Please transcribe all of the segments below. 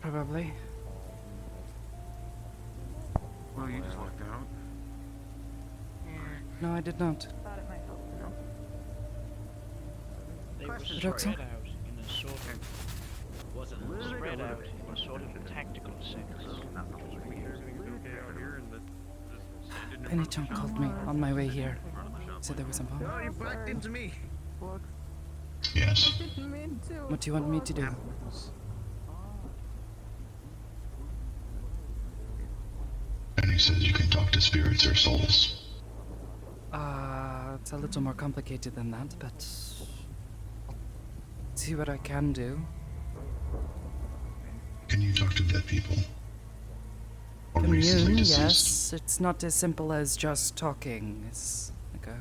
Probably. Well, you just walked out. No, I did not. Thought it might help. They were Question spread for you. out in a sort of... wasn't spread out in a sort of tactical sense. Penny Chunk called me on my way here. Said there was a bomb. Oh, you backed into me. Yes. Didn't mean to. What do you want me to do? And he says you can talk to spirits or souls. It's a little more complicated than that, but... see what I can do. Can you talk to dead people? Or recently Commune, deceased? yes. It's not as simple as just talking. It's like a...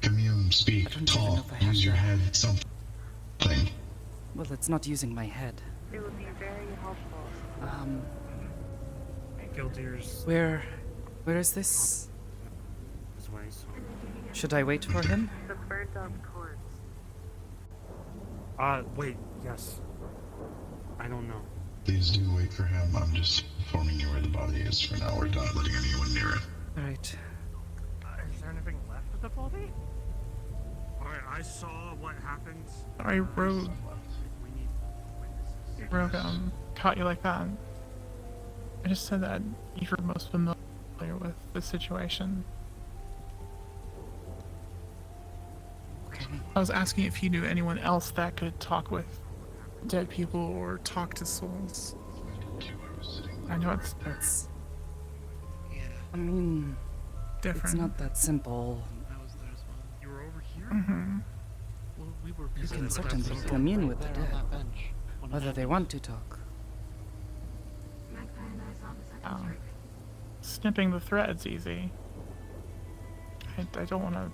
Commune, speak, I don't even know talk, if I have use your that. head, something. Well, it's not using my head. It would be very helpful. Gildear's Where is this? his way, so... Should I wait for him? The bird dog corpse. Wait, yes. I don't know. Please do wait for him. I'm just informing you where the body is for now. We're not letting anyone near it. Alright. Is there anything left of the body? Alright, I saw what happened. Sorry, Rogue, We need witnesses. Rogue, caught you like that. I just said that you were most familiar with the situation. Okay. I was asking if you knew anyone else that could talk with dead people or talk to souls. I know it's That's... Yeah, I mean... different. it's not that simple. I was there as well. You were over here? Mm-hmm. Well, we were You busy can with certainly that, so commune with the right there dead. on that bench when it Whether they happened. want to talk. Snipping the thread's easy. I don't want to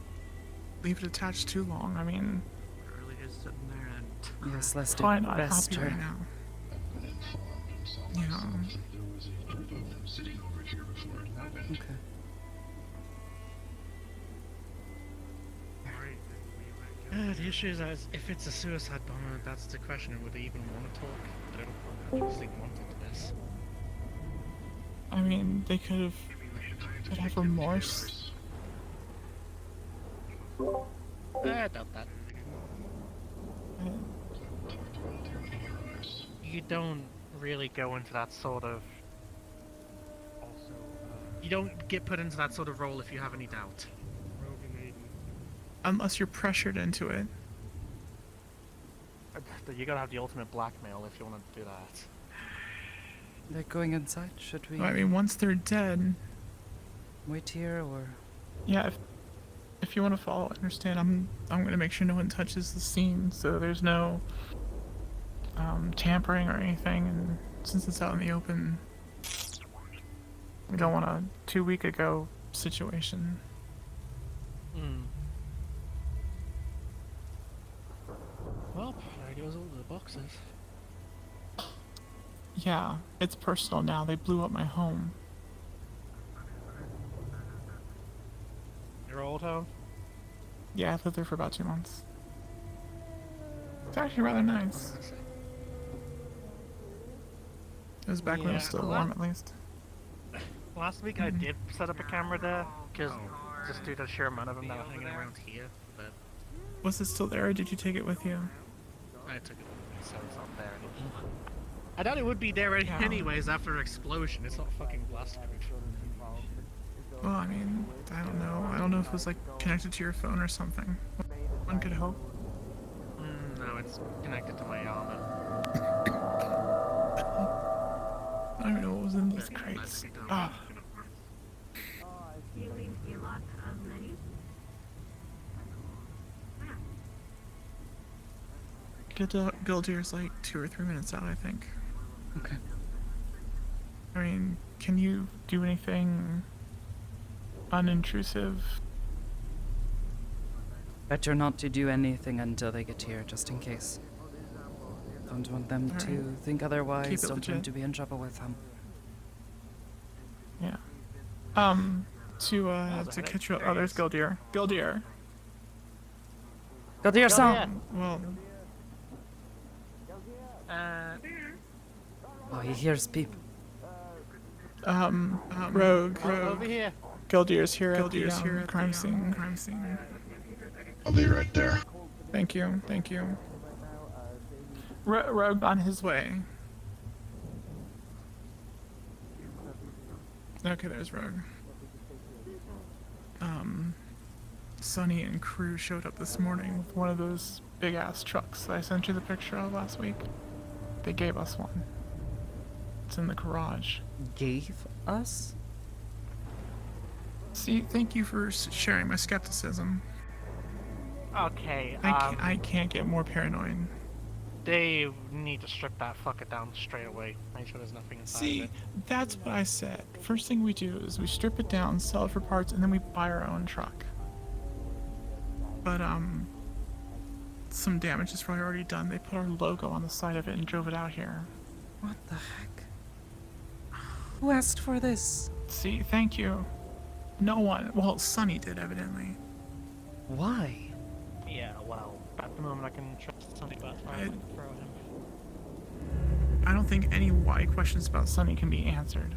leave it attached too long. I mean, It really is sitting there and... Yes, let's do probably not best happy her. right now. I've been informed, and someone Yeah. said that there was a group of them sitting over here before it happened. Okay. Alright, then we let go. The issue is, if it's a suicide bomber, that's the question. Would they even want to talk? I don't actually want this. I mean, they could have remorse. I doubt that. You don't really go into that sort of... Also, You don't get put into that sort of role if you have any doubt. Rogue and Aiden. Unless you're pressured into it. You gotta have the ultimate blackmail if you want to do that. They're going inside. Should we I mean, once they're dead, wait here or... yeah. If you want to follow, I understand. I'm gonna make sure no one touches the scene, so there's no tampering or anything. And since it's out in the open, we don't want a 2 week ago situation. Hmm. Well, there goes all the boxes. Yeah, it's personal now. They blew up my home. Your old home? Yeah, I lived there for about 2 months. It's actually rather nice. It was back when it was Yeah, still well, warm, at least. Last week I did set up a camera there, because just due to the sheer amount of them that were hanging around here, but Was it still there, or did you take it with you? I took it with me, so it's not there anymore. I doubt it would be there Yeah. anyways after an explosion. It's not fucking blast-proof. Well, I mean, I don't know. I don't know if it was, like, connected to your phone or something. One could hope. No, it's connected to my armor. I don't even know what was in these crates. Ah, Gildear's like 2 or 3 minutes out, I think. Okay. I mean, can you do anything unintrusive? Better not to do anything until they get here, just in case. Don't want them Alright. to think otherwise. Keep it Don't want legit. to be in trouble with them. Yeah. To catch you up. Oh, there's Gildear. Gildear. Go to your son. Well, Oh, he hears people. Rogue. Over here. Gildear's here at the crime scene. I'll be right there. Thank you. Rogue on his way. Okay, there's Rogue. Sonny and crew showed up this morning with one of those big-ass trucks that I sent you the picture of last week. They gave us one. It's in the garage. Gave us? See, thank you for sharing my skepticism. Okay, I can't get more paranoid. they need to strip that fucker down straight away. Make sure there's nothing inside of See, it. that's what I said. First thing we do is we strip it down, sell it for parts, and then we buy our own truck. But, some damage is probably already done. They put our logo on the side of it and drove it out here. What the heck? Who asked for this? See, thank you. No one. Well, Sonny did, evidently. Why? Yeah, well, at the moment I can trust something about trying to throw him. I don't think any why questions about Sonny can be answered.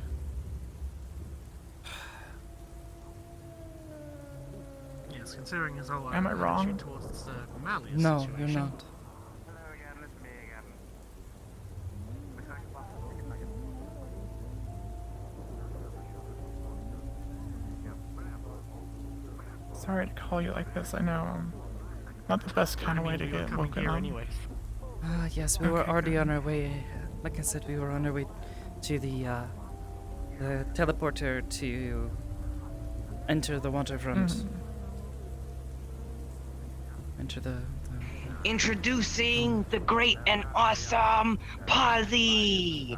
Yes, considering his whole Am I wrong? attitude towards the Malleus No, situation. you're not. Hello again, it's me again. Sorry to call you like this. I know, not the best kind of way to you were get coming woken here up. anyways. Yes, we were already on our way. Like I said, we were on our way to the teleporter to enter the waterfront. Enter the Introducing the great and awesome Posse!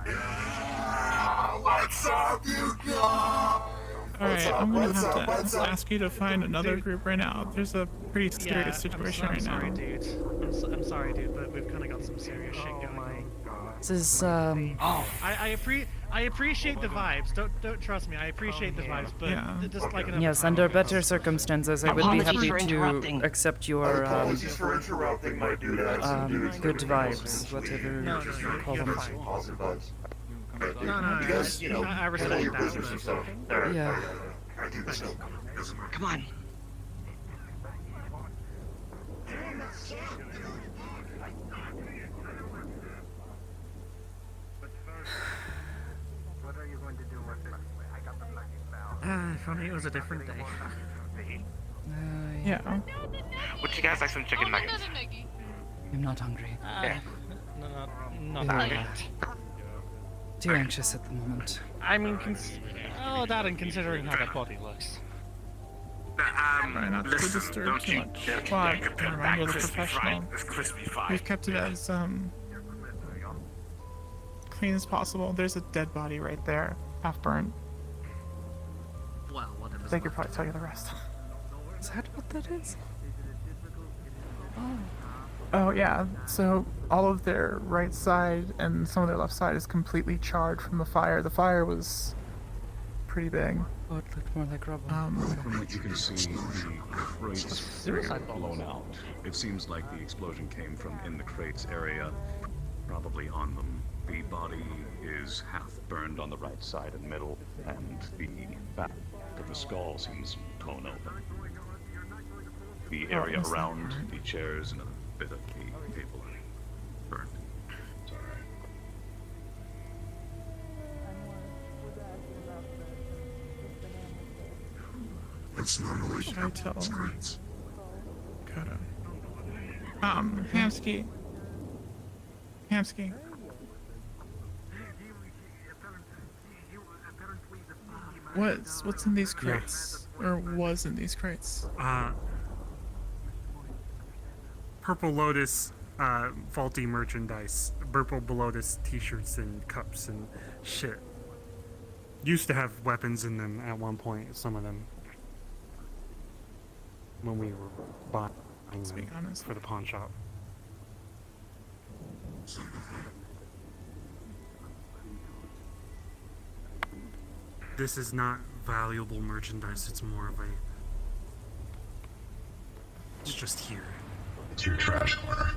Alright, I'm gonna have to ask you to find another group right now. There's a pretty serious situation I'm right sorry, now. dude. I'm sorry, dude, but we've kind of got some serious shit going on. This is I appreciate the vibes. Don't trust me. I appreciate the vibes, but Yeah. just like an yes, under better circumstances, I would be Apologies happy for to interrupting. accept your Apologies for interrupting, my dude. good vibes, whatever No, you call you're them. fine. Positive vibes. No, You guys, you know, I respect handle your that, business but- and stuff. There. Yeah. I do this stuff. Come on. What are you going to do with it? I got the lucky bell. If only it was a different day. Yeah. Would you guys like some chicken nuggets? I'm not hungry. Not Yeah. yet. Too anxious at the moment. I mean, that and considering how that body looks. Try not to disturb too much. Why? Never mind, you're the professional. It's crispy fried. We've kept it as, clean as possible. There's a dead body right there, half burnt. Well, whatever. They could probably tell you the rest. Is that what that is? Oh yeah, so all of their right side and some of their left side is completely charred from the fire. The fire was pretty big. Oh, it looked more like rubble. From what you can see, the crates There we go. are blown out. It seems like the explosion came from in the crates area, probably on them. The body is half burned on the right side and middle, and the back of the skull seems torn open. The area that's not around right. the chairs and a bit of the table are burned. It's alright. It's not always Should I tell great. Kodo? Hamsky. Hamsky. What's in these crates? Or was in these crates? Purple Lotus, faulty merchandise. Purple Lotus t-shirts and cups and shit. Used to have weapons in them at one point, some of them. When we were buying Let's be them honest. for the pawn shop. This is not valuable merchandise, it's more of a... It's just here. It's your trash corner.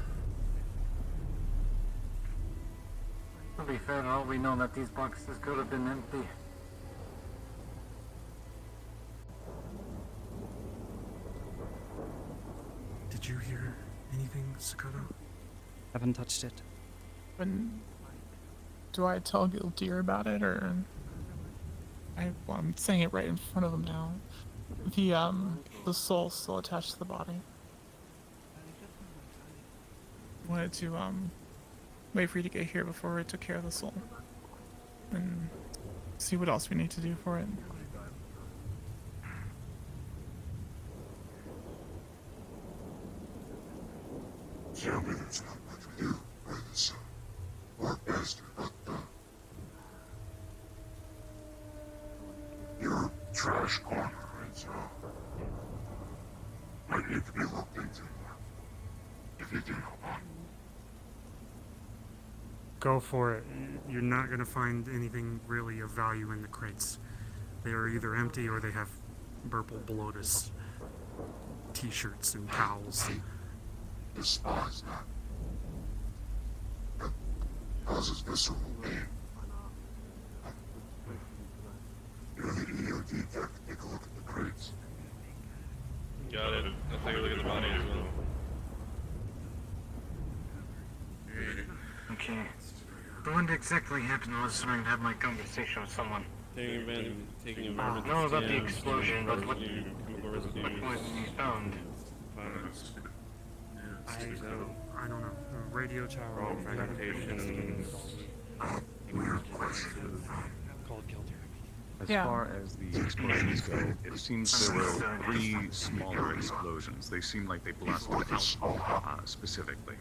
Oh, To be fair, all we know that these boxes could have been empty. Did you hear anything, Sakoto? Haven't touched it. When do I tell Gildir about it, or I'm saying it right in front of him now. The soul still attached to the body. Wanted to wait for you to get here before we took care of the soul, and see what else we need to do for it. Tell me there's not much to do by this poor bastard, but you're a trash corner, right? So might need to be looked into if you can help out. Go for it. You're not gonna find anything really of value in the crates. They are either empty or they have Burple Bloatus t-shirts and towels. Despise that. That causes visceral pain. You're the EOD tech. Take a look at the crates. Got it. I'll take a look at the body as well. Okay. So when exactly happened last time I had my conversation with someone? Taking environment. Know about the explosion, but what Chemical residue. poison you found? I don't know. Radio tower. Wrong fragmentations. Weird question. Called Gildir. As Yeah. far as the explosions go, it seems there were 3 smaller explosions. They seem like they blasted out specifically.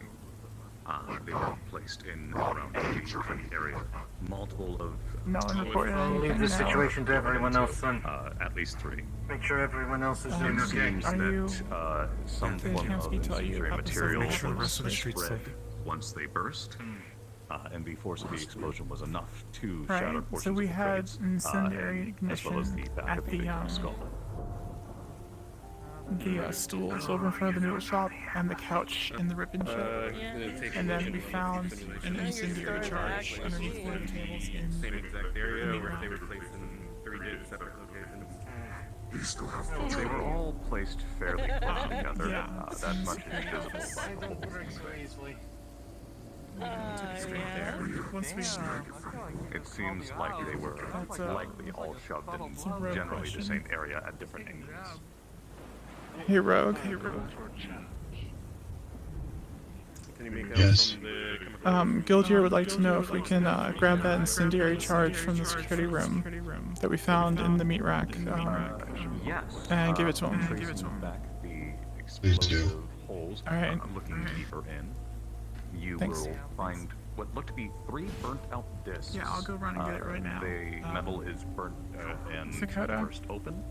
They were placed in and around a different area. Multiple of No one reported I'll leave anything this now. situation to everyone else, son. at least 3. Make sure everyone else is doing It okay. seems Are you- that some They form can't of speak to you incendiary about the material Make sure the was rest of the street's spread safe. once they burst, and the force of the explosion was enough to Right, shatter so portions we of the had crates, incendiary and as well as the ignition back at of the the, victim's skull. stools over in front of the noodle shop and the couch in the ribbon shop. And then we found an incendiary charge underneath one of the tables in Same exact area the where they were rack. placed in 3 separate locations. You still have They were all placed fairly close together. Yeah, That seems much is very visible obvious. by the whole easily. Straight there. Once we It seems like they were That's a- likely all shoved in a rogue generally question. the same area at different angles. Hey Rogue. Can you make out Yes. from the chemical Gildir would like to know if we can grab that incendiary charge from the security room that we found in the meat rack Yes. and give it to him. Tracing back the Please do. explosive holes, Alright. looking deeper in, you Thanks. will find what look to be 3 burnt out discs. Yeah, I'll go run and get it right now. The metal is burnt and Sakoto? burst open.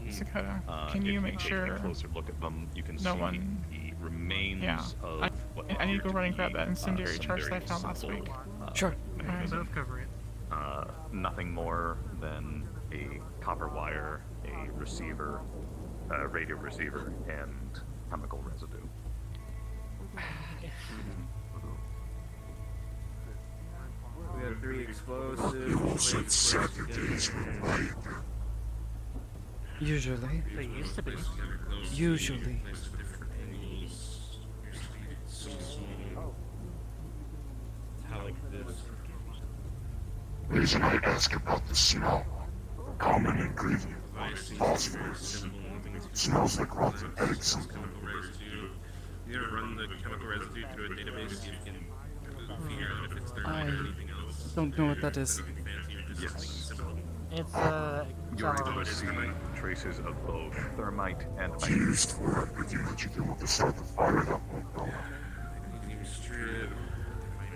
Sakoto, If can you make take sure? a closer look at them, you can no see one- the remains Yeah. of what I need to appear go run and be, grab that incendiary some charge that I very found last simple, week. Sure. Both cover it. Nothing more than a copper wire, a receiver, radio receiver, and chemical residue. We had 3 You explosives. said Saturdays were right. Usually. They used to be. Usually. How like this. Reason I ask about the smell. Common ingredient. Phosphorus. Smells like rotten eggs. Chemical residue. You gotta run the chemical residue through a database so you can figure out if it's there or I anything else. don't know what that is. Nothing fancy, just Yes. something simple. It's You're able to it's see traces of both thermite and ice. Used for everything that you do to start the fire that won't go. Titanium strip,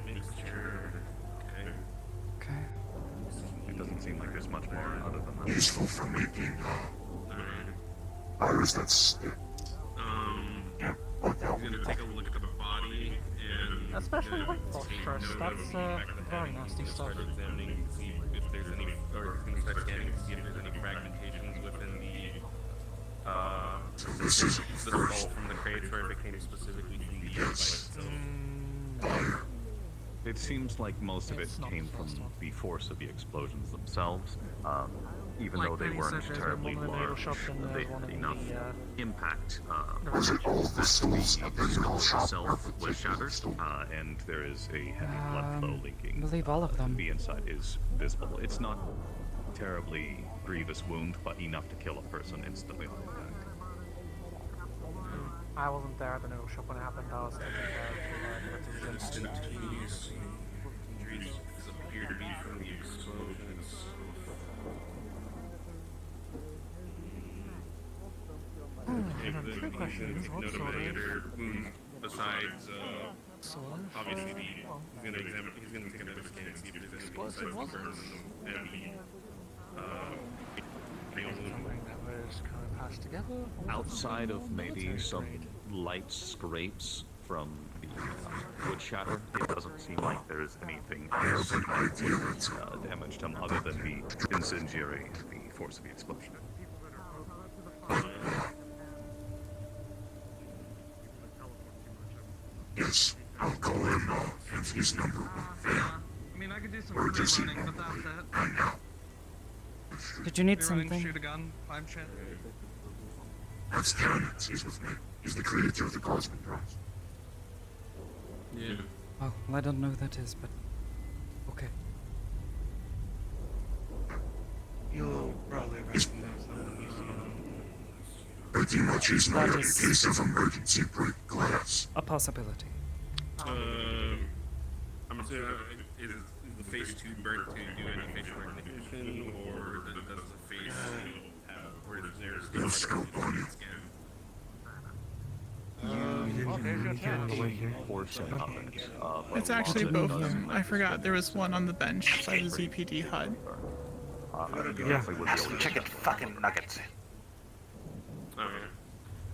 mixture. Okay. Okay. It doesn't seem like there's much more other than that. Useful for making Alright. fires that stick. I'm gonna take a look at the body and Especially white folks first. That's very nasty stuff. Start examining, see if there's any, or gonna start scanning to see if there's any fragmentations within the skull from the crates where it became specifically from the bite itself. It seems like most of it It's not came the from first one. the force of the explosions themselves. Even Like though they Penny weren't said, there's terribly one in the needle large, shop and they there's one had in enough the, impact Was it all the that souls the at the needle skull shop? itself was shattered, and there is a heavy blood flow I leaking. believe all of them. The inside is visible. It's not terribly grievous wound, but enough to kill a person instantly on impact. I wasn't there at the noodle shop when it happened. I was taking care of the Instantaneous injuries appear to be from the explosions. True question is what Note sort of any of other wounds besides, obviously well, he's gonna take another scan and see if there's anything besides the burns and the nail wound. something that was kind of patched together. or Outside of maybe military some grade? light scrapes from the wood shatter, it doesn't seem like there's anything else damaged him other than the incendiary and the force of the explosion. Yes, I'll call him now. And his number. I mean, I could do some Emergency. free running without that. Right now. Did you need Free running, something? shoot a gun, 5 chat. That's Terrence. He's with me. He's the creator of the Cosmic Drive. Yeah. Oh, well, I don't know who that is, but okay. You'll probably recognize them when you see them. Pretty much he's not That in is- case of emergency break glass. A possibility. I'm assuming, is the phase 2 burnt to do any facial recognition, or does the face have, or is there No scope on it. scan? Portion of it. It's actually both of them. I forgot there was one on the bench by the ZPD HUD. Yeah. Have some chicken fucking nuggets. Okay.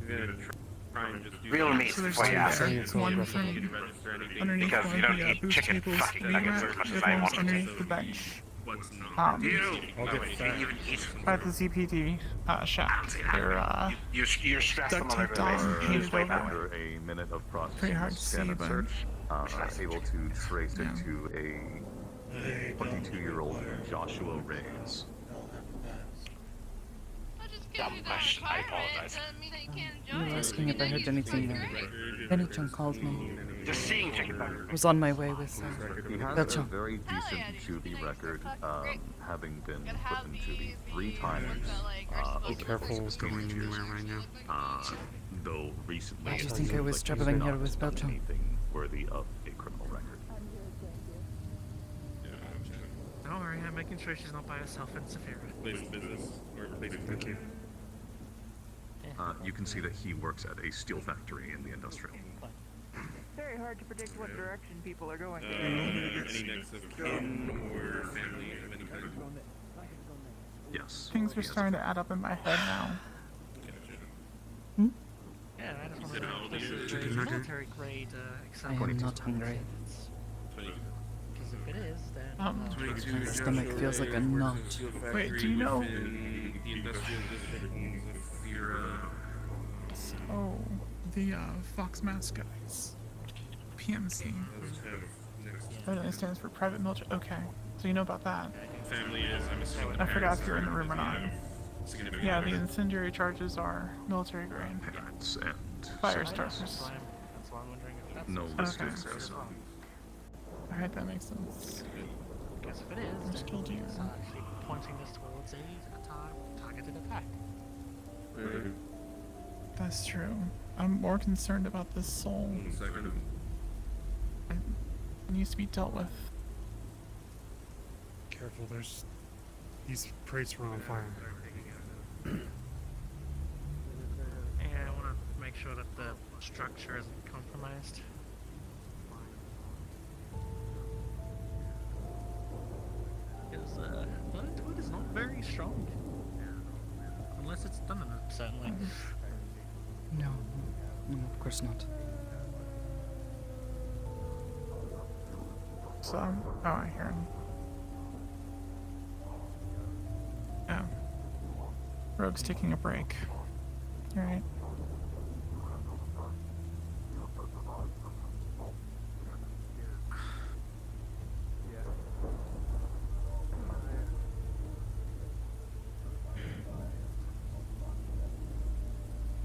You're gonna try and just do Real that. meat So there's before two you ask. there. One Did from you register anything? underneath Because one you of don't the eat booth chicken tables fucking we nuggets were as much at. as The I other one's want. underneath the bench What's not? You That way you can even eat. by the ZPD shack. They're You're stressed duct on taped the on regular and basis. handed Use way back. over. After a minute of processing Pretty hard the to scan see, and but- search, able to trace Yeah. it to a 22-year-old Joshua Reyes. Dumb question. I apologize. You were asking if I heard anything there. Penny-chan called me. Just seeing chicken nuggets. I was on my way with He has Gotcha. a very decent juvie record, having been put into juvie 3 times. Be careful going anywhere right now. Though recently, Why do you it think I seems was like he's traveling here not with done Belgium? anything worthy of a criminal record. Don't worry, I'm making sure she's not by herself in Saphira. Place of business, or place of Thank you. You can see that he works at a steel factory in the industrial. Very hard to predict what direction people are going. any next of kin or family of any kind? Yes. Things he are has a starting to add up in my head now. Yeah, I just want said to know how if old this he is? is Chicken a nugget? military grade I am not hungry. Because if it is, then My stomach feels like a knot. Wait, do you know? The industrial district in Zafira. Oh, the Fox Mask guys. PMC. Does have next That stands for private military. Okay, so you know about that. family is, I'm assuming. I forgot parents if you're in the room or not. have significant Yeah, the presence. incendiary charges are military grade. parents and Fire siblings. starters. that's why I'm wondering if that's No Okay. listed as Alright, that makes sense. Because if it is, There's then killed you. it's actually pointing us towards a targeted attack. That's true. I'm more concerned about this soul. 1 second. It needs to be dealt with. Careful, there's... These crates were on fire. And I want to make sure that the structure isn't compromised. Because that wood is not very strong. Unless it's done in a certain way. No, no, of course not. So, oh, I hear him. Oh. Rogue's taking a break. Alright.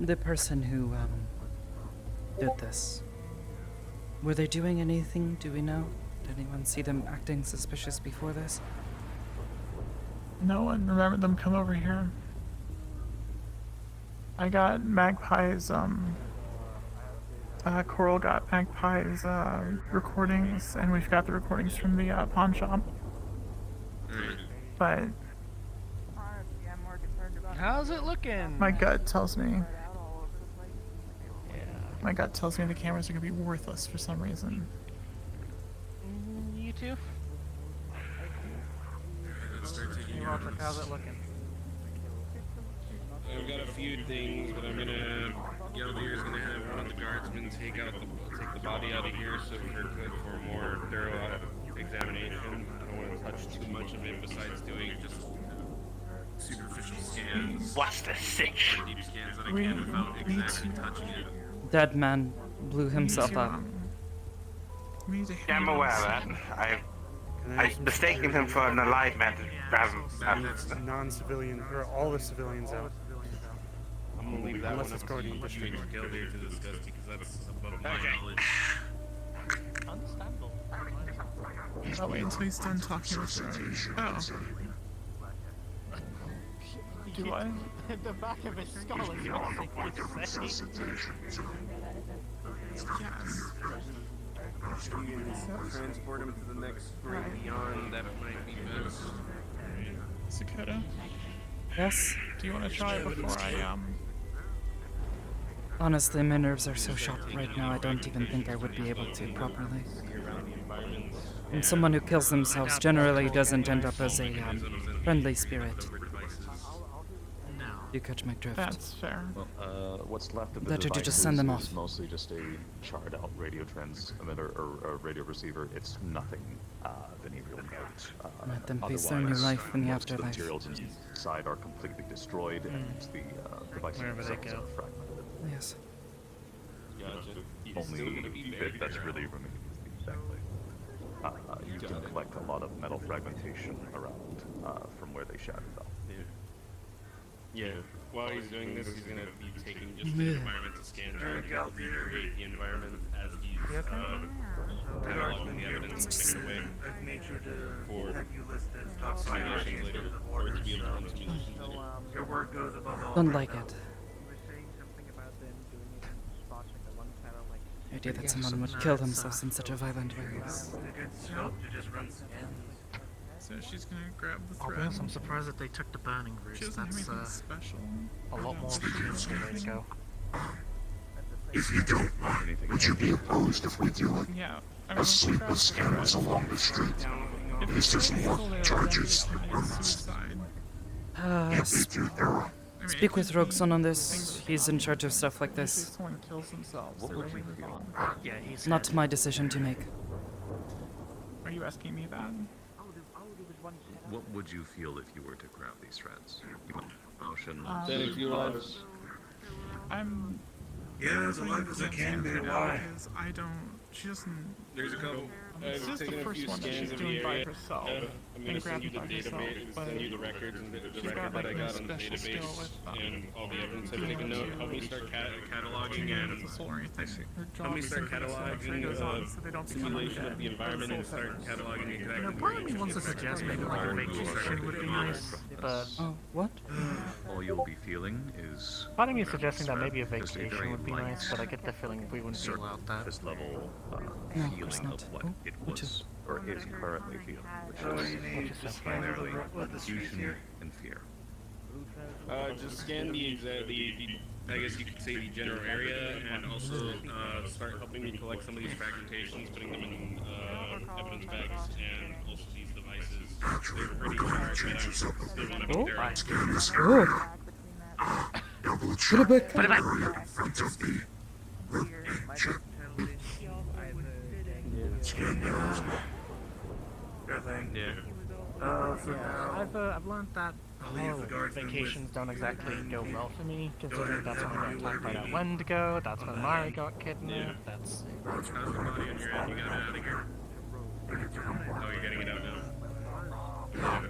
The person who, did this, were they doing anything? Do we know? Did anyone see them acting suspicious before this? No one remembered them come over here. I got Magpie's, Coral got Magpie's, recordings, and we've got the recordings from the, pawn shop. But Honestly, I'm more concerned about How's it looking? my gut tells me, spread out all over the place. Yeah. my gut tells me the cameras are gonna be worthless for some reason. You too? Let's start taking Hey, your Roderick, how's it looking? I've got a few things, but I'm gonna. Geldir's gonna have one of the guardsmen take the body out of here, so for more thorough examination. I don't want to touch too much of it besides doing just superficial scans. What's the sitch? Deep scans that I can without exactly touching it. Dead man blew himself up. We need to Yeah, I'm handle aware of this. that. I've mistaken him for an alive man. That's non-civilian, or all the civilians out. I'm gonna leave that Unless one it's up Guardian to District. Geldir to discuss because that's above my knowledge. Understandable. I'll wait until he's done talking with Rose. Oh. Do I? The back of his skull is missing. Yes. You can transport him to the next room beyond. That might be best. Sakoto, Yes? do you want to try before I, Honestly, my nerves are so shot right now, I don't even think I would be able to properly. And someone who kills themselves generally doesn't end up as a friendly spirit. You catch my drift. That's fair. Well, what's left of the Better to device just send them is off. mostly just a charred out radio transmitter or radio receiver. It's nothing of any real note. Let them face their new Otherwise, life in the most of afterlife. materials inside are completely destroyed, and the devices Wherever they themselves go. are fragmented. Yes. Only bit that's really remaining is the exactly. You can collect a lot of metal fragmentation around from where they shattered though. Yeah. While he's doing this, he's gonna be taking just the environmental scan trying to recreate the environment as he's cataloging the evidence and taking away for simulations later, or to be able to run simulations later. Don't like it. The idea that someone would kill themselves in such a violent way is... So she's gonna grab the I'll be thread. honest, I'm surprised that they took the burning route. She doesn't have That's anything special. a lot more strategic way to go. If you don't mind, would you be opposed if we do Yeah. I a mean, sleepless scans along the street? if It's just more charges. suicide. I mean, Speak it with could be Roxon on this. things He's in charge of stuff like if this. someone kills themselves, they're ready to move on. Yeah, he's Not my decision to make. Are you asking me that? What would you feel if you were to grab these threads? Emotion. I'm Yeah, as alive as I can be, why? because I don't. She doesn't. There's a couple. It's just the first one that she's doing by herself I'm and gonna send you grabbing the by herself. database, But send you the records and the she's record got that I like no got on the special skill database with and all the evidence I've being taken able note. to Help me start cataloging with and the soul or anything. Her help job me is start to make sure it goes on so they don't become simulation of undead. the environment and start cataloging You know, exactly part of me wants to suggest maybe like a vacation would be nice, but Oh, what? All you'll be feeling is part of me is suggesting that maybe a just vacation very would be light, nice, but I get the feeling we wouldn't be allowed that. surface level No, of course feeling not. of what Oh, it which was or is currently feeling, which is primarily confusion and fear. Just scan the I guess you could say the general area, and also start helping me collect some of these fragmentations, putting them in evidence bags, and also these devices. They're pretty charged, but I still want to be there. Oh! Double Put it back! Put it back! in front of me. Scan yours. Yeah. I've learned that vacations don't exactly go well for me, considering that's when I got attacked by that Wendigo, that's when Mari got kidnapped, that's... How's the body on your head? You got it out of here? Oh, you're getting it out now. Yeah.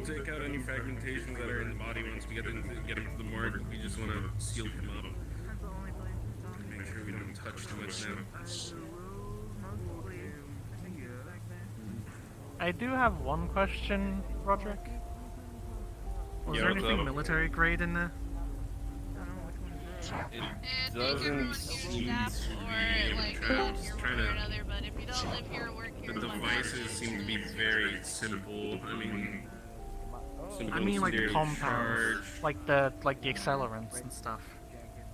take out any fragmentations that are in the body once we get him to the morgue. We just want to seal him up. And make sure we don't touch too much now. I do have one question, Roderick. Was Yeah, there what's anything up? military grade in there? It doesn't seem to be. I'm trying to. The devices seem to be very simple. I mean, I mean like the incendiary compounds, charge. like the accelerants and stuff.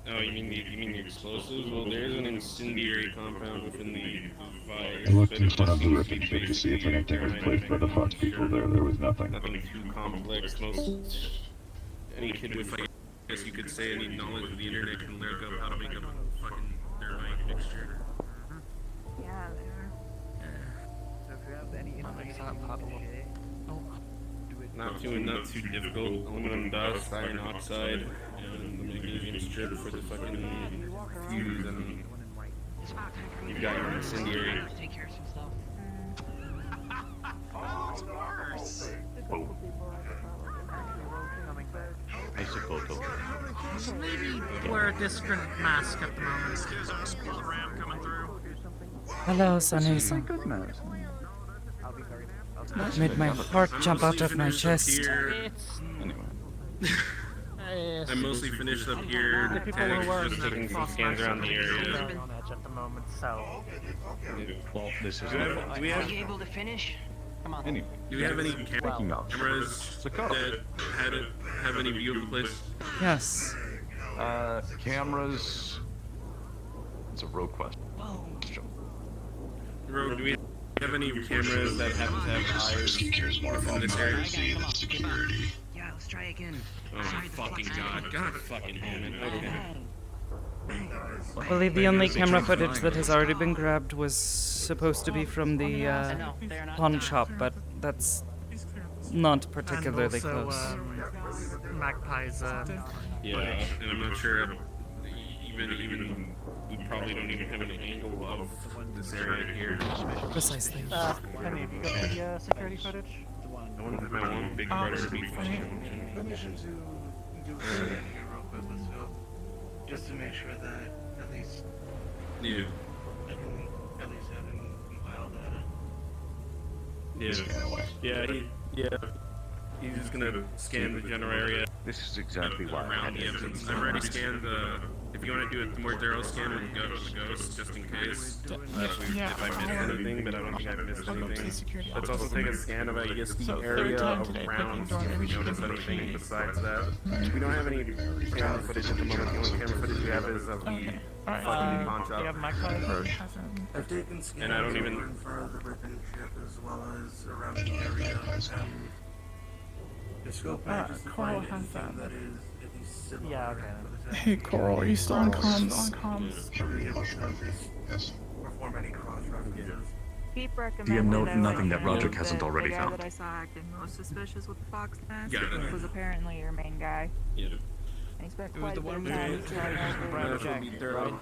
Oh, you mean the explosives? Well, there's an incendiary compound within the device. I looked but in it front of the seems wreckage be to see if basically anything was Fahrenheit placed by the Fox people there. There was nothing. Nothing too complex. Most any kid with, I guess you could say, any knowledge of the internet can look up how to make a fucking thermite mixture. Yeah, So if you have any information, Not too difficult. Aluminum dust, iron oxide, and the magnesium strip for the fucking fuse, and you've got your incendiary. take care of some stuff. Hey, Sakoto. Maybe wear a different mask at the moment. Hello, San-san. Made my heart jump out of my chest. I'm mostly finished up here. The people who are Just taking some scans around the area. on edge at the moment, so. Well, this is Do we Are have, you able to finish? Come on. anyway. do we have any Well, cameras that have any view of the place? Yes. Cameras. It's a rogue question. Rogue, do we have any cameras that happen to have eyes cares more within about this area? privacy than security. Yeah, let's try again. Oh fucking god. God fucking damn it. Okay. I believe the only camera footage that has already been grabbed was supposed to be from the pawn shop, but that's not particularly and also, close. Magpie's, Yeah, and I'm not sure even we probably don't even have an angle of this area here. Precisely. Penny, have you got the security footage? I wonder if my one big brother would be Permission to do a scan here real quick, let's go. Just to make sure that at least Yeah. I can at least have him compile data. Yeah, he's just gonna scan the general area This is exactly why I around had the evidence. I've already scanned the. If you want to do a more thorough scan, we can go to the ghost just in case. If I missed anything, but I don't think I've missed anything. Let's also take a scan of, I guess, the area around, see if we notice anything besides that. We don't have any camera footage at the moment. The only camera footage we have is of the fucking pawn Do you have shop. Magpie? I've taken scans And I don't even- in front of the ripping ship as well as around the area. The scope manages to Coral find has anything that. that is at least similar. Yeah, okay. Hey, Coral, are you still on comms? Yes. Perform any cross-references. Keep recommending. Do you know though, nothing like, that Roderick the- hasn't already the guy found? that I saw acting most suspicious with the fox mask Got it. was apparently your main guy. Yeah. And he spent quite a bit of time sitting Might over. as well be thorough.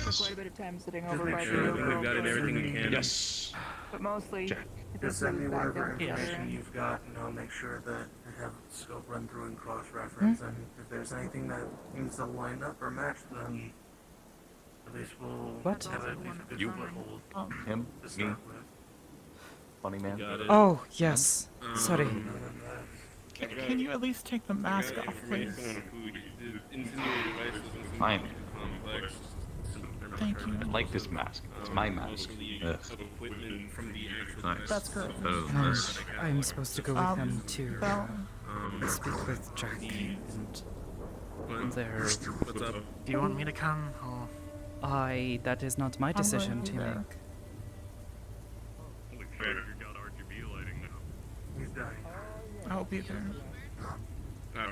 For quite a bit of time sitting Just over make by sure the that We've got in everything we can. Yes. But mostly, Jack. if Just this send me was back whatever up there. information you've got, and I'll make sure that I have scope run through and cross-reference. And if there's anything that needs to line up or match, then at least we'll What? have at least a good You? foothold Him? to Me? start with. Funny man? Got it. Oh, yes. Sorry. Can you at least take the mask off, please? Fine. Complex. Thank you. I like this mask. It's my mask. Ugh. Nice. That's good. Oh, No, nice. I'm supposed to go with him to Well, speak with Jack and their... What's up? Do you want me to come, or? That is not my I'm going decision to to be there. make. Holy crap, you got RGB lighting now. He's dying. I'll be there. Ah,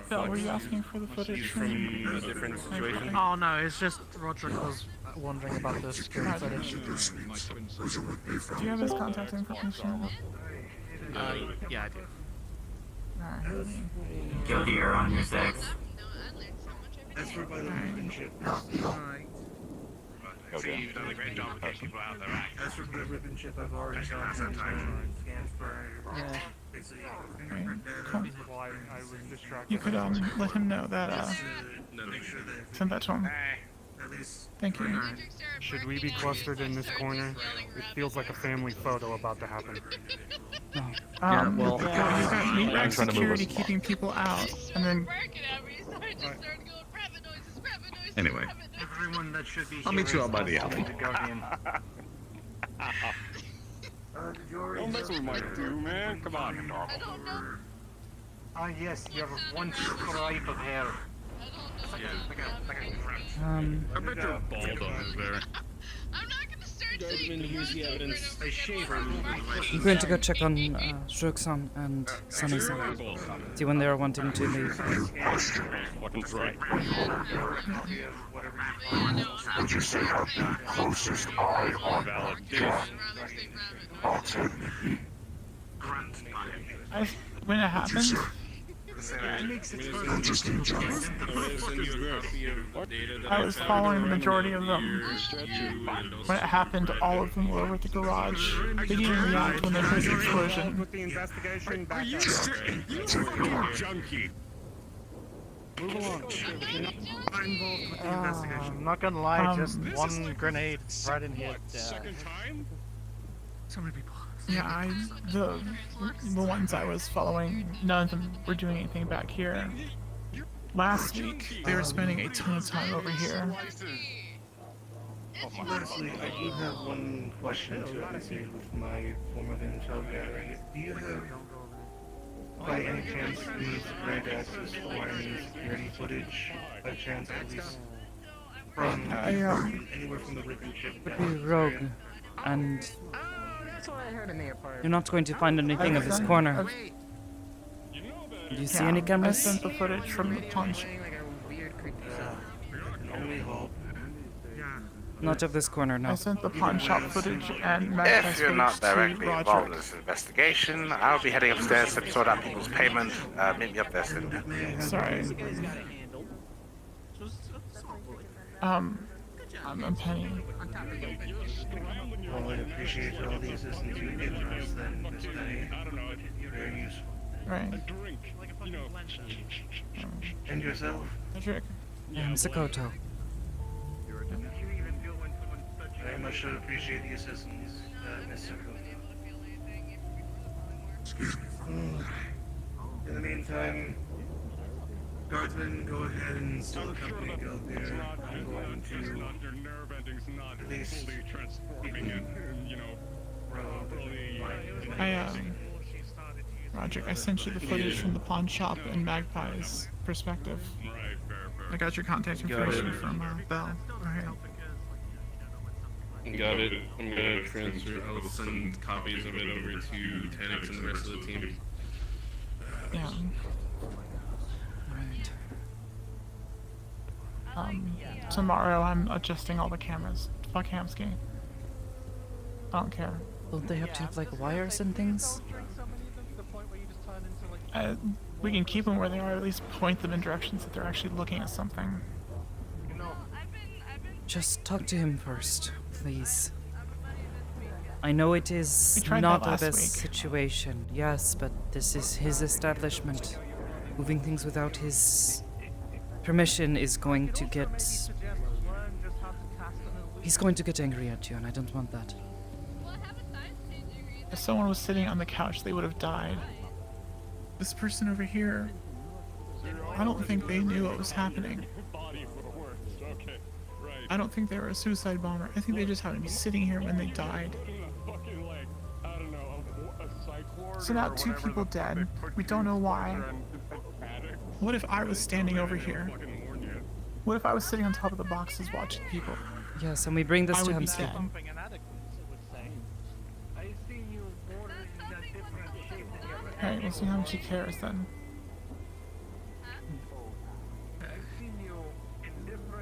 Bill, fuck. were you asking for the footage He's from from a different situation. Oh no, it's just Roderick was wondering about the security footage. Do you have his contact information? Yeah, I do. Alright. Guilty, you're on your six. That's for by the Alright. ripping ship. Alright. go See, down. you've done a great job of getting people out there. As for the ribbon chip, I've already done some scans for basically Right, cool. Well, I was distracted. You could let him know that make sure that send that to him. at least Thank you. Should we be clustered in this corner? It feels like a family photo about to happen. Yeah, well, you've got meat rack I'm trying to move security us keeping people out, and then Anyway, everyone that should be I'll meet you out by the alley. Did you already Don't mess with my dude, man. Come on. yes, you have one stripe of hair. I bet you're bald over there. Desmond, here's the evidence. I shave I'm going to go check on Shuruk-san and Sunny-san. See when they are wanting to leave. Fucking right. Would you say how the closest eye on I'll take when it happens, I was following the majority of them. When it happened, all of them were over at the garage. They didn't react when they heard the explosion. With the investigation back You junkie. Move along. You're not involved with the investigation. I'm not gonna lie, just one grenade right in his Second time? So many people. Yeah, the ones I was following, none of them were doing anything back here. Last week, they were spending a ton of time over here. Lastly, I do have one question to answer with my form of intel gathering. Do you have, by any chance, these grant access for any security footage, by chance at least, from anywhere from the ribbon chip? Would be Rogue, and you're not going to find anything of this corner. Do you see any I cameras? sent the footage from the punch. Only hope. Not of this corner, I no. sent the pawn shop footage and If you're not directly to involved in Roger. this investigation, I'll be heading upstairs to sort out people's payment. Meet me up there soon. Sorry. I'm Penny. Well, I appreciate all the assistance you've given us then, Miss Penny. Very useful. Right. And yourself? Patrick. And Sakoto. Very much so appreciate the assistance, Miss Sakoto. In the meantime, Guardsmen, go ahead and still accompany me out there. I'm going to at least Roger, I sent you the footage from the pawn shop and Magpie's perspective. I got your contact information from Belle. Alright. Got it. I'm gonna transfer. I'll send copies of it over to Tanix and the rest of the team. Yeah. Tomorrow I'm adjusting all the cameras. Fuck Hamsky. I don't care. Don't they have to have like wires and things? We can keep them where they are, at least point them in directions that they're actually looking at something. Just talk to him first, please. I know it is tried not that the last best week. situation, yes, but this is his establishment. Moving things without his permission is going to get... He's going to get angry at you, and I don't want that. If someone was sitting on the couch, they would have died. This person over here, I don't think they knew what was happening. I don't think they were a suicide bomber. I think they just happened to be sitting here when they died. So now 2 people dead. We don't know why. What if I was standing over here? What if I was sitting on top of the boxes watching people? Yes, and we bring this I to would be Hamsky. dead. Alright, we'll see how much he cares then.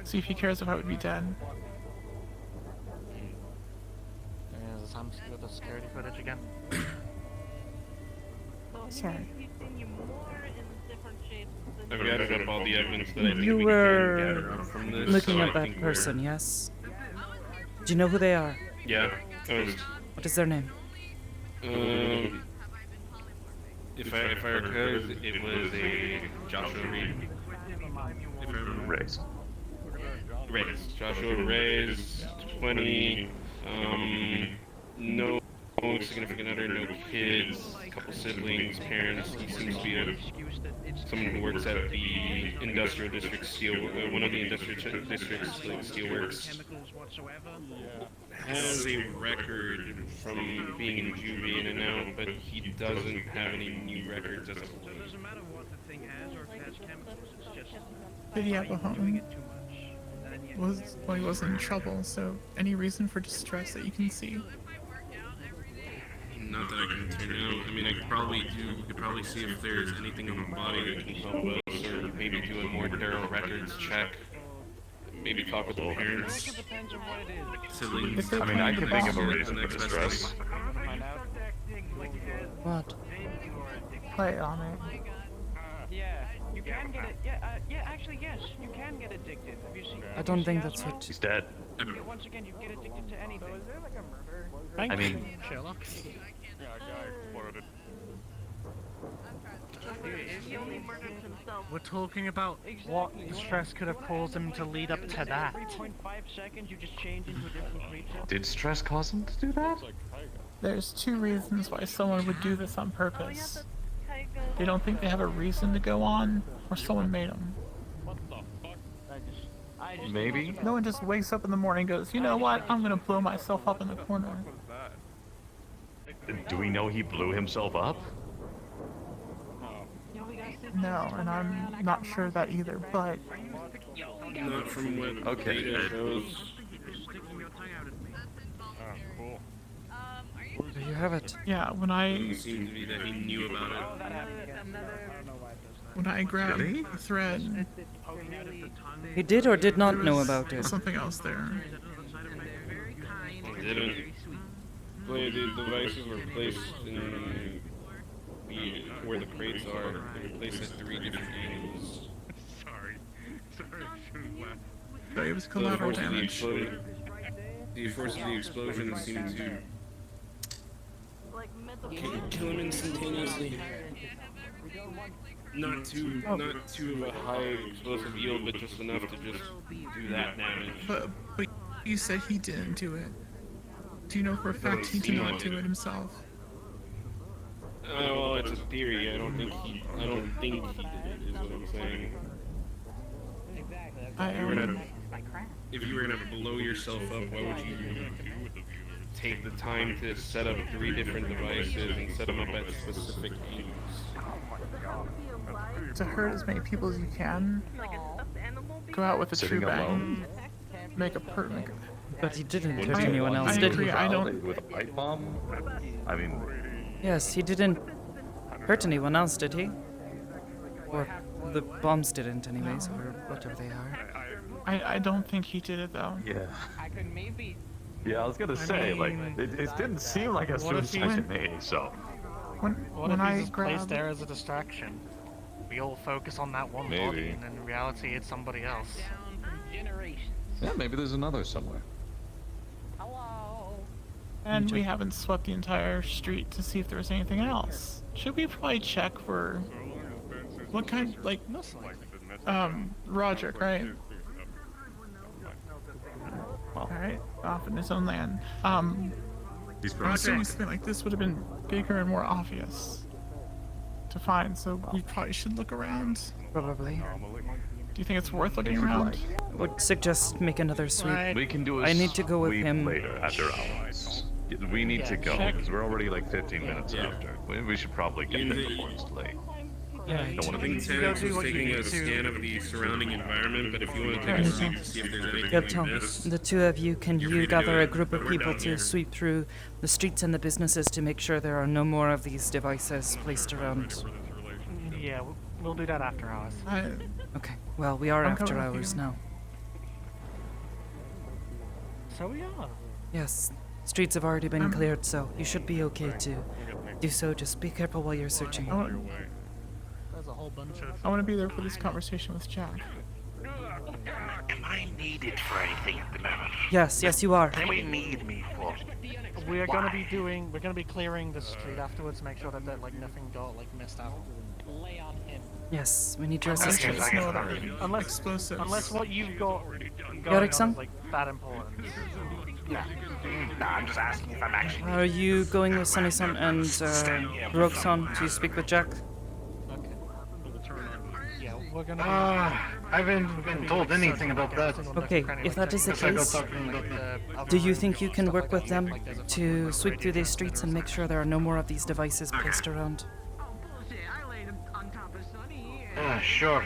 See if he cares if I would be dead. Is Hamsky with the security footage again? Sorry. I've gathered up all the evidence that I think You we can gather were up from this. looking so at I that think person, yes? Do you know who they are? Yeah. What is their name? If I recall, it was a Joshua Reed. If I remember. Race. Joshua Reyes, 20, no significant other, no kids, a couple siblings, parents. He seems to be someone who works at the industrial district one of the industrial districts, like steelworks. Has a record from being in juvie in and out, but he doesn't have any new records as of late. Did he have a home? Well, he wasn't in trouble, so any reason for distress that you can see? Not that I can turn out. I mean, we could probably see if there's anything on the body that can help us, or maybe do a more thorough records check. Maybe talk with the parents, siblings. I mean, I can think of a reason for distress. What? Play it on it. Yeah, you can get it. Yeah, actually, yes, you can get addicted. Have you seen? I don't think that's what. He's dead. Once again, you get addicted to anything. Is there like a murder? I mean, Sherlock. He only murdered himself. We're talking about what stress could have caused him to lead up to that. 3.5 seconds, you just change into a different creature. did stress cause him to do that? There's two reasons why someone would do this on purpose. They don't think they have a reason to go on, or someone made them. Maybe. No one just wakes up in the morning and goes, you know what, I'm gonna blow myself up in the corner. Do we know he blew himself up? No, and I'm not sure of that either, but Not from what Okay. data shows. There you have it. yeah, when It seemed to be that he knew about it. I grabbed Did he? the thread, He did or did not know about it. something else there. He didn't. The devices were placed in where the crates are. They were placed at 3 different angles. Sorry, I shouldn't laugh. But it was So collateral damage. The force of the explosion seemed to kill him instantaneously. Not too of a high explosive yield, but just enough to just do that damage. But you said he didn't do it. Do you know for a fact he did not do it himself? Well, it's a theory. I don't think he did it. Is what I'm saying. If you were gonna blow yourself up, why would you take the time to set up 3 different devices and set them up at specific angles? To hurt as many people as you can. Go out with a true bang. Make a perfect. But he didn't hurt anyone else, I did agree, he? I don't. With a pipe bomb? I mean, Yes, he didn't hurt anyone else, did he? Or the bombs didn't, anyways, or whatever they are. I don't think he did it though. yeah. I could maybe. Yeah, I was gonna say, like, it didn't seem like a what if suicide he- to me, so. What When if I he's just placed grabbed, there as a distraction? We all focus on that one Maybe. body, and in reality, it's somebody else. Yeah, maybe there's another somewhere. and we haven't swept the entire street to see if there was anything else. Should we probably check for what kind, like, Roderick, right? Alright, off in his own land. He's I'm from assuming something like this would have been bigger and more obvious to find, so we probably should look around. Probably. Do you think it's worth looking around? I would suggest make another sweep. We can do a I need to go with sweep him. later after hours. We need to go because we're already like 15 minutes after. We should probably get there before it's late. Yeah, Don't want I to be. think Tennis was taking a scan of the surrounding environment, but if you want to take a sweep to see if there's anything yeah, we Tom, missed, the two of you, can You're free you to do gather a it, group but of we're people down to here. sweep through the streets and the businesses to make sure there are no more of these devices placed around? Yeah, we'll do that after hours. Okay, well, we are I'm after coming with hours you. now. So we are. Yes, streets have already been cleared, so you should be okay to do so. Just be careful while you're searching. There's a whole bunch of. I want to be there for this conversation with Jack. I needed for anything at the moment? Yes, you are. What do we need me for? We're gonna be clearing the street afterwards to make sure that like nothing got like missed out. Lay on him. Yes, we need your Okay, assistance. I guess not. Unless what you've got going on Yorick-san? is like that important. No, I'm just asking if I'm actually. Are you going with Sunny-san and Rogue-san to speak with Jack? Okay. Yeah, we're gonna. I haven't been told anything about that. Okay, if that is the case, do you think you can work with them to sweep through these streets and make sure there are no more of these devices placed around? Sure.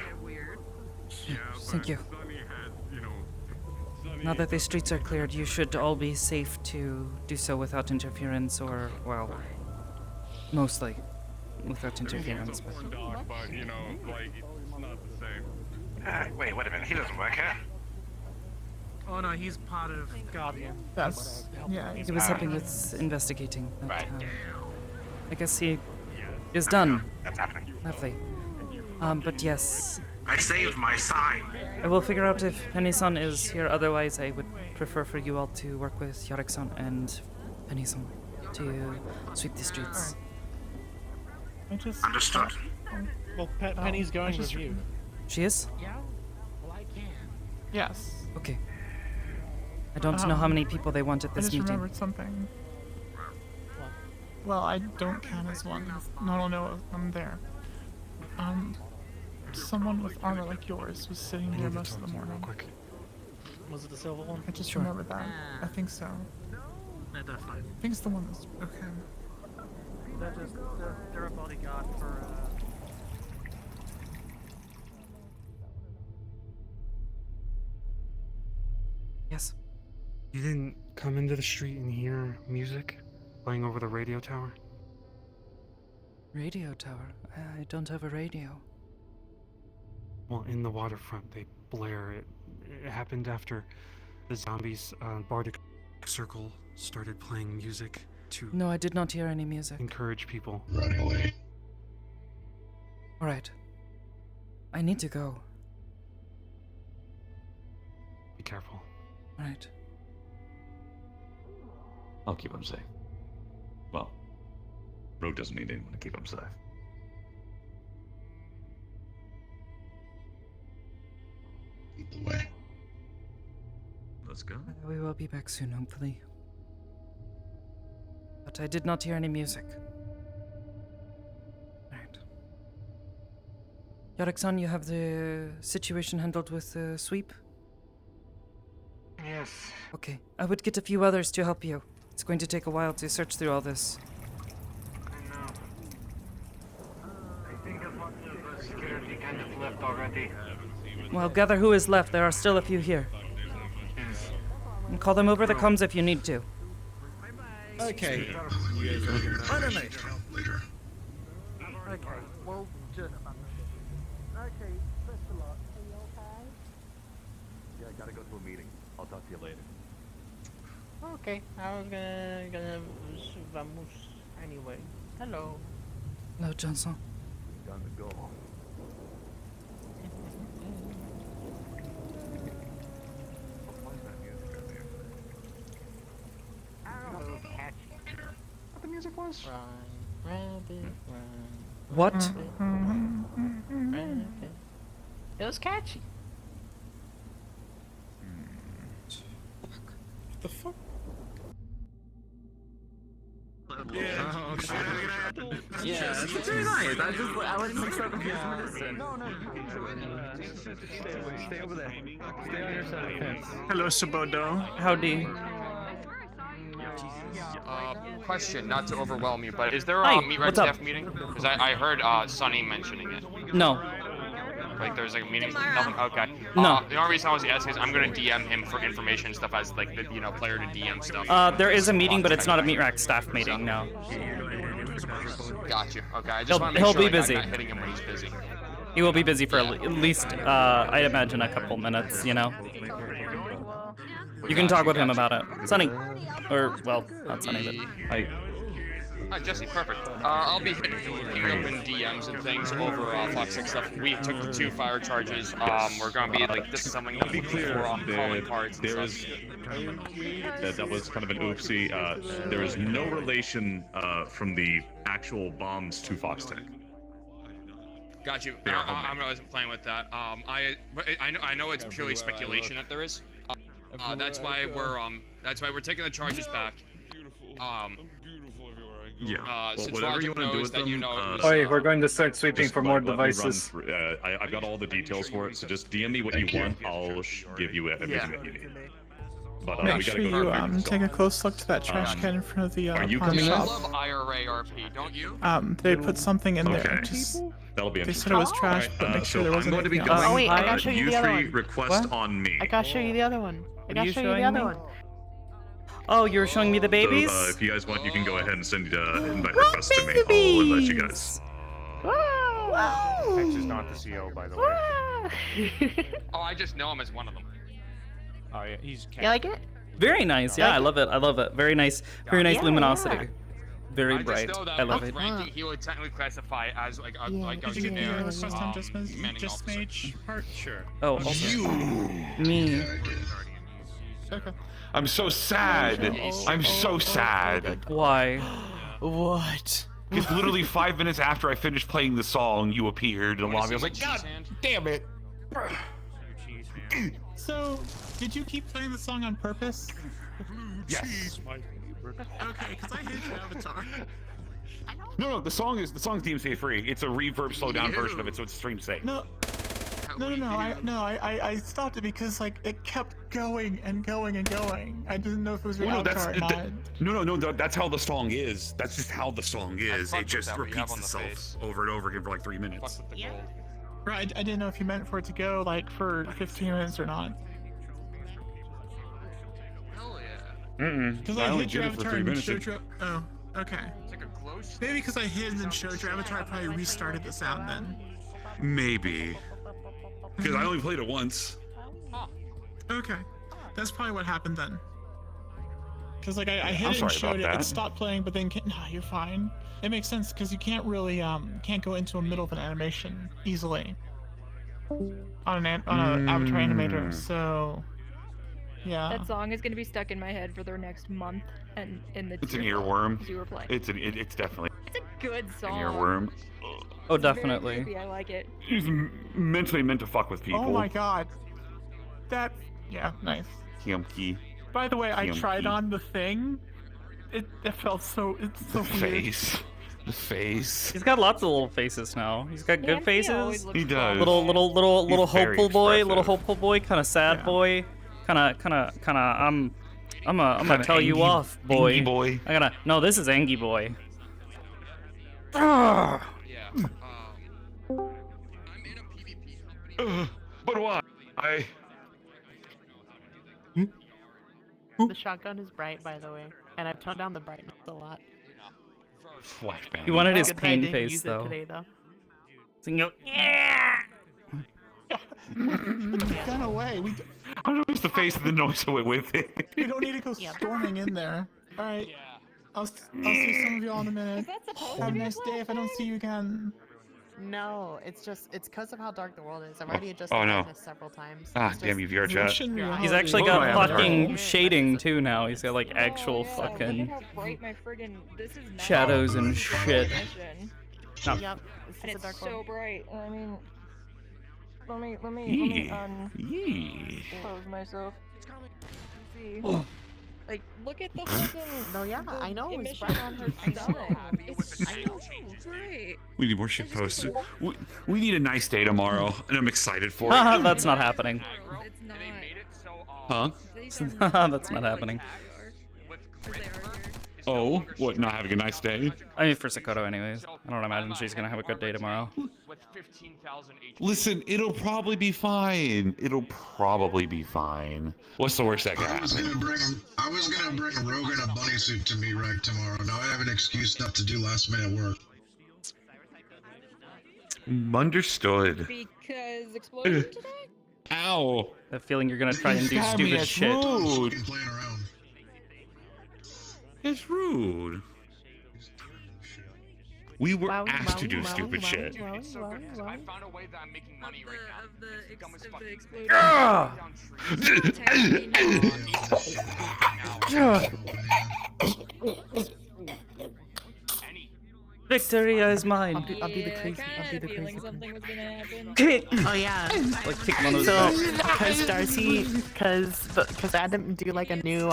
Thank you. Now that the streets are cleared, you should all be safe to do so without interference, or, well, mostly without interference. But... you know, like, it's not the same. Wait a minute. He doesn't work here. Oh no, he's part of Guardian. That's yeah. He was helping with investigating. But, Right. I guess he is done. That's happening. Lovely. But yes, I saved my sign. I will figure out if Penny-san is here. Otherwise, I would prefer for you all to work with Yorick-san and Penny-san to sweep the streets. I just Understood. Well, Penny's going with you. She is? Yes. Okay. I don't know how many people they want at I this just meeting. remembered something. Well, I don't count as one. I don't know if I'm there. Someone with armor like yours was sitting here most of the morning. Was it the silver one? I just remembered that. I think so. No, that's fine. I think it's the one that's okay. They're a bodyguard for. Yes. You didn't come into the street and hear music playing over the radio tower? Radio tower. I don't have a radio. Well, in the waterfront, they blare it. It happened after the zombies' bardic circle started playing music to No, I did not hear any music. encourage people. Running away. Alright. I need to go. Be careful. Alright. I'll keep him safe. Well, Rogue doesn't need anyone to keep him safe. Lead the way. Let's go. We will be back soon, hopefully. But I did not hear any music. Alright. Yorick-san, you have the situation handled with the sweep? Yes. Okay. I would get a few others to help you. It's going to take a while to search through all this. I know. I think as much of the security kind of left already. Well, gather who is left. There are still a few here. And call them over the comms if you need to. Okay. I don't know. Later. Okay. Well, just. Okay. Best of luck. Are you okay? Yeah, I gotta go to a meeting. I'll talk to you later. Okay. I was gonna vamos anyway. Hello. Hello, Johnson. Time to go. What the music was? Run, rabbit, run. What? Rabbit. It was catchy. The fuck? Yeah, it's very nice. I wouldn't mix up with medicine. No, you can Stay over there. Stay on your side of the fence. Hello, Sabodo. Howdy. Question, not to overwhelm you, but is there Hi, a meet right what's up? staff meeting? Because I heard Sunny mentioning it. No. Like there's like a meeting. Nothing. Okay. No. The only reason I was asking is I'm gonna DM him for information and stuff as like the player to DM stuff. There is a meeting, but it's not a Meatrack staff meeting, no. Gotcha. Okay. I just want to make He'll sure be like, busy. I'm not hitting him when he's busy. He will be busy for at least, I imagine, a couple minutes, you know? You can talk with him about it. Sunny. Or, well, not Sunny, but... Jesse, perfect. I'll be hitting you up in DMs and things over Fox 6 stuff. We took the 2 fire charges. We're gonna be like disassembling them. To be clear, we're calling parts and there stuff. is that was kind of an oopsie. There is no relation from the actual bombs to Fox Tech. Got you. I'm always playing with that. I know it's purely speculation that there is. That's why we're taking the charges back. Yeah. Since Whatever Roger you want to do knows with that them. you know. Alright, we're going to start sweeping Just for more let me run devices. I've got all the details for it, so just DM me what you want. I'll give you everything that you need. But Make we sure gotta go. you take a close look to that trash can in front of the Are you pawn coming shop. up? love IRA RP, don't you? They put something in there. Okay. Just, That'll be they interesting. said it was trash, but make sure there I'm wasn't going to be anything going. else. Oh, wait, I gotta show you the other three one. request What? on me. I gotta show you the other one. I gotta you show you the showing other me? one. Oh, you're showing me the babies? So, if you guys want, you can go ahead and send invite requests to me. I'll invite you guys. Hex is not the CO, by the way. Oh, I just know him as one of them. Oh yeah, he's. You like it? Very nice. Yeah, I love it. I love it. Very nice. Very nice Yeah, luminosity. yeah. Very I bright. just know that I love with it. ranking, he would technically classify as like a Did you get the generic request on manning just officer. mage part? Sure. Oh, also. Me. Okay. I'm so sad. I'm so sad. Why? What? Because literally 5 minutes after I finished playing the song, you appeared in the lobby. I was like, God damn it. So, did you keep playing the song on purpose? Yes. Okay, because I hit your avatar. No, the song's DMCA free. It's a reverb slow down version of it, so it's stream safe. No. I stopped it because like it kept going and going and going. I didn't know if it was your avatar or not. No, that's how the song is. That's just how the song is. It just repeats itself over and over again for like 3 minutes. Right, I didn't know if you meant for it to go like for 15 minutes or not. Because I only hit your did it for avatar 3 and minutes. showed your. Oh, okay. Maybe because I hit and then showed your avatar, I probably restarted the sound then. Maybe. Because I only played it once. Okay, that's probably what happened then. Because like I hit I'm it and sorry showed about it, it that. stopped playing, but then nah, you're fine. It makes sense because you can't really can't go into a middle of an animation easily on an avatar animator. So yeah. That song is gonna be stuck in my head for the next month, and in the. It's an earworm. You were playing. It's definitely It's a good song. an earworm. Oh, It's very definitely. creepy, I like it. It's mentally meant to fuck with people. Oh my god. That yeah, nice. Kiamki. By the way, I Kiamki. tried on the thing. It felt so it's so The weird. face. The face. He's got lots of little faces now. He's got good faces. He does. Little He's very hopeful boy, little expressive. hopeful boy, kind of sad boy, kind of. I'm gonna Kinda tell you angy- off, boy. angy boy. I gotta. No, this is Angie boy. Ugh. But why? The shotgun is bright, by the way, and I've toned down the brightness a lot. Flashbang. He wanted his Good thing I pain didn't face use it though. today, though. So you go, yeah. Put the gun away. I noticed the face and the noise that went with it. We don't need to go storming in there. All right. I'll see some of y'all in a minute. Have a nice day if I don't see you again. No, it's because of how dark the world is. I've already adjusted oh, no. brightness several times. Ah, It's damn just- you, VR chat. He's actually Oh, got my avatar. fucking shading too now. He's got like actual Look fucking at how bright my friggin' this is. Night. shadows and shit. No. Yep. And It's a it's dark so world. bright. I mean, let me close myself. See. Like, look at the fucking. No, yeah, the I know. It's emission bright. on her stomach. It's so bright. We need more shit posted. We need a nice day tomorrow, and I'm excited for it. That's not happening. It's not. Huh? That's not happening. Oh, what? Not having a nice day? I mean, for Sakoto, anyways. I don't imagine she's gonna have a good day tomorrow. Listen, it'll probably be fine. It'll probably be fine. What's the worst that could I was happen? gonna bring Rogan a bunny suit to me right tomorrow. Now I have an excuse not to do last minute work. Understood. Because explosion today? Ow. That feeling you're gonna try and do Stab me, stupid that's shit. rude. It's rude. We were asked to do stupid shit. It's so good because I found a way that I'm making money right now. It's dumb as fucking thing. Ah! Victory is mine. I'll do the crazy. I'll do the crazy. Something was gonna happen. Oh yeah. Like kick one of So, those back. because Darcy, because I had to do like a new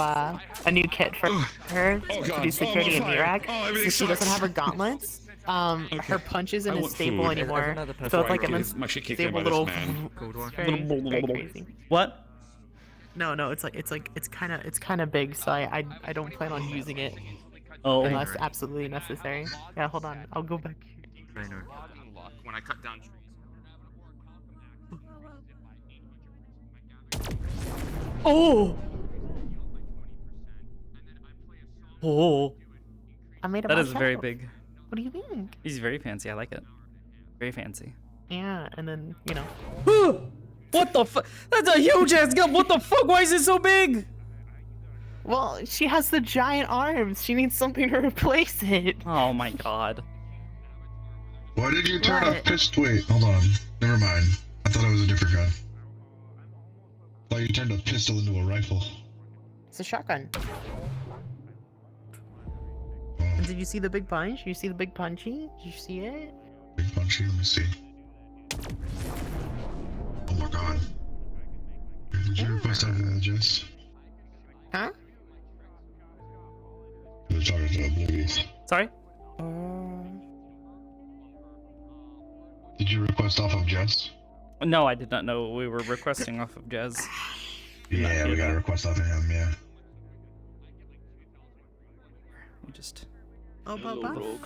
kit for her to do security in Iraq, so she doesn't have her gauntlets. Her punch isn't as stable anymore. So it's like an unstable little. Very crazy. What? No, it's kind of big, so I don't plan on using it. Oh. Unless absolutely necessary. Yeah, hold on. I'll go back. When I cut down trees. Oh. Oh. I made it That is myself. very big. What do you think? He's very fancy. I like it. Very fancy. Yeah, and then you know. What the fuck? That's a huge ass gun. What the fuck? Why is it so big? Well, she has the giant arms. She needs something to replace it. Oh my god. Why did you turn a pistol? Wait, hold on. Never mind. I thought it was a different gun. I thought you turned a pistol into a rifle. It's a shotgun. And did you see the big punch? You see the big punchy? Did you see it? Big punchy, let me see. Oh my god. Did you request out of that, Jess? Huh? You're talking to Oblivious. Sorry? Did you request off of Jess? No, I did not know we were requesting off of Jez. Yeah, we got a request off of him, yeah. We just... Oh,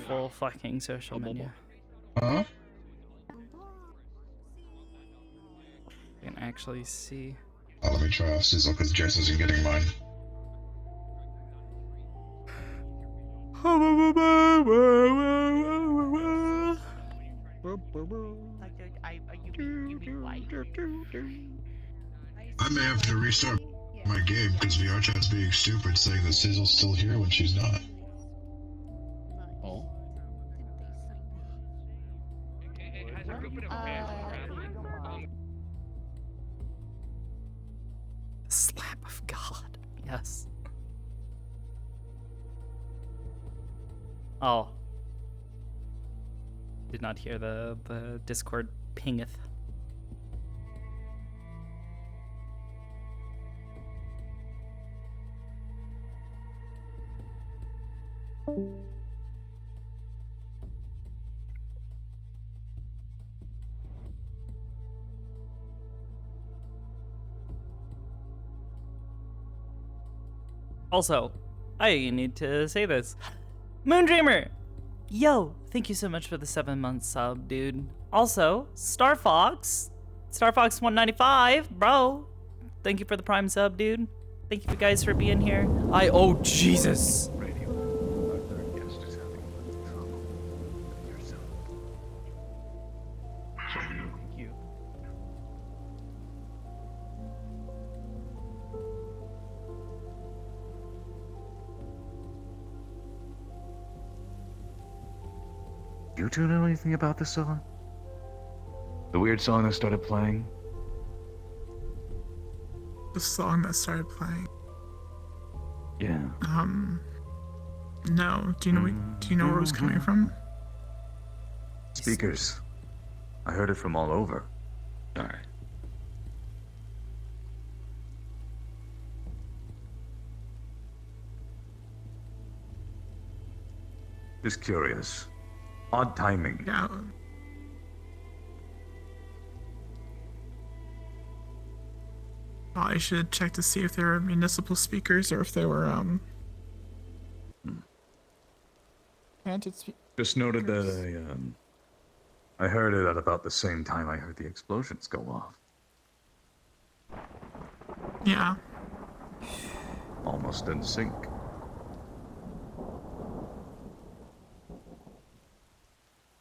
full fucking social menu. Huh? You can actually see. Oh, let me try off Sizzle because Jess isn't getting mine. I may have to restart my game because VR chat's being stupid, saying that Sizzle's still here when she's not. Oh. Slap of God. Yes. Oh. Did not hear the Discord pingeth. Also, I need to say this. Moondreamer! Yo, thank you so much for the 7-month sub, dude. Also, Star Fox 195, bro. Thank you for the Prime sub, dude. Thank you guys for being here. Oh, Jesus. You two know anything about this song? The weird song that started playing? The song that started playing. Yeah. No. Do you know where it was coming from? Speakers. I heard it from all over. Alright. Just curious. Odd timing. Yeah. Well, I should check to see if they were municipal speakers or if they were planted speakers. Just noted that I heard it at about the same time I heard the explosions go off. Yeah. Almost in sync.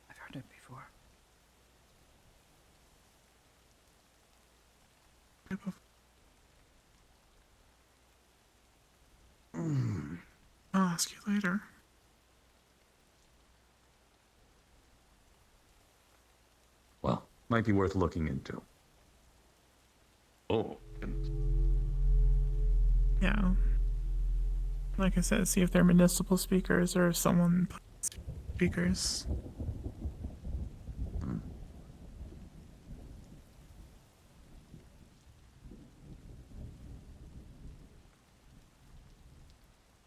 I've heard it before. I'll ask you later. Might be worth looking into. Oh. Yeah. Like I said, see if they're municipal speakers or if someone speakers.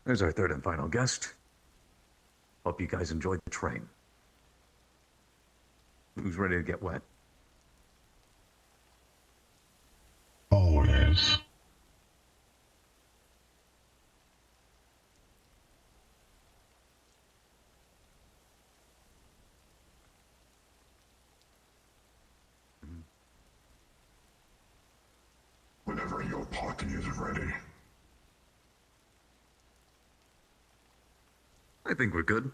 There's our third and final guest. Hope you guys enjoyed the train. Who's ready to get wet? Always. Whenever your party is ready. I think we're good.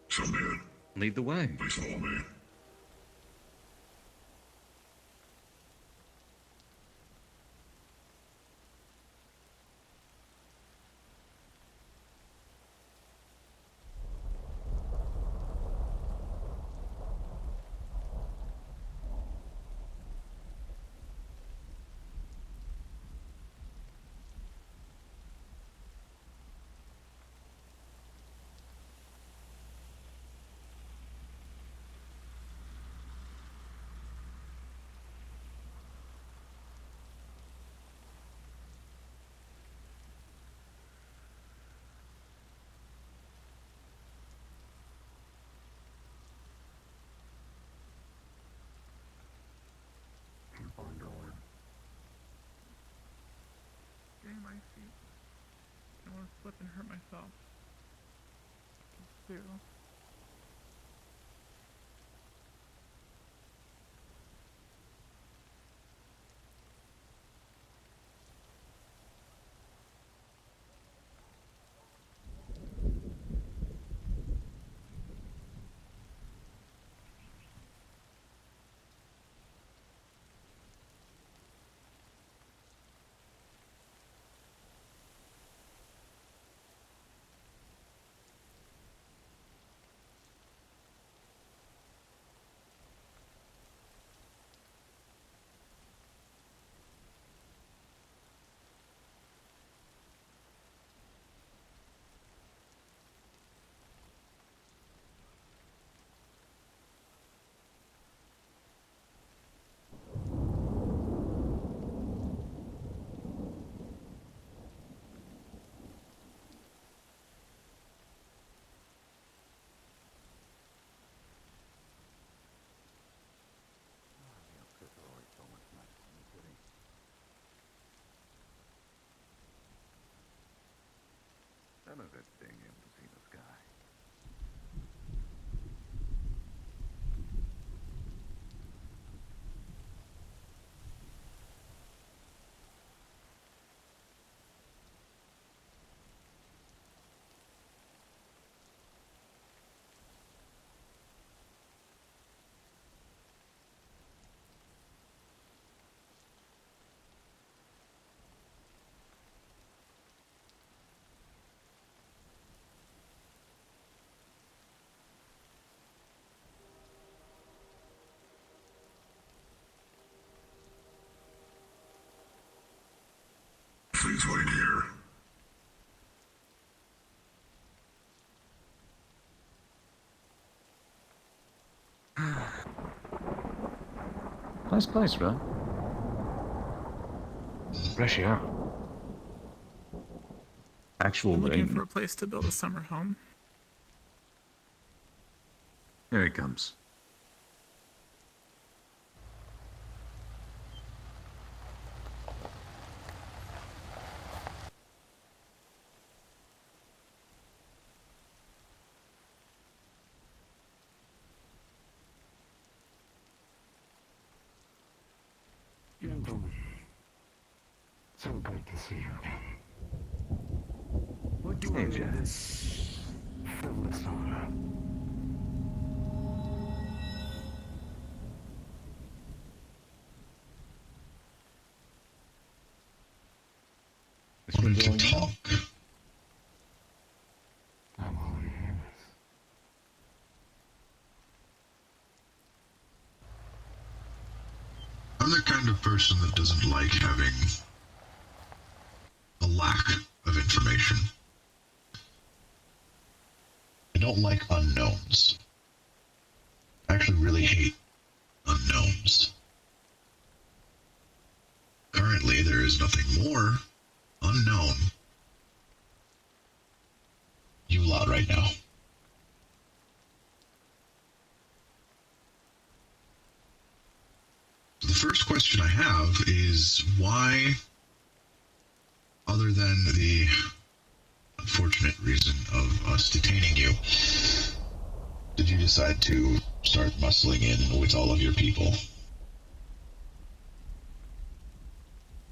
So man, lead the way. Please follow me. Getting my feet. I don't want to slip and hurt myself. Too. None of it being able to see the sky. Please wait here. Nice place, right? Fresh air. Actual I'm looking rain. for a place to build a summer home. Here he comes. Gentlemen, so good to see you again. What do I Hey, name Jack. this film saga? This one's to talk. I'm all ears. I'm the kind of person that doesn't like having a lack of information. I don't like unknowns. I actually really hate unknowns. Currently, there is nothing more unknown you lot right now. The first question I have is why, other than the unfortunate reason of us detaining you, did you decide to start muscling in with all of your people?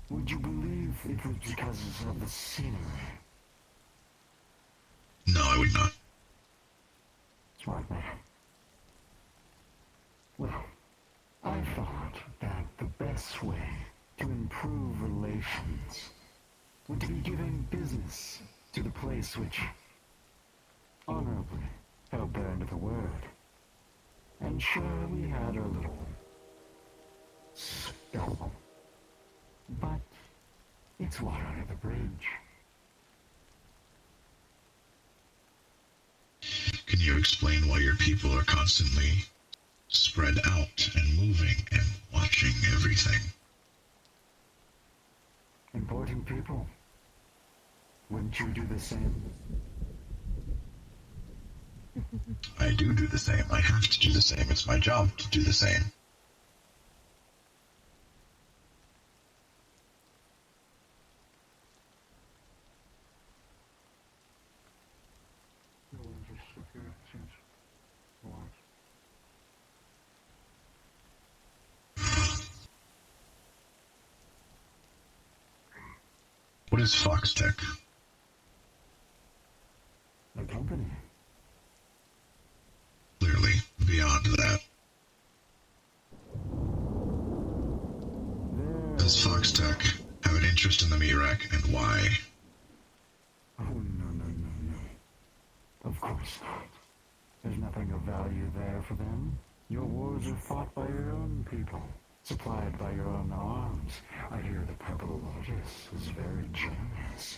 Would you believe it was because of the scenery? No, I would not. Smart man. Well, I thought that the best way to improve relations would be giving business to the place which honorably held their end of the word. And sure, we had a little scuffle. But it's water under the bridge. Can you explain why your people are constantly spread out and moving and watching everything? Important people. Wouldn't you do the same? I do the same. I have to do the same. It's my job to do the same. What is Foxtech? The company. Clearly, beyond that. Does Foxtech have an interest in the Mirak, and why? Oh, no. Of course not. There's nothing of value there for them. Your wars are fought by your own people, supplied by your own arms. I hear the Purple Lotus is very generous.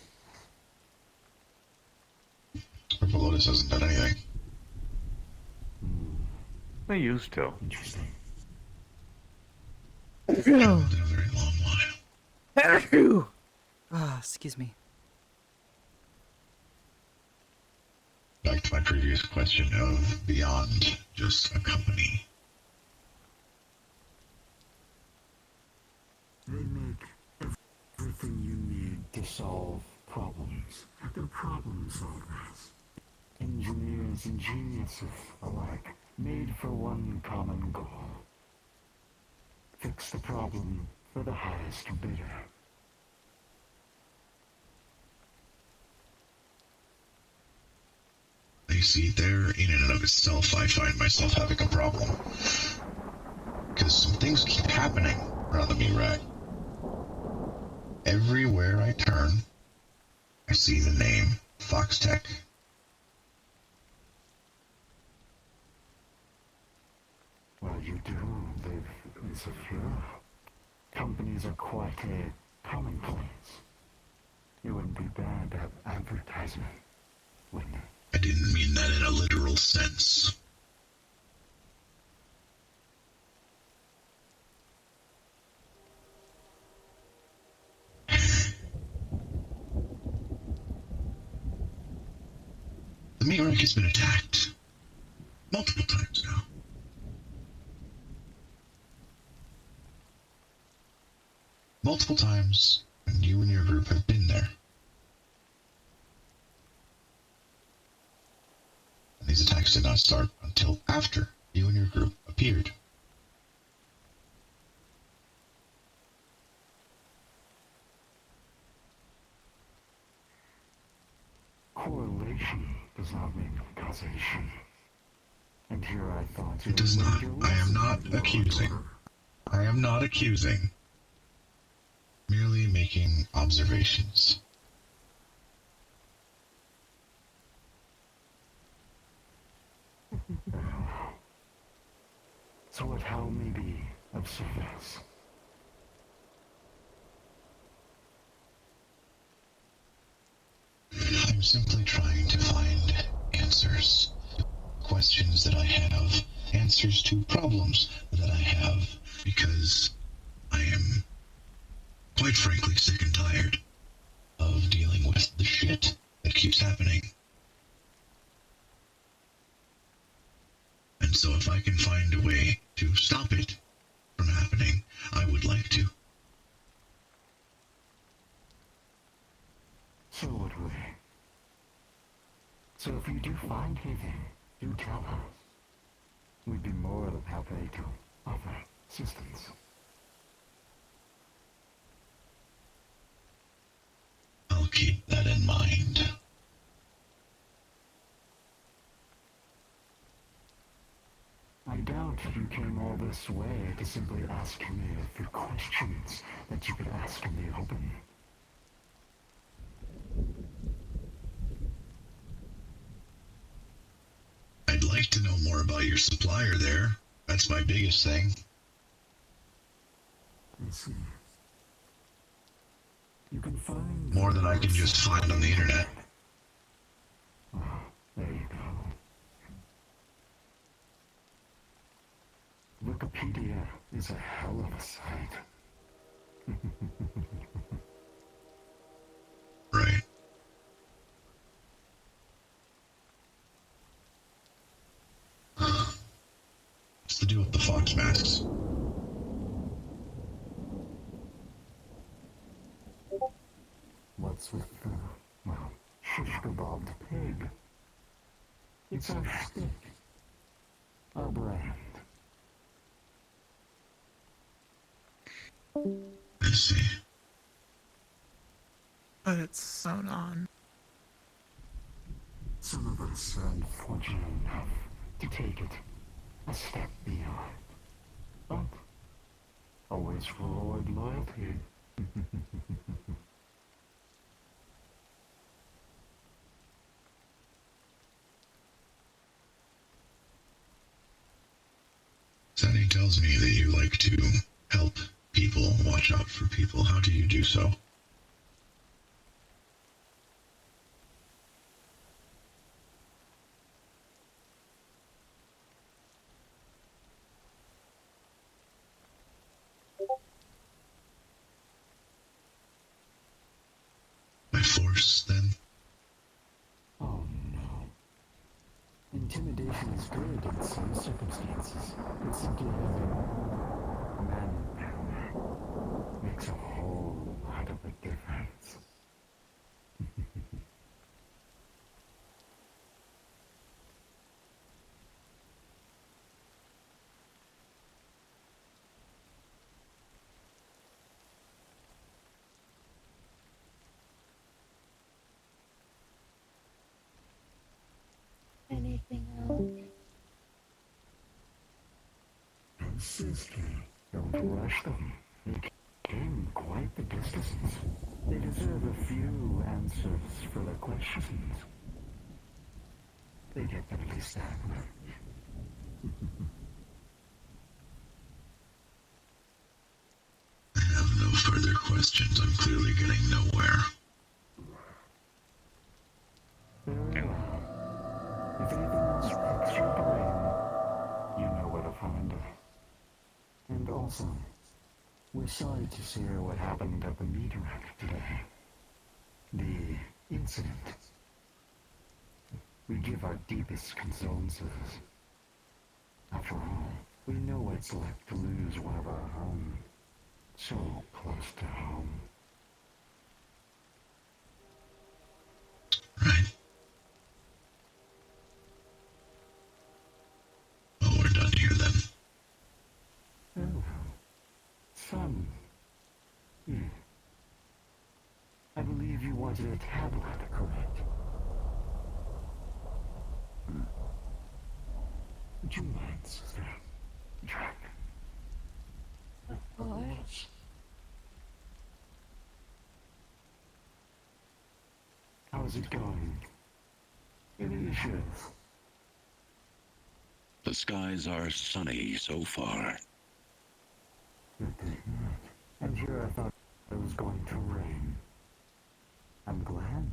Purple Lotus hasn't done anything. They used to. Interesting. It's been a very long while. Excuse me. Back to my previous question of beyond just a company. They make everything you need to solve problems. They're problem solvers. Engineers and geniuses alike, made for one common goal. Fix the problem for the highest bidder. You see, there, in and of itself, I find myself having a problem. Because some things keep happening around the Mirak. Everywhere I turn, I see the name Foxtech. Well, you do live in Saphira. Companies are quite a commonplace. It wouldn't be bad to have advertisement, wouldn't it? I didn't mean that in a literal sense. The Mirak has been attacked multiple times now. Multiple times, and you and your group have been there. And these attacks did not start until after you and your group appeared. Correlation does not mean causation. And here I thought It does not. I am not accusing. I am not accusing. Merely making observations. So what help may be of service? simply trying to find answers. Questions that I have, answers to problems that I have, because I am, quite frankly, sick and tired of dealing with the shit that keeps happening. And so if I can find a way to stop it from happening, I would like to. So would we. So if you do find anything, do tell us. We'd be more than happy to offer assistance. I'll keep that in mind. I doubt you came all this way to simply ask me a few questions that you could ask in the open. I'd like to know more about your supplier there. That's my biggest thing. I see. You can find more than I can just find on the internet. Oh, there you go. Wikipedia is a hell of a site. Right. What's the deal with the fox masks? What's with the, well, shish-kebabbed pig? It's our stick. Our brand. I see. But it's sewn on. Some of us are unfortunate enough to take it a step beyond. But always reward loyalty. Sandy tells me that you like to help people, watch out for people. How do you do so? By force, then? Oh no. Intimidation is good in some circumstances, but simply having manpower makes a whole lot of a difference. Anything else? Sister, don't rush them. They came quite the distance. They deserve a few answers for their questions. They get at least that much. I have no further questions. I'm clearly getting nowhere. Very well. If anything else picks your brain, you know where to find us. And also, we're sorry to hear what happened at the meteor today. The incident. We give our deepest condolences. After all, we know what it's like to lose one of our own. So close to home. Right. Well, we're done here then. Oh, son. I believe you wanted a tablet, correct? Would you mind, sister? Jack. Of course. How's it going? Any issues? The skies are sunny so far. Good to hear. And here I thought it was going to rain. I'm glad.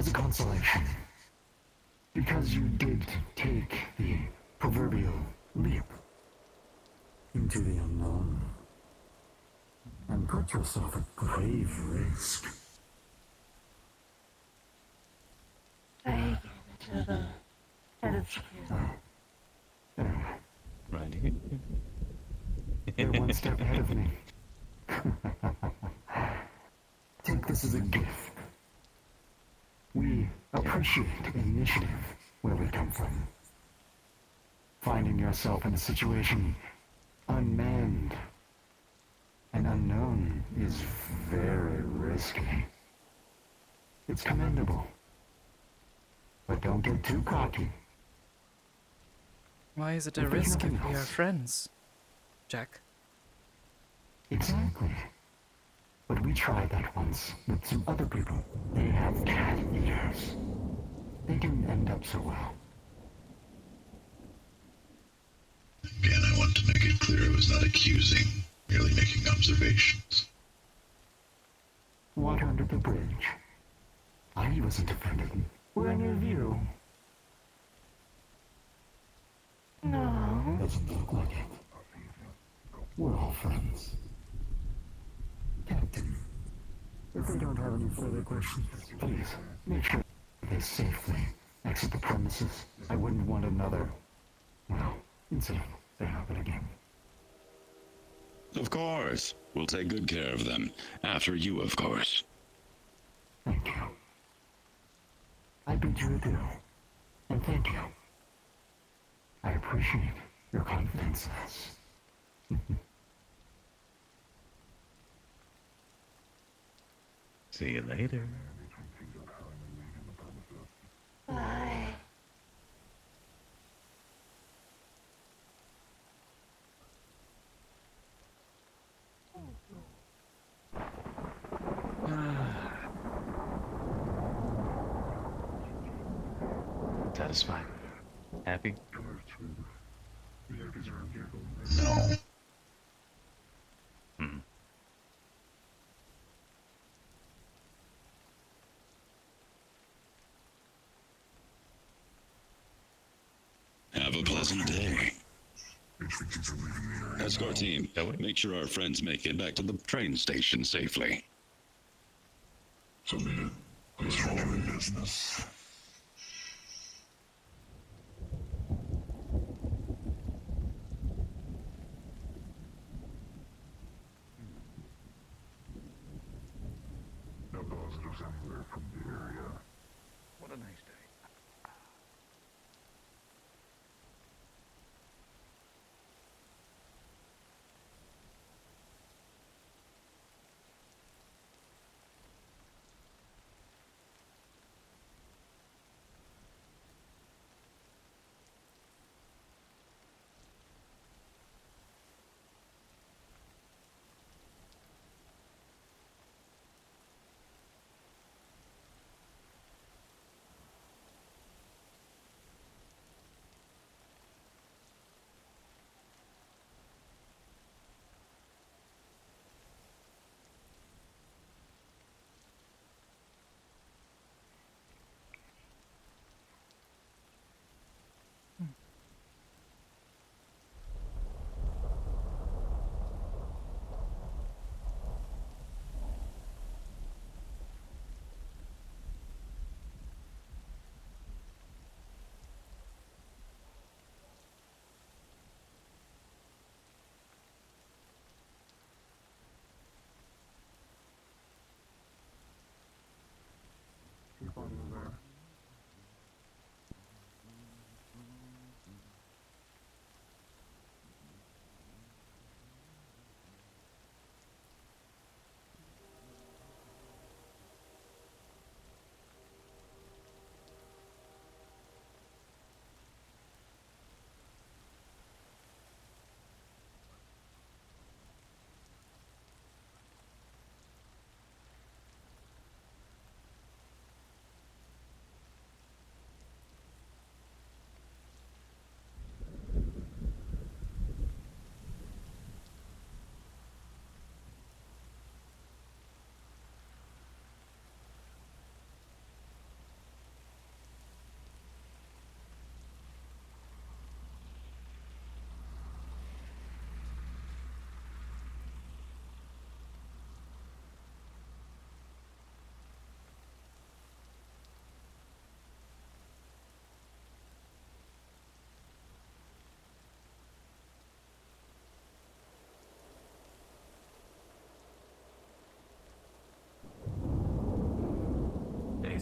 as a consolation. Because you did take the proverbial leap into the unknown and put yourself at grave risk. I gave it to the head of security. Right here. They're one step ahead of me. Take this as a gift. We appreciate initiative where we come from. Finding yourself in a situation unmanned and unknown is very risky. It's commendable. But don't get too cocky. Why is it a If there's risk if nothing we are else. friends, Jack? Exactly. But we tried that once with some other people. They have cat ears. They didn't end up so well. Again, I want to make it clear I was not accusing, merely making observations. Water under the bridge. I wasn't offended. We're in your view. No. Doesn't look like it. We're all friends. Captain, if they don't have any further questions, please make sure they safely exit the premises. I wouldn't want another, well, incident to happen again. Of course. We'll take good care of them. After you, of course. Thank you. I bid you adieu, and thank you. I appreciate your confidence in us. See you later. Bye. Satisfied. Happy? No. Have a pleasant day. Escort team, make sure our friends make it back to the train station safely. Please follow the business. No positives anywhere from the area. What a nice day.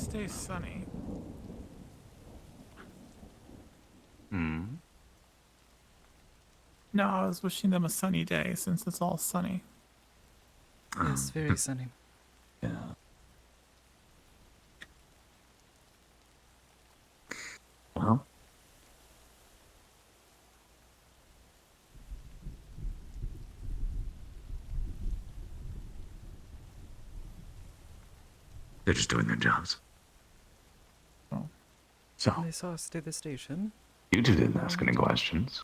stay sunny. Hmm. No, I was wishing them a sunny day since it's all sunny. Yes, very sunny. Yeah. Well. They're just doing their jobs. Oh. So. They saw us to the station. You two didn't ask any questions.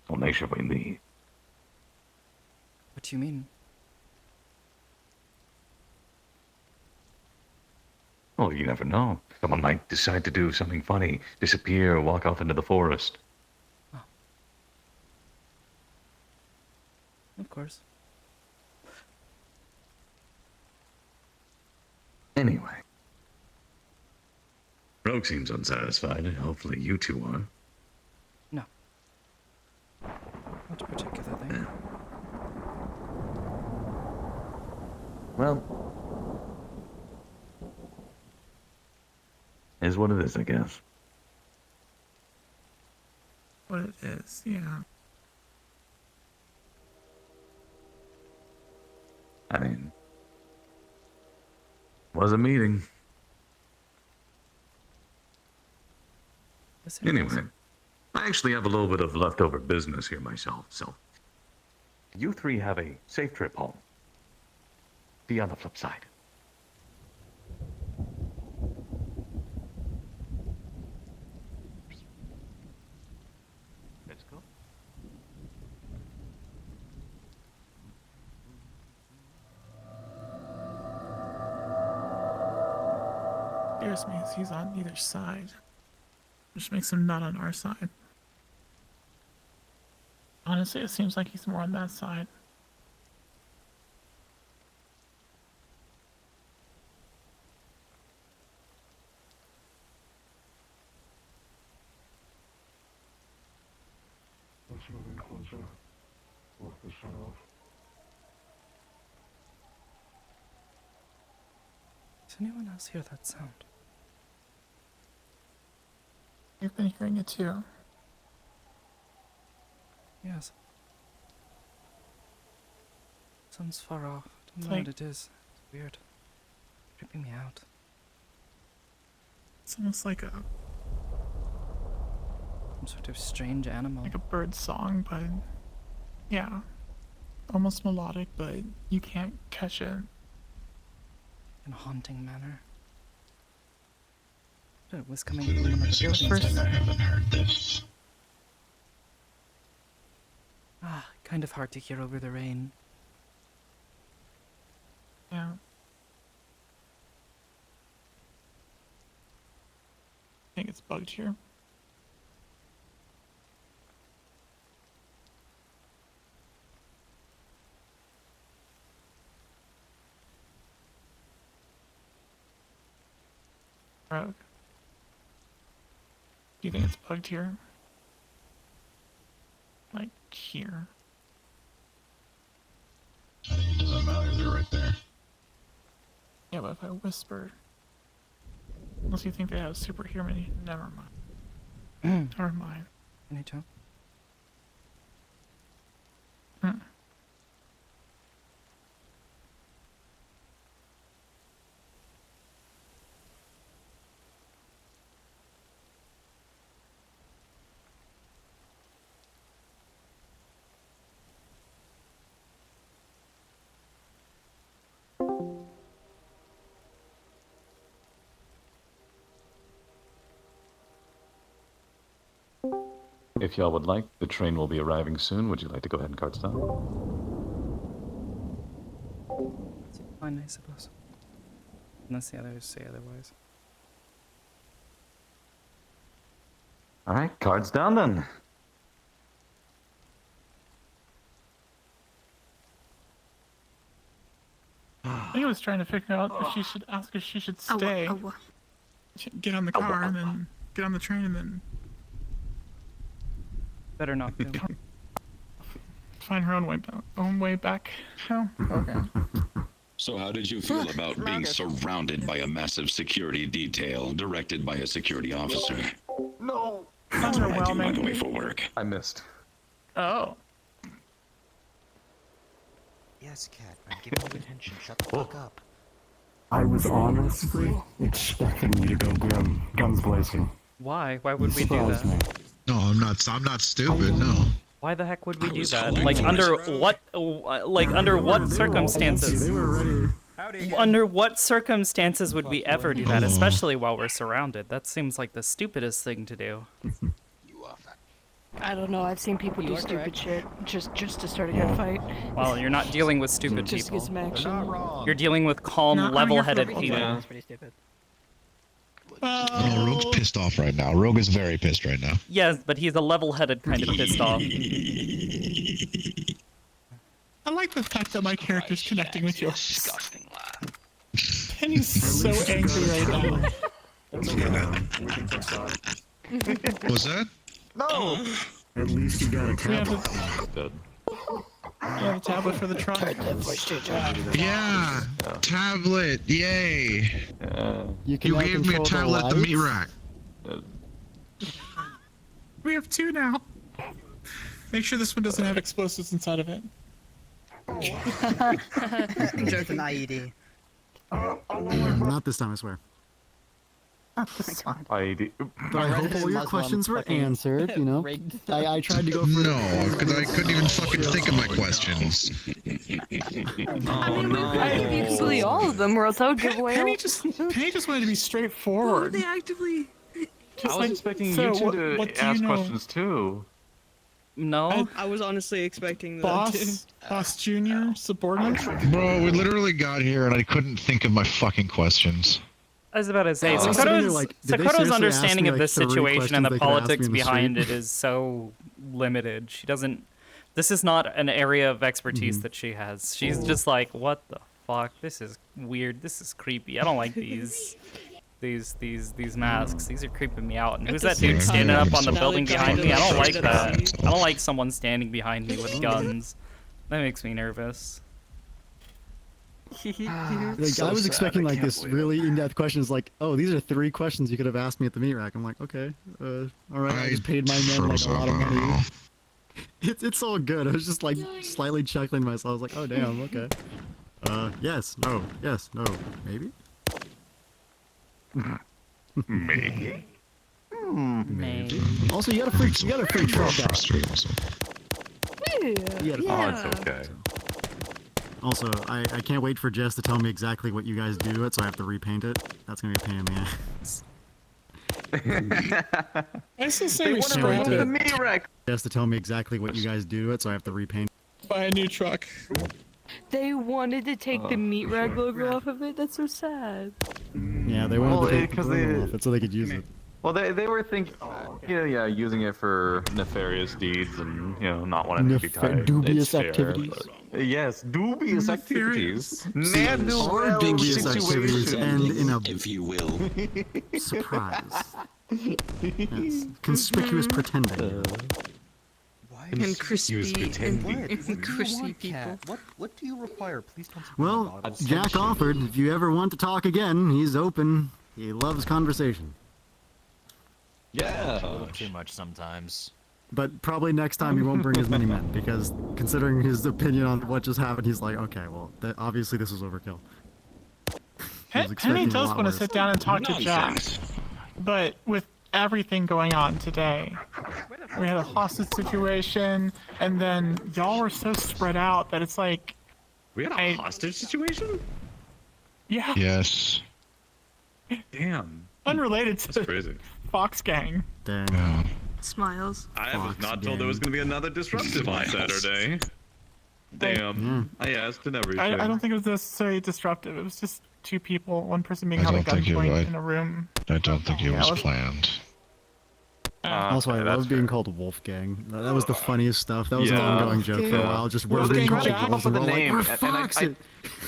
We'll make sure we leave. What do you mean? Well, you never know. Someone might decide to do something funny, disappear, walk off into the forest. Oh. Of course. Anyway. Rogue seems unsatisfied, and hopefully you two are. No. Not particularly. Yeah. Well, is what it is, I guess. What it is, yeah. I mean, was a meeting. Anyway, I actually have a little bit of leftover business here myself, so you three have a safe trip home. Be on the flip side. Let's go. Scares me as he's on either side. Which makes him not on our side. Honestly, it seems like he's more on that side. It's moving closer. Work the shut off. Does anyone else hear that sound? You've been hearing it too. Yes. Sounds far off. Don't It's know like- what it is. It's weird. Tripping me out. It's almost like a Some sort of strange animal. like a bird song, but yeah, almost melodic, but you can't catch it. In a haunting manner. It was coming from one of the Seems buildings. like I haven't heard this. Ah, kind of hard to hear over the rain. Yeah. I think it's bugged here. Rogue. Do you think it's bugged here? Like here? I think it doesn't matter. They're right there. Yeah, but if I whisper, unless you think they have super hearing, never mind. Never mind. Anytime. Hmm. If y'all would like, the train will be arriving soon. Would you like to go ahead and cart stop? Fine, I suppose. Unless the others say otherwise. All right, cards down then. I think I was trying to figure out if she should ask if she should stay. Get on the car and then get on the train and then Better not do. find her own way back. No? Okay. So how did you feel about being surrounded by a massive security detail directed by a security officer? No. I do walk away Underwhelming. for work. I missed. Oh. Yes, Cat. I'm giving you attention. Shut the fuck up. I was honestly expecting you to go grim, guns blazing. Why? Why would we do Surprised that? me. No, I'm not stupid. No. Why the heck would we do that? hoping Like for under what circumstances? They were ready. Under what circumstances would we ever do that, especially while we're surrounded? That seems like the stupidest thing to do. I don't know. I've seen people do stupid shit just to start a good fight. Well, you're not dealing with stupid Just to people. get some action. You're dealing with calm, level-headed people. That's pretty stupid. Oh, Rogue's pissed off right now. Rogue is very pissed right now. Yes, but he's a level-headed kind of pissed off. I like the fact that my character's connecting with yours. Disgusting laugh. Penny's so angry right now. What's that? No! At least you got a tablet. You have a tablet for the truck. Yeah, tablet. Yay! You gave me a tablet at the meat rack. We have two now. Make sure this one doesn't have explosives inside of it. Joke an IED. Not this time, I swear. ID. But I hope all your questions were answered, you know? I tried to go for... No, because I couldn't even fucking think of my questions. Usually all of them, or else I would give away. Penny just wanted to be straightforward. They actively. I was expecting you two to ask questions too. No. I was honestly expecting that too. Boss Junior, subordinate. Bro, we literally got here and I couldn't think of my fucking questions. I was about to say, Sakoto's Sakoto's understanding me, of like, this 30 situation and the questions they could ask politics me in the behind street? it is so limited. She doesn't. This is not an area of expertise that she has. She's just like, what the fuck? This is weird. This is creepy. I don't like these masks. These are creeping me out. And who's that dude standing up on the building behind me? I don't like that. I don't like someone standing behind me with guns. That makes me nervous. Like, I was expecting like this really in-depth questions, like, oh, these are 3 questions you could have asked me at the meat rack. I'm like, okay, all right, I just paid my men like a lot of money. It's all good. I was just like slightly chuckling to myself. I was like, oh damn, okay. Yes, no, maybe. Maybe. Maybe. Also, you got a free truck out. Oh, it's okay. Also, I can't wait for Jess to tell me exactly what you guys do it, so I have to repaint it. That's gonna be a pain in the ass. I still say we Can't wait scrap it. Jess to tell me exactly what you guys do it, so I have to repaint. Buy a new truck. They wanted to take the meat rag logo off of it. That's so sad. Yeah, they wanted to take because the logo off it so they could use it. Well, they were thinking, using it for nefarious deeds and not wanting to be tied. Dubious It's fair, activities. but- Yes, dubious activities. Or dubious activities end in a, if you will, surprise. Yes. Conspicuous pretending. And crispy and crispy people. What do you require? Please don't. Well, Jack offered. If you ever want to talk again, he's open. He loves conversation. Yeah. A little too much sometimes. But probably next time he won't bring as many men, because considering his opinion on what just happened, he's like, okay, well, obviously this was overkill. Penny does want to sit down and talk to Jack, but with everything going on today, we had a hostage situation, and then y'all were so spread out that it's like... We had a hostage situation? Yeah. Yes. Damn. Unrelated to crazy. Fox Gang. Dang. Smiles. I was not told there was going to be another disruptive on Saturday. Damn. I asked and everything. I don't think it was necessarily disruptive. It was just 2 people, one person being I held at don't think gunpoint it- in a room. I don't think it was planned. Also, I love being called Wolfgang. That was the funniest stuff. That was an ongoing joke for a while. Just we're being called wolves and we're all like, we're foxes.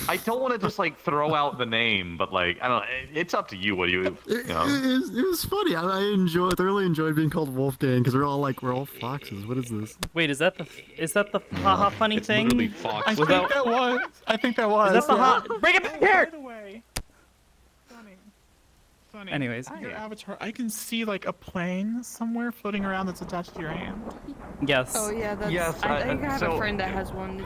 I don't want to just like throw out the name, but like I don't know. It's up to you. What you know. It was funny. I thoroughly enjoyed being called Wolfgang because we're all foxes. What is this? Wait, is that the haha funny thing? Literally fox. I think that was. I think that was. Is that the ha? Bring it back here! By the way, Sunny. Anyways. Your avatar, I can see like a plane somewhere floating around that's attached to your hand. Yes. Oh yeah, that's. Yes, I think I have so- a friend that has one.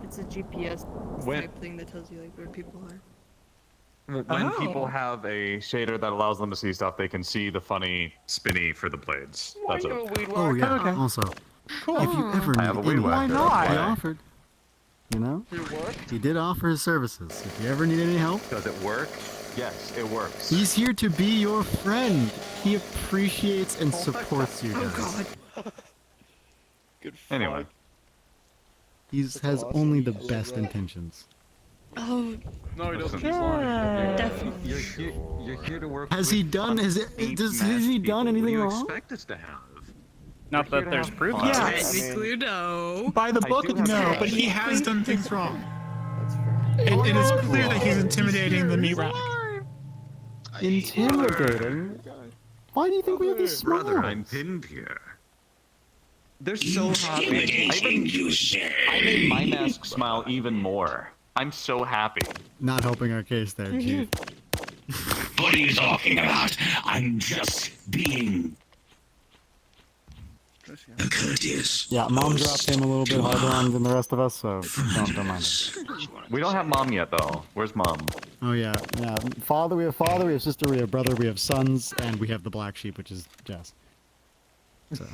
It's a GPS When- type thing that tells you like where people are. When people have a shader that allows them to see stuff, they can see the funny spinny for the blades. That's it. Oh yeah. Also, Cool. if you ever I have a need weed any, whacker. Why not? he offered. You know, he did offer his services. If you ever need any help, Does it work? Yes, it works. he's here to be your friend. He appreciates and supports you guys. Oh god. Anyway, He has only the best intentions. Oh. No, he doesn't. Definitely. You're here to work. Has he done? Has he done anything What do you wrong? expect us to have? Not that there's proof. Yeah. Technically, no. By the I book, do have no, to- but he has done things wrong. It is clear that he's intimidating the meat rack. Intimidating? Why do you think we have these Brother, smiles? I'm pinned here. they're so happy. I made my mask smile even more. I'm so happy. Not helping our case there, Chief. What are you talking about? I'm just being courteous. Yeah, Mom dropped him a little bit harder on than the rest of us, so don't mind him. We don't have mom yet, though. Where's mom? Oh yeah. We have father, we have sister, we have brother, we have sons, and we have the black sheep, which is Jess. So,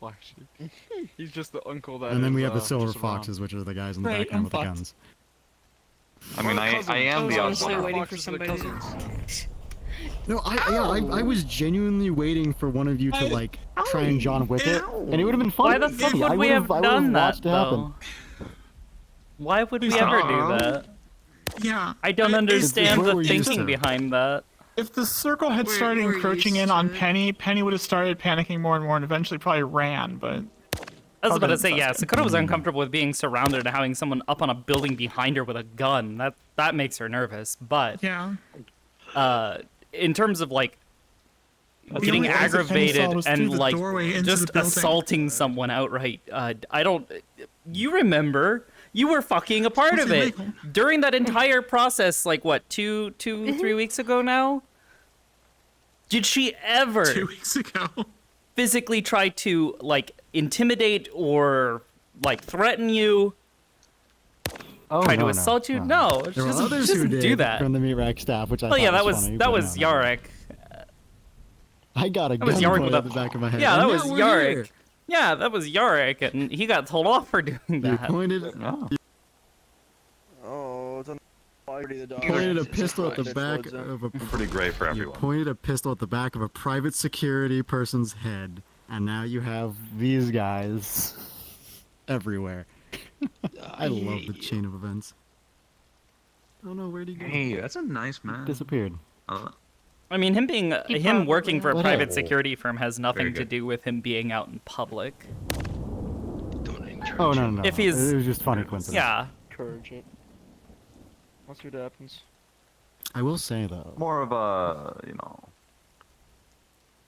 Black sheep. He's just the uncle that. and then we is, have the silver just around. foxes, which are the guys in the Right, background with the I'm guns. I mean, I am the honestly uncle. waiting for somebody to... No, I was genuinely waiting for one of you to like try and John Wick it, and it would have been fun. Why the fuck would we have done that though? Why would we ever do that? Yeah. I don't understand what the we're used thinking to. behind that. If the circle had started encroaching in on Penny, Penny would have started panicking more and more and eventually probably ran, but... I was about to say, Probably yeah, suspect. Sakoto was uncomfortable with being surrounded and having someone up on a building behind her with a gun. That makes her nervous. But Yeah. In terms of like The getting only exit Penny saw aggravated was through and the like doorway into just the building. assaulting someone outright, I don't. You remember? You were fucking a part It's of it illegal. during that entire process. Like what, 3 weeks ago now? Did she ever 2 weeks ago. physically try to like intimidate or like threaten you? Oh, try no, to assault you? No, she There were doesn't, others she who doesn't did do that. from the meat rack staff, which I Oh thought yeah, that was was funny, that but was no. Yarek. I got a That was gun Yarek pointed with at the back of my head. Yeah, that and was now we're Yarek. here. Yeah, that was Yarek, and he got told off for doing You that. pointed. Oh, it's already the dog. Pointed a pistol at the back Explodes of a. Pretty great for You everyone. pointed a pistol at the back of a private security person's head, and now you have these guys everywhere. I love the chain of events. Oh no, where'd he go? Hey, that's a nice man. Disappeared. I mean, him working for a What private else? security firm has nothing Very to good. do with him being out in public. Oh no. If he's- It was just funny coincidence. Yeah. Encourage it. We'll see what happens. I will say though, More of a, you know.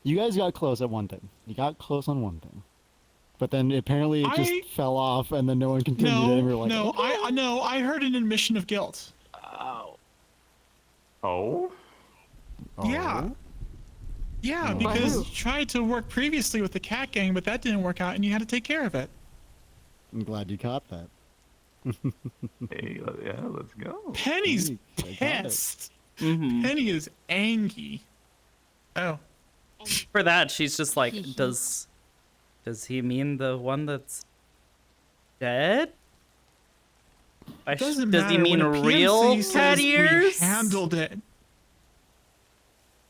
you guys got close at one thing. You got close on one thing, but then apparently it just fell off, and then no one continued it, and we were like, no, "Oh." I heard an admission of guilt. Oh? Yeah. Yeah, Oh. because By you tried to work previously with the cat gang, but that didn't work out, and you had to take care of it. I'm glad you caught that. Hey, yeah, let's go. Penny's I got it. pissed. Mhm. Penny is angry. Oh. For that, she's just like, does he mean the one that's dead? Doesn't Does he matter. mean When a real PMC says cat we ears? handled it.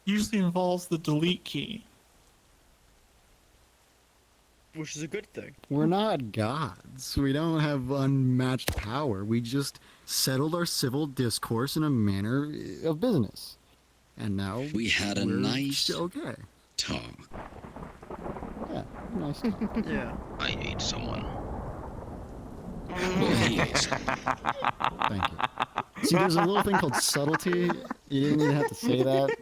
Usually involves the delete key. Which is a good thing. We're not gods. We don't have unmatched power. We just settled our civil discourse in a manner of business. And now We had a we're nice okay. talk. Nice. Yeah. I ate someone. Thank you. See, there's a little thing called subtlety. You didn't even have to say that.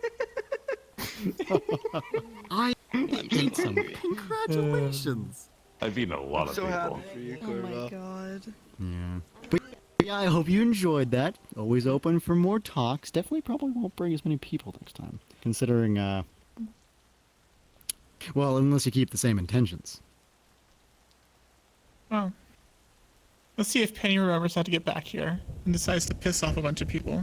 I ate some. Congratulations. I've eaten a lot I'm of so people. happy for you, Oh my Corva. god. Yeah. But yeah, I hope you enjoyed that. Always open for more talks. Definitely probably won't bring as many people next time. Considering, well, unless you keep the same intentions. Well, let's see if Penny remembers how to get back here and decides to piss off a bunch of people.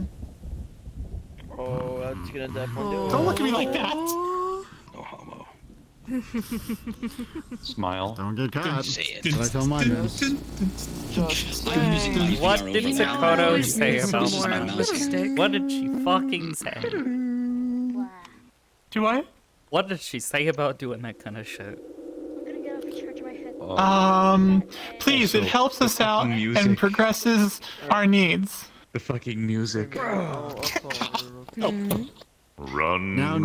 Oh, that's gonna definitely do it. Don't look at me like that. No homo. Smile. Don't get caught. Say it. That's what I tell my men. I'm using my What VR did over now. Sakoto Always say need some about more that? lipstick. What did she fucking say? Do I? What did she say about doing that kind of shit? Please, it helps us out and music. progresses our needs. The fucking music. Run, Now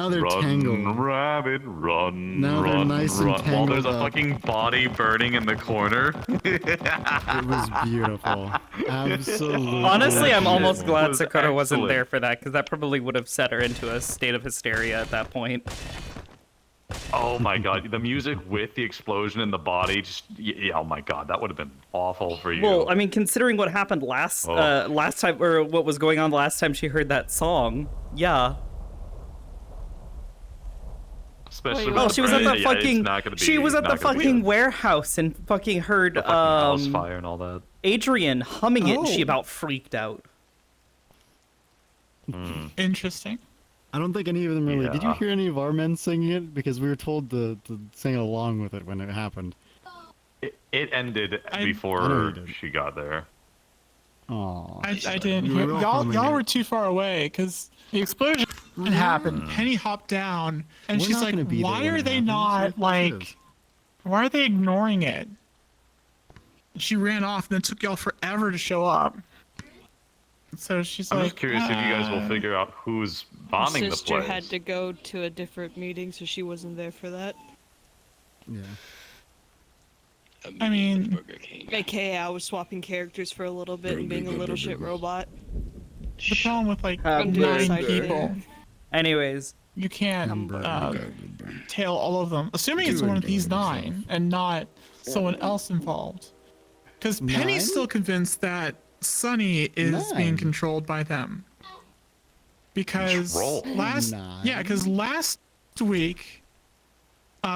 they're run, tangled. rabbit, run, Now they're run, nice and run. While there's a tangled up. fucking body burning in the corner. It was beautiful. Absolutely. Honestly, I'm almost It glad was Sakoto wasn't excellent. there for that, because that probably would have set her into a state of hysteria at that point. Oh my god, the music with the explosion in the body, just oh my god, that would have been awful for you. Well, I mean, considering what happened last time, or what was going on the last time she heard that song, yeah. Especially Oh, with she was at the it's fucking. not gonna be, She was at the not gonna be fucking good. warehouse and fucking heard The fucking house fire and all that. Adrian humming it, and she Oh. about freaked out. Interesting. I don't think any of them really. Did you Yeah. hear any of our men singing it? Because we were told to sing along with it when it happened. It ended I know before you did. she got there. Oh. I didn't We were hear. all Y'all humming it. were too far away because the explosion happened. Penny hopped down, and We're she's not like, gonna be there "Why when are it they happens. not Of course it like? is." Why are they ignoring it?" She ran off, and then it took y'all forever to show up. So she's I'm like, just curious if you guys will figure out who's bombing the Sister place. had to go to a different meeting, so she wasn't there for that. Yeah. I mean, AKA, I was swapping characters for a little bit and being a little shit robot. the problem with like I'm doing the 9 side people, thing. Anyways, you can't tail all of them. Assuming it's one of these 9 and not someone else involved. Because Penny's 9? still convinced that Sunny is being 9? controlled by them. Because Control. last 9? because last week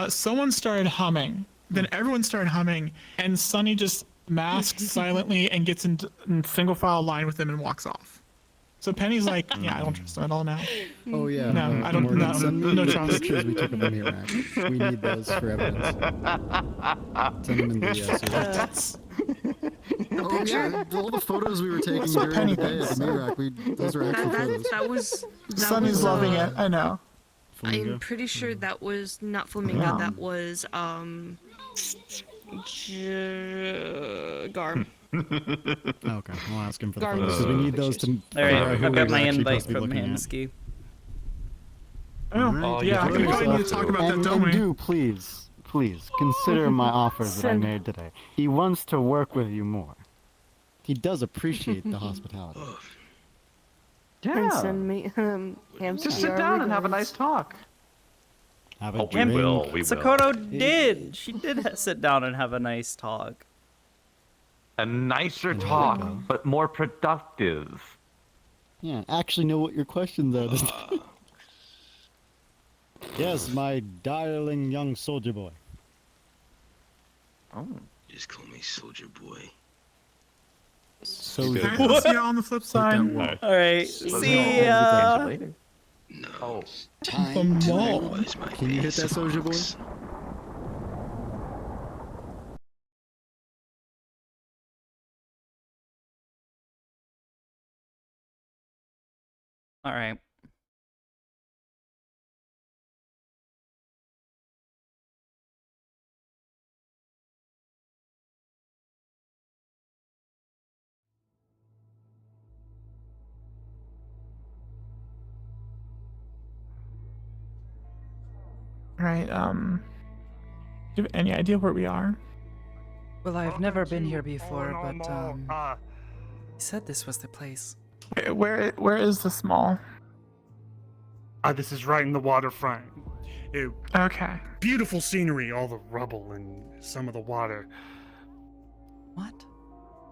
someone started humming. Then everyone started humming, and Sunny just masks silently and gets in single file line with them and walks off. So Penny's like, yeah, I don't trust them at all now. Oh yeah. No, I don't. Morgan, No, send me no the trust. pictures we took of them here, Max. We need those for evidence. Send them in the series. Oh yeah, all the photos we were taking That's what during the Penny day at the Mirac, those are actual photos. That was. Sunny's loving it. I know. Flamingo? I'm pretty sure that was not Flamingo. That was Garm. Okay, I'll ask him for the Garmin photos. 'Cause we need those to all figure out right, who I've got we're my actually invite supposed to be from looking at. Hamsky. Oh, yeah, we probably need to talk about that, don't and we? do please consider my offers that I made today. He wants to work with you more. He does appreciate the hospitality. And send me Just sit down and have a nice talk. Have a Oh, we drink. will. Sakoto did. She did sit down and have a nice talk. A nicer talk, but more productive. Yeah, actually know what your questions are this time. Yes, my darling young soldier boy. Oh. Just call me Soldier Boy. Soldier Alright, I'll see you on the flip side. All right, see ya. No. Oh. The mall. Was my Can you hit that soldier boy? Fox. All right. Right, Do you have any idea where we are? Well, I've never been here before, All in but all, he said this was the place. Where is this mall? This is right in the waterfront. Okay. Beautiful scenery, all the rubble and some of the water. What?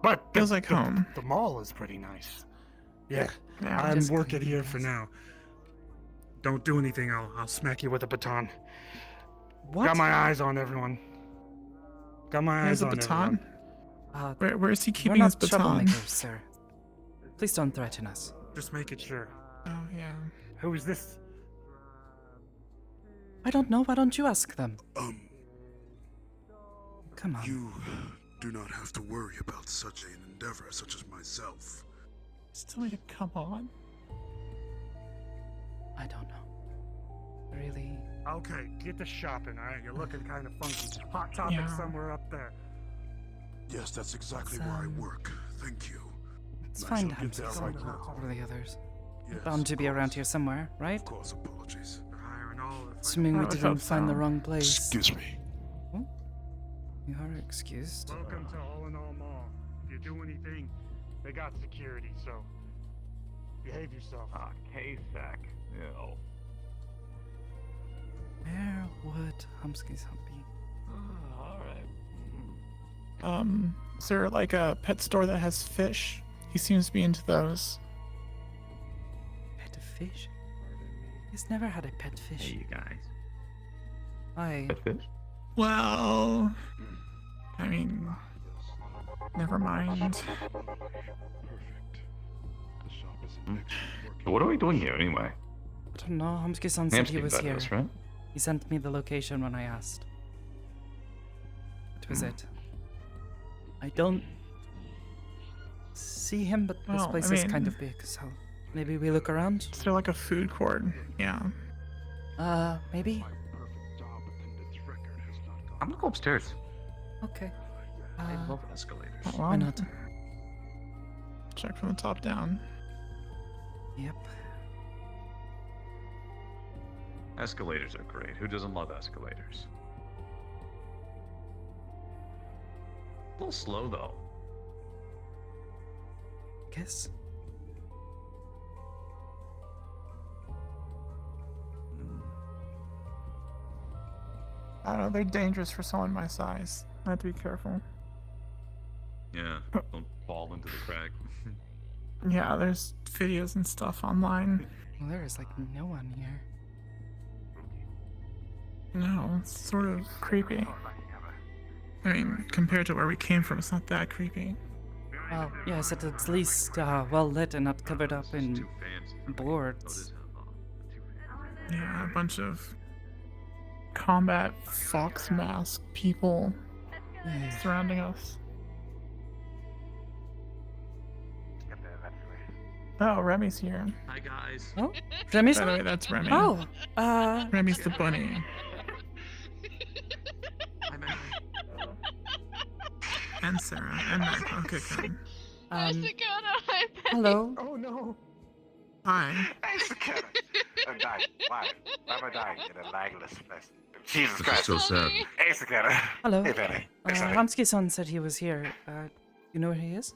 But feels like home. The mall is pretty nice. Yeah, Yeah, I'm just working kinda here for now. Don't do anything. I'll smack you with a baton. What? Got my eyes on everyone. Got my There's eyes a on baton. everyone. Where is he We're keeping his not baton? troublemakers, sir. Please don't threaten us. Just making sure. Oh yeah. Who is this? I don't know. Why don't you ask them? Come on. You do not have to worry about such an endeavor such as myself. Still need to come on. I don't know. Really? Okay, get to shopping, alright? You're looking kind of funky. Hot Topic somewhere up there. Yes, that's exactly where I work. Thank you. It's I fine, shall get there Hamza. right now. What are the others? Yes, Bound to be around here somewhere, right? Of course, apologies. Assuming we didn't find the wrong place. Excuse me. You are excused. Welcome to All in All Mall. If you do anything, they got security, so behave yourself. K-Sack. Ew. Where would Humskies be? Alright. Is there like a pet store that has fish? He seems to be into those. Pet fish? He's never had a pet fish. Hey, you guys. Hi. Pet fish? Well, I mean, never mind. What are we doing here anyway? I don't know. Humski-san said he Hamsky was got here. this, right? He sent me the location when I asked. That was it. I don't see him, but this Well, place I is kind mean- of big, so maybe we look around? Is there like a food court? Yeah. Maybe? I'm gonna go upstairs. Okay. I love escalators. Why not? Check from the top down. Yep. Escalators are great. Who doesn't love escalators? A little slow though. Guess. I don't know, they're dangerous for someone my size. I have to be careful. Yeah, don't fall into the crack. Yeah, there's videos and stuff online. Well, there is like no one here. No, it's sort of creepy. I mean, compared to where we came from, it's not that creepy. Well, yes, it's at least well lit and not covered up in boards. Yeah, a bunch of combat fox mask people surrounding us. Oh, Remy's here. Hi guys. Oh, Remy's By the way, that's Remy. Oh, Remy's the bunny. And Sarah, and Mac. Okay, good. Hello. Oh no. Hi. Hey, Sakoto. I'm dying. Why? Why am I dying in a legless place? Jesus This is Christ. so sad. Hey, Sakoto. Hello. Hey, Benny. Hey, Sonny. Hamsuki-san said he was here. You know where he is?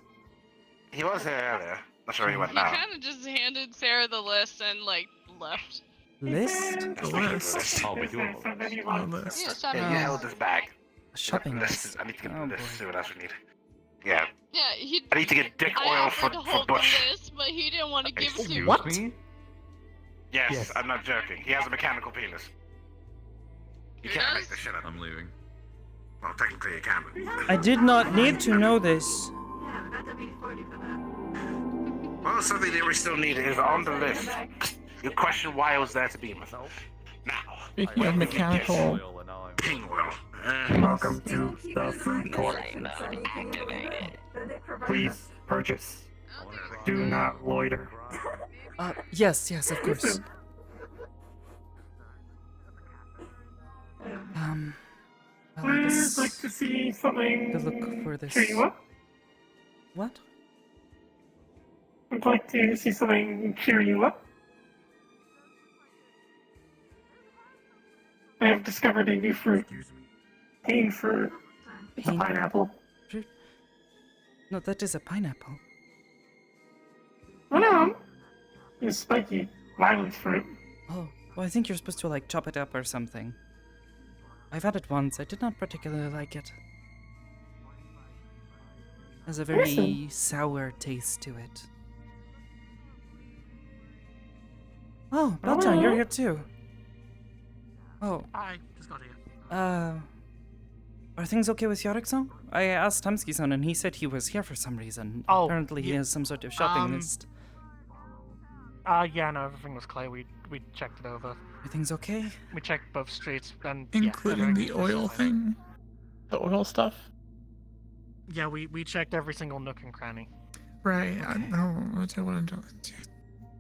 He was here earlier. Not sure where he went He now. kind of just handed Sarah the list and like left. List? The list. Oh, we do have a list. The list. Yeah, shopping Yeah, you list. held this bag. Shopping List. list. I need to get Oh, the list. boy. See what else we need. Yeah. Yeah, he. I need to get dick I oil offered to for hold Bush. the list, but he didn't want to give it to me. What? Yes, I'm not joking. He has a mechanical penis. You Who can't does? make this shit up. I'm leaving. Well, technically you can, but... I did not need to know this. Well, something that we still need is on the list. You question why I was there to be myself. Now. Speaking of mechanical, King oil. Welcome to the food court. Please purchase. Do not loiter. Yes, of course. Well, I I'd guess like to see something. to look for this. Cheer you up. What? I'd like to see something cheer you up. I have discovered a new fruit. Pain fruit. It's a Pain pineapple. fruit? No, that is a pineapple. Oh no! It's spiky. Violence fruit. Oh, well, I think you're supposed to, like, chop it up or something. I've had it once. I did not particularly like it. Has a very sour taste to it. Oh, Belchan, you're here too. Oh. Hi, just got here. Are things okay with Yarek-san? I asked Tamsuki-san and he said he was here for some reason. Oh, Apparently he has some sort of shopping list. Yeah, no, everything was clear. We checked it over. Everything's okay? We checked both streets and Including the oil thing? The oil stuff? Yeah, we checked every single nook and cranny. Right. Okay.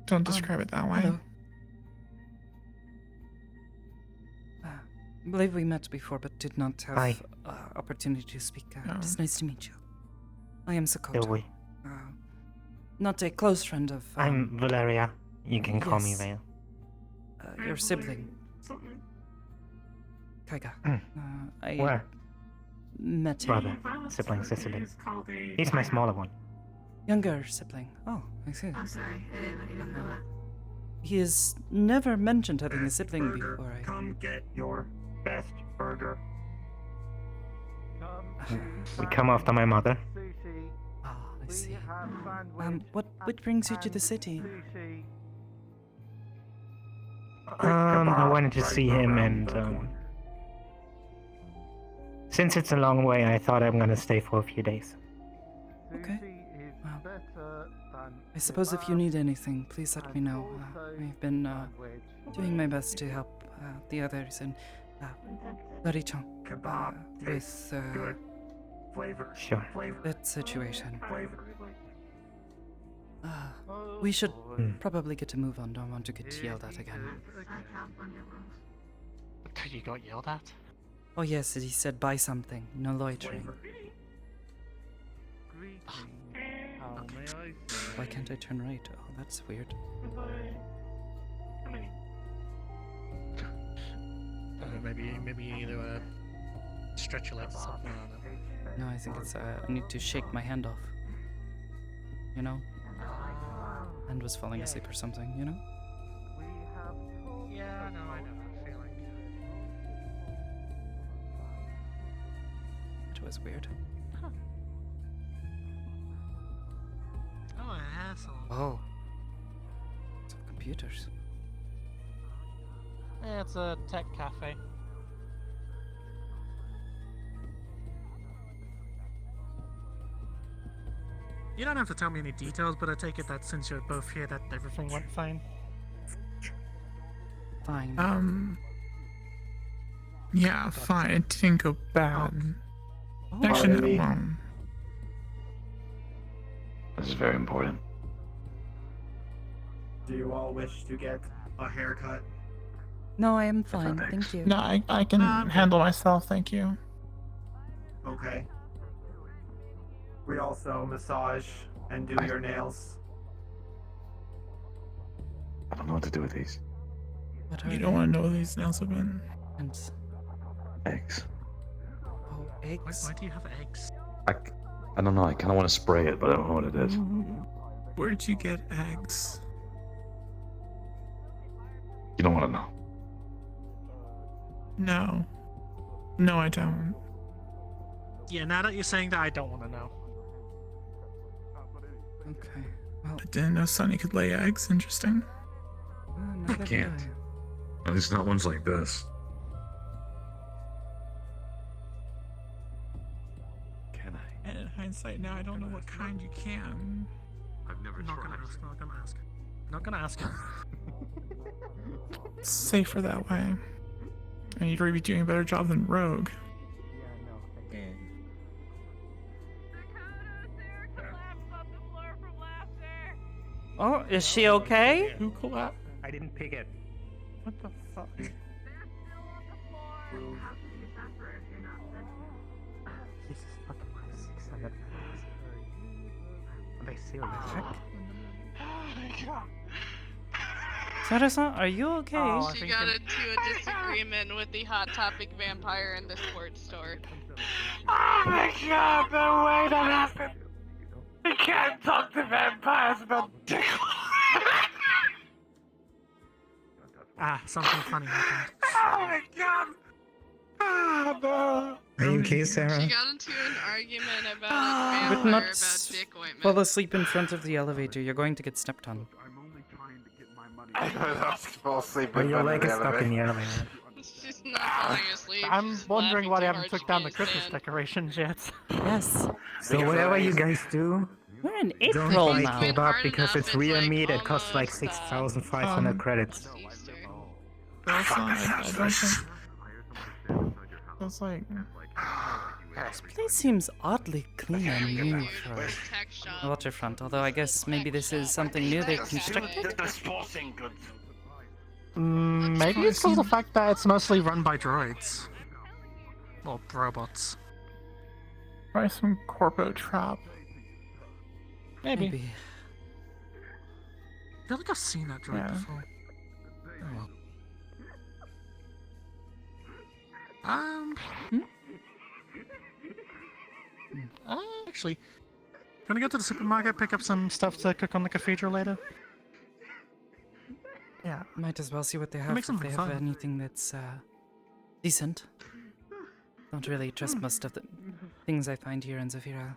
Don't describe it that way. Hello. I believe we met before, but did not have opportunity to speak. It's nice to meet you. I am Sakoto. Not a close friend of... I'm Valeria. You can call me yes. Vale. Your sibling. Kaiga. I Where? met him. Brother. Sibling, sister. He's my smaller one. Younger sibling. Oh, I see. He has never mentioned having a sibling before. Come get your best burger. We come after my mother. Ah, I see. What brings you to the city? I wanted to see him and, since it's a long way, I thought I'm gonna stay for a few days. Okay. Well, I suppose if you need anything, please let me know. I've been doing my best to help the others and Lari-chan with Sure. that situation. We should probably get a move on. Don't want to get yelled at again. You got yelled at? Oh yes, he said buy something. No loitering. Why can't I turn right? Oh, that's weird. Maybe you need to stretch your legs or something. I don't know. No, I think it's I need to shake my hand off. You know? Hand was falling asleep or something, you know? Yeah, no, I know that feeling. It was weird. Oh, an asshole. Oh. Some computers. Yeah, it's a tech cafe. You don't have to tell me any details, but I take it that since you're both here, that everything went fine. Fine. Yeah, fine. It didn't go bad. Oh. Actually, no. This is very important. Do you all wish to get a haircut? No, I am fine. Thank you. No, I can handle myself, thank you. Okay. We also massage and do your nails. I don't know what to do with these. You don't want to know what these nails have been. Eggs. Oh, eggs? Why do you have eggs? I don't know. I kind of want to spray it, but I don't know what it is. Where'd you get eggs? You don't want to know. No. No, I don't. Yeah, now that you're saying that, I don't want to know. Okay. Well, I didn't know Sunny could lay eggs. Interesting. I can't. At least not ones like this. Can I? And in hindsight, now I don't know what kind you can. I've never Not gonna ask. Not gonna ask. Not gonna ask. It's safer that way. And you'd really be doing a better job than Rogue. Oh, is she okay? Who collapsed? I didn't pick it. What the fuck? Jesus fucking Christ, 600 pounds. Are they serious? Sarah-san, are you okay? She got into a disagreement with the Hot Topic vampire in the sports store. Oh my god, no way that happened! You can't talk to vampires about dick. Something funny happened. Oh my god! Ah, no! Are you okay, Sarah? She got into an argument about a But vampire not about dick ointment. fall asleep in front of the elevator. You're going to get stepped on. I don't fall asleep Well, in your front of leg the is stuck in the elevator. elevator. She's not falling asleep. I'm she's wondering laughing why they too haven't hard, took she down the can't Christmas stand. decorations yet. Yes. So whatever you guys do, We're in don't April buy now. kebab because it's real meat. It costs like 6,500 credits. Also, I don't think... It's like... This place seems oddly clean and new for a waterfront, although I guess maybe this is something new they constructed? The sporting goods. Maybe it's because of the fact that it's mostly run by droids. Or robots. Try some corpo trap. Maybe. I feel like I've seen that droid before. Actually, gonna go to the supermarket, pick up some stuff to cook on the cathedral later. Yeah. Might as well see what they have, Make if something they have fun. anything that's, decent. Don't really trust most of the things I find here in Zafira.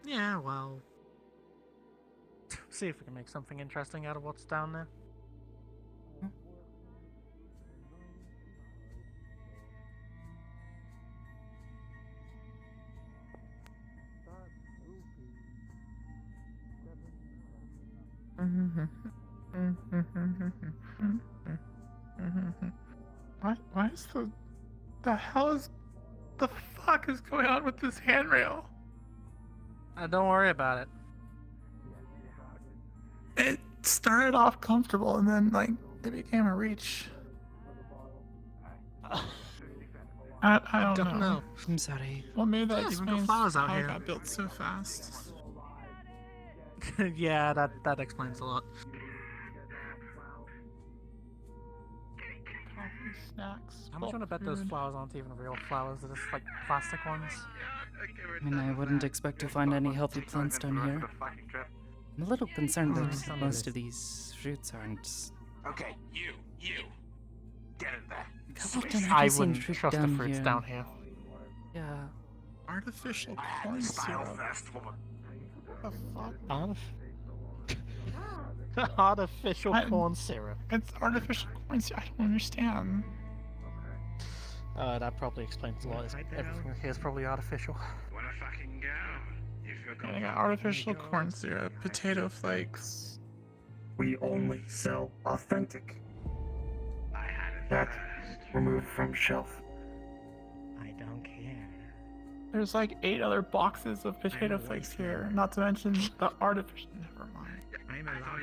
Yeah, well... See if we can make something interesting out of what's down there. Why is the hell is the fuck is going on with this handrail? Don't worry about it. It started off comfortable and then like it became a reach. I don't know. I'm sorry. Well, maybe that Yeah, even got explains flowers out how here. it got built so fast. Yeah, that explains a lot. Coffee, snacks. How much you want to bet those food. flowers aren't even real flowers? They're just like plastic ones? I mean, I wouldn't expect to find any healthy plants down here. I'm a little concerned that most of these fruits aren't... Okay, you, get in there. How often have I you seen wouldn't fruit trust the down fruits here? down here. Yeah. Artificial corn syrup. The fuck? Artificial I'm- corn syrup. It's artificial corn syrup. I don't understand. That probably explains a lot. Everything here is probably artificial. Wanna fucking go? If you're I got artificial corn syrup, potato flakes. We only sell authentic. That removed from shelf. I don't care. There's like 8 other boxes of potato flakes here, not to mention the artificial. Never mind. I'm allowed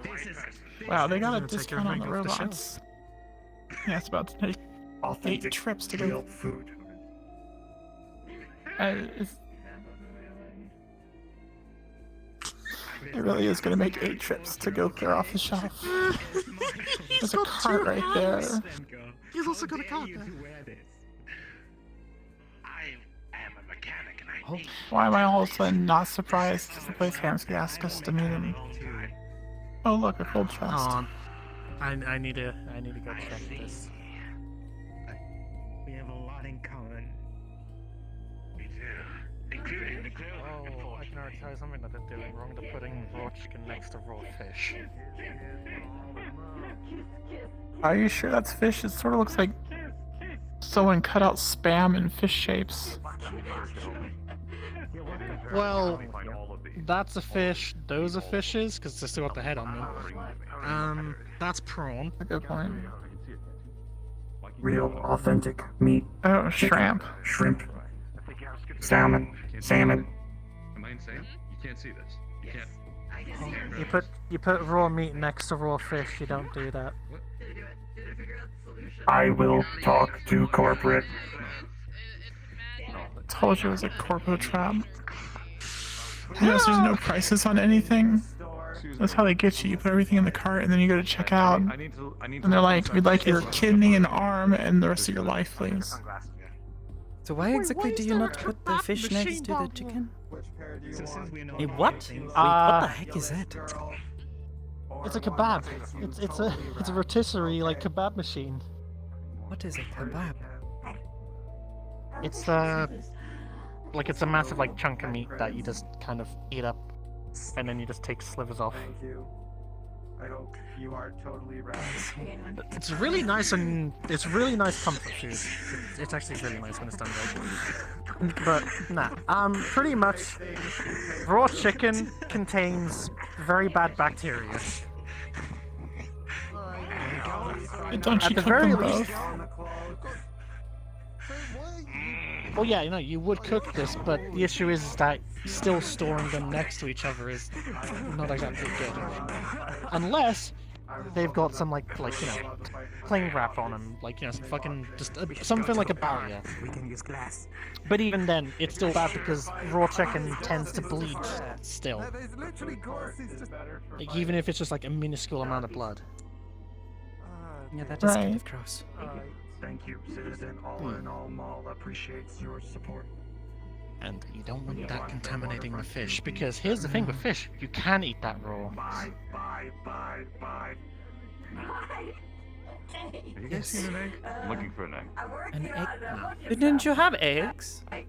to wear this. Wow, they got a gonna take discount on the everything off the robots. Yeah, it's about to take 8 trips to real go. food. It really is gonna make 8 trips to go clear off the shelf. There's a cart right there. He's also got a cart there. Why am I all of a sudden not surprised that the place fancy asked us to meet him? Oh look, a gold chest. Oh, I need to go check this. We have a lot in common. We do. Including the grill. Oh, I can already tell you something that they're doing wrong. They're putting raw chicken next to raw fish. Are you sure that's fish? It sort of looks like someone cut out spam in fish shapes. Well, that's a fish. Those are fishes because they still got the head on them. That's prawn. A good point. Real authentic meat. Oh, chicken, shrimp. Shrimp. Salmon. Salmon. Am I insane? You can't see this. You can't. You put raw meat next to raw fish. You don't do that. I will talk to corporate. Told you it was a corpo trap. Yes, there's no prices on anything. That's how they get you. You put everything in the cart, and then you go to check out. I need to And they're like, we'd like your kidney and arm and the rest of your life, please. So why exactly do you not put the fish next to the chicken? A what? Wait, what the heck is that? It's a kebab. It's a rotisserie like kebab machine. What is a kebab? It's like it's a massive like chunk of meat that you just kind of eat up, and then you just take slivers off. Thank you. I hope you are totally right. It's really nice and it's really nice comfort food. It's actually really nice when it's done right. But nah, pretty much raw chicken contains very bad bacteria. Don't you At the cook very them least. both? Well, yeah, you would cook this, but the issue is that still storing them next to each other is not exactly good. Unless they've got some like cling wrap on them, like some fucking something like a barrier. We can use glass. But even then, it's still bad because raw chicken tends to bleed still. Like, even if it's just like a minuscule amount of blood. Yeah, that is kind of gross. Thank you, citizen. All in all, Mall appreciates your support. And you don't want that contaminating the fish, because here's the thing with fish, you can eat that raw. Bye. Have you guys seen an egg? I'm looking for an egg. An egg? No. Didn't you have eggs? I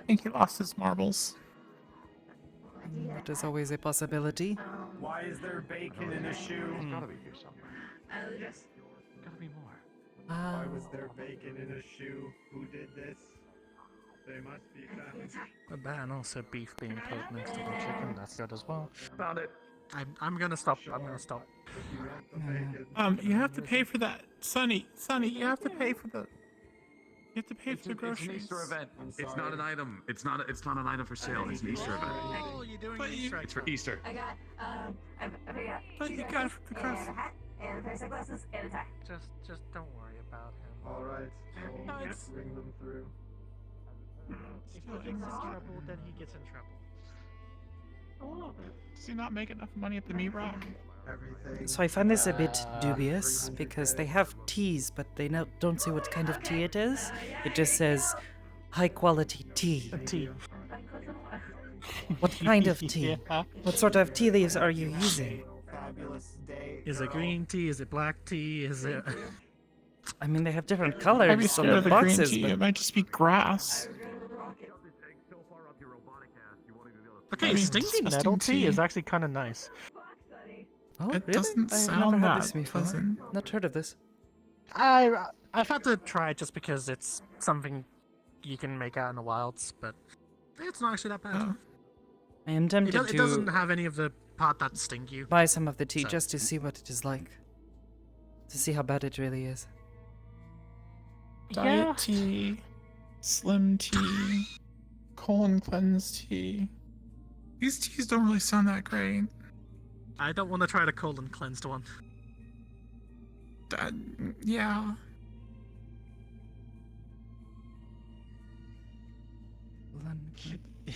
think he lost his marbles. That is always a possibility. Why is there bacon in a shoe? It's gotta be here somewhere. Gotta be more. Why was there bacon in a shoe? Who did this? They must be found. But that and also beef being put next to the chicken, that's good as well. Found it. I'm gonna stop. I'm gonna stop. You have to pay for that, Sonny, you have to pay for the. You have to pay for the It's an groceries. Easter event. It's not an item. It's not an item for sale. It's an Easter event. Oh, you're doing Easter egg. It's for Easter. I got, I forgot. But you got it for the groceries. And a pair of sunglasses and a tie. Just don't worry about him. Alright, No, we'll it's- bring them through. If he gets in trouble, then he gets in trouble. Does he not make enough money at the meat rack? Everything. So I find this a bit dubious because they have teas, but they don't say what kind of tea it is. It just says high quality tea. Tea. What kind of tea? Yeah. What sort of tea leaves are you using? Fabulous day. Is it green tea? Is it black tea? Is it? I mean, they have different I'd be colors on scared the of the green boxes, tea. It but might just be grass. Okay, I mean, stinky disgusting nettle tea is tea. actually kind of nice. oh, It really? doesn't I've sound never had that this before. pleasant. Not heard of this. I've had to try it just because it's something you can make out in the wilds, but it's not actually that bad. Oh. I am tempted It doesn't to have any of the part that sting you. buy some of the tea So- just to see what it is like. To see how bad it really is. Diet Yeah. tea, slim tea, colon cleanse tea. These teas don't really sound that great. I don't want to try the colon cleansed one. Yeah.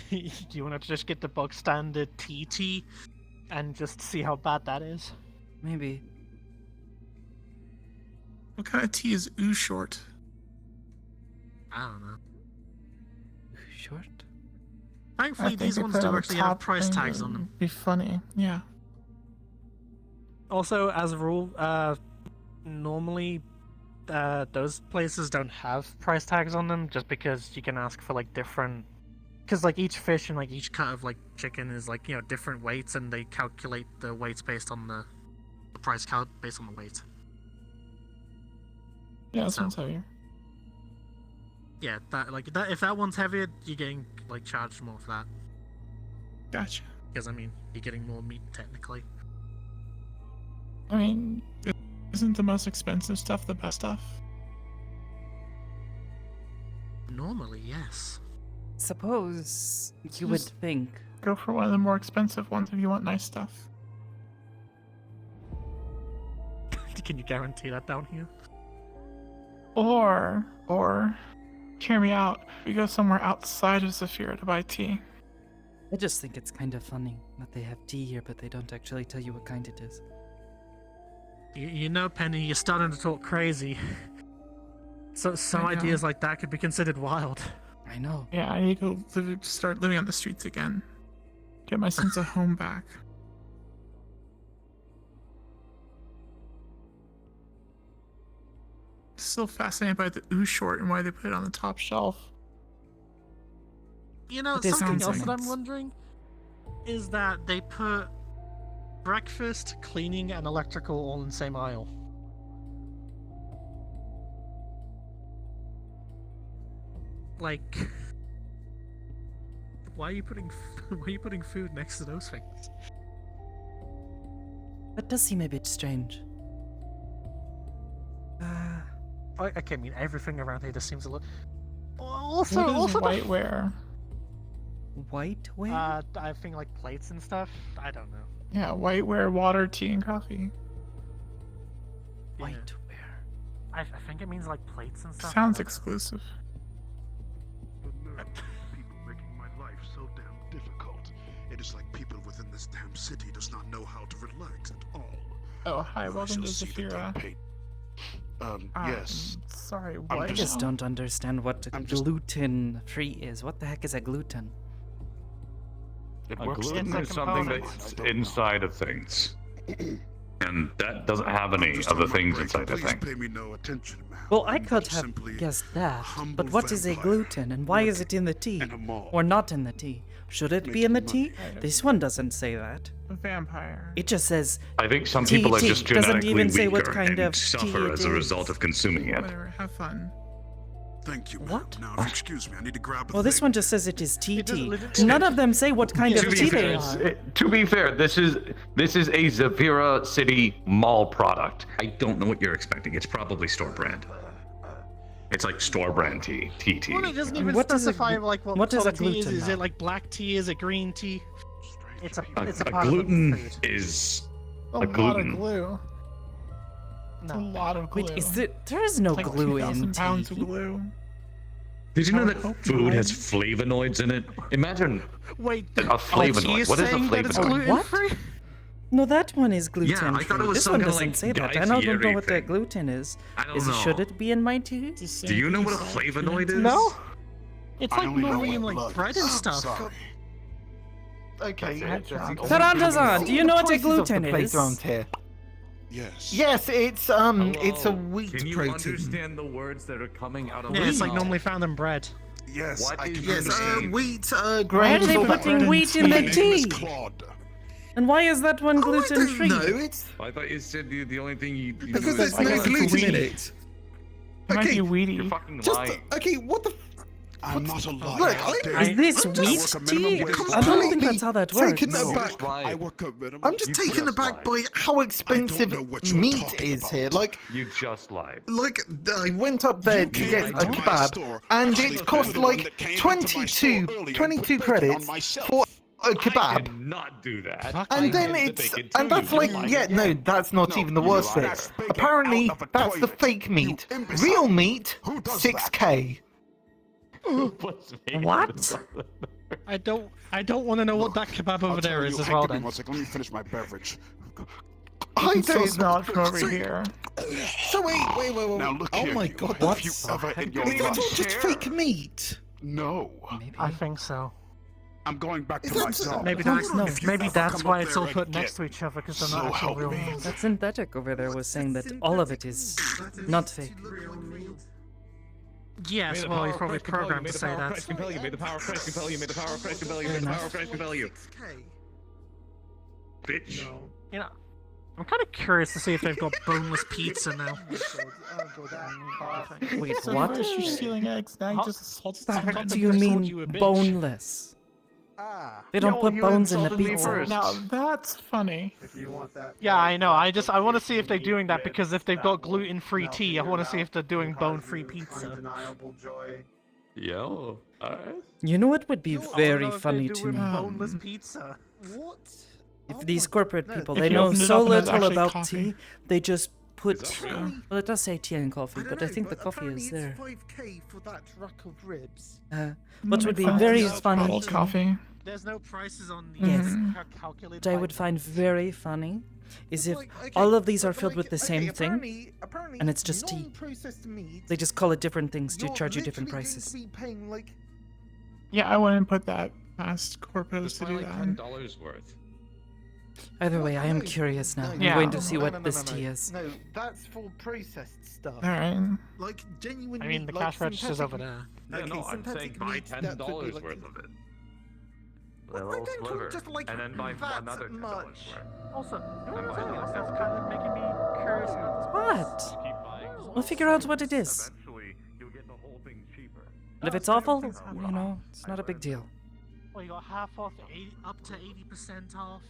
Do you want to just get the bog standard tea and just see how bad that is? Maybe. What kind of tea is ooh short? I don't know. Short? Thankfully, think these if ones they do had a actually have top price thing, tags on them. it'd Be funny, yeah. Also, as a rule, normally those places don't have price tags on them just because you can ask for like different. Because like each fish and like each cut of like chicken is like different weights, and they calculate the weights based on the price count based on the weight. Yeah, this So- one's heavier. Yeah, if that one's heavier, you're getting like charged more for that. Gotcha. Because I mean, you're getting more meat technically. I mean, isn't the most expensive stuff the best stuff? Normally, yes. Suppose you would Just- think. Go for one of the more expensive ones if you want nice stuff. Can you guarantee that down here? Or, hear me out. We go somewhere outside of Zafira to buy tea. I just think it's kind of funny that they have tea here, but they don't actually tell you what kind it is. You know, Penny, you're starting to talk crazy. So some ideas like that could be considered wild. I know. Yeah, I need to start living on the streets again. Get my sense of home back. Still fascinated by the ooh short and why they put it on the top shelf. You know, This something sounds else that I'm nice. wondering is that they put breakfast, cleaning, and electrical all in the same aisle. Like, why are you putting food next to those things? That does seem a bit strange. Okay, I mean everything around here just seems a little. What is Also, whiteware? Whiteware? I think like plates and stuff. I don't know. Yeah, whiteware, water, tea, and coffee. Whiteware. I think it means like plates and stuff. Sounds exclusive. People making my life so damn difficult. It is like people within this damn city does not know how to relax at all. Oh, hi, I welcome shall to see that they Zafira. pay- yes. Sorry, I what? just don't understand what gluten-free is. What the heck is a gluten? A gluten is something that's inside of things. And that doesn't have any of the things inside of things. Pay me no attention, ma'am. Well, I could have guessed that, but what is a gluten and why is it in the tea? Or not in the tea? Should it be in the tea? This one doesn't say that. A vampire. It just says I think some tea, people are tea. just Doesn't genetically even say what weaker kind and of tea suffer it as a is. result of consuming it. Whatever, have fun. Thank you, ma'am. What? Now, if you excuse me, I need to grab a Well, this thing. one just says it is tea. None of them say what kind of tea they are. To be fair, this is a Zafira City mall product. I don't know what you're expecting. It's probably store brand. It's like store brand tea. TT. Well, it doesn't even What is a specify glu- like what is sort a of tea is. gluten Is now? it like black tea? Is it green tea? It's a A part of the gluten food. is A a lot of gluten. glue. It's a lot of glue. Wait, is there is no It's like glue in 2,000 pounds tea? of glue. Did you know that hope food not. has flavonoids in it? Imagine Wait, a flavonoid. What is a flavonoid? gluten-free? No, that one is gluten I thought it free. was This some one kinda, doesn't like, say that. Guy I don't know Fieri what that thing. gluten is. I don't know. Should it be in my tea? Do you know what a flavonoid is? No. It's I like only know normally what in like blood bread is. and stuff. Sorry. Okay. Tarantazan, do you know what a gluten is? Yes. Yes, it's a wheat Can you protein. understand the words that are coming out of Yeah, it's like mouth? normally found in bread. Yes, What I is can your Yes, understand. wheat Why grain. are they for putting bread. wheat in My the name tea? is Claude. And why is that one gluten free? No, it's I thought you said the only thing you because do there's is no guess it's gluten in wheat. it. It might Okay, be weedy. You're fucking just lying. okay. What the? I'm not a liar. Look, How dare Is you. this I wheat work a minimum tea? wage. I don't think that's how that works. Taken No, aback. just lied. I work a minimum. I'm just You taken just aback lied. by how expensive know what you're meat talking is about. here. Like, You just lied. I went up there to came get a into my kebab, store, and actually it cost the one like that came into my store 22 earlier and put 22 bacon on credits my shelf. for a I kebab. did not do that. And then and that's like, yeah, no, that's not even the worst bit. Apparently, that's the fake meat. Real meat, 6K. What? I don't want to know what that kebab over there is as well. Then. One second, let me finish my beverage. I It's don't not from over so, here. So wait. Now look Oh here, my you. god, Have you ever in your Is that all life? just fake meat? No. I think so. I'm going back to Is that- my cell. Maybe No, that's no. maybe that's come why up it's all there put again, next to each other because they're so not actual help real me. meat. That synthetic over there was saying that all of it is not fake. Yes, well, he's probably programmed to say that. Compel you, made the power of Christ compel you, made the power of Christ compel you, made the power of Christ compel you. Bitch. You know, I'm kind of curious to see if they've got boneless pizza now. Wait, So what? first you're stealing eggs, now you just assaulted What someone. do you mean boneless? They don't put bones in the pizza. Now that's funny. Yeah, I know. I want to see if they're doing that because if they've got gluten-free tea, I want to see if they're doing bone-free pizza. Yo, alright. You know what would be very if they're funny to doing me? boneless pizza. What? If these corporate people, If they you know opened it so up and there's little actually about coffee. tea, they just put. Is that real? Well, it does say tea and coffee, but I think the coffee apparently is there. It's 5K for that rack of ribs. What would be very funny Bottled coffee. There's no prices on the Yes. calculated. What I by would find months. very funny is if Like, okay, all of these are but filled like, with the same thing, apparently, and it's just tea. non-processed meat. They just call it different things to you're charge you different literally going prices. to be paying like Yeah, I wouldn't put that past Corpos It's to do like that. $10 worth. Either way, I am No, curious now. I'm Yeah. going to see no, what no, no, this no, tea no. is. No, that's for processed stuff. Alright. Like genuine I mean, meat, the like cash register's synthetic- over there. Yeah, Okay, no, I'm saying synthetic buy meat that could be, $10 like- worth of it. Well, A I little don't call sliver, it just like and then buy that another $10 much. worth. Also, you And know buy something the else other. that's kind of making me curious about this place? What? Keep buying. We'll figure out what it is. Eventually, you'll get the whole thing cheaper. And if it's awful, you know, it's not a big deal. Well, you got half off, up to 80% off.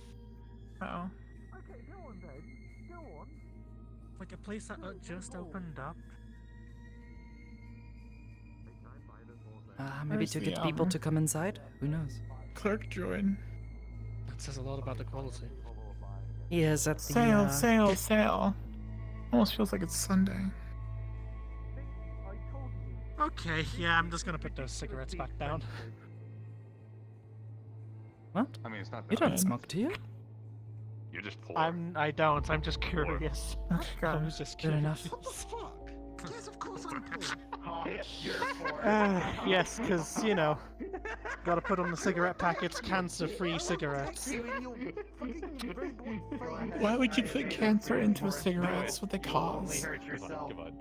Oh. Okay, go on then. Go on. Like a place that just opened up. Maybe Where's to the, get people to come inside? Who knows? Clerk droid. That says a lot about the quality. He is at the Sale, sale, sale. Almost feels like it's Sunday. Okay, yeah, I'm just gonna put those cigarettes back down. What? I mean, it's not You bad. don't smoke, do you? You're just poor. I don't. I'm just curious. I was just Good curious. enough. Yes, of course I'm poor. Yes, because, you know, gotta put on the cigarette packets cancer-free cigarettes. Why would you put cancer into a cigarette? That's what they cause. Come on.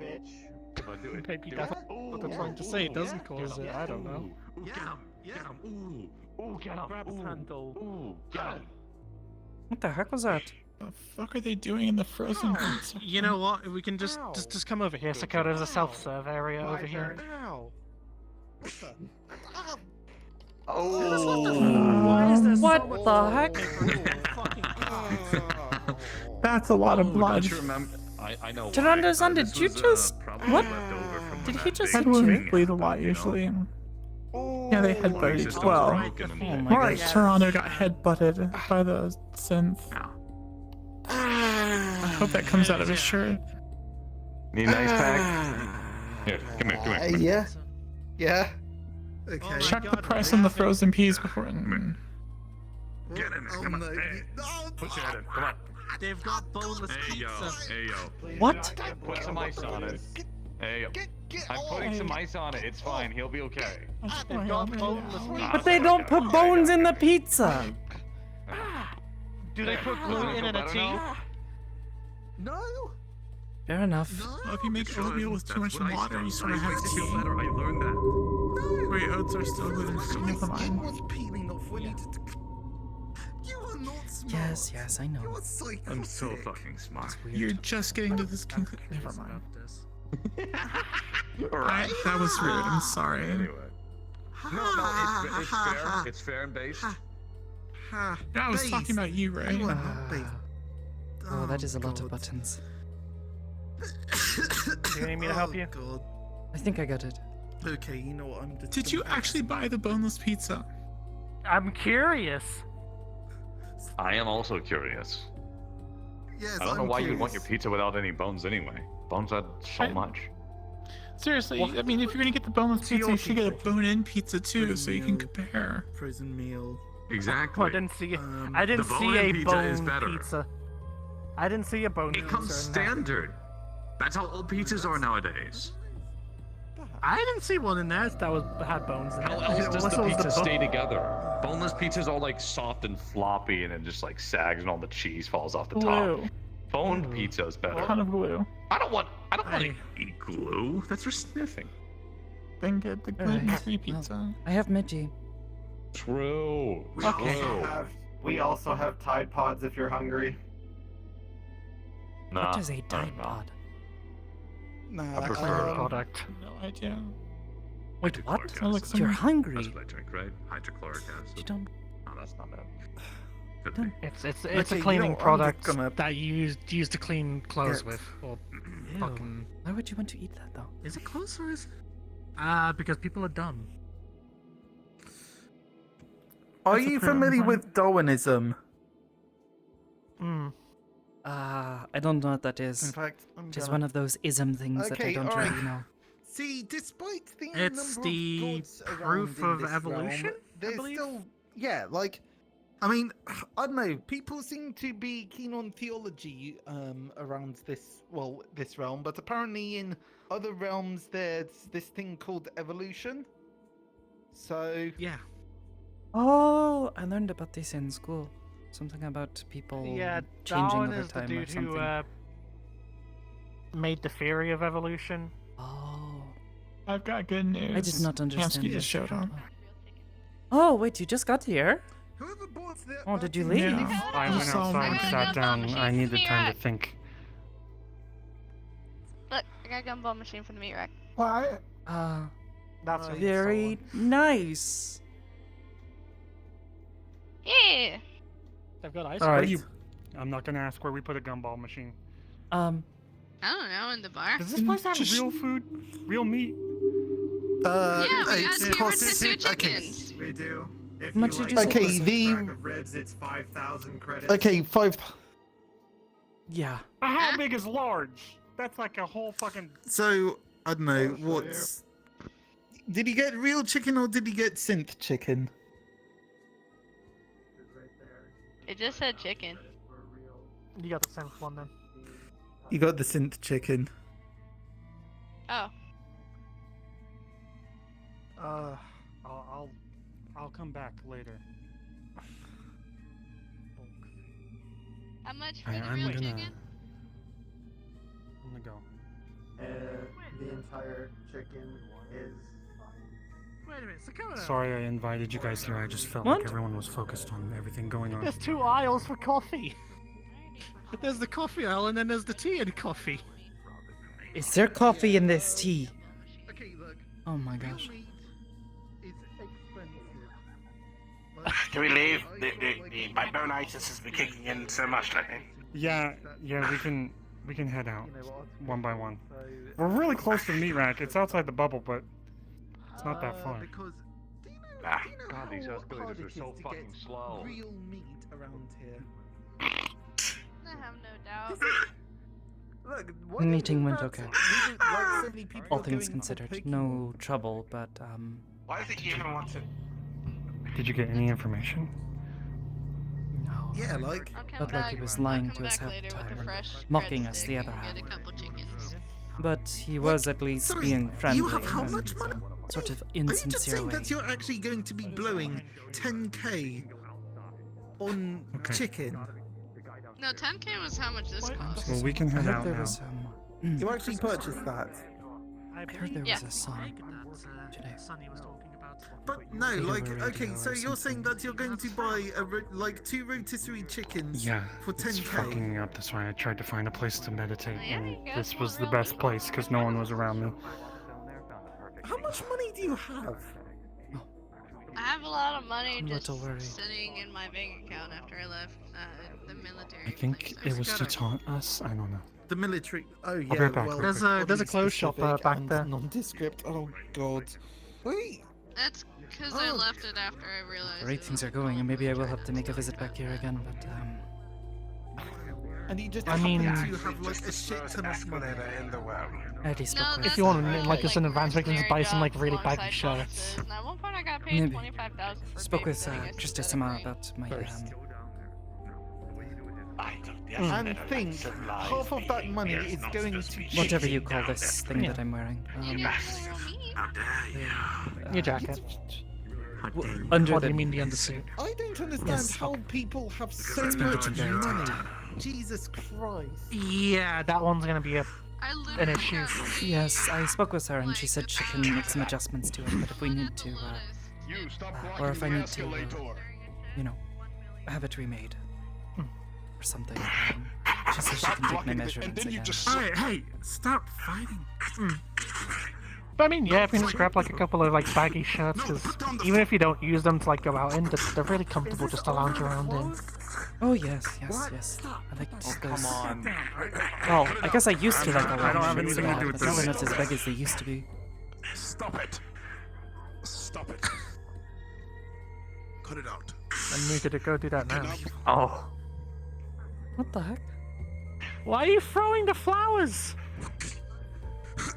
Come on, do it. Maybe that's what they're trying to say. It doesn't cause it. I don't know. Ooh, get him! Get him! Ooh, get him! Grab his handle. Ooh, get him! What the heck was that? The fuck are they doing in the frozen pizza? You know what? We can just come over here, Sakoto. There's a self-serve area over here. Ow. Why is there so What much the heck? fucking That's a lot of blood. Don't you remember? I know. Tyrande-san, why. did This you was, just... probably What? left over from Did when he that just big hit you? Headwinds bleed a lot happened, you know? usually. Yeah, they headbutted Systems each well. broken and Oh my More like gosh. Toronto got headbutted by the synth. I hope that comes out of his shirt. Need an ice pack? Here, come here, come here. Come here. Yeah. Yeah. Okay. Check the price on the frozen peas before. Get in there, come on. no. Hey, put your head in, come on. They've got boneless Hey, yo, pizza. hey, yo. What? Put some ice on it. Hey, yo. I'm putting some ice on it. It's fine. He'll be okay. They've got boneless pizza. But they don't put bones in the pizza! Do they put gluten in a tea? No. Fair enough. Well, if you make oatmeal with too much water, you sort of have to feel tea. better. I learned that. Wait, oats are still gluten free. Never It mind. was peeling off when you did. You are not smart. Yes, yes, I know. You are psychotic. I'm so fucking smart. You're just getting to this conclusion. Never mind. Right. That was rude. I'm sorry. Anyway. No, it's fair. It's fair and based. Yeah, I was talking about you, Ray. You are not based. Oh, that is a lot of buttons. Do you need me to help you? God. I think I got it. Okay, you know what? I'm just. Did you gonna- actually buy the boneless pizza? I'm curious. I am also curious. Yes, I don't know I'm why you'd want curious. your pizza without any bones anyway. Bones add so much. Seriously, I mean, if you're gonna get the boneless pizza, you should get a bone-in pizza too, so you can compare. Frozen meal. Exactly. I didn't see. Um, I didn't the see bone-in a pizza bone is better. pizza. I didn't see a bone. It comes pizza in that. standard. That's how all pizzas are nowadays. I didn't see one in there that had bones in it. How else does Unless the it was pizza bone- stay together? Boneless pizza's all like soft and floppy, and it just like sags, and all the cheese falls off the top. Glue. Boned pizza's better. Ton of glue. I don't want to eat glue. That's for sniffing. Then get the gluten-free pizza. I have Midgie. True. Okay. We also have Tide Pods if you're hungry. Nah, What is a Tide Pod? Nah, I prefer product. No idea. Wait, what? hydrochloric I like acid. some- You're hungry. That's what I drink, right? Hydrochloric acid. You don't... No, that's not bad. Could be. It's Okay, a you cleaning know, I'm product just gonna- that you use to clean clothes Yeah. with. Or Ew. fucking. Why would you want to eat that, though? Is it close or is it? Because people are dumb. Are That's a you pretty familiar fun. with Darwinism? Hmm. I don't know what that is. In fact, I'm Just gonna- one of those ism things that I Okay, don't alright. really know. See, despite the It's number the of gods proof around in of this evolution, realm, I there's believe? still yeah, like, I mean, I don't know. People seem to be keen on theology around this realm, but apparently in other realms there's this thing called evolution. So yeah. Oh, I learned about this in school. Something about people Yeah, changing Darwin over is the time or dude something. who made the theory of evolution. Oh. I've got good news. I did not understand Hansky this. just showed up. Oh, wait, you just got here? Whoever bought that. Oh, did you leave? Yeah. I went outside and sat down. I needed time to think. Look, I got a gumball machine for the meat rack. Why? That's Very nice. Yeah. I've got ice All right. cream. I'm not gonna ask where we put a gumball machine. I don't know, in the bar. Does this place have real food? Real meat? Yeah, we got it's two cost- rotisserie okay. chickens. We do. If How much you did like you Okay, say? the rack of ribs, it's 5,000 credits. okay 5. Yeah. How big is large? That's like a whole fucking. So I don't know what's. Did he get real chicken or did he get synth chicken? It just said chicken. You got the same one then. You got the synth chicken. Oh. I'll come back later. How much for I'm the real gonna. chicken? I'm gonna go. The entire chicken is. Wait a minute, Sakoto. Sorry I invited you guys here. I just felt What? like everyone was focused on everything going on. There's 2 aisles for coffee. There's the coffee aisle and then there's the tea and coffee. Is there coffee in this tea? Okay, look. Oh my gosh. It's expensive. Can we leave? The bibonitis has been kicking in so much, I think. Yeah, we can head out one by one. We're really close to the meat rack. It's outside the bubble, but it's not that far. Because Ah. do you know God, these how escalators hard are it so is to fucking get slow. real meat around here? I have no doubt. Look, The meeting went okay. All All things considered, no trouble, but Why does he even want to? Did you get any information? no. Yeah, like. Felt like he was lying to us half the time, and mocking us the other half. But he was at least Sorry, being friendly you have how in much money? a sort of Are you just insincere saying way. that you're actually going to be blowing 10k on chicken? No, 10k was how much this cost. Well, we can I head heard out there now. was You actually purchased that? I heard there was a song today. Sonny was talking about. But no, Either like, radio okay, or so you're saying something. that you're going to buy like 2 rotisserie chickens Yeah, for it's 10k? fucking me up. That's why I tried to find a place to meditate, Yeah, and you got this was the one best real place because no one was around me. How much money do you have? I have a lot of money Not just to worry. sitting in my bank account after I left the military. I think it was to taunt us. I don't know. The military. Oh be yeah. right back. Well, There's a oddly clothes shop specific back and there. Nondescript. Oh god. Wait. That's because I left it after I realized. Great things are going, and maybe I will have to make a visit back here again, but And you just I mean- happen to have like a shit ton of money. In the world. I already spoke with If you want to uh, like us in advance, we can just buy some like jobs really baggy alongside shirts. bonuses. And at one point I got paid Maybe. 25,000 for spoke with babysitting a Christa sister Sama of mine. about my And think, half of that money is going to whatever you call this thing that I'm wearing. Your jacket. Under What the do you mean the undersuit? I don't understand Yes. how people have so it's been much getting very money. tight. Jesus Christ. Yeah, that one's gonna be an issue. Yes, I spoke with her and she said she can make some adjustments to it, but if we need to, or if I need to, you know, have it remade or something, she says she can take my measurements again. Alright, hey, stop fighting. But I mean, yeah, if we can just grab like a couple of like baggy shirts, because even if you don't use them to like go out in, they're really comfortable just to lounge around in. Oh yes, yes. I like those. Come on. Well, I guess I used to like a I don't have lot anything to do with but now they're this. not as big as they used to be. Stop it. Stop it. Cut it out. And we could go do that now. Oh. What the heck? Why are you throwing the flowers?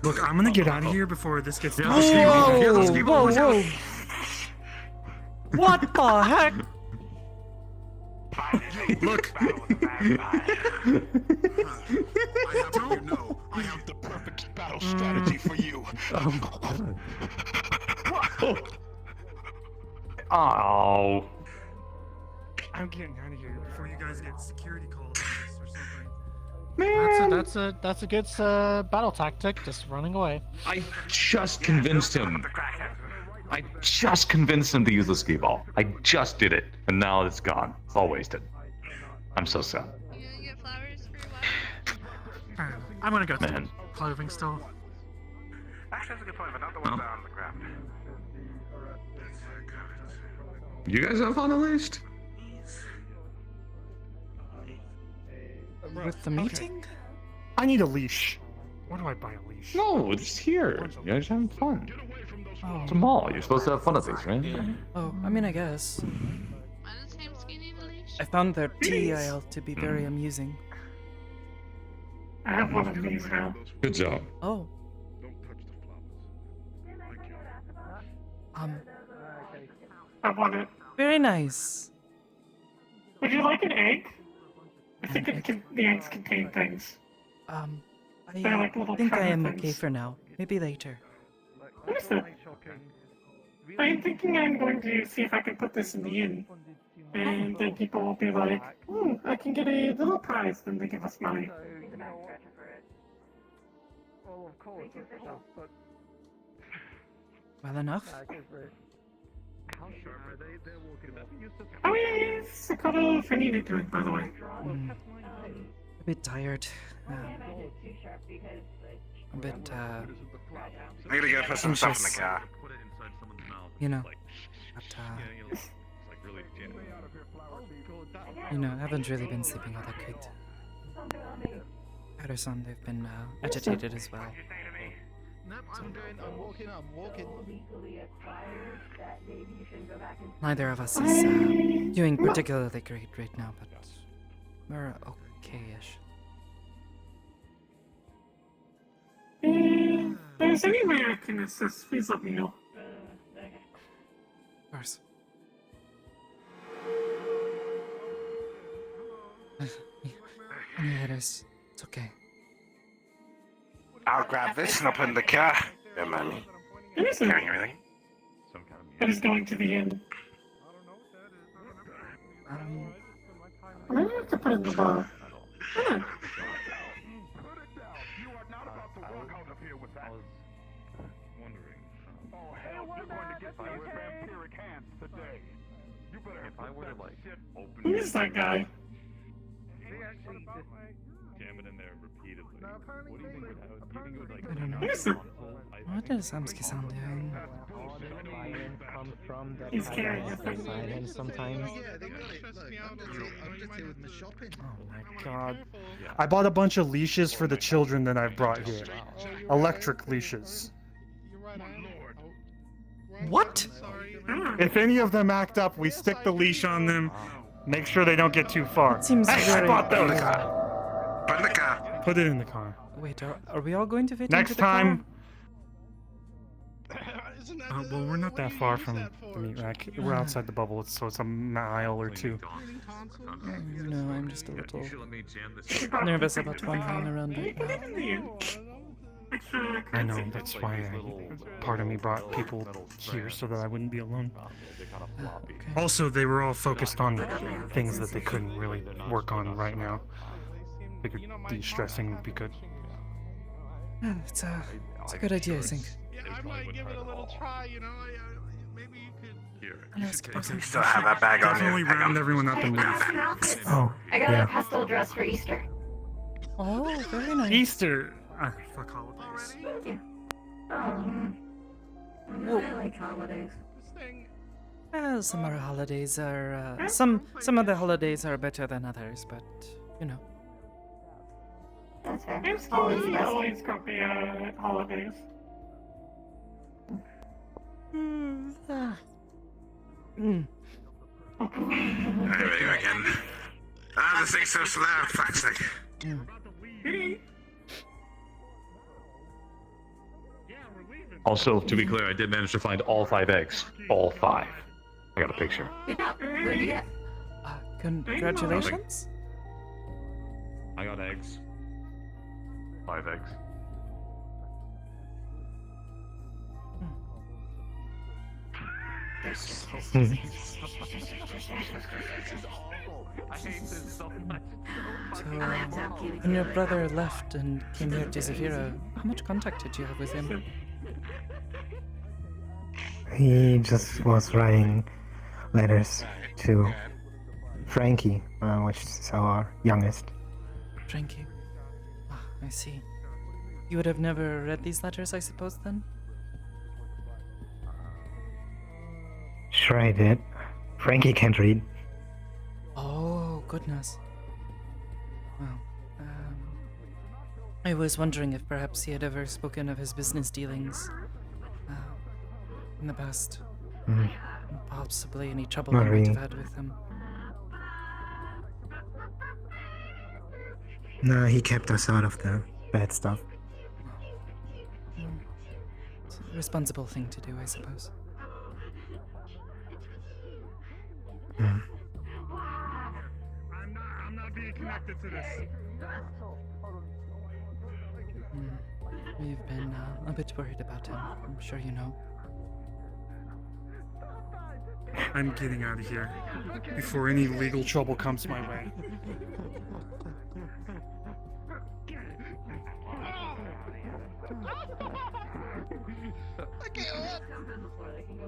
Look, I'm gonna get out of here before this gets. Whoa! Those people, Whoa, watch out. whoa. What the heck? Look. I have to know. I have the perfect battle strategy for you. Oh. I'm getting out of here before you guys get security calls on this or something. That's a good battle tactic. Just running away. I just convinced him. I just convinced him to use the skee ball. I just did it, and now it's gone. It's all wasted. I'm so sad. You gonna get flowers for your wife? I'm gonna go through Man. clothing still. Actually, that's a good point, but not the ones that are on the ground. You guys have fun at least? With the meeting? I need a leash. Where do I buy a leash? No, just here. You guys are having fun. Oh. It's a mall. You're supposed to have fun at these, right? Oh, I mean, I guess. Why does Hamsky need a leash? I found their tea aisle to be very amusing. I have one of these now. Good job. Oh. I want it. Very nice. Would you like an egg? I think the eggs contain things. I They're like little think I am treasure okay things. for now. Maybe later. Understood. I'm thinking I'm going to see if I can put this in the inn. And then people will be like, I can get a little prize when they give us money. Well enough. Oh yeah, Sakoto if I needed to, by the way. A bit tired. A bit, I'm gonna go put some stuff in the anxious. car. You know. But, I haven't really been sleeping all that great. Patterson, they've been agitated as well. Nope, I'm walking. Neither of us is doing particularly great right now, but we're okay-ish. If there's any way I can assist, please let me know. Of course. Any letters? It's okay. I'll grab this and I'll put it in the car. Don't mind me. Carrying everything. That is going to the inn. I'm gonna have to put it in the bar. Who is that guy? Jam it in there repeatedly. What do you think would happen? I don't know. Who is it? What is Samski-san doing? He's carrying a thing. Him sometimes. Yeah, they got it. Look, I'm just here with my shopping. Oh my god. I bought a bunch of leashes for the children that I've brought here. Electric leashes. What? If any of them act up, we stick the leash on them. Make sure they don't get too far. Seems Hey, I very... bought those in the car. Put it in the car. Put it in the car. Wait, are we all going to fit Next into the car? time. Well, we're not that far from the meat rack. We're outside the bubble, so it's a mile or two. I'm just a little nervous about wandering around right now. I know, that's why part of me brought people here so that I wouldn't be alone. Also, they were all focused on things that they couldn't really work on right now. Figured de-stressing would be good. Yeah, it's a good idea, I think. I might give it a little try, maybe you could... You still have that bag on you. Definitely Hang round on. everyone up and leave. Oh, I got yeah. a pastel dress for Easter. Oh, very nice. Easter! Fuck holidays. I like holidays. Summer holidays are some of the holidays are better than others, but That's fair. Thanksgiving always got the holidays. There we go again. The thing's so slow, fuck's sake. Also, to be clear, I did manage to find all 5 eggs. All 5. got a picture. Congratulations. I got eggs. 5 eggs. So, when your brother left and came here to Zafira, how much contact did you have with him? He just was writing letters to Frankie, which is our youngest. Frankie. Ah, I see. You would have never read these letters, I suppose, then? Sure I did. Frankie can't read. Oh, goodness. Well, I was wondering if perhaps he had ever spoken of his business dealings in the past. Possibly any trouble Not he might really. have had with him. No, he kept us out of the bad stuff. It's a responsible thing to do, I suppose. Mm. I'm not being connected to this. We've been a bit worried about him, I'm sure you know. I'm getting out of here before any legal trouble comes my way.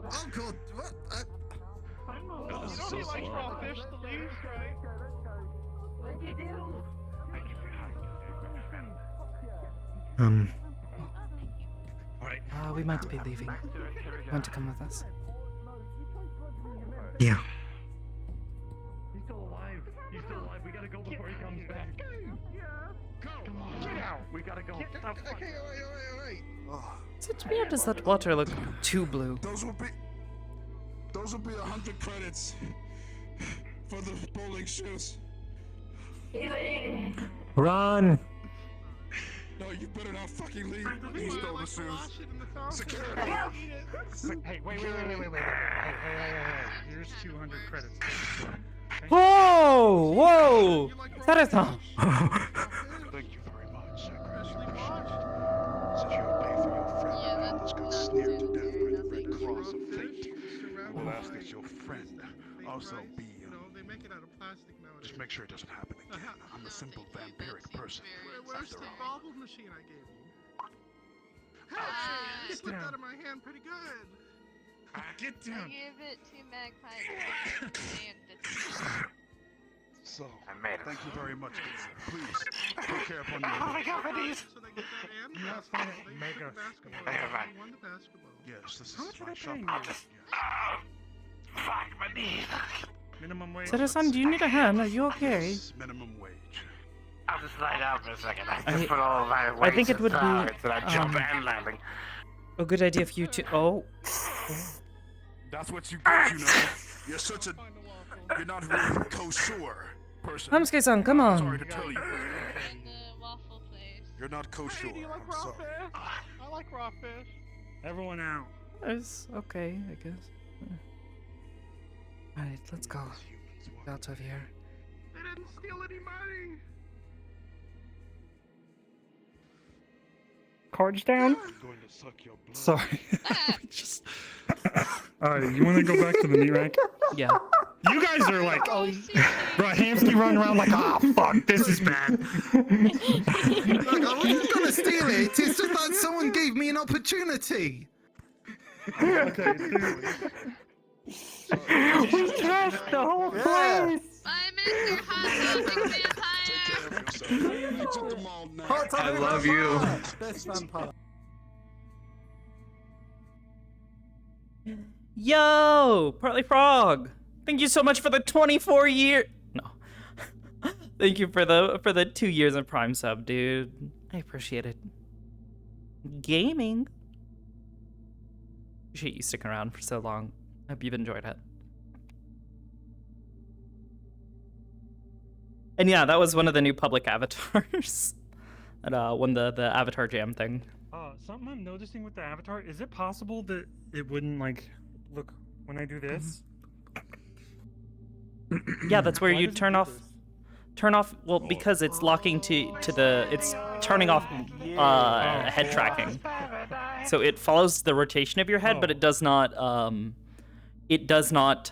Oh god, what? This is so slow. We might be leaving. Want to come with us? Yeah. He's still alive. He's still alive. We gotta go before he comes back. Come on. Get out. We gotta go. Okay, alright. Such weird does that water look too blue? Those will be 100 credits for the bowling shoes. Run! No, you better not fucking leave. You stole the shoes. Security. Hey, wait. Here's 200 credits. Whoa! Sakoto! Thank you very much. I greatly appreciate it. Since you have paid for your friend, who's got sneered to death by the Red Cross of Fate, I will ask that your friend also be. Just make sure it doesn't happen again. I'm a simple vampiric person. Where's the bobble machine I gave you? Hey, you slipped out of my hand pretty good. Get I down. gave it to Magpie and So, thank you very much. Please, take care upon your Oh my god, these! So they get that and You have fun at Mega. basketball. Won the basketball. Yes, this How is much are my they shop. paying you? Fuck my knees. Minimum wage. Sakoto-san, do you need a hand? Are you okay? Minimum wage. I'll just lie down for a second. I I- just put all my I weight think it would be, aside so that I jump um, and landing. A good idea for you to. Oh. That's what you get, you know. You're such a. You're not really kosher person. Hamsuke-san, come on. Sorry to tell you. the waffle place. You're not kosher. Hey, do you like I'm raw sorry. fish? I like raw fish. Everyone out. It's okay, I guess. Alright, let's go. Out of here. They didn't steal any money. Cards down? I'm going to suck your blood. Sorry. Just. Alright, you want to go back to the meat rack? Yeah. You guys are like, bro, Hamsky running around like, fuck, this is bad. Look, I wasn't gonna steal it. It's just that someone gave me an opportunity. Okay, dude. We trashed the whole place! Bye, Mr. Hot Topic Vampire! I love you. Best vampire. Yo! Partly Frog! Thank you so much for the 24 year. No. Thank you for the 2 years of Prime sub, dude. I appreciate it. Gaming. Appreciate you sticking around for so long. Hope you've enjoyed it. And yeah, that was one of the new public avatars. That won the Avatar Jam thing. Something I'm noticing with the avatar, is it possible that it wouldn't, like, look, when I do this? Yeah, that's where you turn off. Well, because it's locking to the. It's turning off head tracking. So it follows the rotation of your head, but it does not. It does not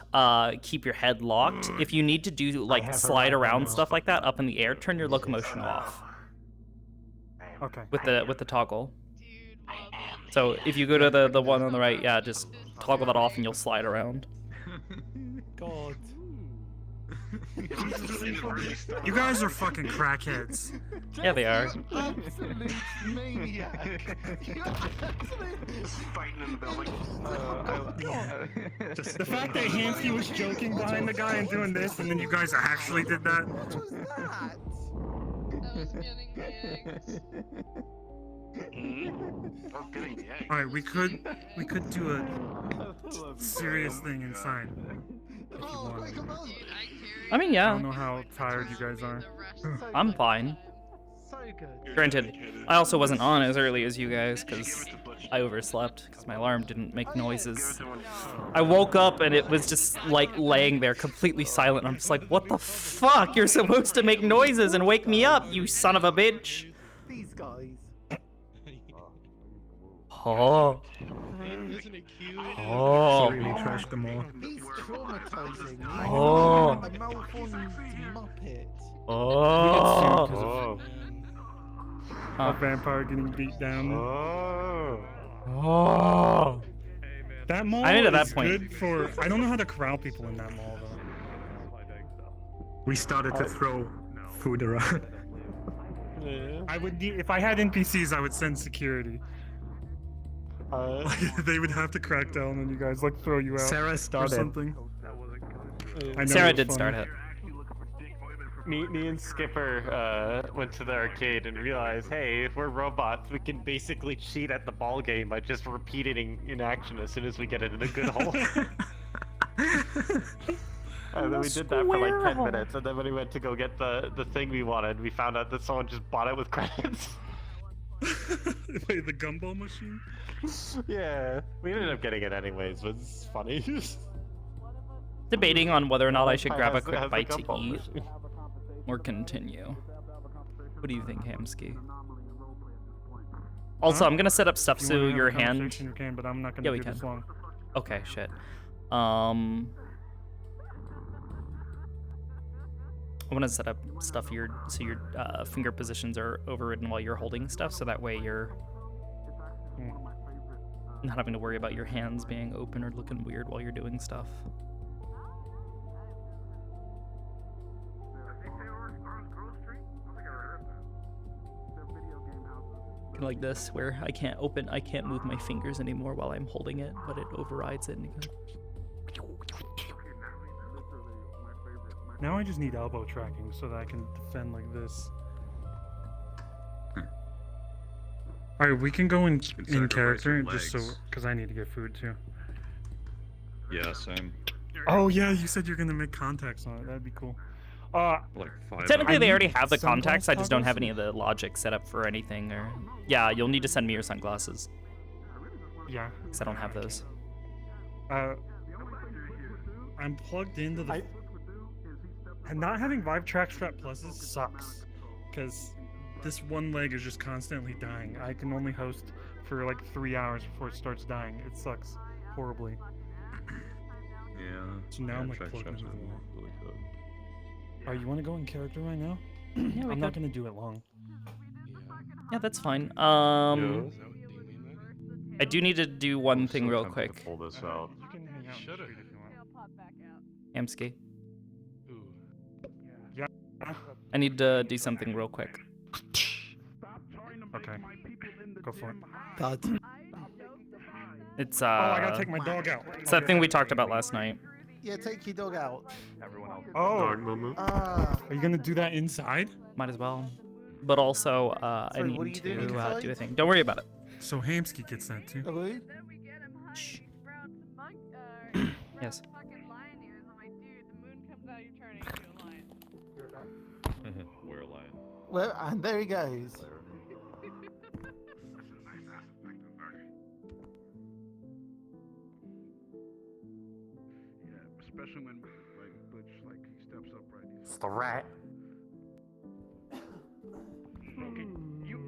keep your head locked. If you need to do like slide around stuff like that up in the air, turn your locomotion off. Okay. With the toggle. So if you go to the one on the right, yeah, just toggle that off and you'll slide around. God. You guys are fucking crackheads. Yeah, they are. Absolute maniac. Fighting in the building. The fact that Hansky was joking behind the guy and doing this, and then you guys actually did that. What was that? I was getting the eggs. Oh, getting the egg. All right, we could do a serious thing inside. If you wanted. I mean, I yeah. don't know how tired you guys are. I'm fine. So good. Granted, I also wasn't on as early as you guys because I overslept because my alarm didn't make noises. I woke up and it was just like laying there completely silent. I'm just like, what the fuck? You're supposed to make noises and wake me up, you son of a bitch. These guys. Oh. Isn't it cute? Oh. Really trashed them all. He's traumatizing. Oh. A malformed muppet. Oh. A vampire getting beat down. Oh. That mall I'm into that is point. good for. I don't know how to corral people in that mall though. We started to throw food around. I would need, if I had NPCs, I would send security. They would have to crack down on you guys, like throw you out. Sarah or started. something. I know Sarah it's did funny. start it. Me and Skipper went to the arcade and realized, hey, if we're robots, we can basically cheat at the ball game by just repeating in action as soon as we get it in a good hole. And then we did that for like 10 minutes, and then when we went to go get the thing we wanted, we found out that someone just bought it with credits. Wait, the gumball machine? Yeah, we ended up getting it anyways, but it's funny. Debating on whether or not I should grab a quick Has bite to gumball eat machine. or continue. What do you think, Hamsky? Also, I'm gonna set up stuff If you so wanna have a your hand. conversation, you can, but I'm not gonna Yeah, we do this can. long. Okay, shit. I want to set up stuff so your finger positions are overridden while you're holding stuff, so that way you're not having to worry about your hands being open or looking weird while you're doing stuff. Like this, where I can't move my fingers anymore while I'm holding it, but it overrides it and it goes. Now I just need elbow tracking so that I can defend like this. All right, we can go in character just so because I need to get food too. Yeah, same. Oh yeah, you said you're gonna make contacts on it. That'd be cool. Like 5 Technically, they already have the sunglass contacts. I just don't have toggles? any of the logic set up for anything. Or yeah, you'll need to send me your sunglasses Yeah. because I don't have those. I'm plugged into the. And not having Vive Track Strap Pluses sucks, because this one leg is just constantly dying. I can only host for like 3 hours before it starts dying. It sucks horribly. Yeah. So now I'm like track plugged straps into the are wall. really good. Alright, you want to go in character right now? Yeah, we I'm not could. gonna do it long. Yeah, that's fine. I do need to do one thing real quick. Pull this out. You can hang out in the street if you want. Amsky. Yeah. I need to do something real quick. Okay. Go for it. God. It's Oh, I gotta take my dog out. It's that thing we talked about last night. Yeah, take your dog out. Oh. Ah. Are you gonna do that inside? Might as well. But also, I Sorry, need what are you doing to inside? do a thing. Don't worry about it. So Hamsky gets that too. Hello? Yes. We're a lion. Well, and there he goes. Yeah, especially when like the footage, like he steps upright. It's the rat. Okay,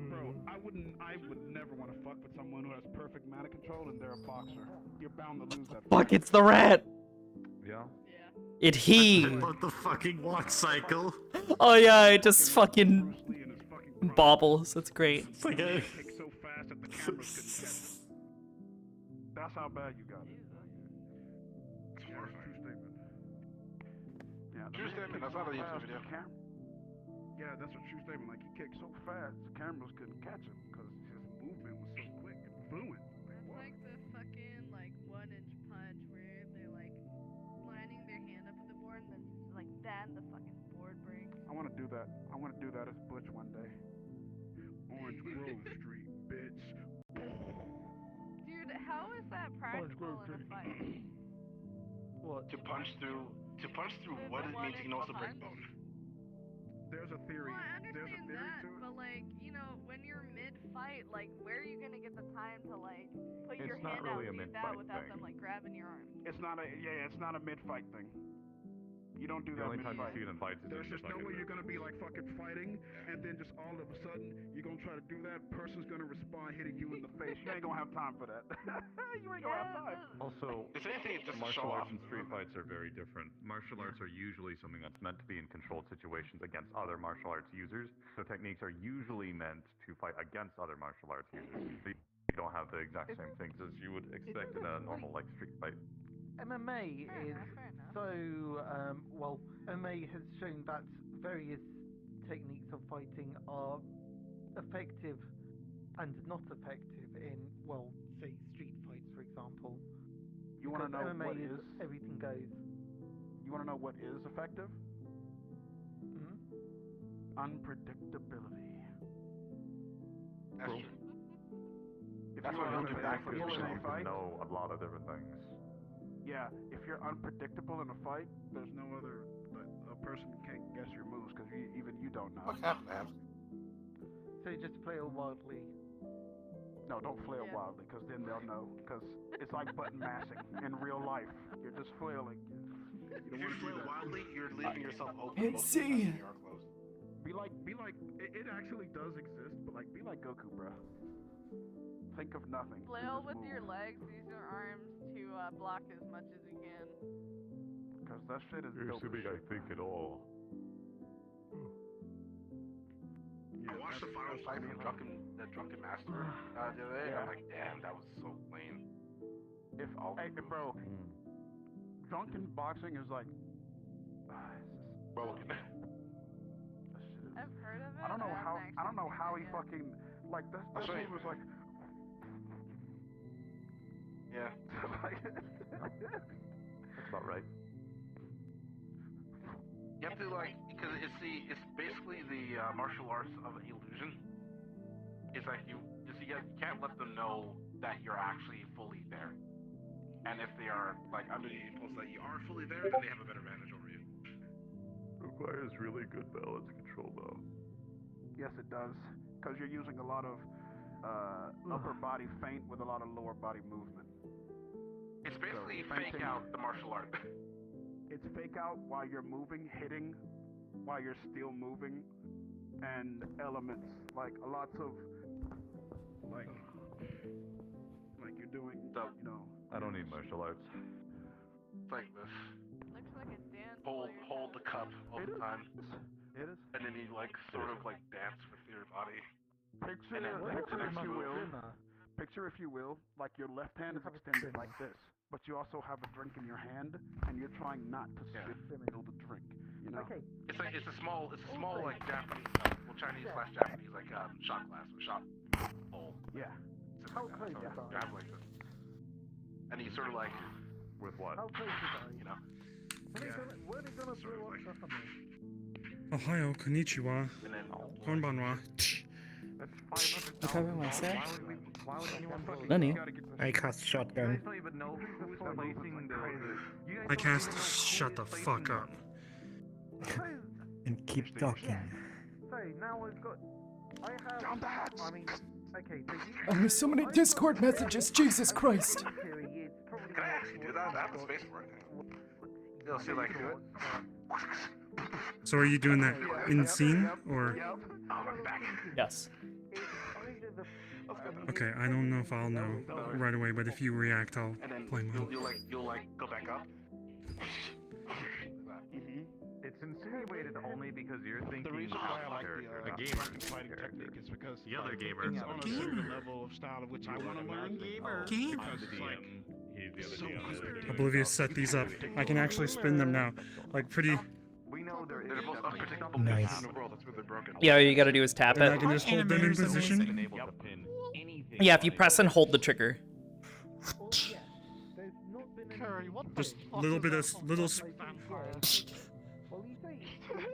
bro, I would never want to fuck with someone who has perfect mana control and they're a boxer. You're bound to lose that. Fuck, it's the rat! Yeah. It he. What the fucking watch cycle? Oh yeah, it just fucking bobbles. That's great. It's like a... so fast that the cameras couldn't catch it. That's how bad you got it. It's horrifying. True statement. Yeah, True statement. That's not a YouTube video. Yeah, that's a true statement. Like, he kicked so fast, the cameras couldn't catch him because his movement was so quick and fluent. It's like the fucking, like, 1-inch punch where they're, like, lining their hand up with the board and then just, like, then the fucking board breaks. I want to do that. I want to do that as Butch one day. Orange Grove Street, bitch. Dude, how is that practical in a fight? What? To punch through what it means he knows to break bone. There's a theory. Well, I There's a understand theory that, to it. but like, you know, when you're mid-fight, like, where are you gonna get the time to like put It's your not hand really out a and do that mid-fight without thing. them like grabbing your arm? It's not a mid-fight thing. You don't do The that only time you mid-fight. see it in fights is There's in the just no fucking way you're gonna be like fucking fighting, and then just all of a sudden you're gonna try to do that. Person's gonna respond hitting you in the face. You ain't gonna have time for that. You ain't gonna have time. Also, If anything, it's just a martial show arts off. and street fights are very different. Martial arts are usually something that's meant to be in controlled situations against other martial arts users. So techniques are usually meant to fight against other martial arts users. So you don't have the exact same things as you would expect in a normal like street fight. MMA is so well. MMA has shown that various techniques of fighting are effective and not effective in, well, say street fights, for example. You want to know MMA what is is? everything goes. You want to know what is effective? Hmm? Unpredictability. That's true. If That's you're what he'll do back unpredictable for in you. a fight, know a lot of different things. yeah, if you're unpredictable in a fight, there's no other a person can't guess your moves because even you don't know. What's happening, man? So you just flail wildly. No, don't flail wildly because then they'll know. Because it's like button mashing in real life. You're just flailing. If you flail wildly, you're leaving yourself open. Can't most of the time see. when you are closed. Be like, it actually does exist, but like, be like Goku, bro. Think of nothing. Flail Just with move. your legs, use your arms to block as much as you can. Because that shit is You're dope. assuming I think at all. I watched the final fight from the Drunken Master the other day. Yeah. I'm like, damn, that was so lame. If hey, bro, drunken boxing is like, broken. I've heard of it. I don't know how. I don't know how he yet. fucking like this. I'll This show you. move was like. Yeah. That's about right. You have to like, because it's basically the martial arts of illusion. It's like you can't let them know that you're actually fully there. And if they are like under the impulse that you are fully there, then they have a better advantage over you. Requires really good balance control though. Yes, it does. Because you're using a lot of upper body feint with a lot of lower body movement. It's basically So, fake feinting- out the martial art. It's fake out while you're moving, hitting, while you're still moving, and elements like lots of like you're doing, you know. I don't need martial arts. It's like this. Looks like a dance. Hold the cup all the time. It is. And then you like sort of like dance with your body. Picture, And then picture if you will, like your left hand is extended like this, but you also have a drink in your hand, and you're trying not to spill the drink. You know. Okay. It's a small like Japanese, well Chinese / Japanese like shot glass or shot bowl. Yeah. How close is You that? have like this, and you sort of like with what? How close is that? You know. When are they gonna blow up stuff on me? Ohio, konnichiwa, And then konbanwa. Look how my sex. why would anyone fucking Lenny. I cast shotgun. don't even know who's placing the I cast shut the fuck up. And keep talking. So now we've got. I have. I mean, okay. So you. Oh, there's so many Discord messages. Jesus Christ. Can I actually do that? I have a space for it now. you'll see like So are you doing that in scene or? Yes. Okay, I don't know if I'll know right away, but if you react, I'll and then play mine. you'll go back up. It's insinuated only because you're thinking The reason why I like character, the a gamer fighting technique is because The other gamer. it's on a certain level of style of which I want to learn. Gamer. Because it's like He's the other DM. Oblivious set these up. I can actually spin them now. Like pretty. We know they're both unpredictable. Nice. In the world, that's where they're broken. Yeah, all you gotta do is tap And I it. can just hold them in Animator's position. amazing. Yeah, if you press and hold the trigger. Curry, what Just a little bit of little. Well, you say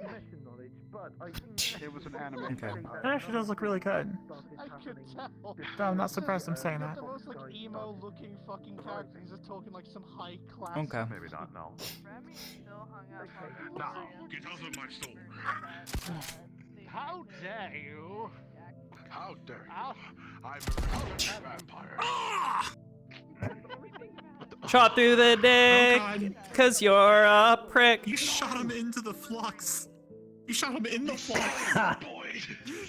meshing knowledge, but I think It was an anime. Okay. It actually does look really good. I could tell. I'm not surprised I'm saying that. The most like emo-looking fucking character. He's just talking like some high class. Okay. Maybe not, no. Remy still hung up on No. Get out of my soul. How dare you? how dare you? I'm a vampire. Shot through the dick, God. cause you're a prick. You shot him into the flux. You shot him in the flux.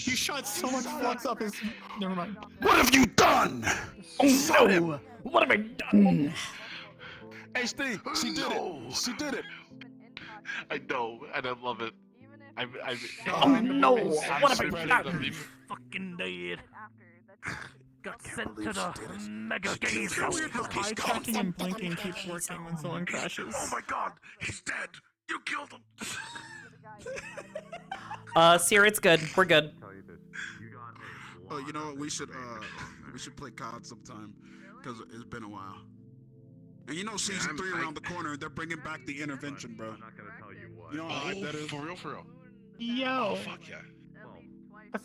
You shot so much flux up his. Never mind. What have you done? Oh no! What have I done? Hey, Steve, she did it. She did it. I know, and I love it. Oh no! What have I ready done? to be Fucking dead. Got sent to believe the she did it. mega She cave killed It's those weird how monkeys. eye tracking and blinking keeps working when someone crashes. Oh my god, he's dead. You killed him. Seer, it's good. We're good. Oh, you know what? We should play COD sometime, because it's been a while. And you know, season 3 around the corner, they're bringing back the intervention, bro. I'm not gonna tell you what. You know how hype that is? For real, for real. Yo. Oh, fuck yeah.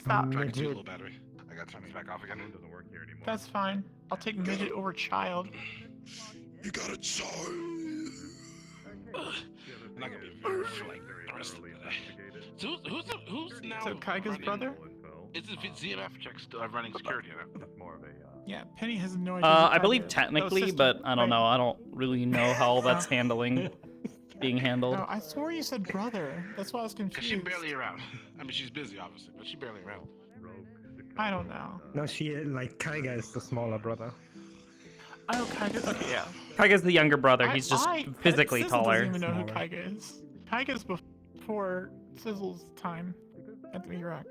Stop. Back to low battery. I gotta turn this back off again. It doesn't work here anymore. That's fine. I'll take midget over child. You got a child. I'm not gonna be very for like the rest of the day. So who's now? So Kaiga's running- brother? Is the ZMF check still running security now? That's more of a. Yeah, Penny has no idea. I believe technically, but I don't know. I don't really know how that's being handled. No, I swore you said brother. That's why I was Cause confused. she's barely around. I mean, she's busy obviously, but she's barely around. I don't know. No, she like Kaiga is the smaller brother. Oh, Kaiga. Okay, yeah. Kaiga's the younger brother. He's just physically Sizzle taller. doesn't even know who Kaiga is. Kaiga's before Sizzle's time. Anthony Rock.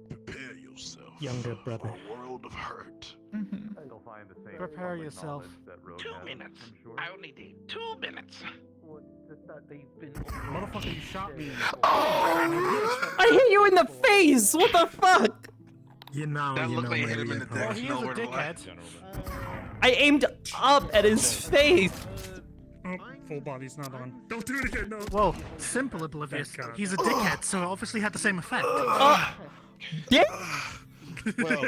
Prepare yourself. Younger brother. For a world of hurt. Mm-hmm. Still find the same Prepare public yourself. knowledge that Rogue 2 has, minutes. I'm sure. I only need 2 minutes. Motherfucker, you shot me. I hit you in the face! What the fuck? You know, That you looked know like you where hit him in the you're dick. He is a Nowhere to lie. dickhead. I aimed up at his face. Oh, full body's not on. Don't do it again, no. Whoa, simple oblivious. Thank God. He's a dickhead, so it obviously had the same effect. Yeah. Well,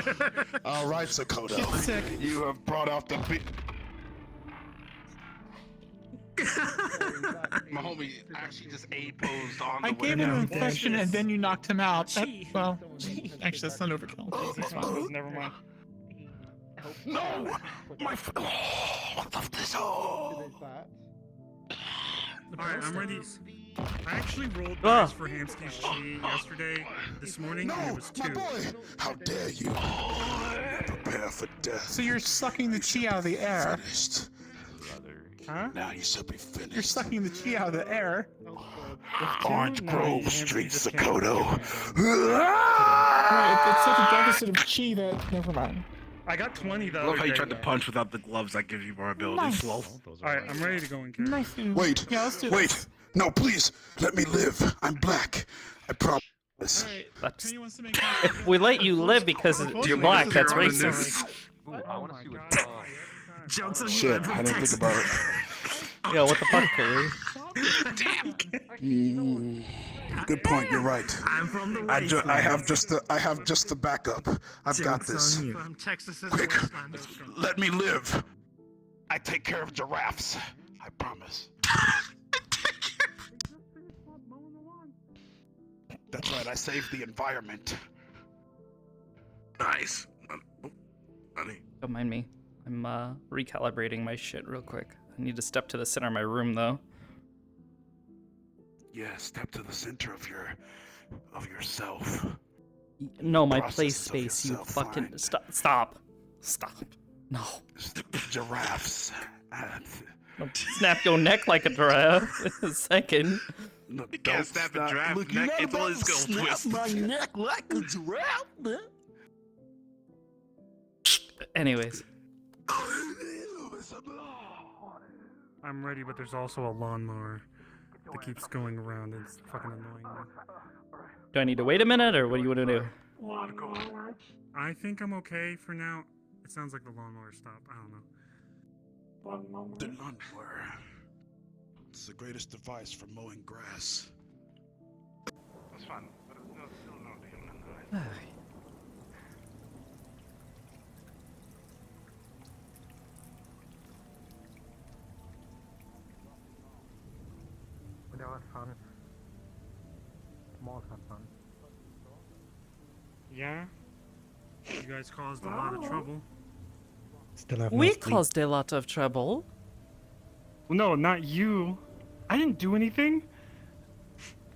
all right, Sakoto. You have brought out the big. My homie actually just A-posed on the I way gave him down. an infection and then you knocked him out. That, well, actually, that's not overkill. Never mind. No, my friend. What the this? Oh. Alright, I'm ready. I actually rolled dice for Hamsty's chi yesterday, this morning, and it was 2. My boy, how dare you? Prepare for death. So you're sucking the chi out of the air. Finished. Huh? Now you shall be finished. You're sucking the chi out of the air. Orange Grove Street, Sakoto. It's such a deficit of chi that. Never mind. I got 20 though. I love how you tried to punch without the gloves. That gives you more ability. Nice. Slow. Alright, I'm ready to go in, Karen. Nice. Wait, Yeah, let's do wait. this. No, please, let me live. I'm black. I promise. That's, Penny wants to make if we let you live because you're black, that's racist. I want to see what. Jokes on Shit, I didn't think about it. Yo, what the fuck, Curry? Good point. You're right. I'm from the I wasteland. have just the backup. I've got Joke's this. on you. From Texas is Quick, the wasteland. let me live. I take care of giraffes. I promise. That's right. I saved the environment. Nice. Honey. Don't mind me. I'm recalibrating my shit real quick. I need to step to the center of my room though. Yeah, step to the center of yourself. No, my Processes play of space, you yourself fucking find. stop. No. Giraffes. I'll snap your neck like a giraffe in a second. No, You can't snap a giraffe's neck. It's only just gonna twist. my neck like a giraffe, man. Anyways, I'm ready, but there's also a lawnmower that keeps going around. And it's fucking annoying me. do I need to wait a minute, or what do you want to do? I think I'm okay for now. It sounds like the lawnmower stopped. I don't know. The lawnmower. It's the greatest device for mowing grass. That's fun, but it's still no human in the way. That was fun. More fun. Yeah? You guys caused a lot of trouble. Still have We caused a lot of trouble. Well, no, not you. I didn't do anything.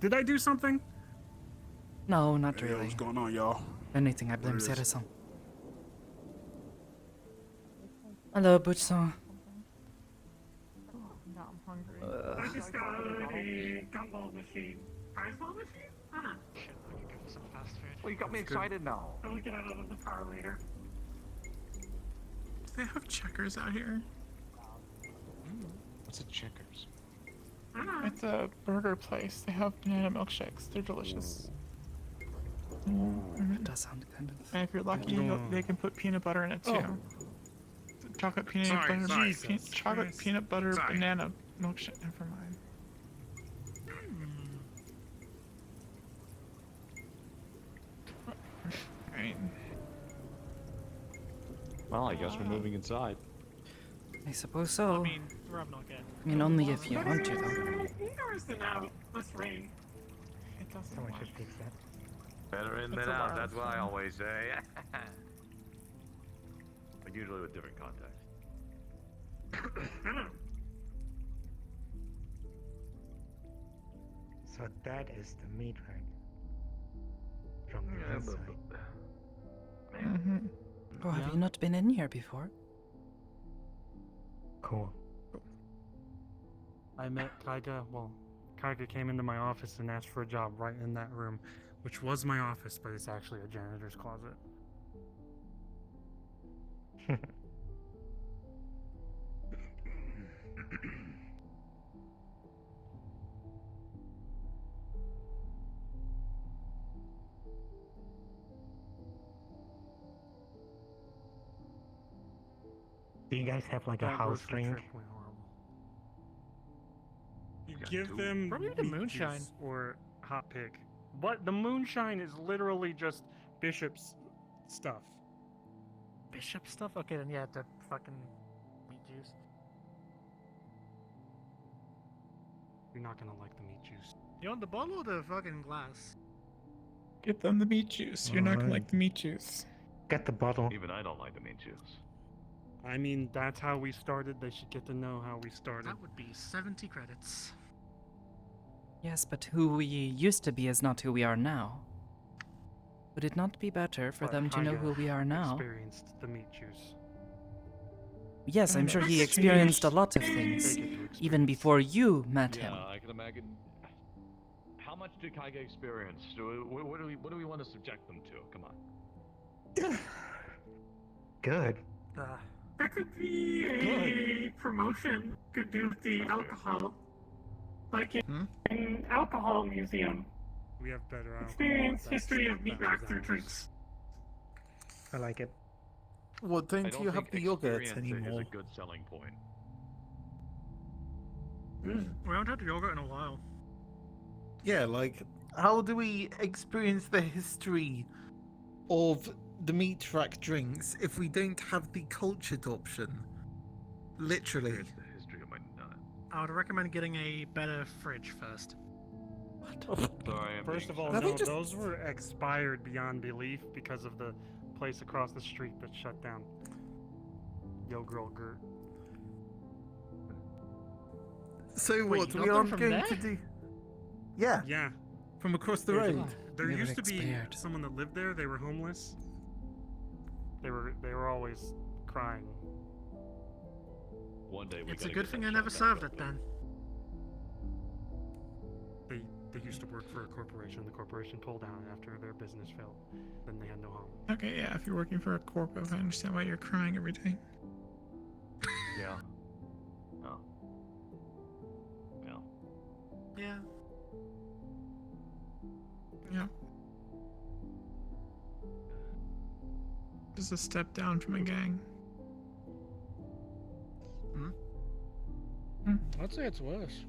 Did I do something? No, not Hey, really. what's going on, y'all? If anything, I blame What it is? Citizen. Hello, Butchson. I'm hungry. I just got a gumball machine. Prize ball machine? Huh. Well, you got me excited now. I'll get out of the car later. Do they have checkers out here? What's a checkers? It's a burger place. They have banana milkshakes. They're delicious. Mm-hmm. That does sound kind of. And if you're lucky, they can put peanut butter in it too. Chocolate peanut butter. Chocolate peanut butter banana milkshake. Never mind. Right. Well, I guess we're moving inside. I suppose so. I mean, we're not good. I mean, only if you want to, though. Interesting out this rain. It doesn't. Someone should fix that. Better in than out, that's what I always say. Like usually with different context. So that is the meat rack. From the inside. Mm-hmm. Oh, have you not been in here before? Cool. I met Kaiga. Well, Kaiga came into my office and asked for a job right in that room, which was my office, but it's actually a janitor's closet. Do you guys have like a That house road trip drink? went horrible. You give them Probably the meat moonshine. juice or hot pig. What? The moonshine is literally just Bishop's stuff. Bishop stuff? Okay, then yeah, the fucking meat juice. You're not gonna like the meat juice. You want the bottle or the fucking glass? Get them the meat juice. You're not gonna Alright. like the meat juice. Get the bottle. Even I don't like the meat juice. I mean, that's how we started. They should get to know how we started. That would be 70 credits. Yes, but who we used to be is not who we are now. Would it not be better for them to know who we are now? Experienced the meat juice. Yes, I'm sure he experienced a lot of things, even before you met him. Yeah, I can imagine. How much did Kaiga experience? What do we want to subject them to? Come on. Good. That could be a promotion. Could do with the alcohol. Like in an alcohol museum. We have better Experience history of meat rack through drinks. I like it. Well, I don't you have think the yogurt experience anymore? is a good selling point. We haven't had yogurt in a while. Yeah, like, how do we experience the history of the meat rack drinks if we don't have the cultured option? Literally. Here's the history of my nut. I would recommend getting a better fridge first. Sorry, I'm First of all, no, those were expired beyond belief because of the place across the street that shut down. Yo, girl, Gert. So Wait, what? you We got them aren't from going there? to do. Yeah. Yeah. From across the There's a- road. There They were used to be expired. someone that lived there. They were homeless. They were always crying. One day It's a good thing I never served it then. They used to work for a corporation. The corporation pulled out after their business failed. Then they had no home. Okay, yeah, if you're working for a corpo, I understand why you're crying every day. Yeah. Oh. Yeah. Yeah. Yeah. Just a step down from a gang. I'd say it's worse.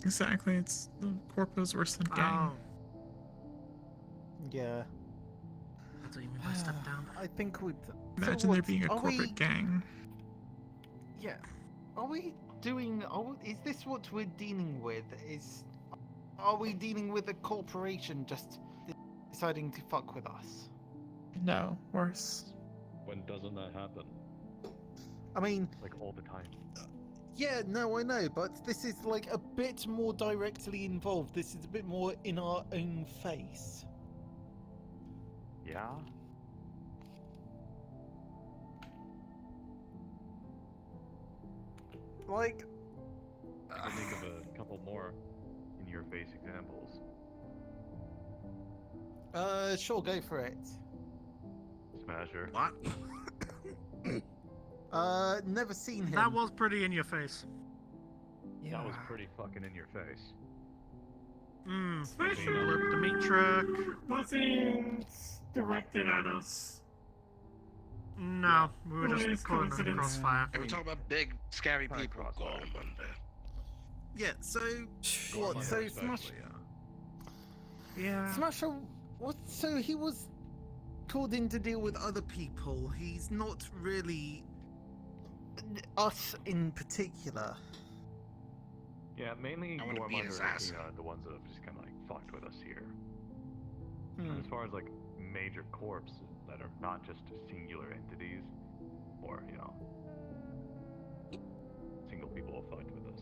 Exactly, it's the corpo's worse than gang. Yeah. That's what you mean by step down. I think we'd. Imagine there being a corporate gang. Yeah. Are we doing? Is this what we're dealing with? Are we dealing with a corporation just deciding to fuck with us? No, worse. When doesn't that happen? I mean, Like all the time. yeah, no, I know, but this is like a bit more directly involved. This is a bit more in our own face. Yeah. Like, I can think of a couple more in your face examples. Sure, go for it. Smasher. What? Never seen him. That was pretty in your face. That was pretty fucking in your face. Flip the meat truck. Wasn't directed at us. No, we were Always just caught in the coincidence. crossfire. And we're talking about big, scary people going under. Yeah. So what? So Smash. Yeah. Smasher. What? So he was called in to deal with other people. He's not really us in particular. Yeah, mainly I wanna who I'm beat his underlooking ass. are the ones that have just kind of like fucked with us here. Hmm. As far as like major corps that are not just singular entities, or single people have fucked with us.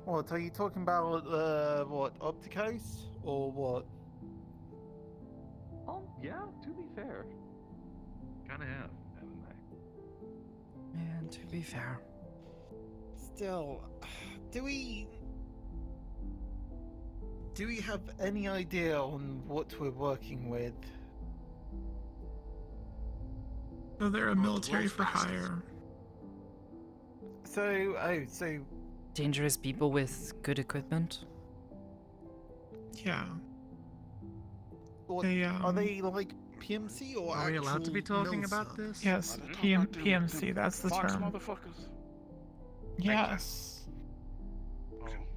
What are you talking about? What Opticos or what? Yeah, to be fair, kind of have, haven't they? Yeah, to be fair. Still, do we have any idea on what we're working with? So they're a military for hire. So Dangerous people with good equipment? Yeah. what, They, are they like PMC or Are we allowed to be actual talking about Milsa? this? Yes, PMC, that's the Fox term. motherfuckers. Yes.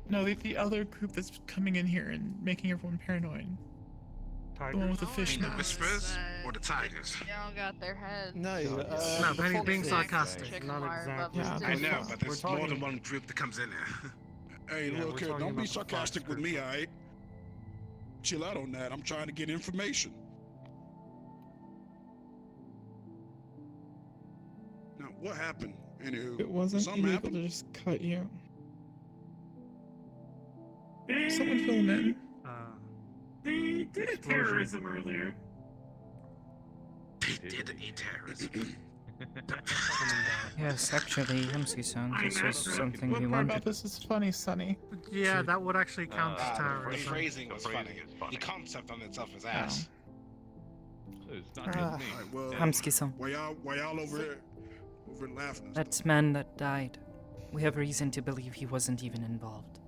No, the other group that's coming in here and making everyone paranoid. The one with the fish The nose. Whispers or the Tigers? Y'all got their heads. No, No, but he's being Foxes. sarcastic. Chicken Not wire exactly. bubbles Yeah, I too. know, but We're there's more talking- than one group that comes in there. Hey, Yeah, look we're here, talking don't be about the Fox sarcastic with group. me, alright? Chill out on that. I'm trying to get information. Now, what happened? Anywho, It wasn't something illegal happened? to just cut you. Someone fill him in. They did a terrorism earlier. They did a terrorism. Yes, actually, MC-san, this was something What we part about wanted. this is funny, Sonny? Yeah, that would actually count as The terrorism. phrasing was funny. is funny. The concept on itself is ass. It's not Ah. just me. Alright, well, Hamski-san, why y'all over here laughing? and that stuff? man that died, we have reason to believe he wasn't even involved.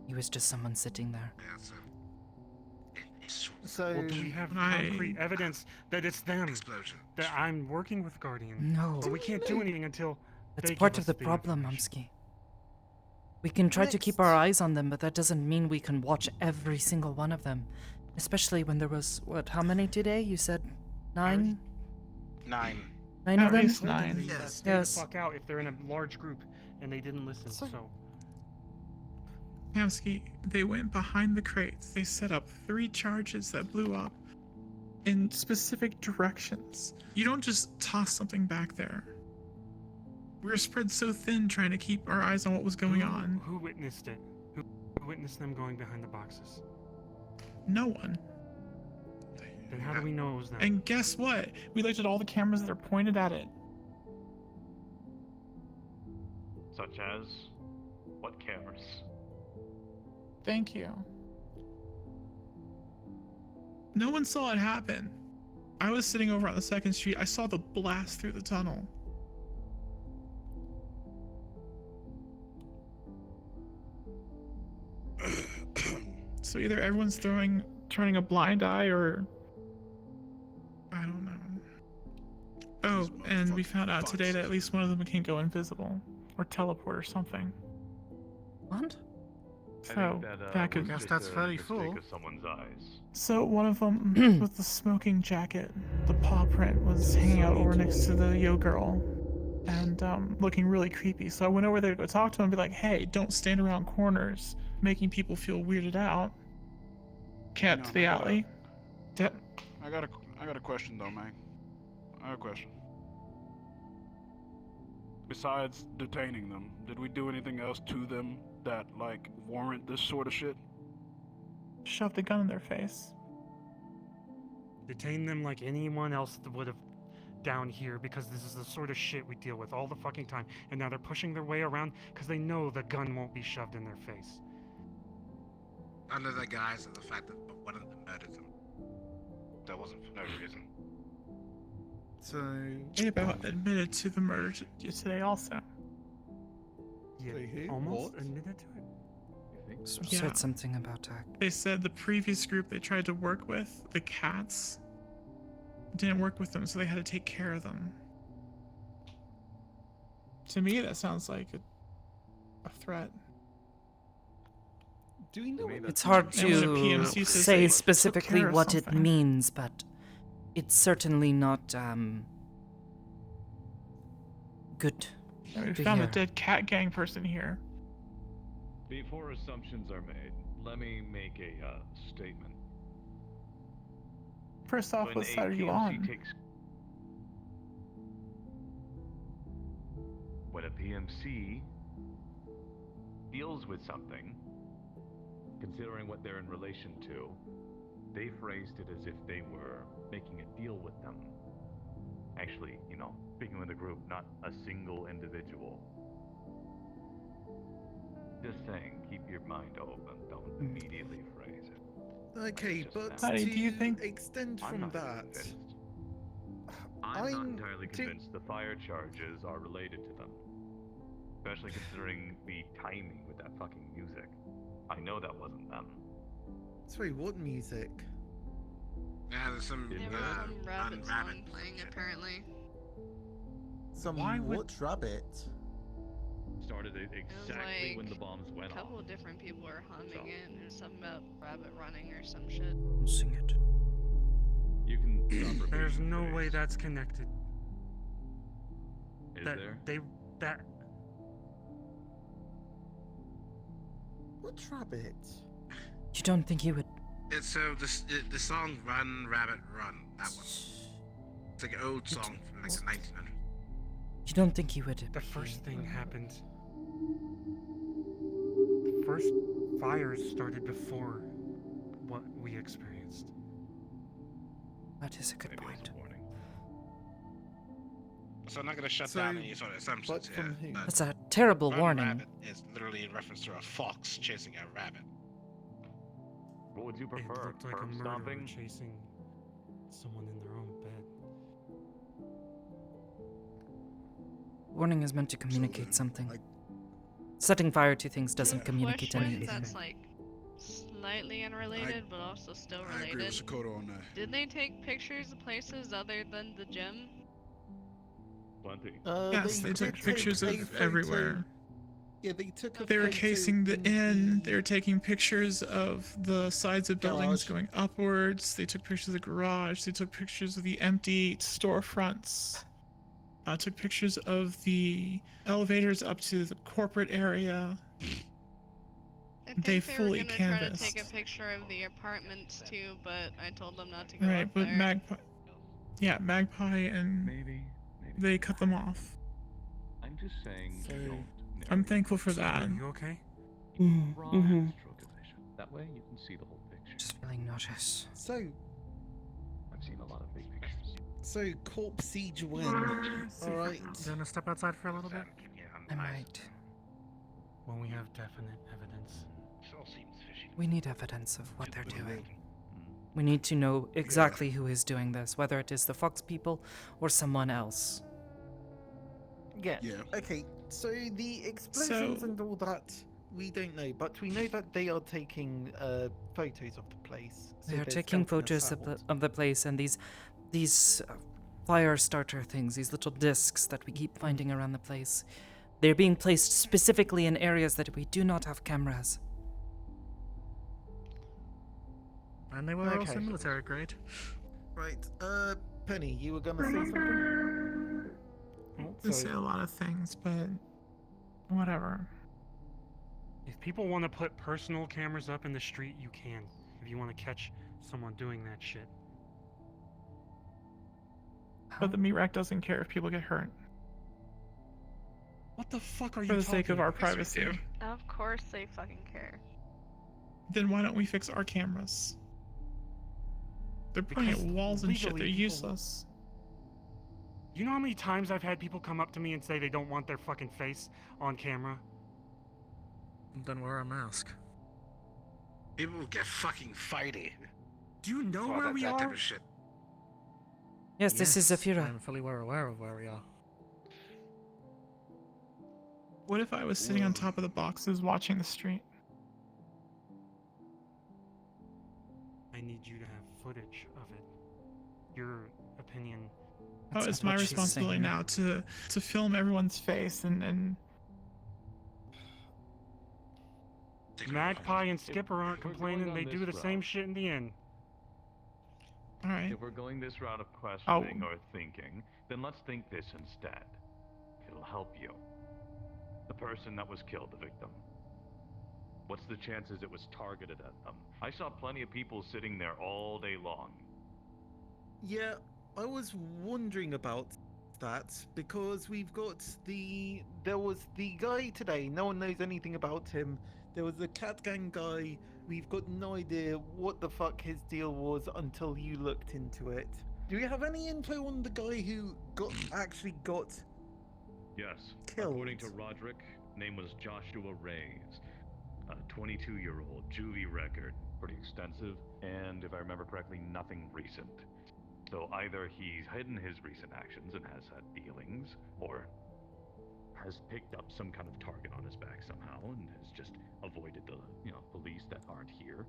He was just someone sitting there. Yeah, So Well, do we have Right. concrete evidence that it's them? explosion. That I'm working with Guardian. No. But we can't do anything until That's they part give of us the problem, information. Hamski. We can try to keep our eyes on them, but that doesn't mean we can watch every single one of them. Especially when there was, what, how many today? You said 9? 9. 9 of At them? least 9. Yeah, stay Yes. the fuck out if they're in a large group and they didn't listen. So Hamsky, they went behind the crates. They set up 3 charges that blew up in specific directions. You don't just toss something back there. We were spread so thin trying to keep our eyes on what was going on. Who witnessed it? Who witnessed them going behind the boxes? No one. Then how do we know it was them? And guess what? We looked at all the cameras that are pointed at it. Such as what cameras? Thank you. No one saw it happen. I was sitting over on the 2nd Street. I saw the blast through the tunnel. So either everyone's turning a blind eye, or I don't know. Oh, and we found out today that at least one of them can go invisible or teleport or something. What? So that could. was just a mistake of someone's eyes. So one of them with the smoking jacket, the paw print, was hanging out over next to the yo girl, and looking really creepy. So I went over there to go talk to him and be like, "Hey, don't stand around corners, making people feel weirded out." Cat to the alley. I got a question though, man. I have a question. Besides detaining them, did we do anything else to them that like warrant this sort of shit? Shove the gun in their face. Detain them like anyone else would have down here, because this is the sort of shit we deal with all the fucking time. And now they're pushing their way around because they know the gun won't be shoved in their face. Under the guise of the fact that one of them murdered them. That wasn't for no reason. So They about admitted to the murder today also. Yeah, Wait, who? almost What? admitted to it. Yeah. Said something about They said the previous group they tried to work with, the cats, didn't work with them, so they had to take care of them. To me, that sounds like a threat. Do we know? It's hard And when the to PMC says say they specifically took care of what it something. means, but it's certainly not good. Yeah, we to found a hear. dead cat gang person here. Before assumptions are made, let me make a statement. First off, When what side a are you PMC on? When a PMC deals with something, considering what they're in relation to, they phrased it as if they were making a deal with them. Actually, speaking with a group, not a single individual. Just saying, keep your mind open. Don't immediately phrase it. Okay, but Patty, do you to think- extend I'm from not that, convinced. I'm not entirely convinced the fire charges are related to them. Especially considering the timing with that fucking music. I know that wasn't them. Sorry, what music? Yeah, there's some There was some rabbit song playing apparently. Some Why would- what rabbit? Started it It was exactly like when the bombs went a off. couple of different people were humming it, and there's something about rabbit running or some shit. Sing it. You can stop repeating There's the no phrase. way that's connected. Is that there? that What rabbit? You don't think he would? It's so the song "Run Rabbit Run." That one. It's like an old song from like the 1900s. You don't think he would? the first thing happened. The first fires started before what we experienced. That is a good point. So I'm not gonna shut So, down any sort of assumptions but here. from who? But That's a terrible Run warning. Rabbit is literally in reference to a fox chasing a rabbit. What would you It prefer? looked like a Perp murderer stomping? chasing someone in their own bed. Warning is meant to communicate something. Setting fire to things doesn't communicate Question anything. that's like slightly unrelated, but also still I agree with related. Sakoto on that. Did they take pictures of places other than the gym? Plenty. Yes, they took did pictures take a of photo- everywhere. Yeah, they took a They were photo casing the in inn. They were taking pictures of the sides of buildings Garage. going upwards. They took pictures of the garage. They took pictures of the empty storefronts. Took pictures of the elevators up to the corporate area. I think They were fully gonna try to canvassed. take a picture of the apartments too, but I told them not to go Right, up but there. Magpie and Maybe. they cut them off. I'm just saying, So- don't. I'm thankful for that. Are you okay? Raw Mm-hmm. stroke vision. That way you can see the whole picture. Just feeling nauseous. So, I've seen a lot of big pictures. so corpse siege when? Alright. You wanna step outside for a little bit? I might. When we have definite evidence. This all seems fishy. We need evidence of what they're doing. We need to know exactly who is doing this, whether it is the Fox people or someone else. Yeah. Okay, so the explosions and all that, we don't know, but we know that they are taking photos of the place. So They are they're taking scouting us photos out. of the place, and these fire starter things, these little discs that we keep finding around the place. They're being placed specifically in areas that we do not have cameras. And they were Okay. also military grade. Right, Penny, you were gonna say something? Oh, They say sorry. a lot of things, but whatever. If people want to put personal cameras up in the street, you can. If you want to catch someone doing that shit. But the meat rack doesn't care if people get hurt. What the fuck are you For the sake of our about? privacy. Of course they fucking care. Then why don't we fix our cameras? They're pointing at Because walls and shit. legally They're people- useless. You know how many times I've had people come up to me and say they don't want their fucking face on camera? Then wear a mask. People will get fucking fighty. Do you know for where we that type are? of shit. Yes, this is Zafira. I'm fully well aware of where we are. What if I was sitting on top of the boxes watching the street? I need you to have footage of it. Your opinion. Oh, it's my responsibility now to film everyone's face and Magpie and Skipper aren't if we're complaining. going They on do this the same route- shit in the end. all right. If we're going this route of questioning or thinking, then let's think this instead. It'll help you. The person that was killed, the victim. What's the chances it was targeted at them? I saw plenty of people sitting there all day long. Yeah, I was wondering about that because we've got there was the guy today, no one knows anything about him. There was the Cat Gang guy, we've got no idea what the fuck his deal was until you looked into it. Do we have any info on the guy who actually got Yes. killed? According to Roderick, name was Joshua Reyes. A 22-year-old juvie record. Pretty extensive, and if I remember correctly, nothing recent. So either he's hidden his recent actions and has had dealings, or has picked up some kind of target on his back somehow and has just avoided the, police that aren't here.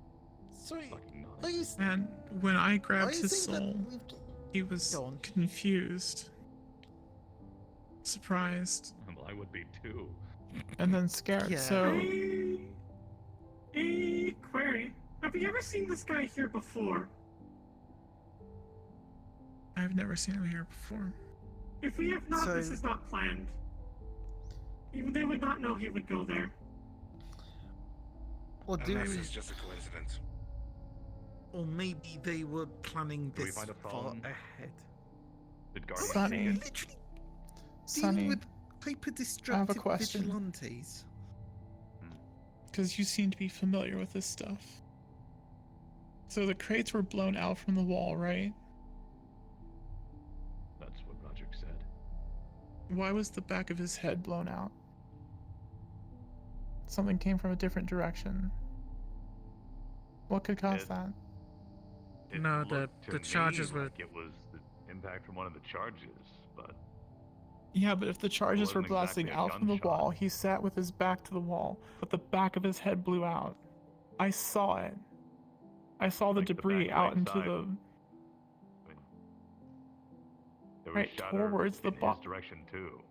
Sorry, Fucking nuts. are you And when I are grabbed you his saying soul, that he was Go on. confused, surprised, Well, I would be too. and then scared. Yeah. So Hey, query. Have you ever seen this guy here before? I've never seen him here before. If we have not, this So- is not planned. Even they would not know he would go there. or do Unless it's just a coincidence. or maybe they were planning Did we this find a far phone? ahead. Did Guardian Sonny. see it? Literally Sonny, dealing with hyper-destructive question. vigilantes. because you seem to be familiar with this stuff. So the crates were blown out from the wall, right? That's what Roderick said. Why was the back of his head blown out? Something came from a different direction. What could cause that? It No, looked to the me charges were- like it was the impact from one of the charges, but Yeah, but if the charges were wasn't blasting exactly a out from the gunshot. wall, he sat with his back to the wall, but the back of his head blew out. I saw it. I saw the Like the debris back out right into side. the I mean, there was right shatter towards the in his box. direction too.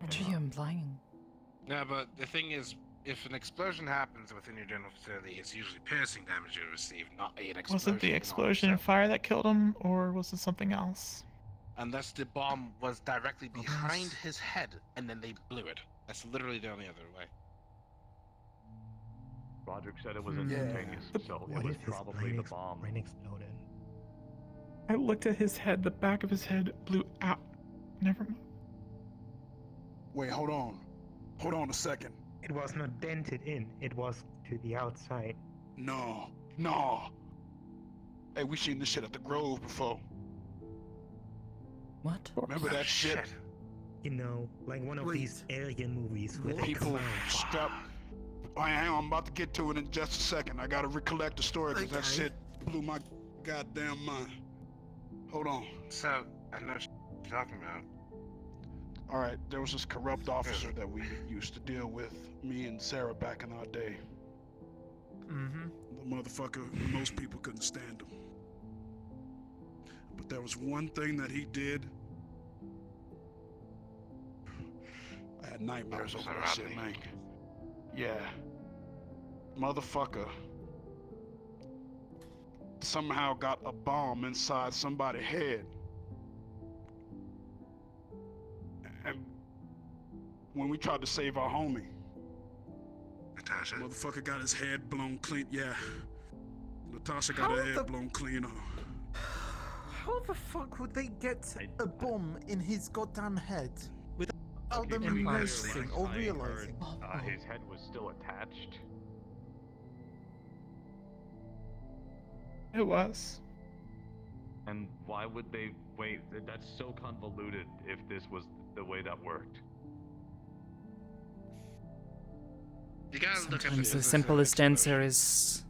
What are you implying? Yeah, but the thing is, if an explosion happens within your general facility, it's usually piercing damage you receive, not an explosion. Was it the in explosion and itself. fire that killed him, or was it something else? Unless the bomb was directly behind his head and then they blew it. That's literally the only other way. Roderick said it was Yeah. instantaneous, so What it was if his probably the bomb. brain exploded? I looked at his head, the back of his head blew out. Never mind. Wait, hold on. Hold on a second. It was not dented in. It was to the outside. No. Hey, we seen this shit at the Grove before. What? Remember that shit? You know, like one of these alien movies with People strap. Hang on, I'm about to get to it in just a second. I gotta recollect the story because that shit blew my goddamn mind. Hold on. So, I know what you're talking about. Alright, there was this corrupt officer that we used to deal with, me and Sarah back in our day. Mm-hmm. The motherfucker, most people couldn't stand him. But there was one thing that he did. I had nightmares over that shit, man. Yeah. Motherfucker somehow got a bomb inside somebody's head. And when we tried to save our homie, Natasha? motherfucker got his head blown clean. Yeah. Natasha got her head blown clean off. How the fuck would they get a bomb in his goddamn head without them noticing or realizing? His head was still attached. It was. And why would they wait? That's so convoluted if this was the way that worked. You gotta look at Sometimes the simplest answer is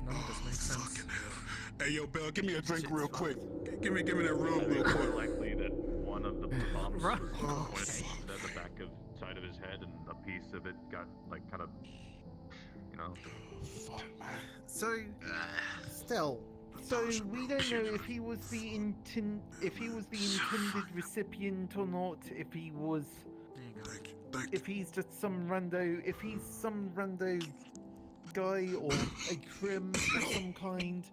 None of this makes sense. Fucking hell. Hey, yo, Bell, give me a drink real quick. Give me that rum real It's quick. more likely that one of the bombs Right. was pointed at the back of side of his head, and a piece of it got like kind of, you know. Fuck, man. So, still, so we don't know if he was the intended recipient or not. If he was, if he's just some rando, if he's some rando guy or a crim of some kind.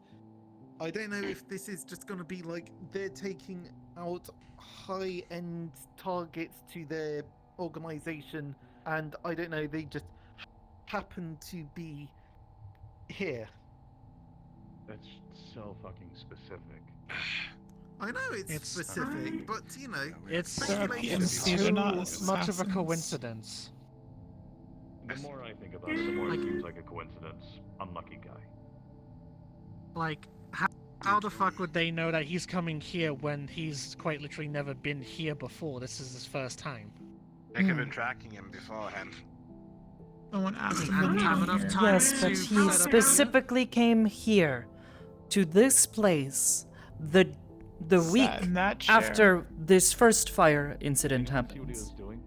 I don't know if this is just going to be like they're taking out high-end targets to their organization, and I don't know, they just happen to be here. That's so fucking specific. I know it's specific, but you know, It's speculation. too much of a coincidence. The more I think about it, the more it seems like a coincidence. Unlucky guy. Like, how the fuck would they know that he's coming here when he's quite literally never been here before? This is his first time. They could have been tracking him beforehand. No one asked him And to have be enough here. time yes, but to he set up- specifically came here to this place the week Sat in that chair. after this first fire incident See what he was happened. doing?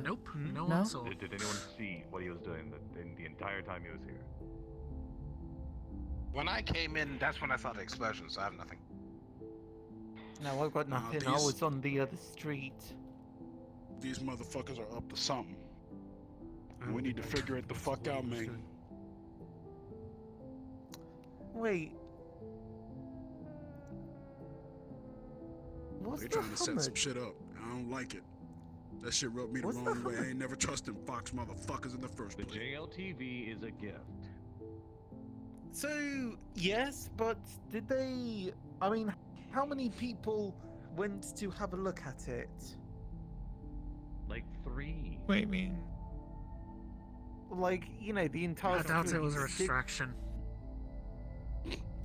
Nope, no no? one saw. Did anyone see what he was doing the entire time he was here? When I came in, that's when I saw the explosion, so I have nothing. No, I've got nothing. I was on the other street. These motherfuckers are up to something. And we need to figure it the fuck out, man. Wait. What's They the trying to set some Muhammad? shit up. I don't like it. That shit rubbed me the What's wrong the way. I ain't never trusted Fox motherfuckers in the first The place. JLTV is a gift. So, yes, but did they... I mean, how many people went to have a look at it? Like 3. Wait, mean. Like, you know, the entire... I doubt it was a street. distraction.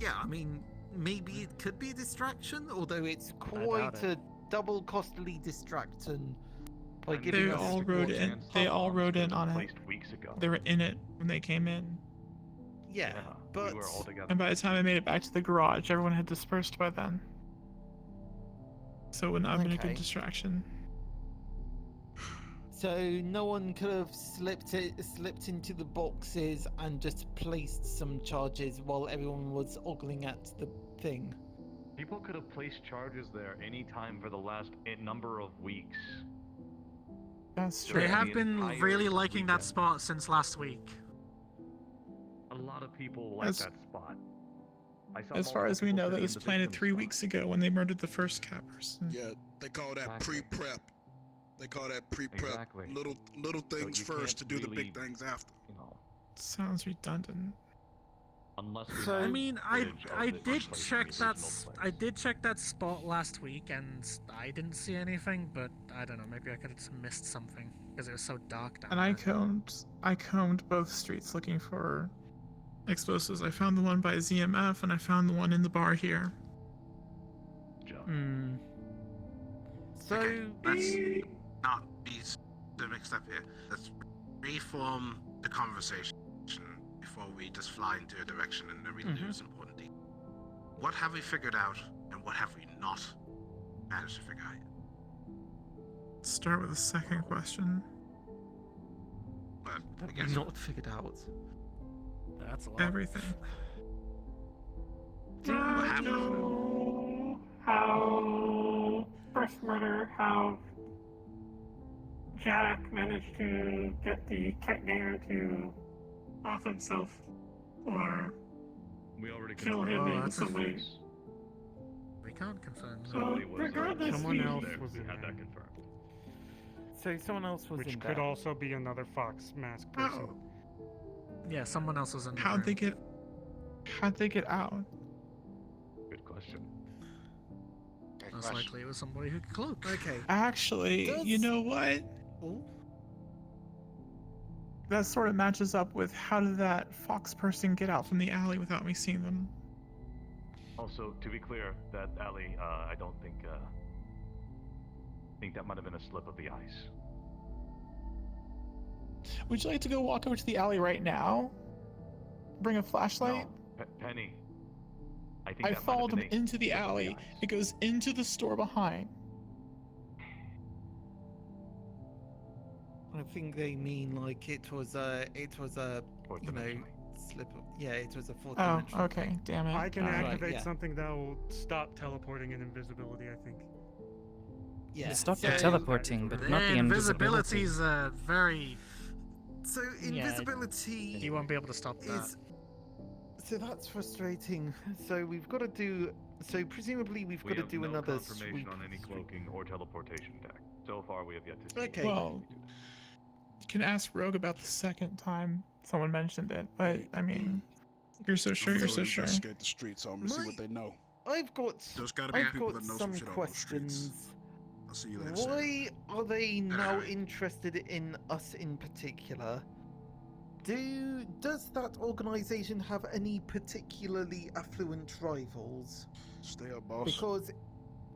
Yeah, I mean, maybe it could be a distraction, although it's doubt quite it. a double costly distraction. By And giving They us all rode in. chance They that all bombs rode in were on it. placed weeks ago. They were in it when they came in. Yeah, but... we were all together. And by the time I made it back to the garage, everyone had dispersed by then. So it would not have been a Okay. good distraction. So no one could have slipped into the boxes and just placed some charges while everyone was ogling at the thing. People could have placed charges there any time for the last number of weeks. That's true. They have The been entire really liking that weekend. spot since last week. A lot of people like As- that spot. I saw As far multiple as we people know, that sitting was in the planted victim 3 spot. weeks ago when they murdered the first cat person. Yeah, they call that Exactly. pre-prep. They call that pre-prep. Exactly. Little things you first to can't do the big really- things after. You know, Sounds redundant. Unless we So- have I mean, footage of I it did place check in the that original place. I did check that spot last week, and I didn't see anything. But I don't know. Maybe I could have missed something because it was so dark down And there. I combed both streets looking for explosives. I found the one by ZMF, and I found the one in the bar here. So Let's not be the mixed up here. Let's reform the conversation before we just fly into a direction and then we lose important details. What have we figured out, and what have we not managed to figure out yet? Start with the second question. But What I guess we not figured out. That's a lot. Everything. Do you know how first murder, how Jack managed to get the Ketganger to off himself or We already kill confirmed him it. in some way? We can't confirm that. So regardless, Someone else there. was We in had there. that confirmed. So someone else was Which in could there. also be another Fox mask person. Yeah, someone else was in the How'd they room. How'd they get out? Good question. Most likely it was somebody who could cloak. Okay. Actually, you know what? Oh. That sort of matches up with how did that Fox person get out from the alley without me seeing them? Also, to be clear, that alley, I don't think, think that might have been a slip of the ice. Would you like to go walk over to the alley right now? Bring a flashlight? No, Penny. I think I that might have followed been him a into the slip of alley. ice. It goes into the store behind. I think they mean like it was a you know slip of, yeah, it was a fourth Oh, dimensional okay. thing. Damn it. I can Alright. activate yeah. something that will stop teleporting and invisibility, I think. Yeah. Stop the so- teleporting, but not the invisibility. Invisibility's very. So Yeah, invisibility you won't be able to stop that. is so that's frustrating. So we've got to do. So presumably we've We got to have do no another confirmation sweep. on any cloaking or teleportation tech. So far, we have yet to see. Okay. Well, you can ask Rogue about the second time someone mentioned it, but I mean, you're so sure, you're so sure. Investigate the streets. So I'm gonna see what they know. I've got. There's gotta be I've people got that know some some shit about those streets. questions. I'll see you later. Sarah. Why are they now interested in us in particular? Does that organization have any particularly affluent rivals? Stay up, boss. Because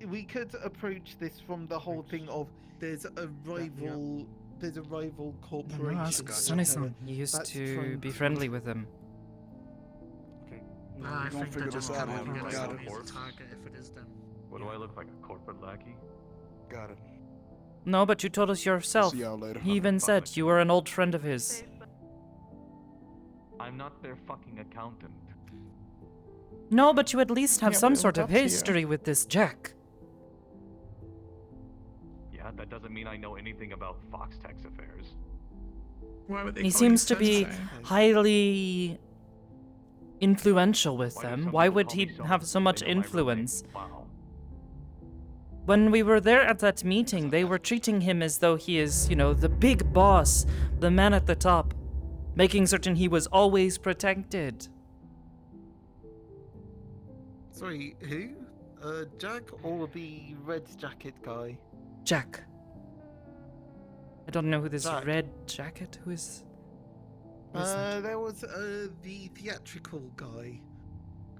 we could approach this from the whole thing of there's a rival corporation. Ask or Sonny-san. whatever You used that's to trying be friendly with him. I We're gonna think figure they're this just out, gonna man. look Got at it. me as a target if it is them. What do I look like, a corporate lackey? Got it. No, but you told us yourself. See y'all later. He even said you were an old friend of his. I'm not their fucking accountant. No, but you at least have Yeah, some but it sort was of up to you. history with this Jack. Yeah, that doesn't mean I know anything about Fox Tech's affairs. Why would they He call you seems to be Sensei? highly influential with Why do them. some Why people would call he me so have because so they much know my real name? influence? Wow. When we were there at that meeting, they were treating him as though he is, you know, the big boss, the man at the top, making certain he was always protected. Sorry, who? Jack or the red jacket guy? Jack. I don't know who this Jack. red jacket, who is that? There was the theatrical guy.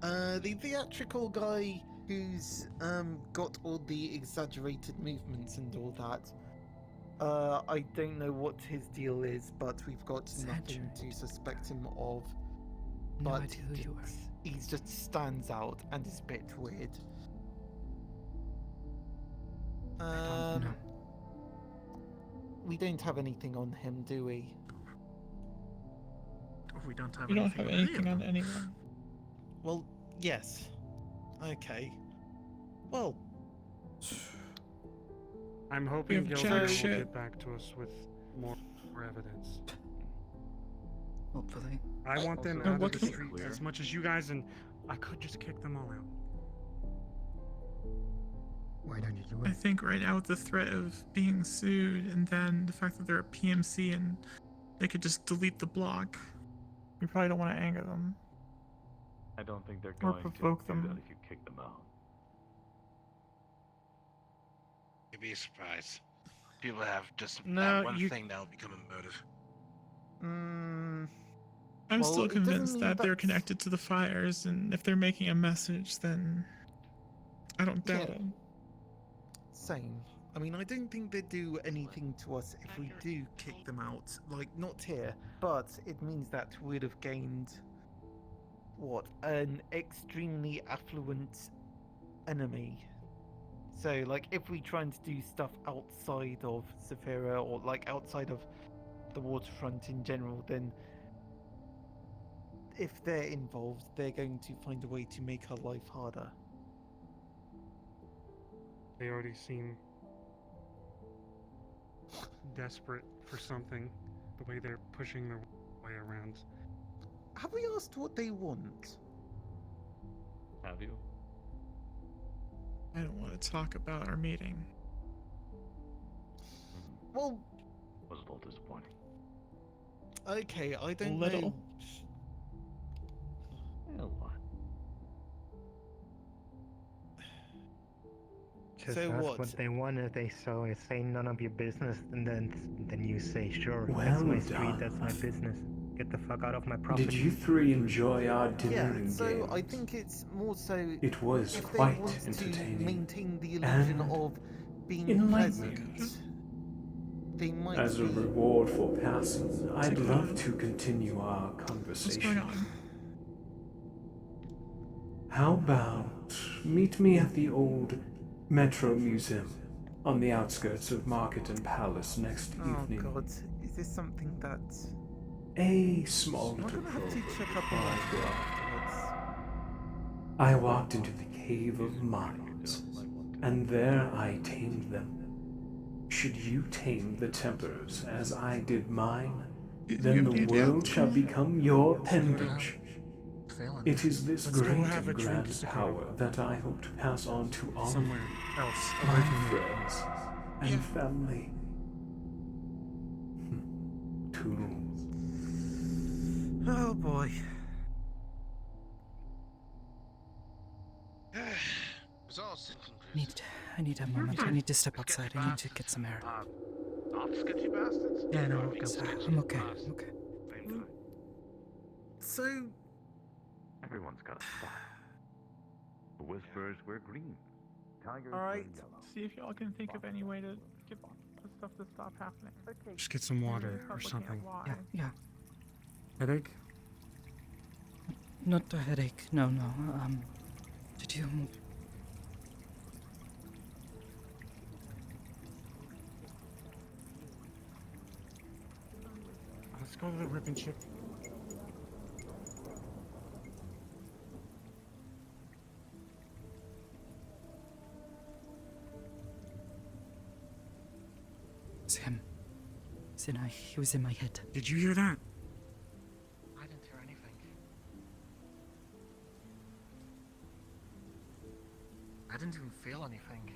The theatrical guy who's got all the exaggerated movements and all that. I don't know what his deal is, but we've got nothing to suspect him of. No But idea who you are. he just stands out and is a bit weird. don't know. We don't have anything on him, do we? We don't have You don't anything have on any of anything on them. anyone. Well, yes. Okay. Well, I'm We hoping have Gilbert jack will shit. get back to us with more evidence. Hopefully. I want them Also, out of what the can- streets as much as you guys, and I could just kick them all out. Why don't you do I it? think right now with the threat of being sued and then the fact that they're a PMC and they could just delete the block, we probably don't want to anger them. I don't think they're Or going to provoke do them. that if you kick them out. You'd be surprised. People have just No, that one you- thing that'll become a motive. I'm Well, still it doesn't convinced mean that they're that's- connected to the fires, and if they're making a message, then I don't doubt Yeah. it. Same. I mean, I don't think they'd do anything to us if we do kick them out. Like, not here, but it means that we'd have gained, what, an extremely affluent enemy. So, like, if we try to do stuff outside of Zephyra or, like, outside of the waterfront in general, then if they're involved, they're going to find a way to make our life harder. They already seem desperate for something, the way they're pushing their way around. Have we asked what they want? Have you? I don't want to talk about our meeting. Well, Was a little disappointing. okay, I don't Little. know. A lot. Just So ask what? what they want. If they say none of your business, and then you say sure. Well that's my street. done. That's my business. Get the fuck out of my property. Did you three enjoy our dinner Yeah, and so games? I think it's more so It was if they quite want to entertaining maintain the illusion and of being enlightening. pleasant. They might As a be. reward for passing, I'd love to continue our What's conversation. going on? How about meet me at the old Metro Museum on the outskirts of Market and Palace next Oh evening? god, is this something that A small I'm little gonna have to program check up on I that brought. afterwards? I walked into the Cave of Minds, and there I tamed them. Should you tame the Tempers as I did mine, then the world shall become your appendage. It is this Let's go great have a and drink, grand Sakoto. power that I hope to pass on to all Somewhere else, my away from here. friends and family. Toodles. Oh boy. Results in conclusion. I need a moment. I need to step outside. I need to get some air. Not sketchy bastards? Yeah, no, I we'll mean, go. sketchy I'm okay. bastards. I'm okay. Same thing. So, Everyone's got a style. The whispers were green. Tigers Alright, were yellow. see if y'all can think of any way to get the stuff to stop happening. Okay. Just get some water Stop or looking at something. why. Yeah. Headache? Not a headache. No. Did you? Let's go to the Rip and Chip. It's him. He was in my head. Did you hear that? I didn't hear anything. I didn't even feel anything.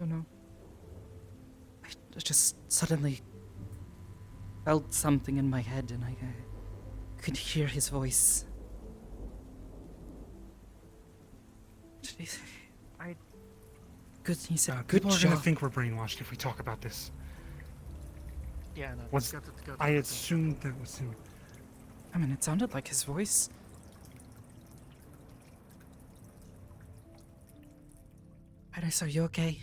No. I just suddenly felt something in my head, and I could hear his voice. Good. He said, "Good People are gonna job." think we're brainwashed if we talk about this. Yeah, no. What's? Go I assumed that was him. I mean, it sounded like his voice. Iris, are you okay?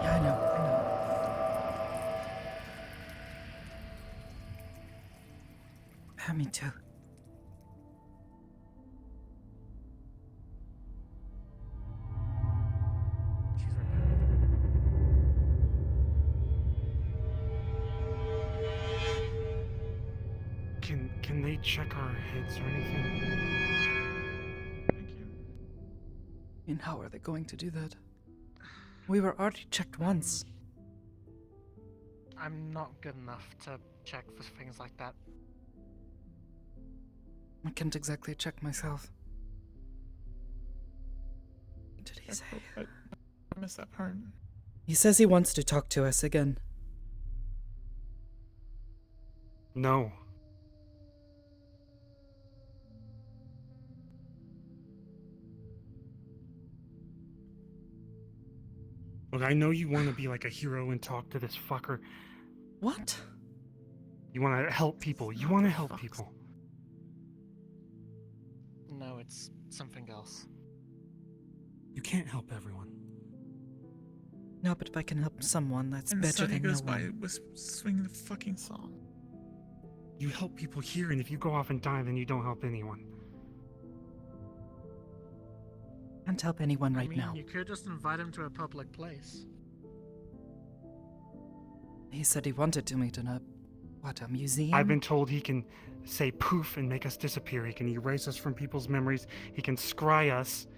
Yeah, I know. Me too. Can they check our heads or anything? Thank you. And how are they going to do that? We were already checked once. I'm not good enough to check for things like that. I can't exactly check myself. What did he say? I missed that part. He says he wants to talk to us again. No. Look, I know you want to be like a hero and talk to this fucker. What? You want to help people. You want to help people. No, it's something else. You can't help everyone. No, but if I can help someone, that's And the better Sunday than no goes by one. with swinging the fucking song. You help people here, and if you go off and die, then you don't help anyone. Can't help anyone right I mean, now. you could just invite him to a public place. He said he wanted to meet in a museum? I've been told he can say poof and make us disappear. He can erase us from people's memories. He can scry us.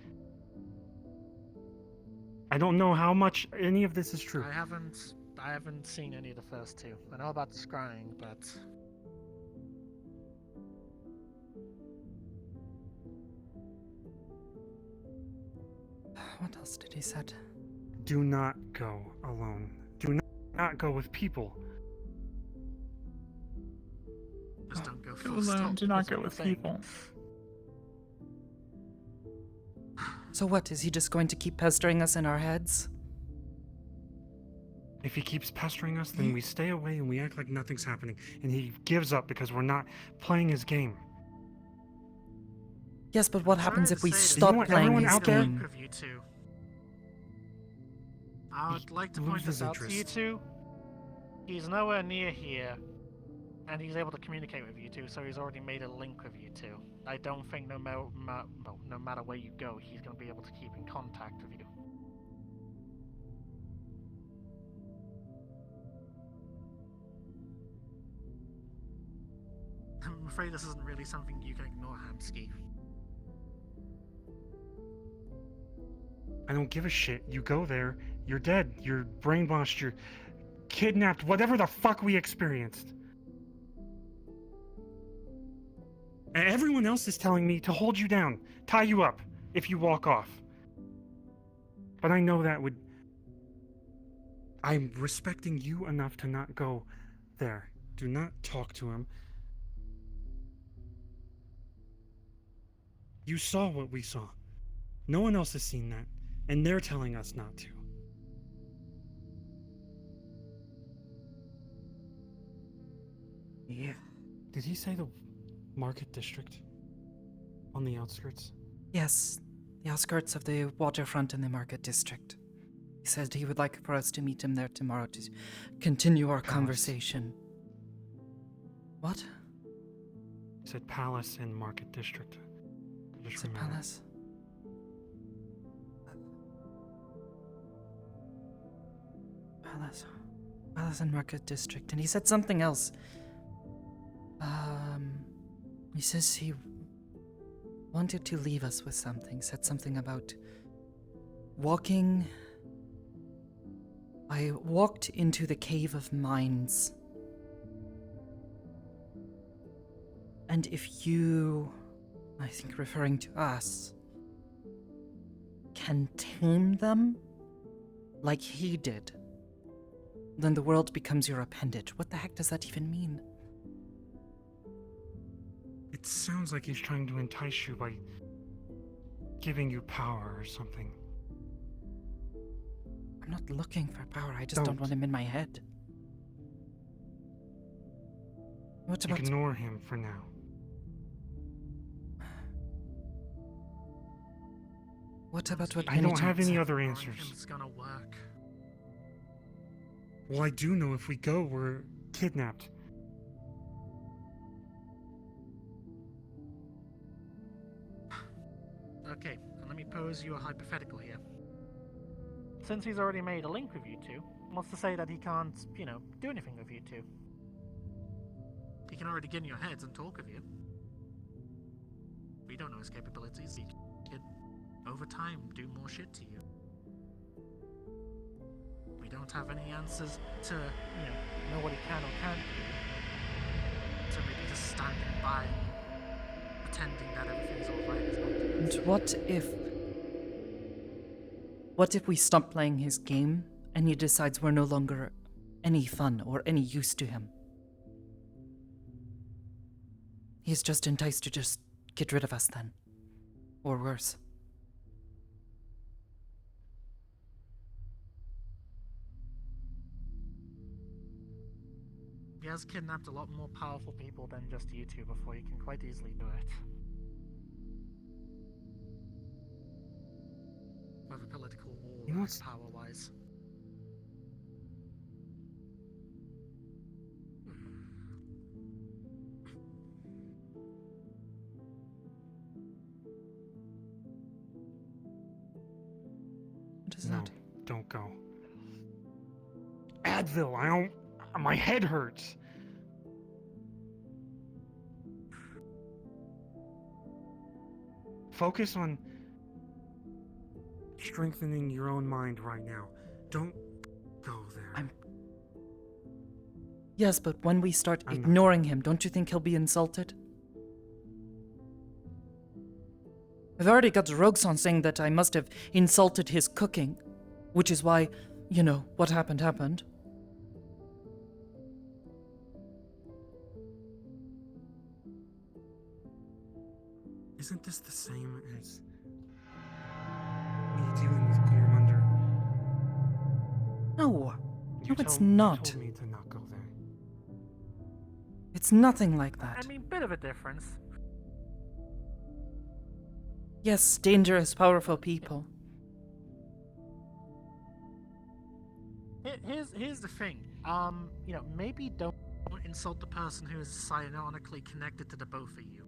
I don't know how much any of this is true. I haven't seen any of the first two. I know about the scrying, but What else did he said? Do not go alone. Do not go with people. just don't go Go full alone, stop. do not That's go what with I'm saying. people. So what, is he just going to keep pestering us in our heads? If he keeps pestering us, then we stay away and we act like nothing's happening. And he gives up because we're not playing his game. Yes, but what happens if we You stop want playing everyone his out there? game? Of you two. I would like to He point loses this out to you interest. two. He's nowhere near here, and he's able to communicate with you two, so he's already made a link with you two. I don't think no matter where you go, he's going to be able to keep in contact with you. I'm afraid this isn't really something you can ignore, Hamsky. I don't give a shit. You go there, you're dead. You're brainwashed, you're kidnapped, whatever the fuck we experienced. And everyone else is telling me to hold you down, tie you up, if you walk off. But I know that would... I'm respecting you enough to not go there. Do not talk to him. You saw what we saw. No one else has seen that, and they're telling us not to. Yeah. Did he say the market district? On the outskirts? Yes, the outskirts of the waterfront in the market district. He said he would like for us to meet him there tomorrow to continue our conversation. What? He said palace and market district. I just Is it remembered. palace? Palace and market district. And he said something else. He says he wanted to leave us with something. Said something about walking. I walked into the cave of minds. And if you, I think referring to us, can tame them like he did, then the world becomes your appendage. What the heck does that even mean? It sounds like he's trying to entice you by giving you power or something. I'm not looking for power, I just don't want him in my head. What about... Ignore him for now. What about what I don't Penny have Jones any said? other answers. It's gonna work. Well, I do know if we go, we're kidnapped. Okay, and let me pose you a hypothetical here. Since he's already made a link with you two, what's to say that he can't, do anything with you two? He can already get in your heads and talk with you. We don't know his capabilities. He can, over time, do more shit to you. We don't have any answers to, know what he can or can't do. So maybe just standing by, pretending that everything's alright is not doing And so. what if we stop playing his game and he decides we're no longer any fun or any use to him? He's just enticed to just get rid of us then. Or worse. He has kidnapped a lot more powerful people than just you two before. He can quite easily do it. Whether political or He wants- power-wise. What is No, that? don't go. Advil, I don't. My head hurts. Focus on strengthening your own mind right now. Don't go there. Yes, but when we start I'm not- ignoring him, don't you think he'll be insulted? I've already got Roxanne saying that I must have insulted his cooking, which is why, what happened happened. Isn't this the same as me dealing with Gormunder? No, You it's told- not. You told me to not go there. It's nothing like that. I mean, bit of a difference. Yes, dangerous, powerful people. Here's the thing. Maybe don't insult the person who is psionically connected to the both of you.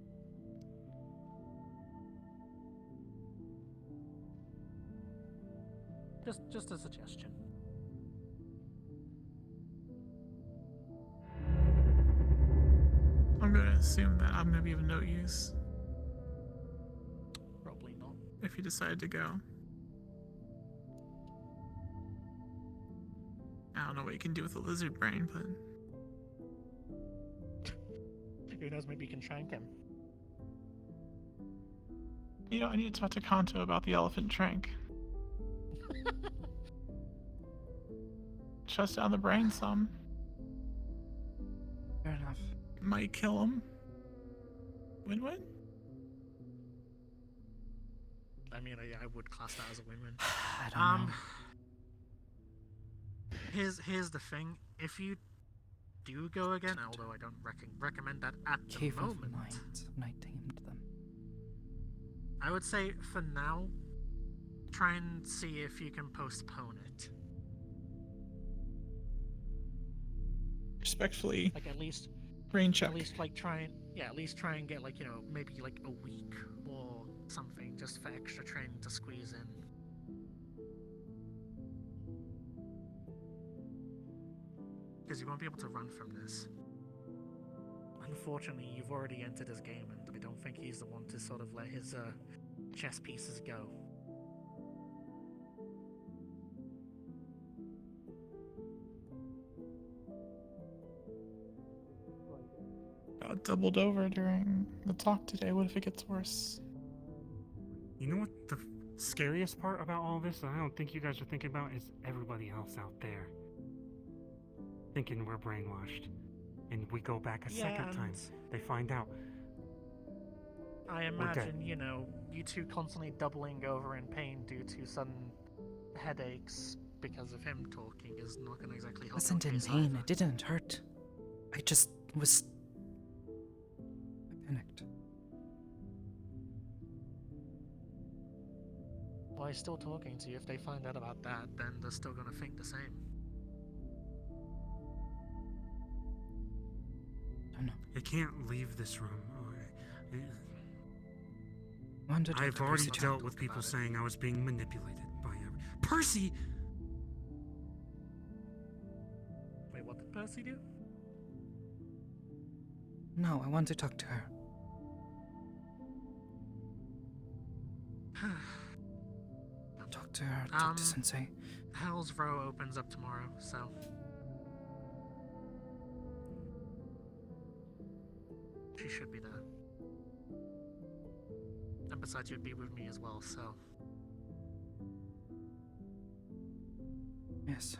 Just a suggestion. I'm gonna assume that I'm gonna be of no use Probably not. if you decide to go. I don't know what you can do with a lizard brain, but Who knows? Maybe you can trank him. I need to talk to Kanto about the elephant trank. Shuts down the brain some. Fair enough. Might kill him. Win-win? I mean, I would class that as a win-win. I don't know. Here's the thing. If you do go again, although I don't recommend that at the Cave of moment, Night, when I tamed them. I would say for now, try and see if you can postpone it. Respectfully, Like at least brain check. At least try and get maybe a week or something just for extra training to squeeze in. Because you won't be able to run from this. Unfortunately, you've already entered his game, and I don't think he's the one to sort of let his chess pieces go. Got doubled over during the talk today. What if it gets worse? You know what the scariest part about all this that I don't think you guys are thinking about is everybody else out there thinking we're brainwashed. And we go back a second time. They find out. I dead. imagine, you two constantly doubling over in pain due to sudden headaches because of him talking is not going to exactly I help. wasn't in pain. It didn't hurt. I just was. I panicked. While he's still talking to you, if they find out about that, then they're still going to think the same. I don't know. They can't leave this room. I've already dealt with people saying I was being manipulated by Percy! Wait, what did Percy do? No, I want to talk to her. Talk to her, talk to Sensei. Hell's Row opens up tomorrow, so... she should be there. besides you'd be with me as well, so. Yes.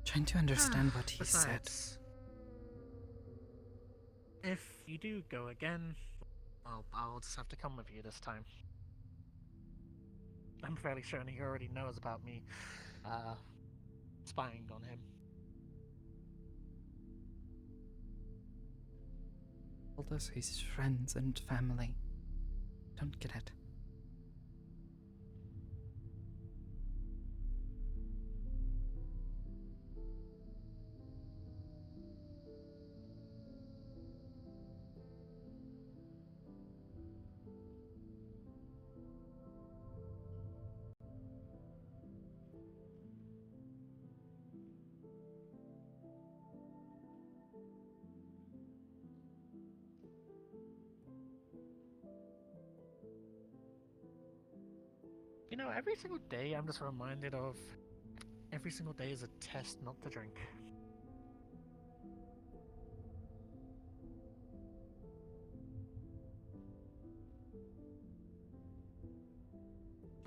Trying to understand what he said. Besides, if you do go again, well, I'll just have to come with you this time. I'm fairly certain he already knows about me spying on him. All those his friends and family. Don't get it. You know, every single day I'm just reminded of every single day is a test not to drink.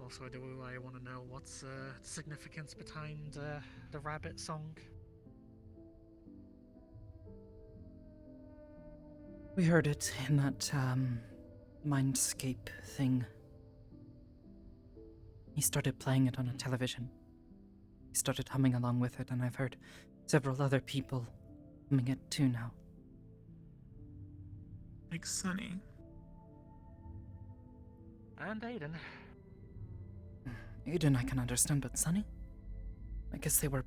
Also, do I want to know what's the significance behind the rabbit song? We heard it in that, Mindscape thing. He started playing it on a television. He started humming along with it, and I've heard several other people humming it too now. Like Sunny. And Aiden. Aiden I can understand, but Sunny? I guess they were...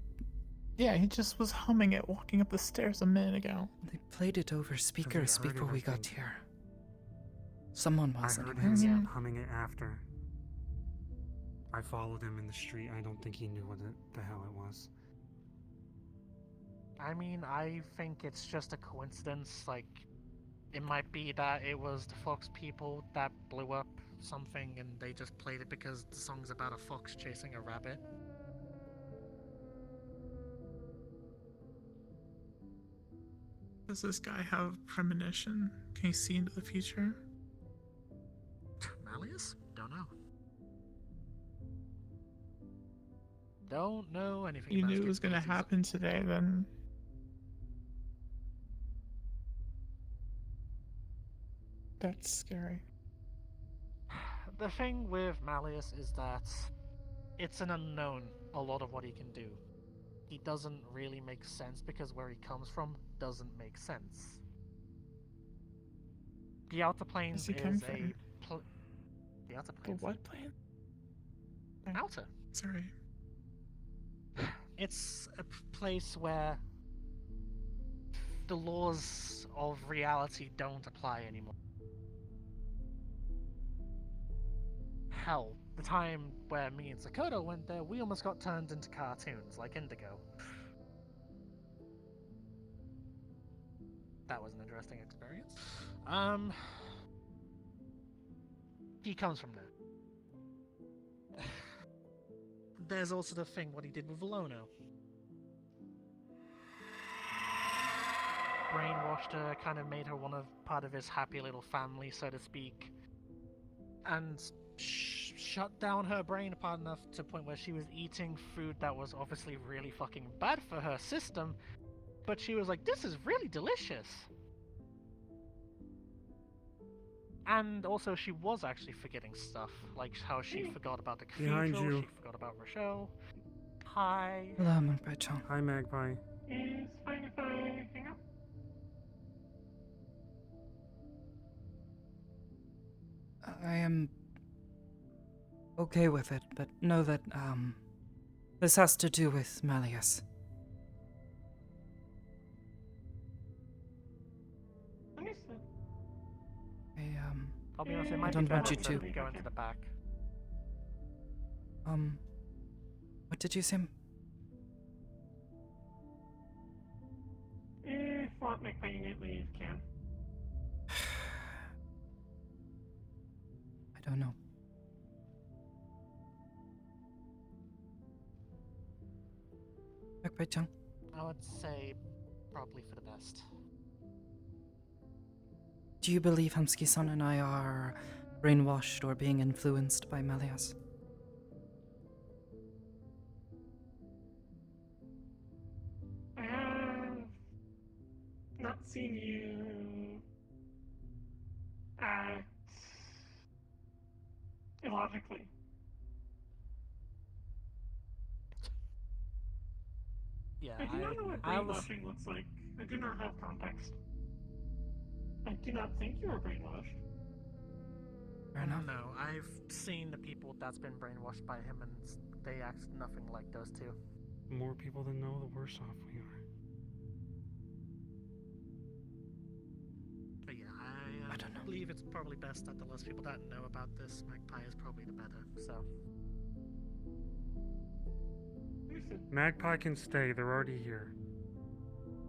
Yeah, he just was humming it walking up the stairs a minute ago. They played it over speakers heard it, before I we got think. here. Someone was I heard anyways. him humming it after. I followed him in the street. I don't think he knew what the hell it was. I mean, I think it's just a coincidence. Like, it might be that it was the Fox people that blew up something and they just played it because the song's about a fox chasing a rabbit. Does this guy have premonition? Can he see into the future? Malleus? Don't know. Don't know anything You about knew his it was going to capabilities. happen today, then. That's scary. The thing with Malleus is that it's an unknown, a lot of what he can do. He doesn't really make sense because where he comes from doesn't make sense. The Outer Planes Where's he come is from? the Outer The Planes? what plane? Outer. Sorry. It's a place where the laws of reality don't apply anymore. Hell, the time where me and Sakoto went there, we almost got turned into cartoons, like Indigo. That was an interesting experience. He comes from there. There's also the thing, what he did with Lono. Brainwashed her, kind of made her part of his happy little family, so to speak. And shut down her brain apart enough to the point where she was eating food that was obviously really fucking bad for her system, but she was like, this is really delicious. And also she was actually forgetting stuff, like how she forgot about the Behind cathedral, you. she forgot about Rochelle. Hi. Hello, Magpie. Hi, Magpie. It's fine if I hang up. I am okay with it, but know that, this has to do with Malleus. Understood. I'll be honest, it I might be don't want better you to to. go into the back. What did you say? If what McLean leave can. I don't know. Magpie-chan. I would say probably for the best. Do you believe Hamsuki-san and I are brainwashed or being influenced by Melias? I have not seen you act illogically. Yeah, I do not know what I was. brainwashing looks like. I do not have context. I do not think you were brainwashed. Fair enough. No, I've seen the people that's been brainwashed by him, and they act nothing like those two. The more people that know, the worse off we are. But yeah, I don't know. Believe it's probably best that the less people that know about this Magpie is probably the better. So. Magpie can stay. They're already here.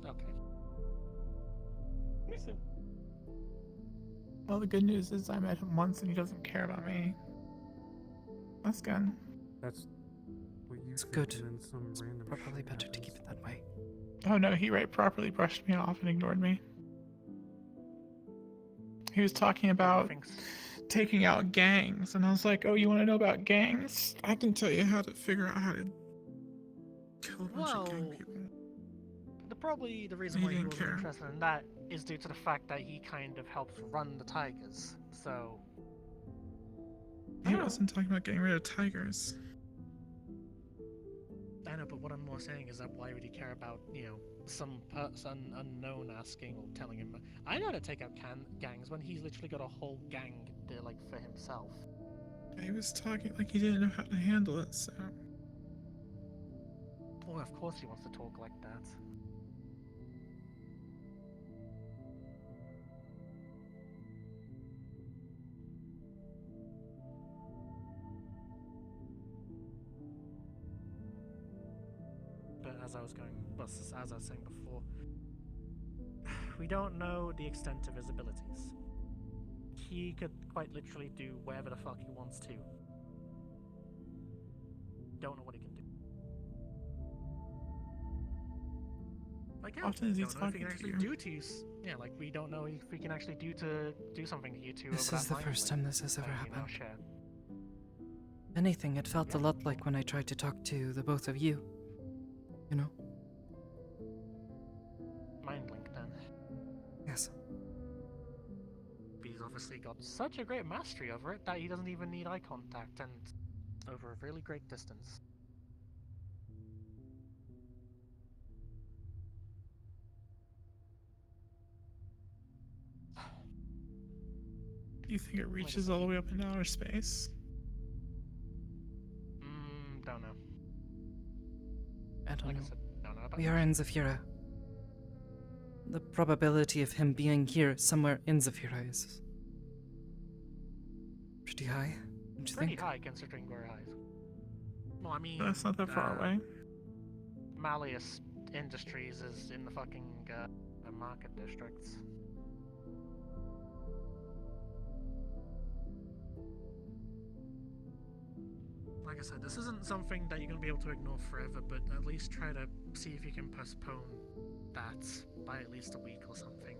Okay. Listen. Well, the good news is I met him once and he doesn't care about me. That's good. That's what you It's think, good. and then some random Probably shit better to happens. keep it that way. Oh no, he properly brushed me off and ignored me. He was talking about taking out gangs, and I was like, oh, you want to know about gangs? I can tell you how to figure out how to kill a bunch of gang people. Probably the reason He why he didn't wasn't care. interested in that is due to the fact that he kind of helps run the Tigers. So. He wasn't talking about getting rid of tigers. I know, but what I'm more saying is that why would he care about, some person unknown asking or telling him, I know how to take out gangs when he's literally got a whole gang there, like, for himself. He was talking like he didn't know how to handle it, so. Well, of course he wants to talk like that. But as I was saying before, we don't know the extent of his abilities. He could quite literally do whatever the fuck he wants to. Don't know what he can do. Like, yeah, Often is he don't know if he talking can to actually you? do to you. Yeah, like we don't know if he can actually do something to you two. This over is that the mind first link time this has ever that you now happened. share. If anything, it felt a lot like when I tried to talk to the both of you. You know? Mind link, then. Yes. He's obviously got such a great mastery over it that he doesn't even need eye contact and over a really great distance. Do you think it reaches all the way up into outer space? Don't know. I don't Like know. I said, don't know about We are in Zafira. The probability of him being here somewhere in Zafira is pretty high, don't you pretty think? high considering where he is. Well, I mean, That's not that far away. Malleus Industries is in the fucking market districts. Like I said, this isn't something that you're going to be able to ignore forever, but at least try to see if you can postpone that by at least a week or something.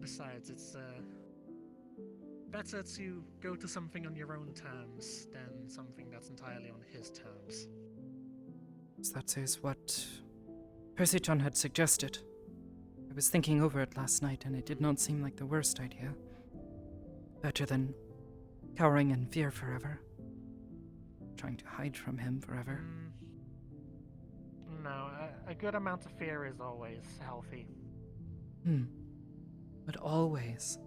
Besides, it's better to go to something on your own terms than something that's entirely on his terms. So that is what Percy-chan had suggested. I was thinking over it last night, and it did not seem like the worst idea. Better than cowering in fear forever. Trying to hide from him forever. No, a good amount of fear is always healthy. But always.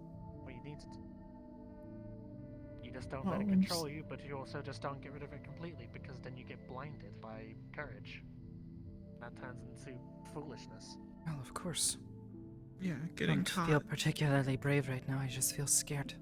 What you need to do. You just don't let it control you, but you also just don't get rid of it completely, because then you get blinded by courage. That turns into foolishness. Well, of course. Yeah, I getting don't caught. feel particularly brave right now, I just feel scared.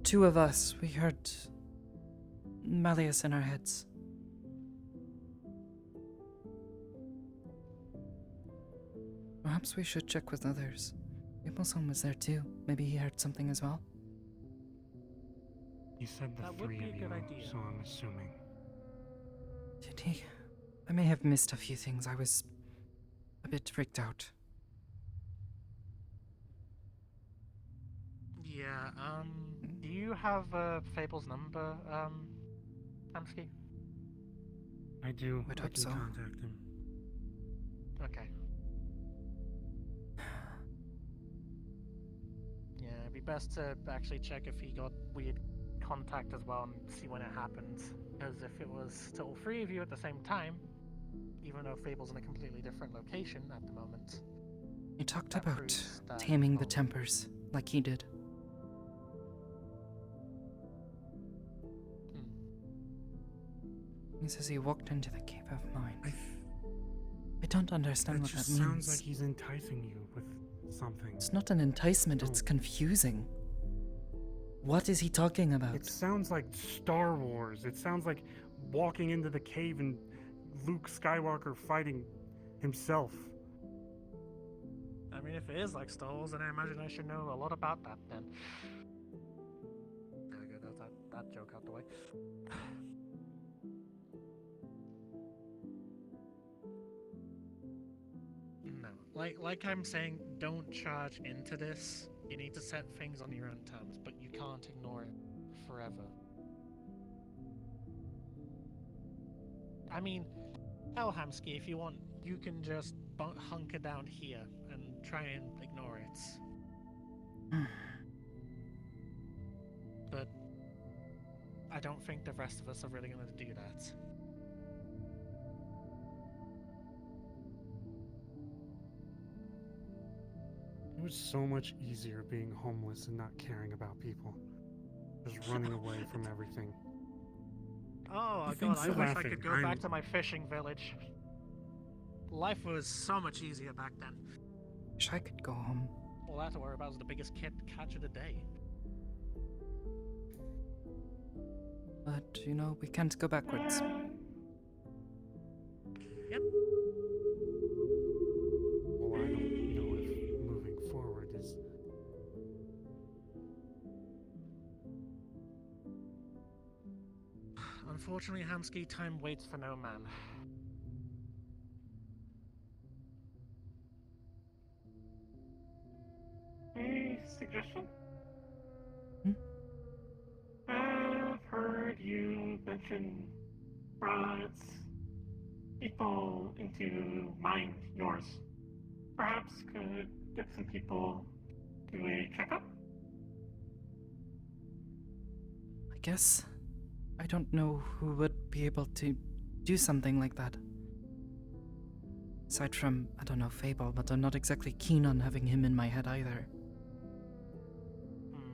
two of us, we heard Malleus in our heads. Perhaps we should check with others. Abelson was there too. Maybe he heard something as well. He said the That would three be a of you, good idea. so I'm assuming. Did he? I may have missed a few things. I was a bit freaked out. Yeah, do you have Fable's number, Hamsky? I do. Would I hope can so. contact him. Okay. Yeah, it'd be best to actually check if he got weird contact as well and see when it happened. Because if it was to all three of you at the same time, even though Fable's in a completely different location at the moment. He talked that about proves that- taming the tempers, like he did. He says he walked into the Cave of Mind. I don't understand That what just that means. sounds like he's enticing you with something. It's not an enticement, it's confusing. What is he talking about? It sounds like Star Wars. It sounds like walking into the cave and Luke Skywalker fighting himself. I mean, if it is like Star Wars, then I imagine I should know a lot about that then. There we go, that's that joke out the way. No, like I'm saying, don't charge into this. You need to set things on your own terms, but you can't ignore it forever. I mean, hell, Hamsky, if you want, you can just hunker down here and try and ignore it. But I don't think the rest of us are really going to do that. It was so much easier being homeless and not caring about people. Just running away from everything. Oh You god, think I so? wish I Laughing. could go back to my fishing village. Life was so much easier back then. Wish I could go home. All I had to worry about was the biggest catch of the day. But, you know, we can't go backwards. Yep. Well, I don't know if moving forward is... Unfortunately, Hamsky, time waits for no man. A suggestion? Hmm? I've heard you mention rods, people into mind yours. Perhaps could get some people do a checkup? I guess I don't know who would be able to do something like that. Aside from, I don't know, Fable, but I'm not exactly keen on having him in my head either.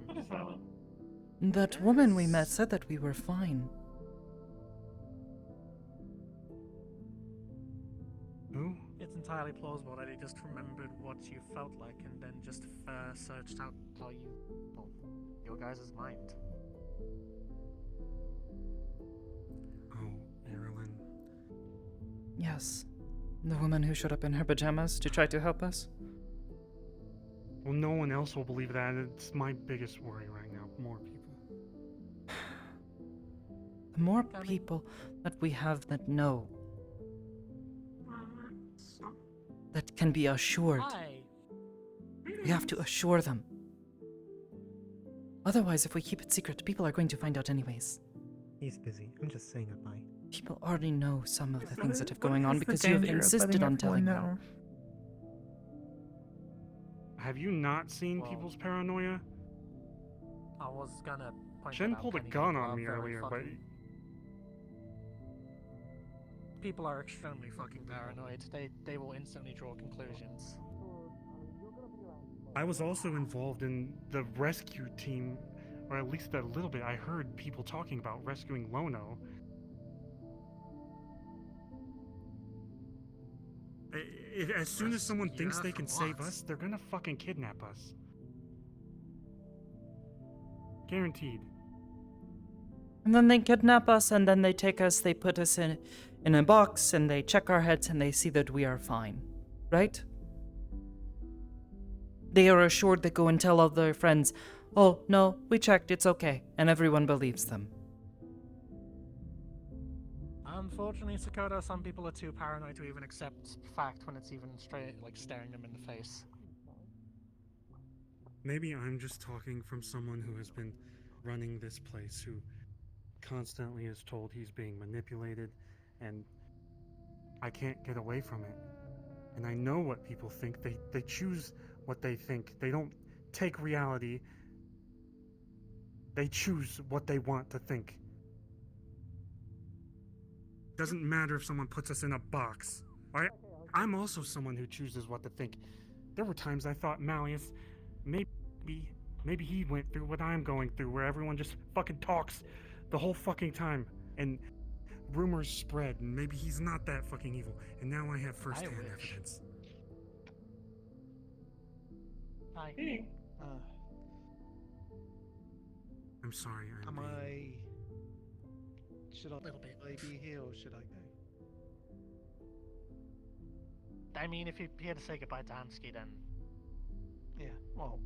What is that one? That woman we met said that we were fine. Who? It's entirely plausible that he just remembered what you felt like and then just searched out how you, well, your guys' mind. Oh, Marilyn. Yes. The woman who showed up in her pajamas to try to help us? Well, no one else will believe that. It's my biggest worry right now. More people. The more people that we have that know, that can be assured, we have to assure them. Otherwise, if we keep it secret, people are going to find out anyways. He's busy. I'm just saying goodbye. People already know some of the things that have What going on is the because you have danger of insisted letting on everyone telling them. know? Have you not seen Well- people's paranoia? I was gonna point Jen that out, pulled a Penny, gun people on are me very earlier, but people are extremely fucking paranoid. They will instantly draw conclusions. I was also involved in the rescue team, or at least a little bit. I heard people talking about rescuing Lono. As soon as someone thinks they can save us, they're gonna fucking kidnap us. Guaranteed. And then they kidnap us, and then they take us, they put us in a box, and they check our heads, and they see that we are fine. Right? They are assured they go and tell all their friends, oh, no, we checked, it's okay, and everyone believes them. Unfortunately, Sakoto, some people are too paranoid to even accept fact when it's even straight, like, staring them in the face. Maybe I'm just talking from someone who has been running this place, who constantly is told he's being manipulated, and I can't get away from it. And I know what people think. They choose what they think. They don't take reality. They choose what they want to think. Doesn't matter if someone puts us in a box. I'm also someone who chooses what to think. There were times I thought Malleus, maybe he went through what I'm going through, where everyone just fucking talks the whole fucking time, and rumors spread, and maybe he's not that fucking evil. And now I have first-hand evidence. Hi. I'm sorry, Am I... Should I be here or should I go? I mean, if you're here to say goodbye to Hansky, then... Yeah, well...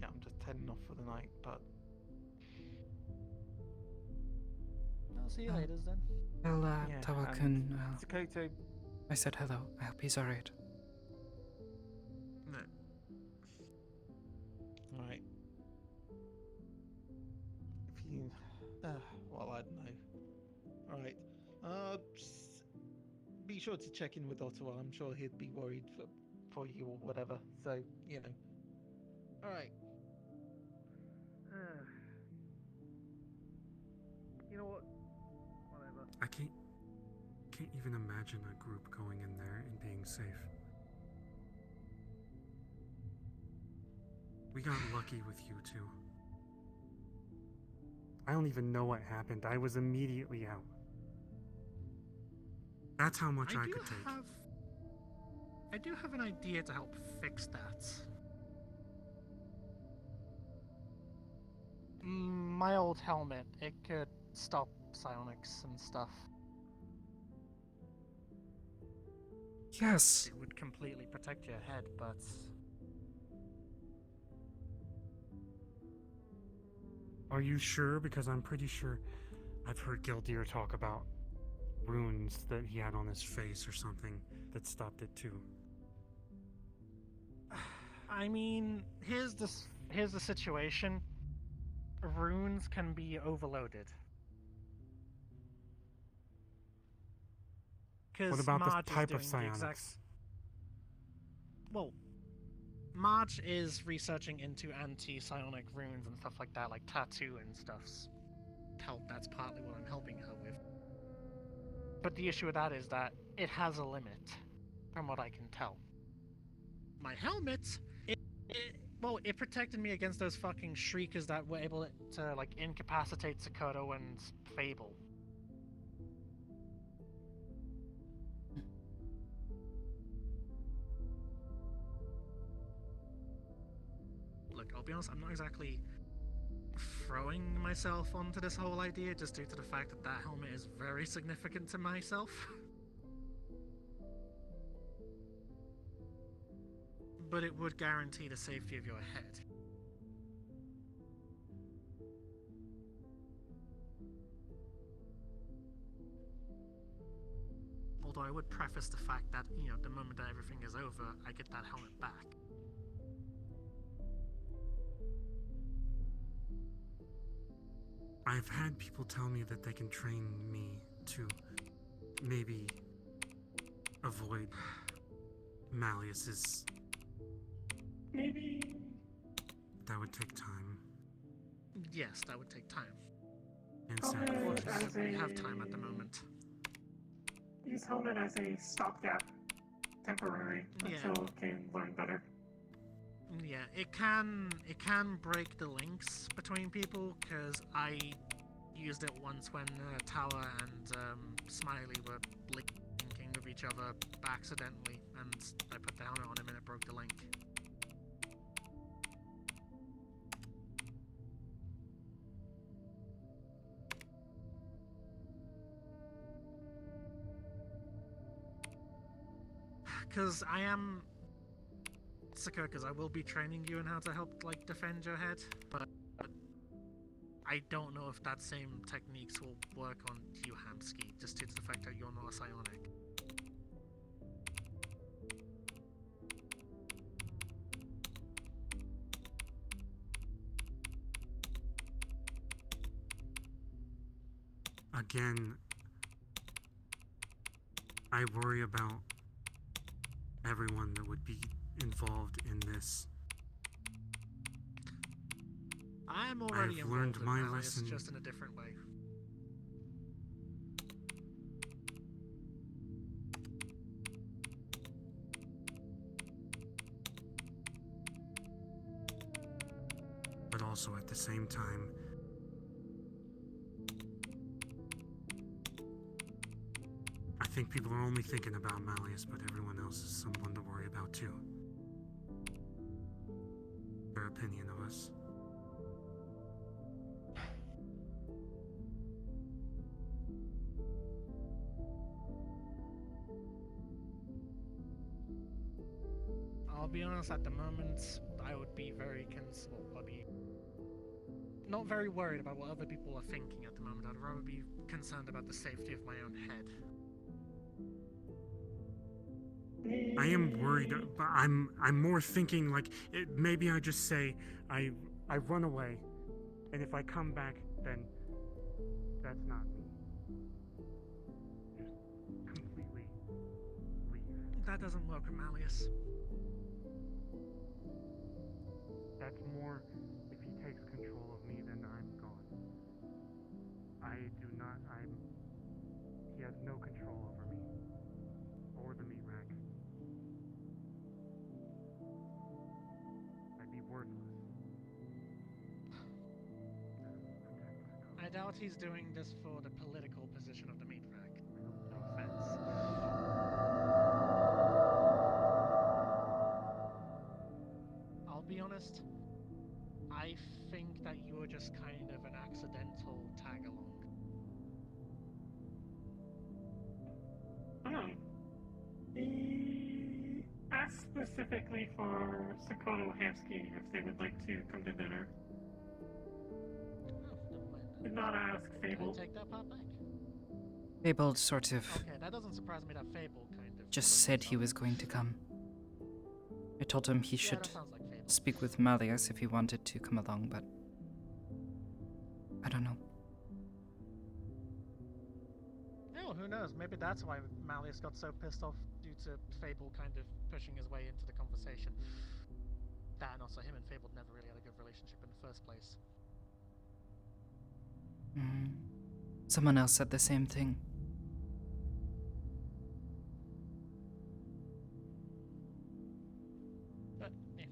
Yeah, I'm just heading off for the night, but... I'll see you later, then. Well, Yeah, Tawa-kun, Sakoto... I said hello. I hope he's alright. No. Alright. If you... well, I don't know. Alright. Be sure to check in with Ottawa. I'm sure he'd be worried for you or whatever. So, you know. Alright. You know what? Whatever. I can't even imagine a group going in there and being safe. We got lucky with you two. I don't even know what happened. I was immediately out. That's how much I could take. I do have an idea to help fix that. My old helmet, it could stop psionics and stuff. Yes. It would completely protect your head, but... Are you sure? Because I'm pretty sure I've heard Gildir talk about runes that he had on his face or something that stopped it too. I mean, here's the situation. Runes can be overloaded. What about Marge this type of is doing the exact... psionics? Well, Marge is researching into anti-psionic runes and stuff like that, like tattoo and stuff's help. That's partly what I'm helping her with. But the issue with that is that it has a limit, from what I can tell. My helmet, it protected me against those fucking shriekers that were able to, like, incapacitate Sakoto and Fable. Look, I'll be honest, I'm not exactly throwing myself onto this whole idea just due to the fact that that helmet is very significant to myself. But it would guarantee the safety of your head. Although I would preface the fact that, you know, the moment that everything is over, I get that helmet back. I've had people tell me that they can train me to maybe avoid Malleus's. Maybe. That would take time. Yes, that would take time. And Unfortunately, we have time at the moment. Use helmet as a stopgap, temporary, until it can learn better. Yeah, it can break the links between people, because I used it once when Tower and Smiley were linking with each other accidentally, and I put the helmet on him and it broke the link. Because I am... Sakoto, because I will be training you in how to help, like, defend your head, but I don't know if that same techniques will work on you, Hamsky, just due to the fact that you're not a psionic. Again, I worry about everyone that would be involved in this. I'm already I've involved learned in my Malleus, lesson. just in a different way. But also at the same time, I think people are only thinking about Malleus, but everyone else is someone to worry about too. Their opinion of us. I'll be honest, at the moment, I would be very not very worried about what other people are thinking at the moment. I'd rather be concerned about the safety of my own head. I am worried, but I'm more thinking like maybe I just say I run away, and if I come back, then that's not me. Just completely leave. That doesn't work with Malleus. That's more if he takes control of me, then I'm gone. He has no control over me or the meat rack. I'd be worthless. I doubt he's doing this for the political position of the meat rack. No offense. I'll be honest, I think that you were just kind of an accidental tag-along. Ask specifically for Sakoto Hamsky if they would like to come to dinner. Did not ask Fable. Take that part back. Fable sort of Okay, that doesn't surprise me that Fable kind of... just said he was going to come. I told him he should that sounds like Fable. speak with Malleus if he wanted to come along, but I don't know. Oh, who knows? Maybe that's why Malleus got so pissed off due to Fable kind of pushing his way into the conversation. That and also him and Fable never really had a good relationship in the first place. Someone else said the same thing. But, yeah.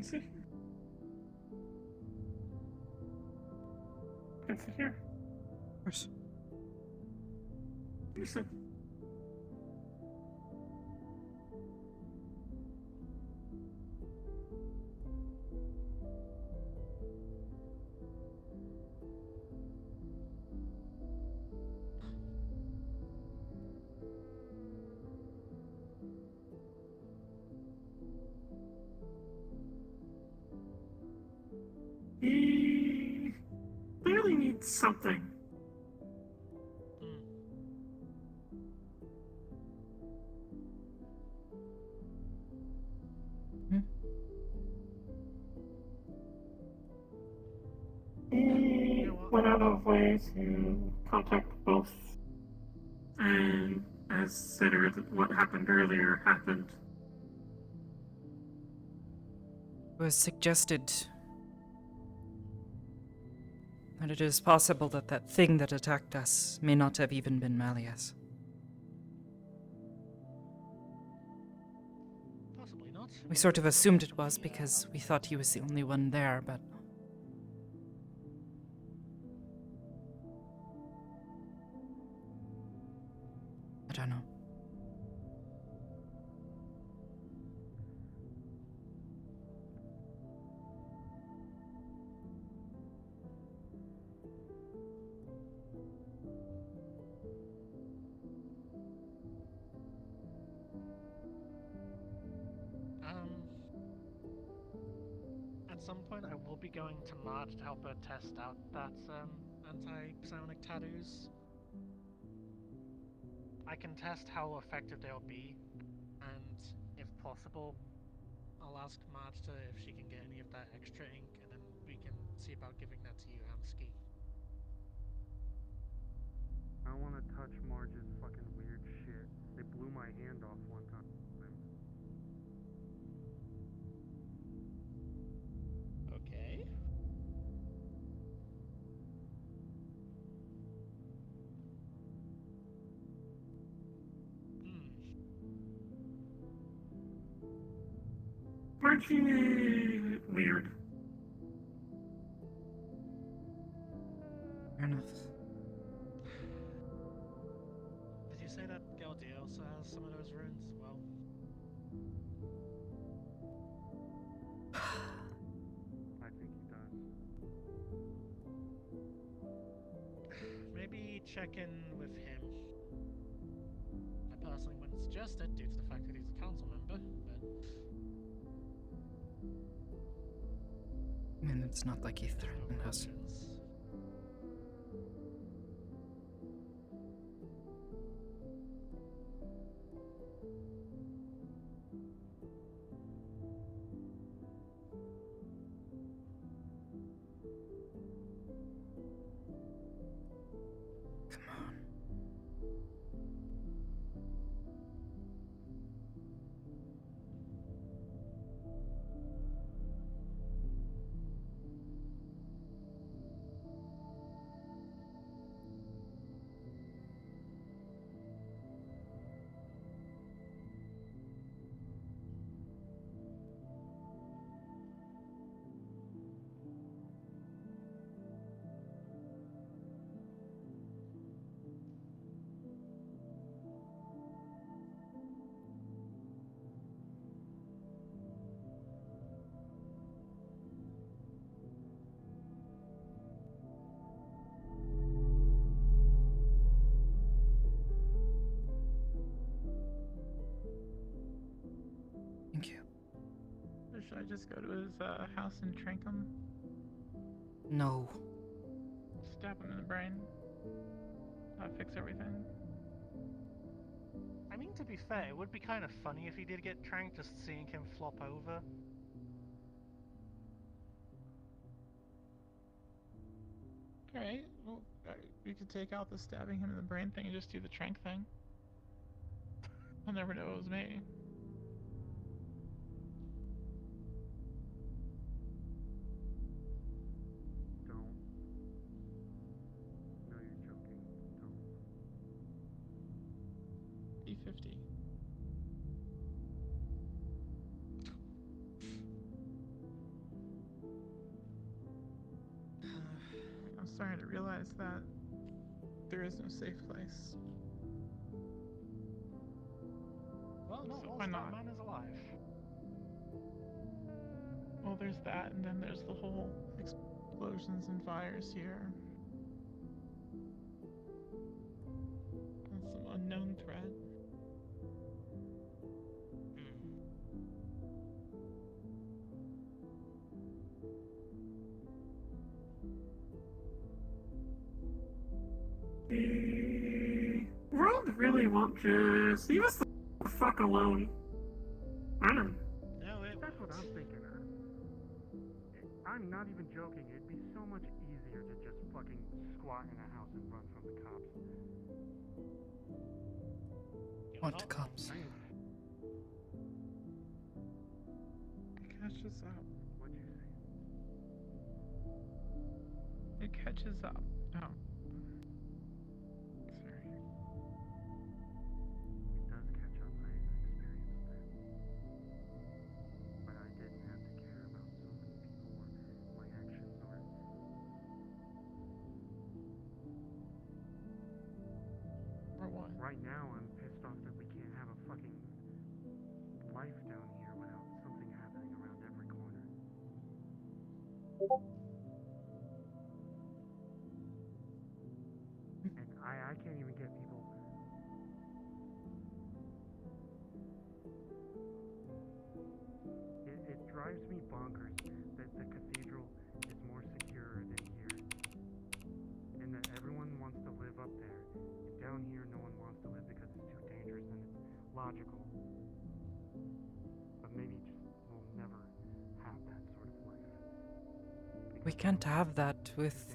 Sit here. Can sit here. Of course. Listen. He clearly needs something. He went out of way to contact both, and as said what happened earlier happened. It was suggested that it is possible that that thing that attacked us may not have even been Malleus. Possibly not. We sort of assumed it was because we thought he was the only one there, but I don't know. some point I will be going to Marge to help her test out that anti-psionic tattoos. I can test how effective they'll be, and if possible, I'll ask Marge to if she can get any of that extra ink, and then we can see about giving that to you, Amsky. I don't want to touch Marge's fucking weird shit. They blew my hand off one time. Okay. Pretty weird. Fair enough. Did you say that Gaudi also has some of those runes as well? I think he does. Maybe check in with him. I personally wouldn't suggest it due to the fact that he's a council member, but... I mean, it's not like he threatened us. Thank you. Or should I just go to his house and trank him? No. Stab him in the brain. That'd fix everything. I mean, to be fair, it would be kind of funny if he did get tranked, just seeing him flop over. Alright, well, we could take out the stabbing him in the brain thing and just do the trank thing. I'll never know it was me. Don't. No, you're joking. Don't. E50. I'm starting to realize that there is no safe place. Well, no, So all why not? Man is alive. Well, there's that, and then there's the whole explosions and fires here. And some unknown threat. The world really won't just leave us the fuck alone. I don't know. No, it That's what I'm thinking. I'm not even joking. It'd be so much easier to just fucking squat in a house and run from the cops. What the cops? It catches up. What'd you say? It catches up. Oh. Sorry. It does catch up. I experienced that. But I didn't have to care about so many people or my actions or... Or what? Right now, I'm pissed off that we can't have a fucking life down here without something happening around every corner. And I can't even get people... It drives me bonkers that the cathedral is more secure than here, and that everyone wants to live up there. And down here, no one wants to live because it's too dangerous and it's logical. But maybe just we'll never have that sort of life. We can't have that with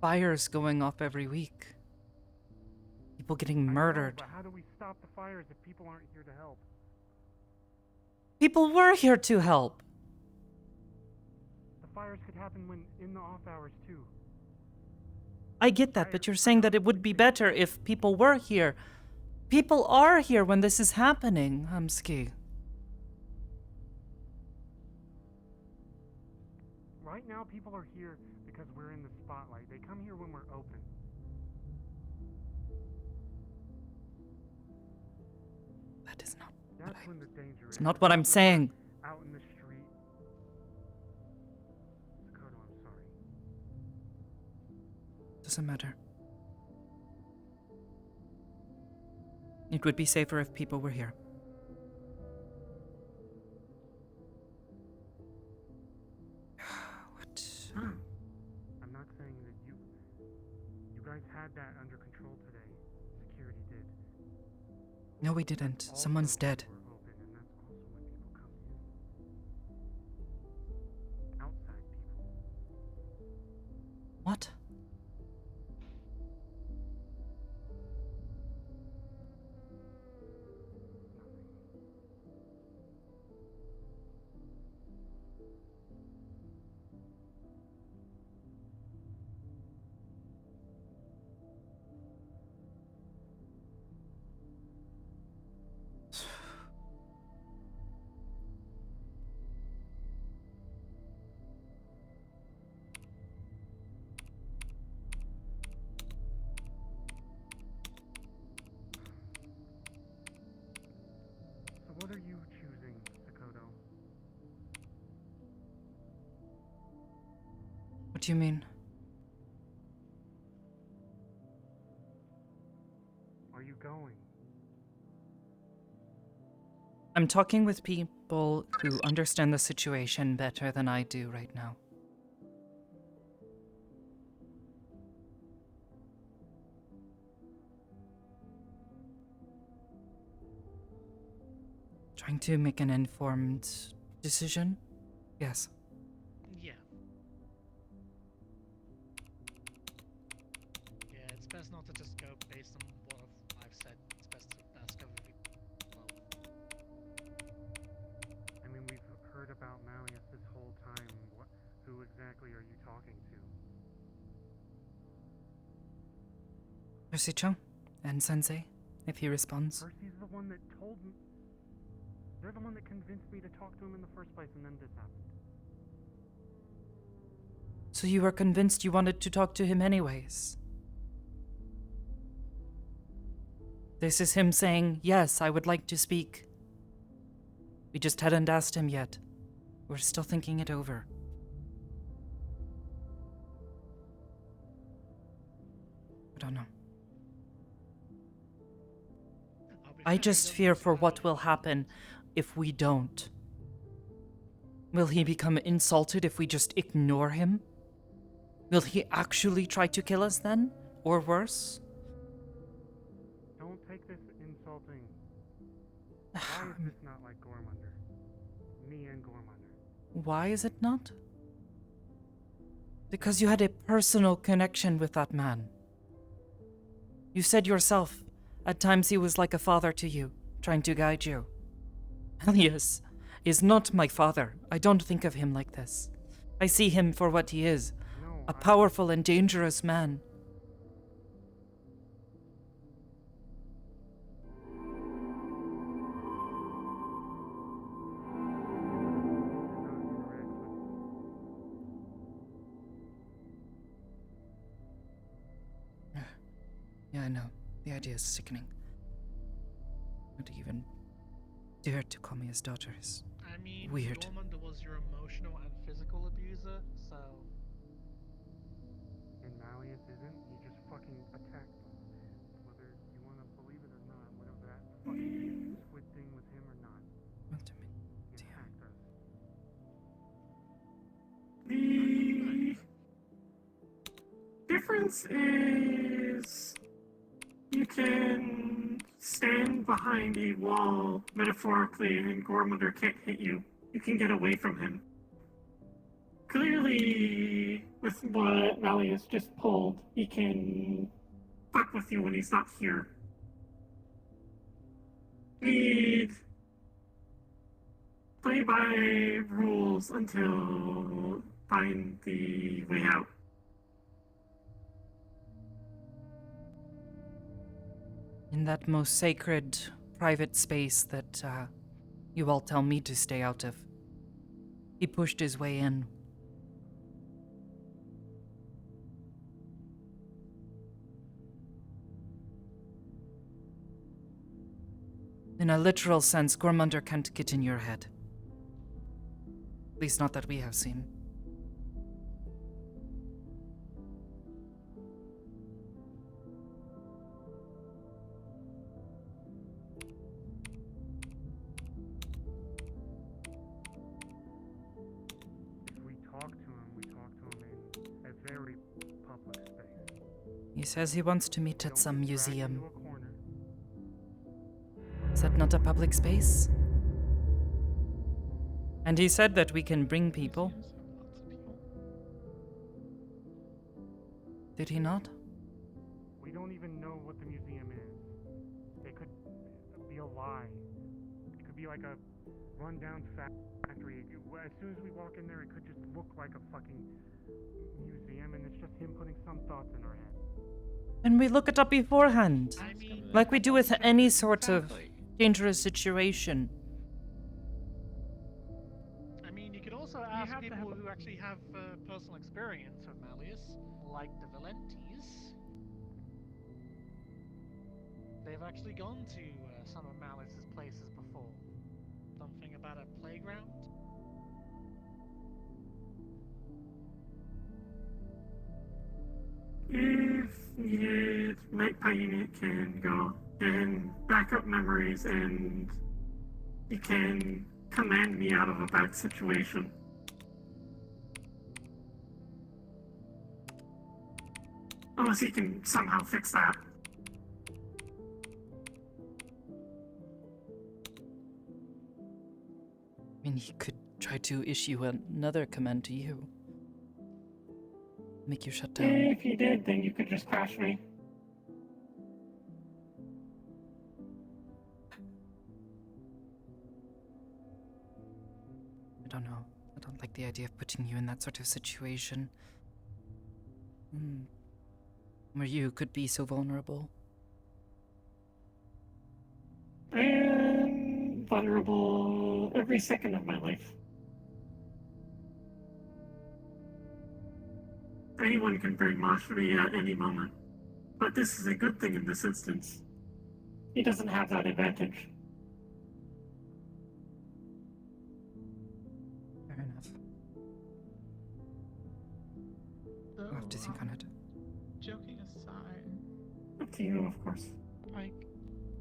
fires going off every week. People getting murdered. But how do we stop the fires if people aren't here to help? People were here to help. The fires could happen when in the off hours too. I get that, but you're saying that it would be better if people were here. People are here when this is happening, Humsky. Right now, people are here because we're in the spotlight. They come here when we're open. That is not That's when the danger It's is. not what I'm saying. Out in the street. Sakoto, I'm sorry. Doesn't matter. It would be safer if people were here. What? I'm not saying that you guys had that under control today. Security did. No, we didn't. Someone's dead. We're open, and that's also when people come in. Outside people. What? So what are you choosing, Sakoto? What do you mean? Are you going? I'm talking with people who understand the situation better than I do right now. Trying to make an informed decision? Yes. Yeah. Yeah, it's best not to just go based on what I've said. It's best to ask other people. I mean, we've heard about Malleus this whole time. Who exactly are you talking to? Percy-chan and Sensei, if he responds. Percy's the one that told me. They're the one that convinced me to talk to him in the first place, and then this happened. So you were convinced you wanted to talk to him anyways? This is him saying, yes, I would like to speak. We just hadn't asked him yet. We're still thinking it over. I don't know. I just fear for what will happen if we don't. Will he become insulted if we just ignore him? Will he actually try to kill us then? Or worse? Don't take this insulting. Why is this not like Gormunder? Me and Gormunder. Why is it not? Because you had a personal connection with that man. You said yourself, at times he was like a father to you, trying to guide you. Elias is not my father. I don't think of him like this. I see him for what he is, a powerful and dangerous man. Yeah, I know. The idea is sickening. Not even dare to call me his daughter is weird. Gormunder was your emotional and physical abuser, so... And Malleus isn't. He just fucking attacked them. Whether you want to believe it or not, whatever that fucking squid thing was him or not. He attacked us. sense is you can stand behind a wall, metaphorically, and Gormunder can't hit you. You can get away from him. Clearly, with what Malleus just pulled, he can fuck with you when he's not here. Need play by rules until find the way out. In that most sacred, private space that you all tell me to stay out of, he pushed his way in. In a literal sense, Gormunder can't get in your head. At least not that we have seen. If we talk to him, we talk to him in a very public space. He says he wants to meet at some Dragged museum. into a corner. Is that not a public space? And he said that we can bring people. Did he not? We don't even know what the museum is. It could be a lie. It could be like a rundown factory. As soon as we walk in there, it could just look like a fucking museum, and it's just him putting some thoughts in our head. And we look it up beforehand. Like we do with any sort of dangerous situation. I mean, you could also ask people who actually have personal experience with Malleus, like the Valentis. They've actually gone to some of Malleus's places before. Something about a playground? If needed, Magpie unit can go and back up memories, and you can command me out of a bad situation. Unless he can somehow fix that. I mean, he could try to issue another command to you. Make you shut down. If he did, then you could just crash me. I don't know. I don't like the idea of putting you in that sort of situation. Where you could be so vulnerable. I am vulnerable every second of my life. Anyone can brainwash me at any moment. But this is a good thing in this instance. He doesn't have that advantage. Fair enough. So, I'll have to think on it. Joking aside, Up to you, of course. like,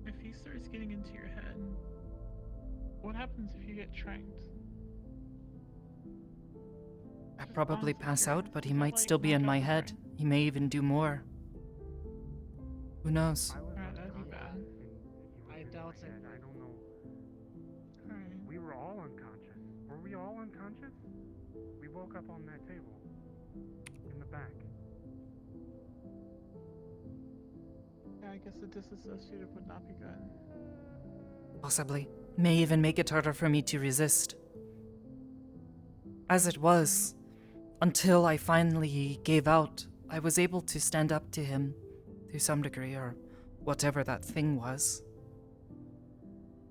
if he starts getting into your head, what happens if you get tranked? I'd probably pass out, but he might still be in my head. He may even do more. Who knows? That'd be bad. I doubt it. I don't know. We were all unconscious. Were we all unconscious? We woke up on that table. In the back. Yeah, I guess the disassociative would not be good. Possibly. May even make it harder for me to resist. As it was, until I finally gave out, I was able to stand up to him to some degree, or whatever that thing was.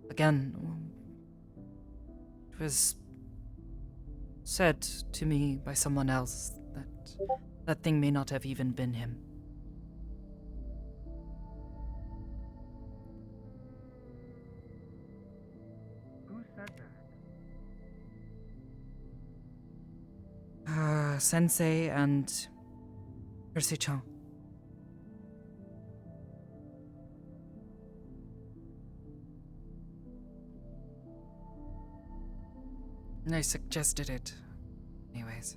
Again, it was said to me by someone else that that thing may not have even been him. Who said that? Sensei and Percy-chan. And I suggested it. Anyways.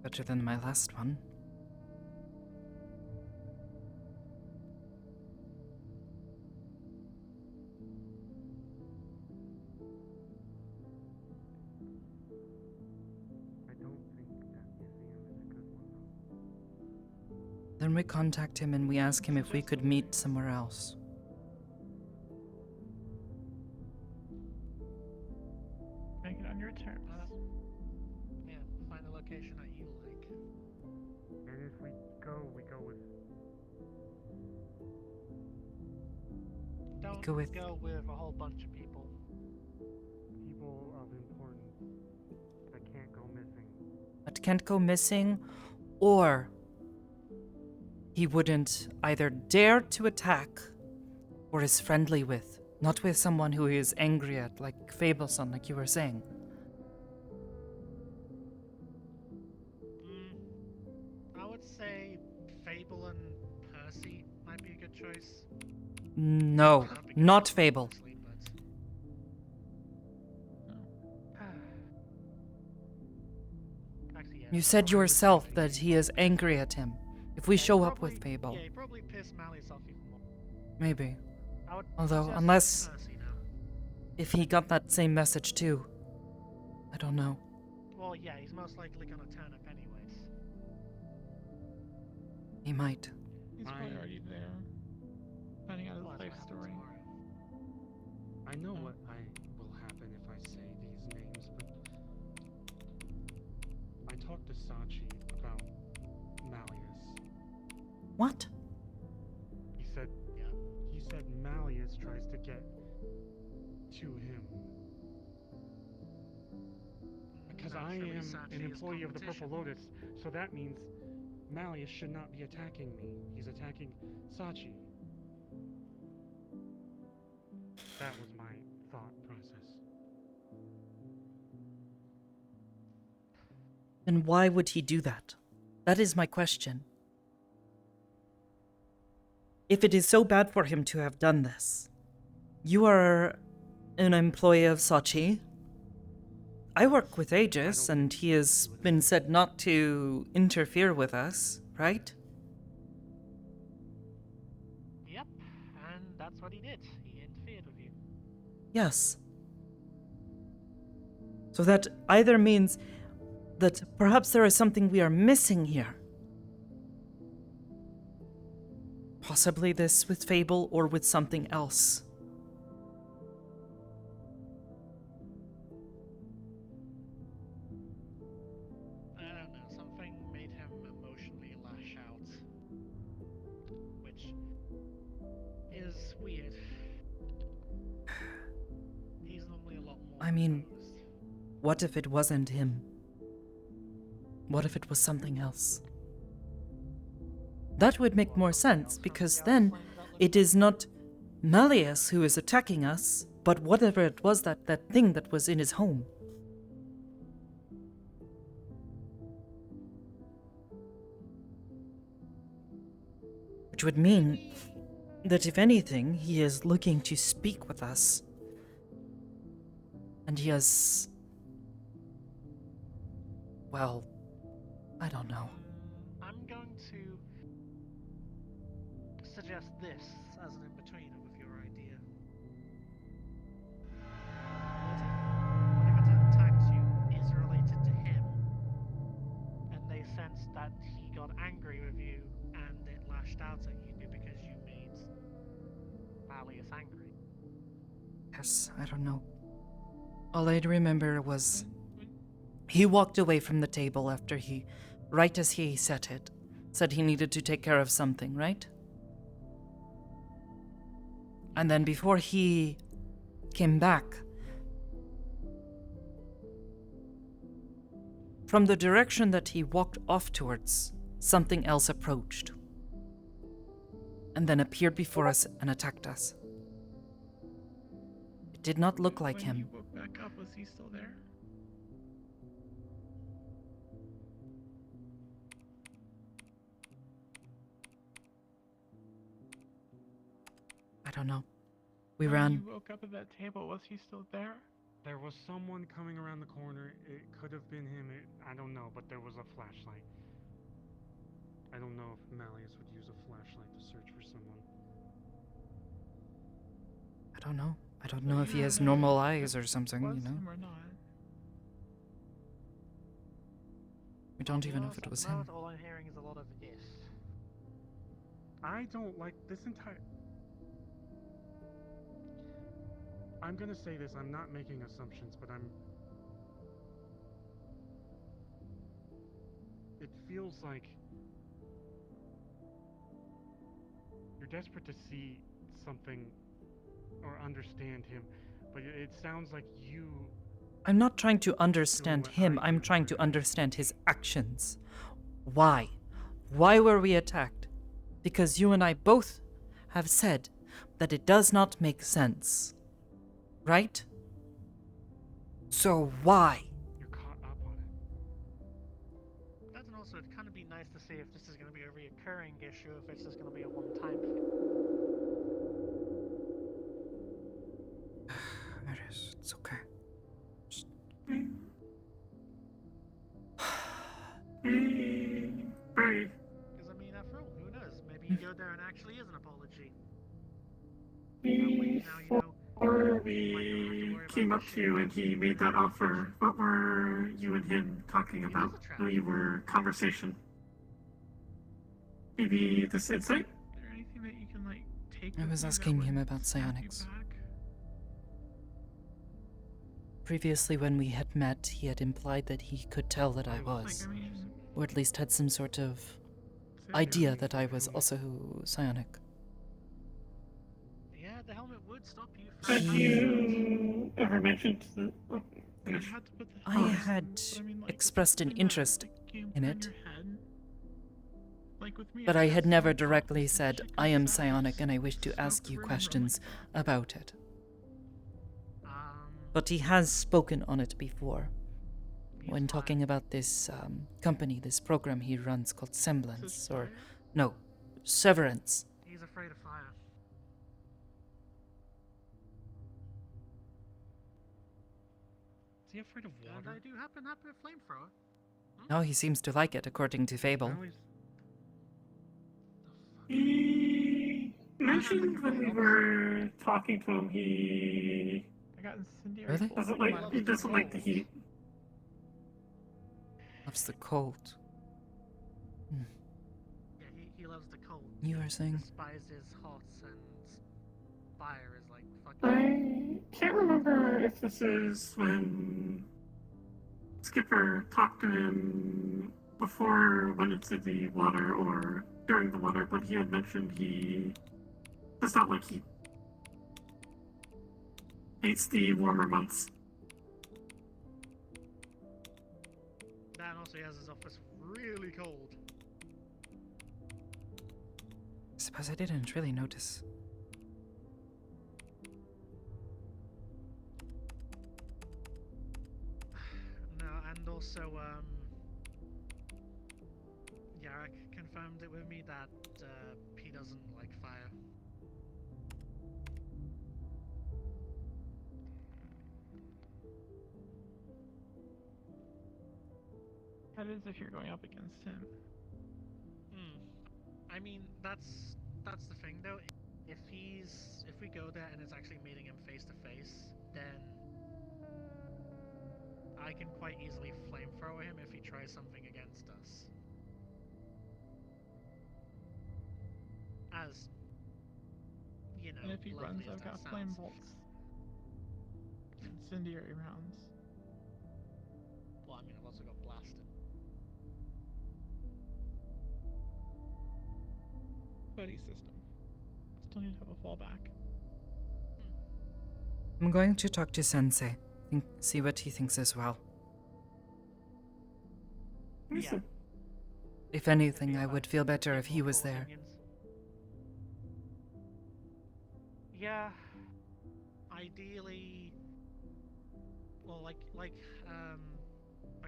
Better than my last one. I don't think that museum is a good one, though. Then we contact him and we ask him if we could meet somewhere else. Make it on your terms. Yeah, find a location that you like. And if we go with Don't Go with- go with a whole bunch of people. people of importance that can't go missing. That can't go missing, or he wouldn't either dare to attack or is friendly with, not with someone who he is angry at, like Fableson, like you were saying. I would say Fable and Percy might be a good choice. No, not Fable. Actually, yeah, You said yourself that he is angry at him. If we show up with Fable, Yeah, he probably pissed Malleus off even more. maybe. I would Although, suggest unless Percy now. if he got that same message too, I don't know. Well, yeah, he's most likely gonna turn up anyways. He might. He's probably already there. Finding out his Well, that's life what story. happens tomorrow. I know what will happen if I say these names, but I talked to Sachi about Malleus. What? He said Malleus tries to get to him. Because I Naturally, am Sachi an is employee of the Purple competition. Lotus, so that means Malleus should not be attacking me. He's attacking Sachi. That was my thought process. Then why would he do that? That is my question. If it is so bad for him to have done this, you are an employee of Sachi. I work with Aegis, and he has been said not to interfere with us, right? Yep, and that's what he did. He interfered with you. Yes. So that either means that perhaps there is something we are missing here. Possibly this with Fable or with something else. I don't know, something made him emotionally lash out. Which is weird. He's normally a lot more I mean, composed. what if it wasn't him? What if it was something else? That would make more sense, because then it is not Malleus who is attacking us, but whatever it was, that thing that was in his home. Which would mean that if anything, he is looking to speak with us. And he has... well, I don't know. I'm going to suggest this as an in-betweener with your idea. Whatever attacked you is related to him, and they sense that he got angry with you and it lashed out at you because you made Malleus angry. Yes, I don't know. All I remember was he walked away from the table after he, right as he set it, said he needed to take care of something, right? And then before he came back, from the direction that he walked off towards, something else approached. And then appeared before us and attacked us. It did not look like When him. you woke back up, was he still there? I don't know. We When ran. you woke up at that table, was he still there? There was someone coming around the corner. It could have been him. I don't know, but there was a flashlight. I don't know if Malleus would use a flashlight to search for someone. I don't know. I don't know if he has normal eyes or something, you know? Or not. We don't even know if it was him. All I'm hearing is a lot of if. I don't like this entire... I'm gonna say this, I'm not making assumptions, but it feels like you're desperate to see something or understand him, but it sounds like you... I'm not trying to understand him, I'm trying to understand his actions. Why? Why were we attacked? Because you and I both have said that it does not make sense. Right? So why? You're caught up on it. That, and also it'd kind of be nice to see if this is going to be a reoccurring issue, if it's just going to be a one-time thing. It's okay. Just... Because, I mean, after all, who knows? Maybe you go there and actually is an apology. Before we came up to you and he made that offer, what were you and him talking about when you were conversation? Maybe this insight? Is there anything that you can, like, take I with was you that asking him would about snap you psionics. back? Previously, when we had met, he had implied that he could tell that I was, or at least had some sort of idea that I was also psionic. Yeah, the helmet would stop you Had you ever mentioned that? Oh, gosh. I had expressed an interest in it, but I had never directly said, I am psionic and I wish to ask you questions about it. But he has spoken on it before, when talking about this company, this program he runs called Semblance, or no, Severance. He's afraid of fire. Is he afraid of water? And I do happen to have a flamethrower. No, he seems to like it, according to Fable. He mentioned when we were talking to him, he I got incendiary. Really? he doesn't like the heat. Loves the cold. Yeah, he loves the cold. You were saying? Despises hot and fire is like fucking... I can't remember if this is when Skipper talked to him before went into the water or during the water, but he had mentioned he does not like heat. Hates the warmer months. That and also he has his office really cold. I suppose I didn't really notice. No, and also, Yarek confirmed it with me that he doesn't like fire. That is if you're going up against him. I mean, that's the thing though. If we go there and it's actually meeting him face to face, then I can quite easily flamethrower him if he tries something against us. As you know, And if he runs, lovely as I've that got sounds. flame bolts. Incendiary rounds. Well, I mean, I've also got blasted. Buddy system. Still need to have a fallback. I'm going to talk to Sensei, see what he thinks as well. Yeah. If anything, I would feel better if he was there. Yeah. Ideally, well, I can't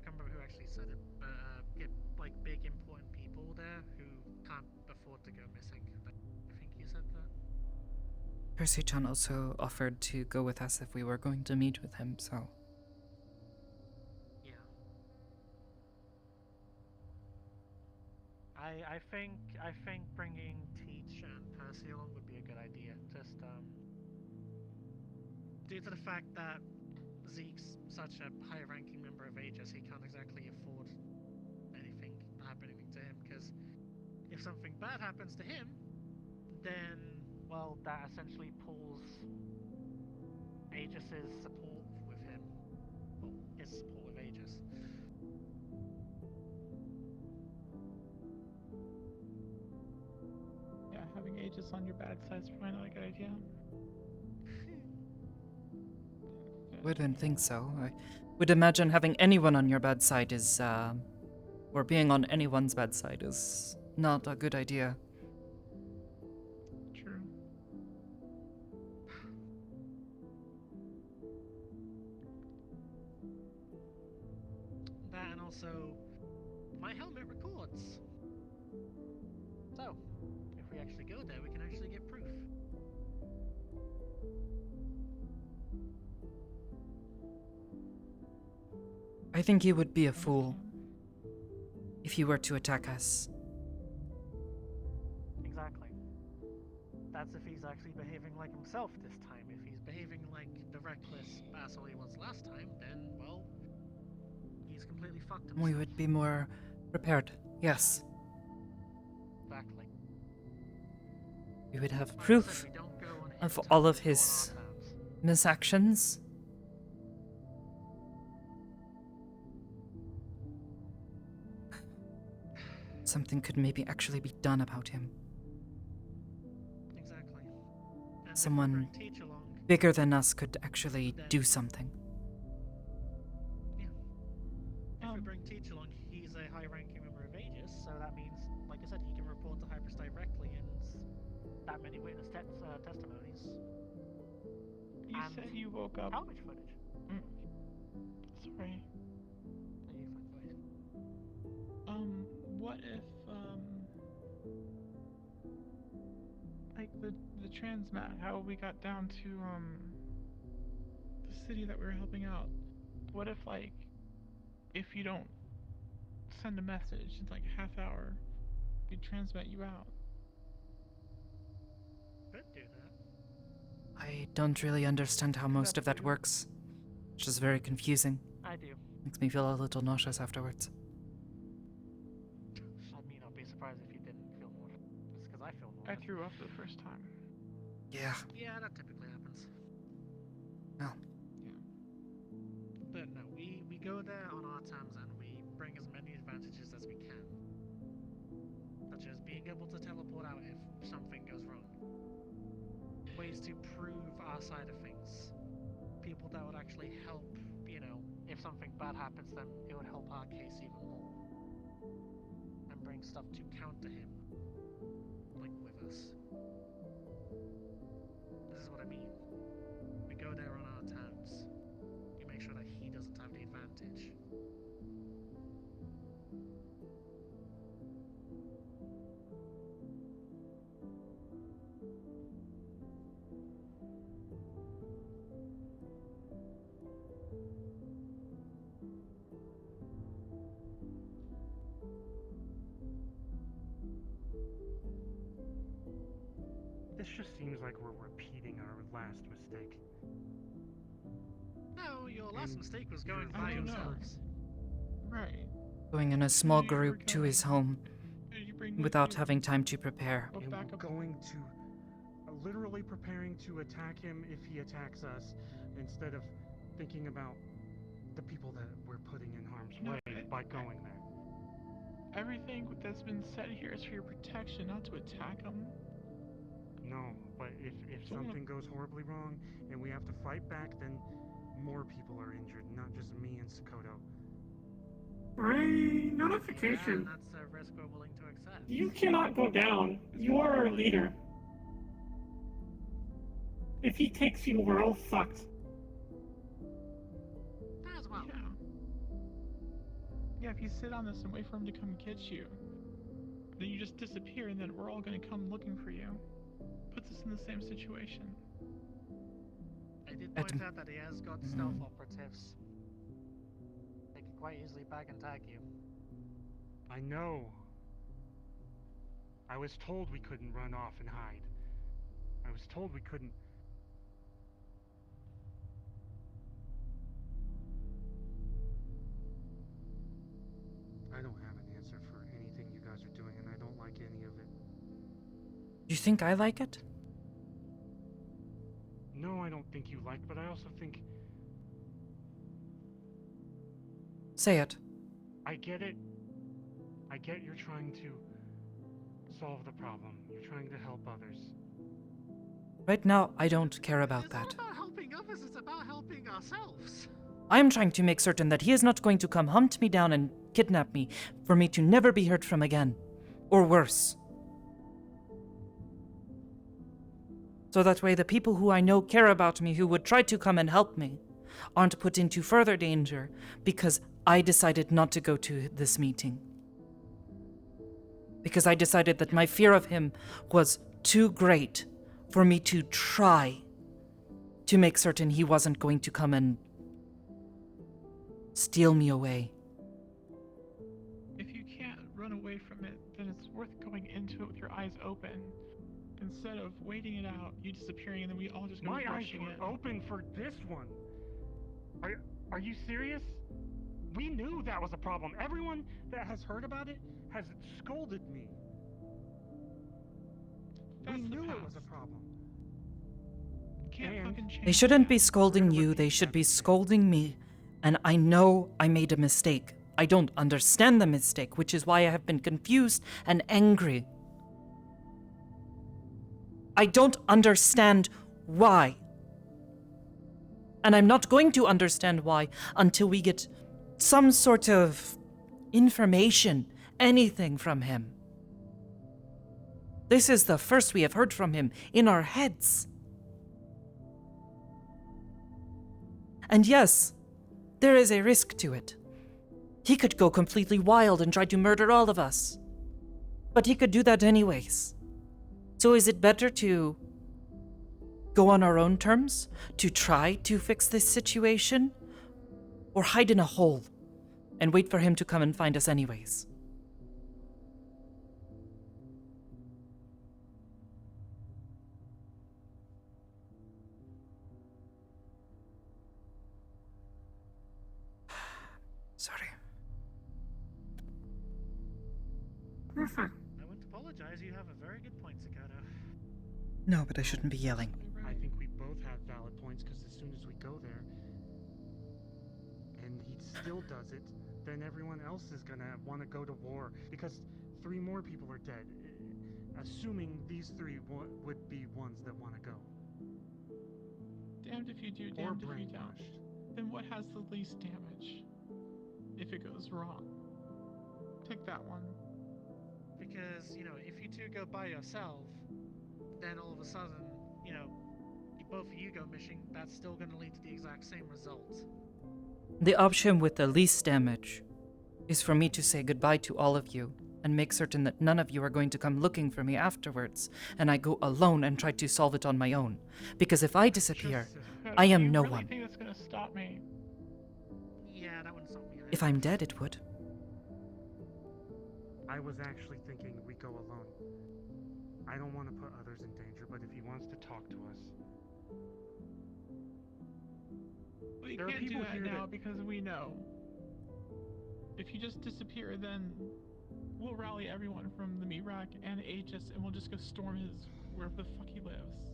remember who actually said it, but get like big important people there who can't afford to go missing. I think you said that. Percy-chan also offered to go with us if we were going to meet with him, so... Yeah. I think bringing Teach and Percy along would be a good idea. Just due to the fact that Zeke's such a high-ranking member of Aegis, he can't exactly afford anything happening to him. Because if something bad happens to him, then well, that essentially pulls Aegis's support with him, or his support with Aegis. Yeah, having Aegis on your bad side's probably not a good idea. Wouldn't think so. I would imagine having anyone on your bad side is, or being on anyone's bad side is not a good idea. True. That and also, my helmet records. So, if we actually go there, we can actually get proof. I think you would be a fool if you were to attack us. Exactly. That's if he's actually behaving like himself this time. If he's behaving like the reckless asshole he was last time, then, well, he's completely fucked himself. We would be more prepared, yes. Exactly. We would have Like I proof said, we don't go on of his all terms, of we go on his our terms. misactions. Something could maybe actually be done about him. Exactly. And Someone if we bring Teach along, bigger than us could actually do something. if we bring Teach along, he's a high-ranking member of Aegis, so that means, like I said, he can report to Hypers directly, and that many witness testimonies. You and said you woke up. salvage footage. Sorry. What if like the transmat, how we got down to the city that we were helping out? What if like if you don't send a message in like a half hour, we transmit you out? Could do that. I don't really understand how most of that works, which is very confusing. I do. Makes me feel a little nauseous afterwards. I'd not be surprised if you didn't feel nauseous, just because I feel I nauseous. threw up the first time. Yeah. Yeah, that typically happens. Well. Yeah. But no, we go there on our terms and we bring as many advantages as we can. Such as being able to teleport out if something goes wrong. Ways to prove our side of things. People that would actually help, if something bad happens, then it would help our case even more. And bring stuff to counter him. Like with us. This is what I mean. We go there on our terms. We make sure that he doesn't have the advantage. This just seems like we're repeating our last mistake. No, your last And mistake was you're going by right. yourselves. Right. Going in a small group to his home without having time to prepare. And we're going to literally preparing to attack him if he attacks us, instead of thinking about the people that we're putting in harm's way by going there. Everything that's been said here is for your protection, not to attack them. No, but if something goes horribly wrong and we have to fight back, then more people are injured, not just me and Sakoto. Ray, notification. Yeah, that's a risk we're willing to accept. You cannot go down. You are our leader. If he takes you, we're all fucked. As well. Yeah, if you sit on this and wait for him to come get you, then you just disappear and then we're all gonna come looking for you. Puts us in the same situation. did At point out that he has got stealth operatives. They could quite easily bag and tag you. I know. I was told we couldn't run off and hide. I was told we couldn't. I don't have an answer for anything you guys are doing, and I don't like any of it. You think I like it? No, I don't think you like, but I also think Say it. I get it. I get you're trying to solve the problem. You're trying to help others. Right now, I don't care about that. It's not about helping others, it's about helping ourselves. I am trying to make certain that he is not going to come hunt me down and kidnap me for me to never be heard from again. Or worse. So that way the people who I know care about me, who would try to come and help me, aren't put into further danger because I decided not to go to this meeting. Because I decided that my fear of him was too great for me to try to make certain he wasn't going to come and steal me away. If you can't run away from it, then it's worth going into it with your eyes open. Instead of waiting it out, you disappearing, and then we all just go My eyes rushing were it. open for this one. Are you serious? We knew that was a problem. Everyone that has heard about it has scolded me. We knew it was a problem. Can't fucking change. They shouldn't be scolding you, they should be scolding me. And I know I made a mistake. I don't understand the mistake, which is why I have been confused and angry. I don't understand why. And I'm not going to understand why until we get some sort of information, anything from him. This is the first we have heard from him in our heads. And yes, there is a risk to it. He could go completely wild and try to murder all of us. But he could do that anyways. So is it better to go on our own terms, to try to fix this situation, or hide in a hole and wait for him to come and find us anyways? Sorry. Perfect. I wouldn't apologize, you have a very good point, Sakoto. No, but I shouldn't be yelling. I think we both have valid points, because as soon as we go there, and he still does it, then everyone else is gonna want to go to war, because 3 more people are dead, assuming these 3 would be ones that want to go. Damned if you do, damned if you don't. Then what has the least damage? If it goes wrong. Take that one. Because, if you two go by yourself, then all of a sudden, both of you go missing, that's still going to lead to the exact same result. The option with the least damage is for me to say goodbye to all of you and make certain that none of you are going to come looking for me afterwards, and I go alone and try to solve it on my own. Because if I disappear, I am no one. I think that's gonna stop me. Yeah, that wouldn't stop me either. If I'm dead, it would. I was actually thinking we go alone. I don't want to put others in danger, but if he wants to talk to us... Well, you There are can't do people that here now that- because we know. If you just disappear, then we'll rally everyone from the meat rack and Aegis, and we'll just go storm his wherever the fuck he lives.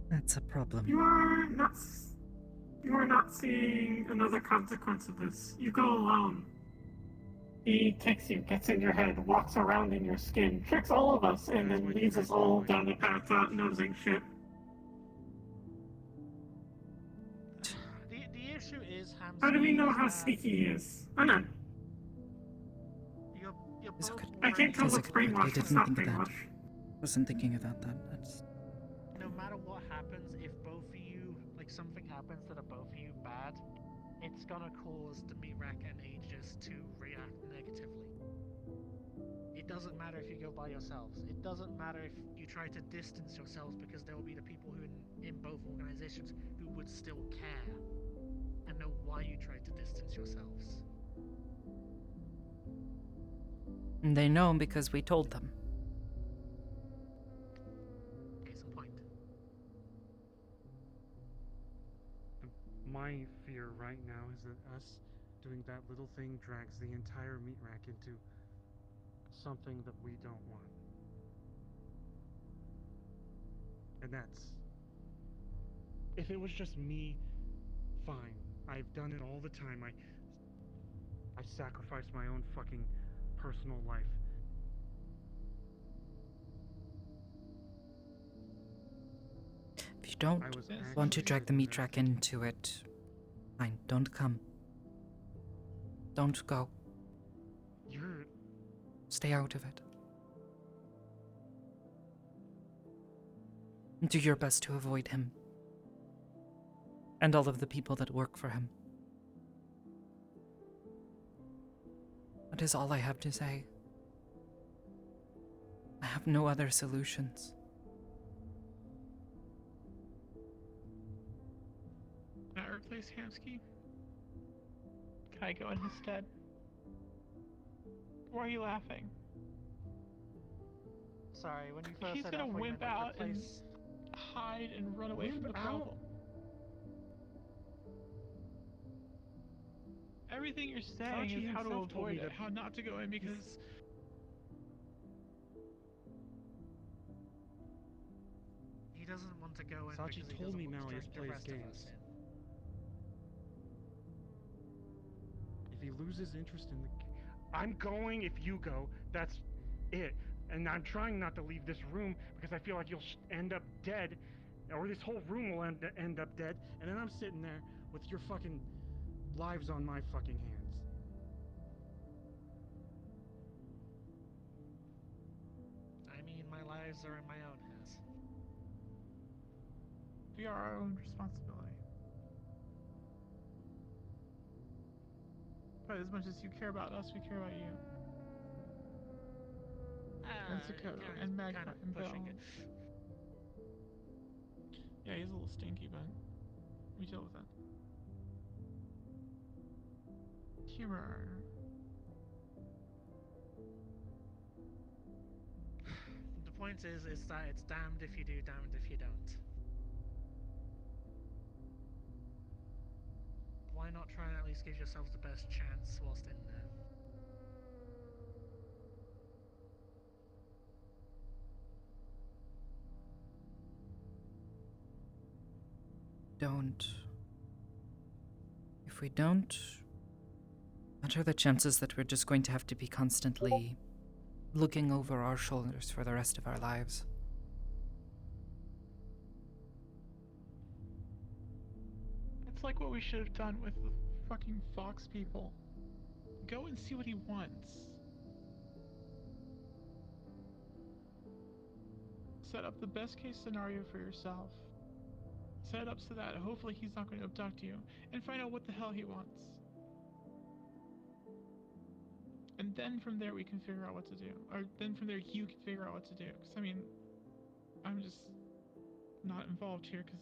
That's a problem. You are not seeing another consequence of this. You go alone. He takes you, gets in your head, walks around in your skin, tricks all of us, and then leads us all down the path without nosing shit. The issue is Hamza. How do we know how sneaky he is? I know. You're It's both okay. I can't tell It's what's okay. I brainwashed and didn't not think of that. brainwashed. Wasn't thinking about that. That's... No matter what happens, if both of you, something happens that are both of you bad, it's gonna cause the Mirak and Aegis to react negatively. doesn't matter if you go by yourselves. It doesn't matter if you try to distance yourselves, because there will be the people who in both organizations who would still care and know why you tried to distance yourselves. And they know because we told them. Case in point. My fear right now is that us doing that little thing drags the entire meat rack into something that we don't want. And that's... If it was just me, fine. I've done it all the time. I sacrificed my own fucking personal life. If you don't want to drag the meat rack into it, fine, don't come. Don't go. You're... Stay out of it. And do your best to avoid him. And all of the people that work for him. That is all I have to say. I have no other solutions. Can I replace Hamsky? Can I go in his stead? Why are you laughing? Sorry, when you first He's said gonna that, I thought you wimp meant, like, out and replace... hide and run away from the problem. Everything you're saying Sachi is how to himself told avoid me it, that how not to go in, because He doesn't want to go in Sachi because he told doesn't me want to Malleus drag the plays rest of games. us in. If he loses interest in the... I'm going if you go. That's it. And I'm trying not to leave this room because I feel like you'll end up dead, or this whole room will end up dead, and then I'm sitting there with your fucking lives on my fucking hands. I mean, my lives are in my own hands. we are our own responsibility. But as much as you care about us, we care about you. And Sakoto, and Magma, kind of and Bill. pushing it. Yeah, he's a little stinky, but we deal with it. Humor. The point is that it's damned if you do, damned if you don't. Why not try and at least give yourselves the best chance whilst in there? Don't. If we don't, what are the chances that we're just going to have to be constantly looking over our shoulders for the rest of our lives? It's like what we should have done with the fucking Fox people. Go and see what he wants. Set up the best case scenario for yourself. Set it up so that hopefully he's not going to abduct you, and find out what the hell he wants. And then from there we can figure out what to do. Or then from there you can figure out what to do. Because, I mean, I'm just not involved here because...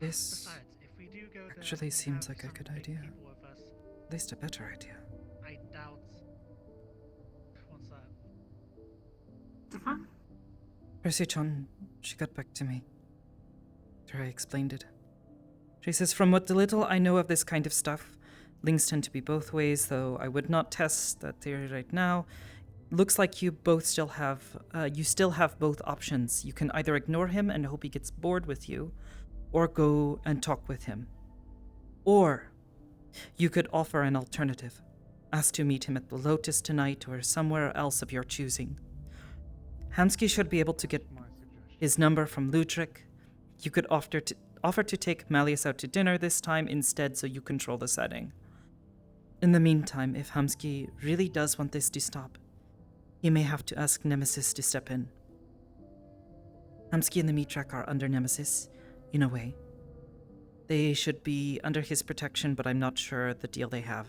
This Besides, if we do go there actually and seems have like a some good big idea. people with us, At least a better idea. I doubt. What's that? Percy-chan, she got back to me after I explained it. She says, from what little I know of this kind of stuff, links tend to be both ways, though I would not test that theory right now. Looks like you both still have both options. You can either ignore him and hope he gets bored with you, or go and talk with him. Or you could offer an alternative. Ask to meet him at the Lotus tonight or somewhere else of your choosing. Hamsky should be able to get his number from Ludwig. You could offer to take Malleus out to dinner this time instead, so you control the setting. In the meantime, if Hamsky really does want this to stop, he may have to ask Nemesis to step in. Hamsky and the Mitrak are under Nemesis, in a way. They should be under his protection, but I'm not sure the deal they have.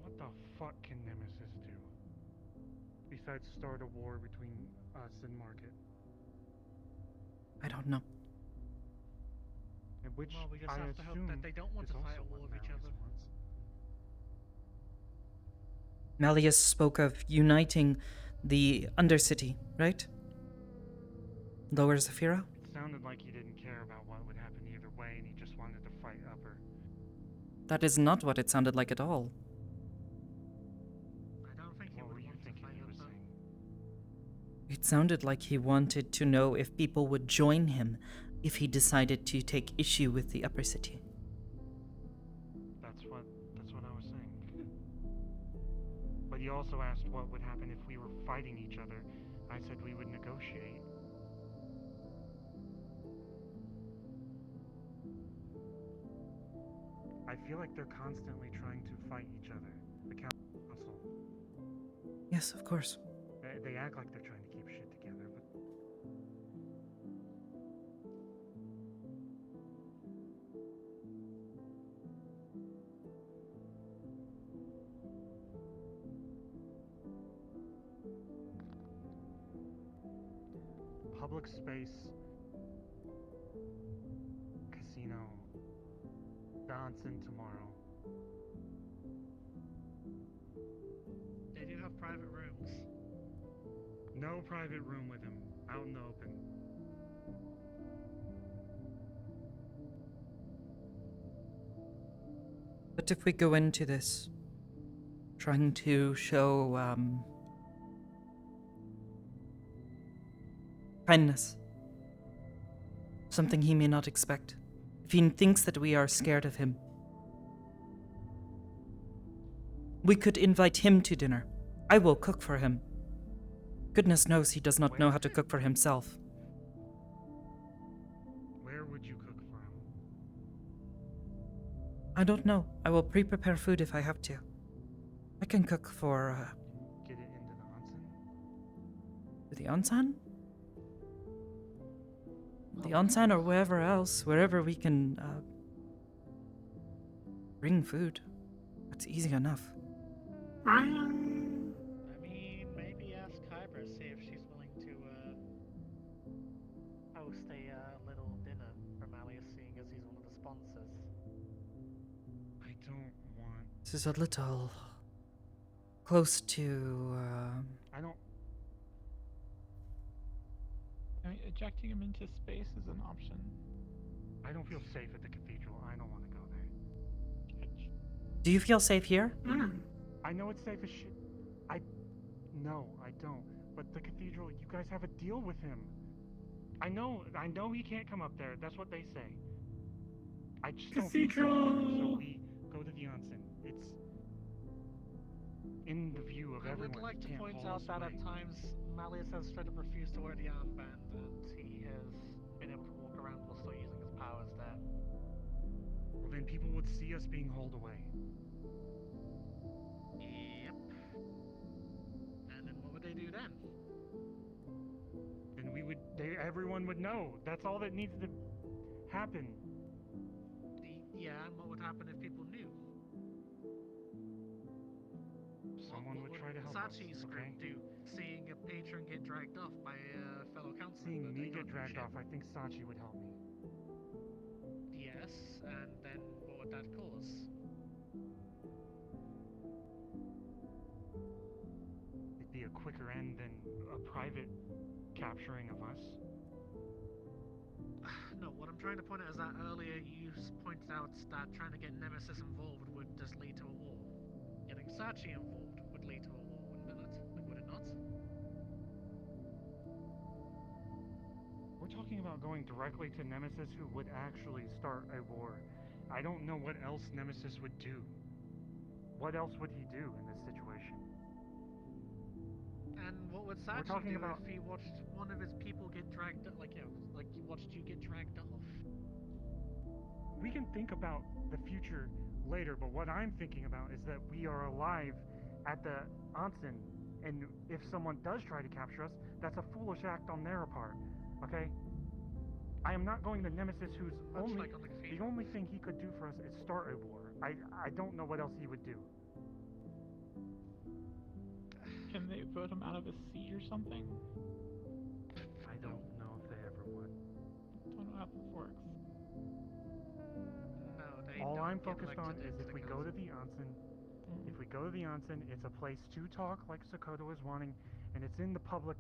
What the fuck can Nemesis do? Besides start a war between us and Market. I don't know. And which Well, we just I have to hope assume that they don't want is to fight also a war what with each Malleus other. wants. Malleus spoke of uniting the Undercity, right? Lower Zafira? It sounded like he didn't care about what would happen either way and he just wanted to fight Upper. That is not what it sounded like at all. I don't think he What were would you want to thinking fight he was Upper. saying? It sounded like he wanted to know if people would join him if he decided to take issue with the Upper City. That's what I was saying. But you also asked what would happen if we were fighting each other. I said we would negotiate. I feel like they're constantly trying to fight each other. The council. Yes, of course. They act like they're trying to keep shit together, but public space, casino, dancing tomorrow. They do have private rooms. No private room with him, out in the open. But if we go into this trying to show kindness, something he may not expect, if he thinks that we are scared of him, we could invite him to dinner. I will cook for him. Goodness knows he does not know how to cook for himself. Where would you cook for him? I don't know. I will pre-prepare food if I have to. I can cook for Get it into the onsen? the onsen? The onsen or wherever else, wherever we can bring food. That's easy enough. I mean, maybe ask Kybra, see if she's willing to host a little dinner for Malleus, seeing as he's one of the sponsors. I don't want. This is a little close to. I don't. I mean, ejecting him into space is an option. I don't feel safe at the cathedral. I don't want to go there. Do you feel safe here? I know it's safe as shit. No, I don't. But the cathedral, you guys have a deal with him. I know he can't come up there. That's what they say. I just don't feel safe. So we go to the onsen. It's in the view of I everyone. would like You to can't point pull out us that away. at times Malleus has straight up refused to wear the armband, and he has been able to walk around while still using his powers there. Well, then people would see us being hauled away. Yep. And then what would they do then? Then everyone would know. That's all that needs to happen. Yeah, and what would happen if people knew? Someone would try to help us, Sachi's okay? group do, seeing a patron get dragged off by a fellow councilman? Seeing but me they get don't do dragged shit. off, I think Sachi would help me. Yes, and then what would that cause? It'd be a quicker end than a private capturing of us. No, what I'm trying to point out is that earlier you pointed out that trying to get Nemesis involved would just lead to a war. Getting Sachi involved would lead to a war, wouldn't it? Like, would it not? We're talking about going directly to Nemesis, who would actually start a war. I don't know what else Nemesis would do. What else would he do in this situation? And what would We're Sachi talking do about- if he watched one of his people get dragged, like he watched you get dragged off? We can think about the future later, but what I'm thinking about is that we are alive at the onsen, and if someone does try to capture us, that's a foolish act on their part, okay? I am not going to Nemesis, who's the only thing he could do for us is start a war. I don't know what else he would do. Can they vote him out of a seat or something? I don't know if they ever would. Don't know how this works. No, they All don't I'm get focused on elected is into if we go to the onsen, it's a place to talk like Sakoto is wanting, and it's in the public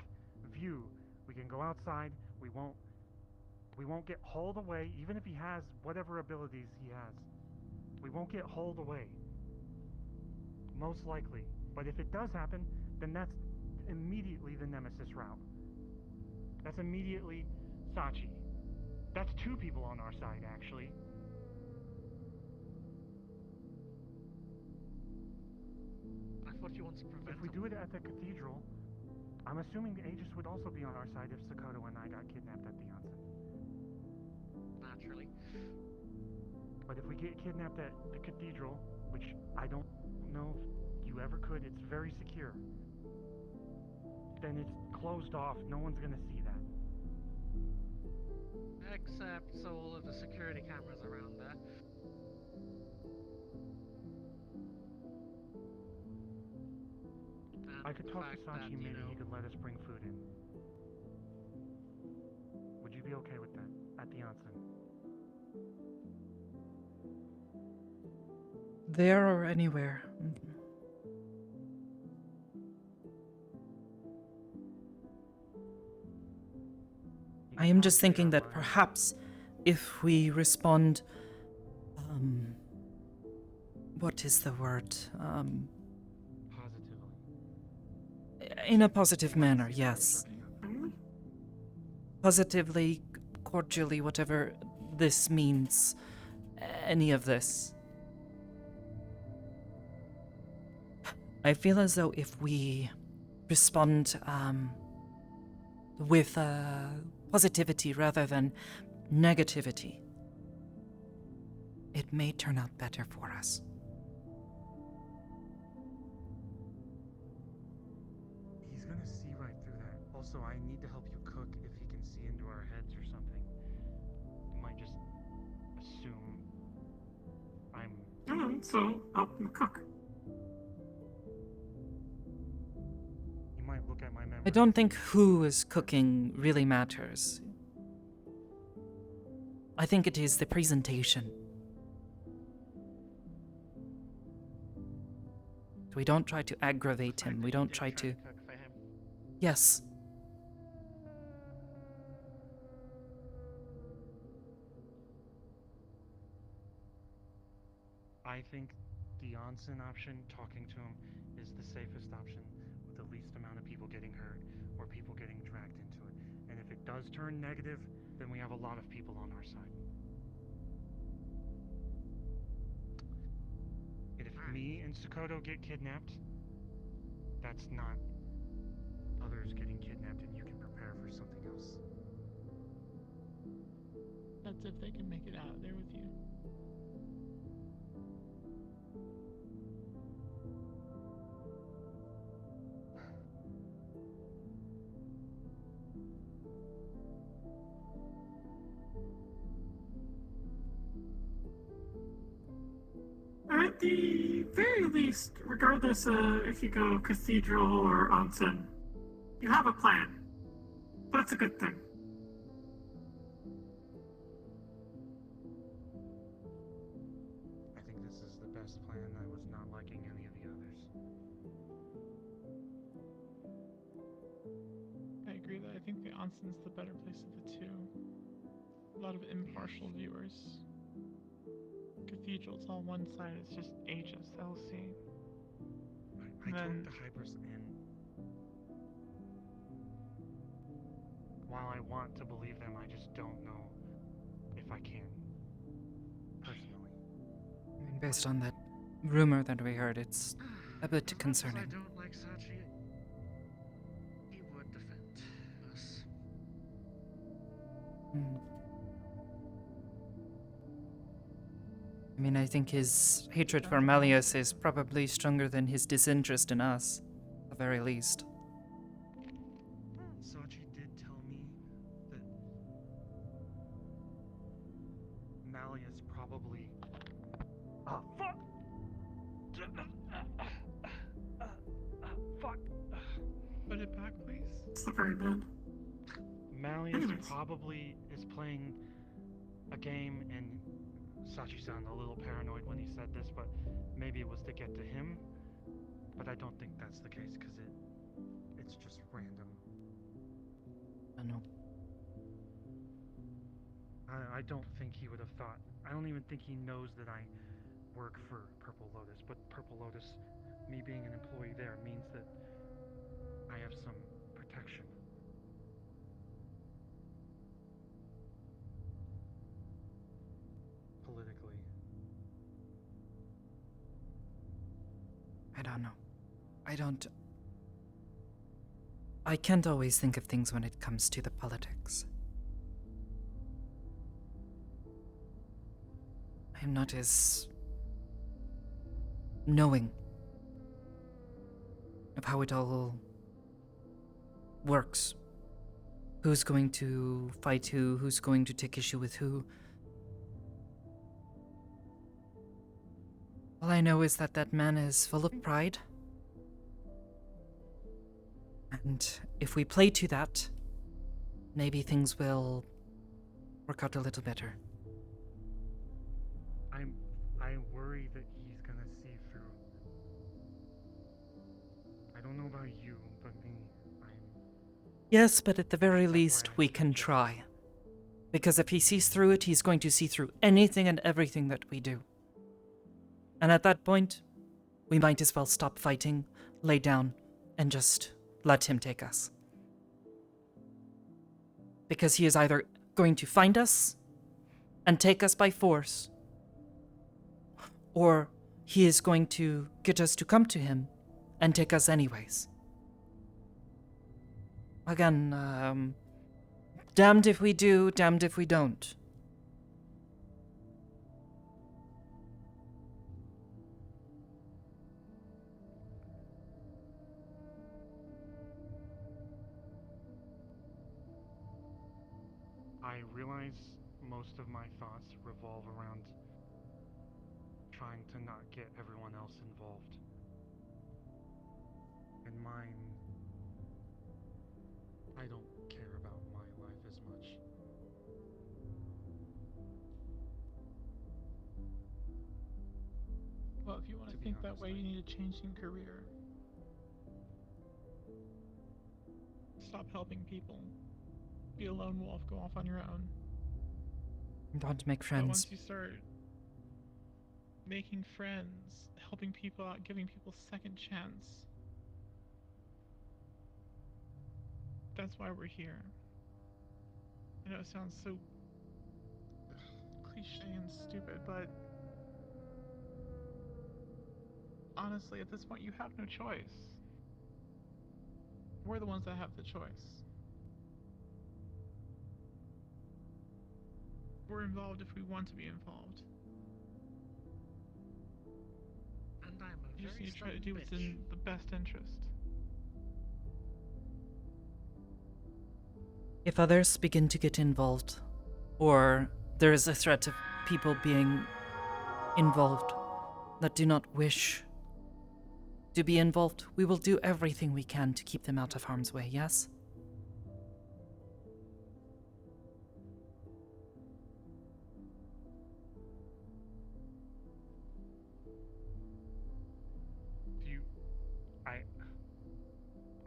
view. We can go outside. We won't get hauled away, even if he has whatever abilities he has. We won't get hauled away. Most likely. But if it does happen, then that's immediately the Nemesis route. That's immediately Sachi. That's two people on our side, actually. I thought you wanted to prevent If we do it at the cathedral, I'm assuming the Aegis would also be on our side if Sakoto and I got kidnapped at the onsen. naturally. But if we get kidnapped at the cathedral, which I don't know if you ever could, it's very secure, then it's closed off. No one's gonna see that. Except all of the security cameras around there. I could talk to Sachi, maybe he could let us bring food in. Would you be okay with that? At the onsen? There or anywhere. I am just thinking that perhaps if we respond, what is the word? Positively. In a positive manner, yes. Positively, cordially, whatever this means. Any of this. I feel as though if we respond with positivity rather than negativity, it may turn out better for us. He's gonna see right through that. Also, I need to help you cook if he can see into our heads or something. He might just assume I'm... Alright, so help him cook. He might look at my memory. I don't think who is cooking really matters. I think it is the presentation. We don't try to aggravate him. We don't try to... Yes. I think the onsen option, talking to him, is the safest option with the least amount of people getting hurt or people getting dragged into it. And if it does turn negative, then we have a lot of people on our side. And if me and Sakoto get kidnapped, that's not others getting kidnapped, and you can prepare for something else. That's if they can make it out of there with you. At the very least, regardless if you go cathedral or onsen, you have a plan. That's a good thing. I think this is the best plan. I was not liking any of the others. I agree that I think the onsen's the better place of the two. A lot of impartial viewers. Cathedral's all one side, it's just Aegis, LC. I took the Hypers in. While I want to believe them, I just don't know if I can. Personally. I mean, based on that rumor that we heard, it's a bit concerning. I don't like Sachi. He would defend us. I mean, I think his hatred for Malleus is probably stronger than his disinterest in us, at the very least. Sachi did tell me that Malleus probably. Oh, fuck! Fuck! Put it back, please. It's very bad. Malleus probably is playing a game, and Sachi sounded a little paranoid when he said this, but maybe it was to get to him. But I don't think that's the case, because it's just random. I know. I don't think he would have thought. I don't even think he knows that I work for Purple Lotus, but Purple Lotus, me being an employee there, means that I have some protection. Politically. I don't know. I can't always think of things when it comes to the politics. I'm not as knowing of how it all works. Who's going to fight who, who's going to take issue with who. All I know is that that man is full of pride. And if we play to that, maybe things will work out a little better. I worry that he's gonna see through. I don't know about you, but me, Yes, but at the very least, we can try. Because if he sees through it, he's going to see through anything and everything that we do. And at that point, we might as well stop fighting, lay down, and just let him take us. Because he is either going to find us and take us by force, or he is going to get us to come to him and take us anyways. Again, damned if we do, damned if we don't. I realize most of my thoughts revolve around trying to not get everyone else involved. And mine, I don't care about my life as much. Well, if you want to think that way, you need a change in career. Stop helping people. Be a lone wolf, go off on your own. Don't make But friends. once you start making friends, helping people out, giving people second chance, that's why we're here. I know it sounds so cliche and stupid, but honestly, at this point, you have no choice. We're the ones that have the choice. We're involved if we want to be involved. And I'm a You just very need to try to stubborn do what's bitch. in the best interest. If others begin to get involved, or there is a threat of people being involved that do not wish to be involved, we will do everything we can to keep them out of harm's way, yes?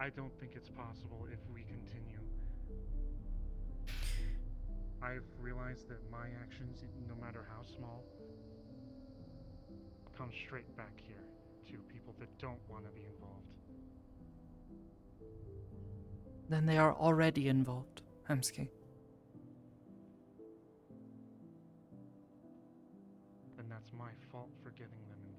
I don't think it's possible if we continue. I've realized that my actions, no matter how small, come straight back here to people that don't want to be involved. Then they are already involved, Hemsky. And that's my fault for getting them involved.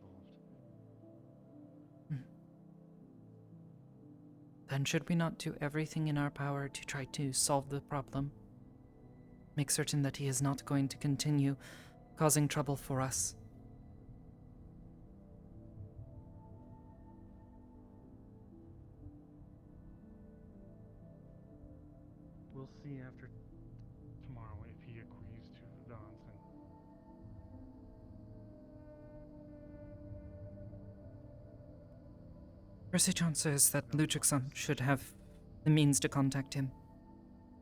Then should we not do everything in our power to try to solve the problem? Make certain that he is not going to continue causing trouble for us Percy John says that Lutrixon should have the means to contact him.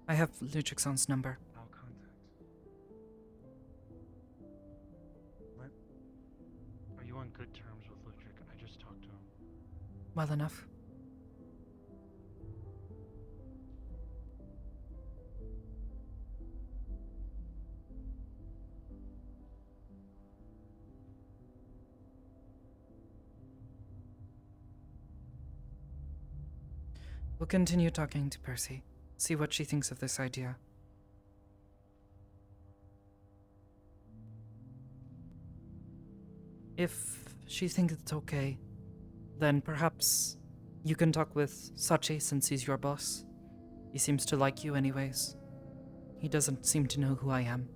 I have Lutrixon's number. I'll contact. What? Are you on good terms with Lutric? I just talked to him. Well enough. We'll continue talking to Percy, see what she thinks of this idea. If she thinks it's okay, then perhaps you can talk with Sachi since he's your boss. He seems to like you anyways. He doesn't seem to know who I am.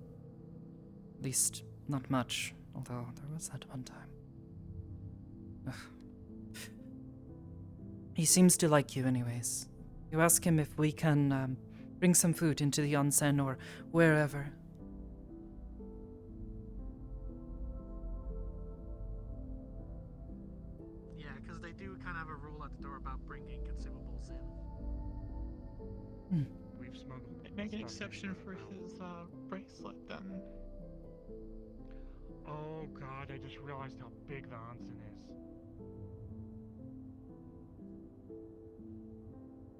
At least, not much, although there was that one time. Ugh. He seems to like you anyways. You ask him if we can bring some food into the onsen or wherever. Yeah, because they do kind of have a rule at the door about bringing consumables in. We've smuggled. Make an stuff exception in. for his bracelet then. Oh god, I just realized how big the onsen is.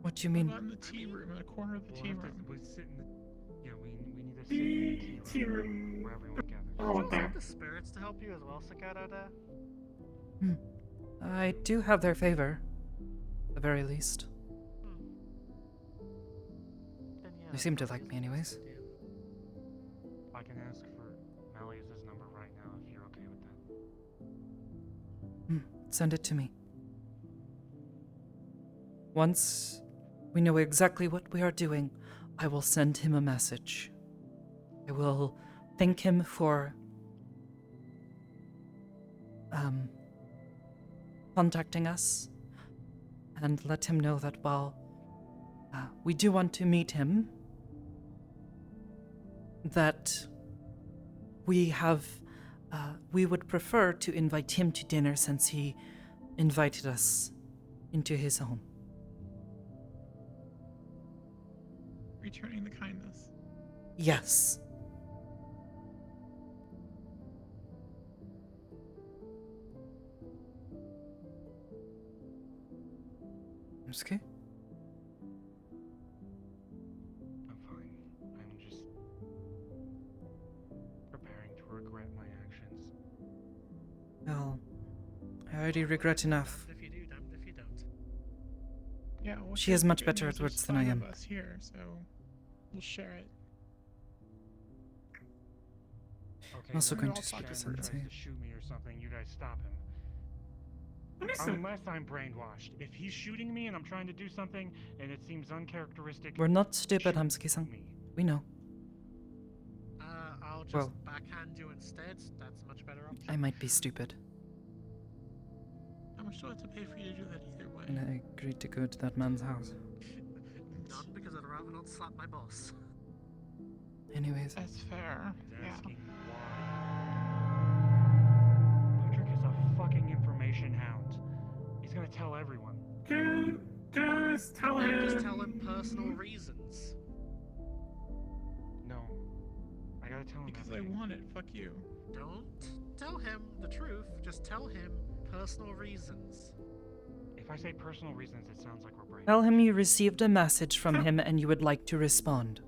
What do you mean? What about in the tea room, in the corner of the tea room? We sit in the. Yeah, we need to sit in the tea room where everyone gathers. Oh, Do you there. have the spirits to help you as well, Sakoto? I do have their favor, at the very least. Then yeah, They seem to probably like me is the anyways. best idea. I can ask for Malleus's number right now if you're okay with that. Send it to me. Once we know exactly what we are doing, I will send him a message. I will thank him for contacting us and let him know that while we do want to meet him, that we would prefer to invite him to dinner since he invited us into his home. Returning the kindness. Yes. Okay. I'm fine. I'm just preparing to regret my actions. Well, I already regret enough. Damned if you do, damned if you don't. Yeah, well, She here's is the much good better news, at words there's than I 5 am. of us here, so we'll share it. Okay, I'm also when going the to speak guy with tries Sensei. to shoot me or something, you guys stop him. Listen. Unless I'm brainwashed. If he's shooting me and I'm trying to do something and it seems uncharacteristic, We're not stupid, shoot Hamsuki-san. me. We know. I'll just Well- backhand you instead. That's a much better option. I might be stupid. How much do I have to pay for you to do that either way? And I agreed to go to that man's house. Not because I'd rather not slap my boss. Anyways. That's fair. He's Yeah. asking why. Lutric is a fucking information hound. He's gonna tell everyone. Just tell Then him. just tell him personal reasons. No. I gotta tell him Because I everything. want it. Fuck you. Don't tell him the truth. Just tell him personal reasons. If I say personal reasons, it sounds like we're brain. Tell him you received a message from him and you would like to respond.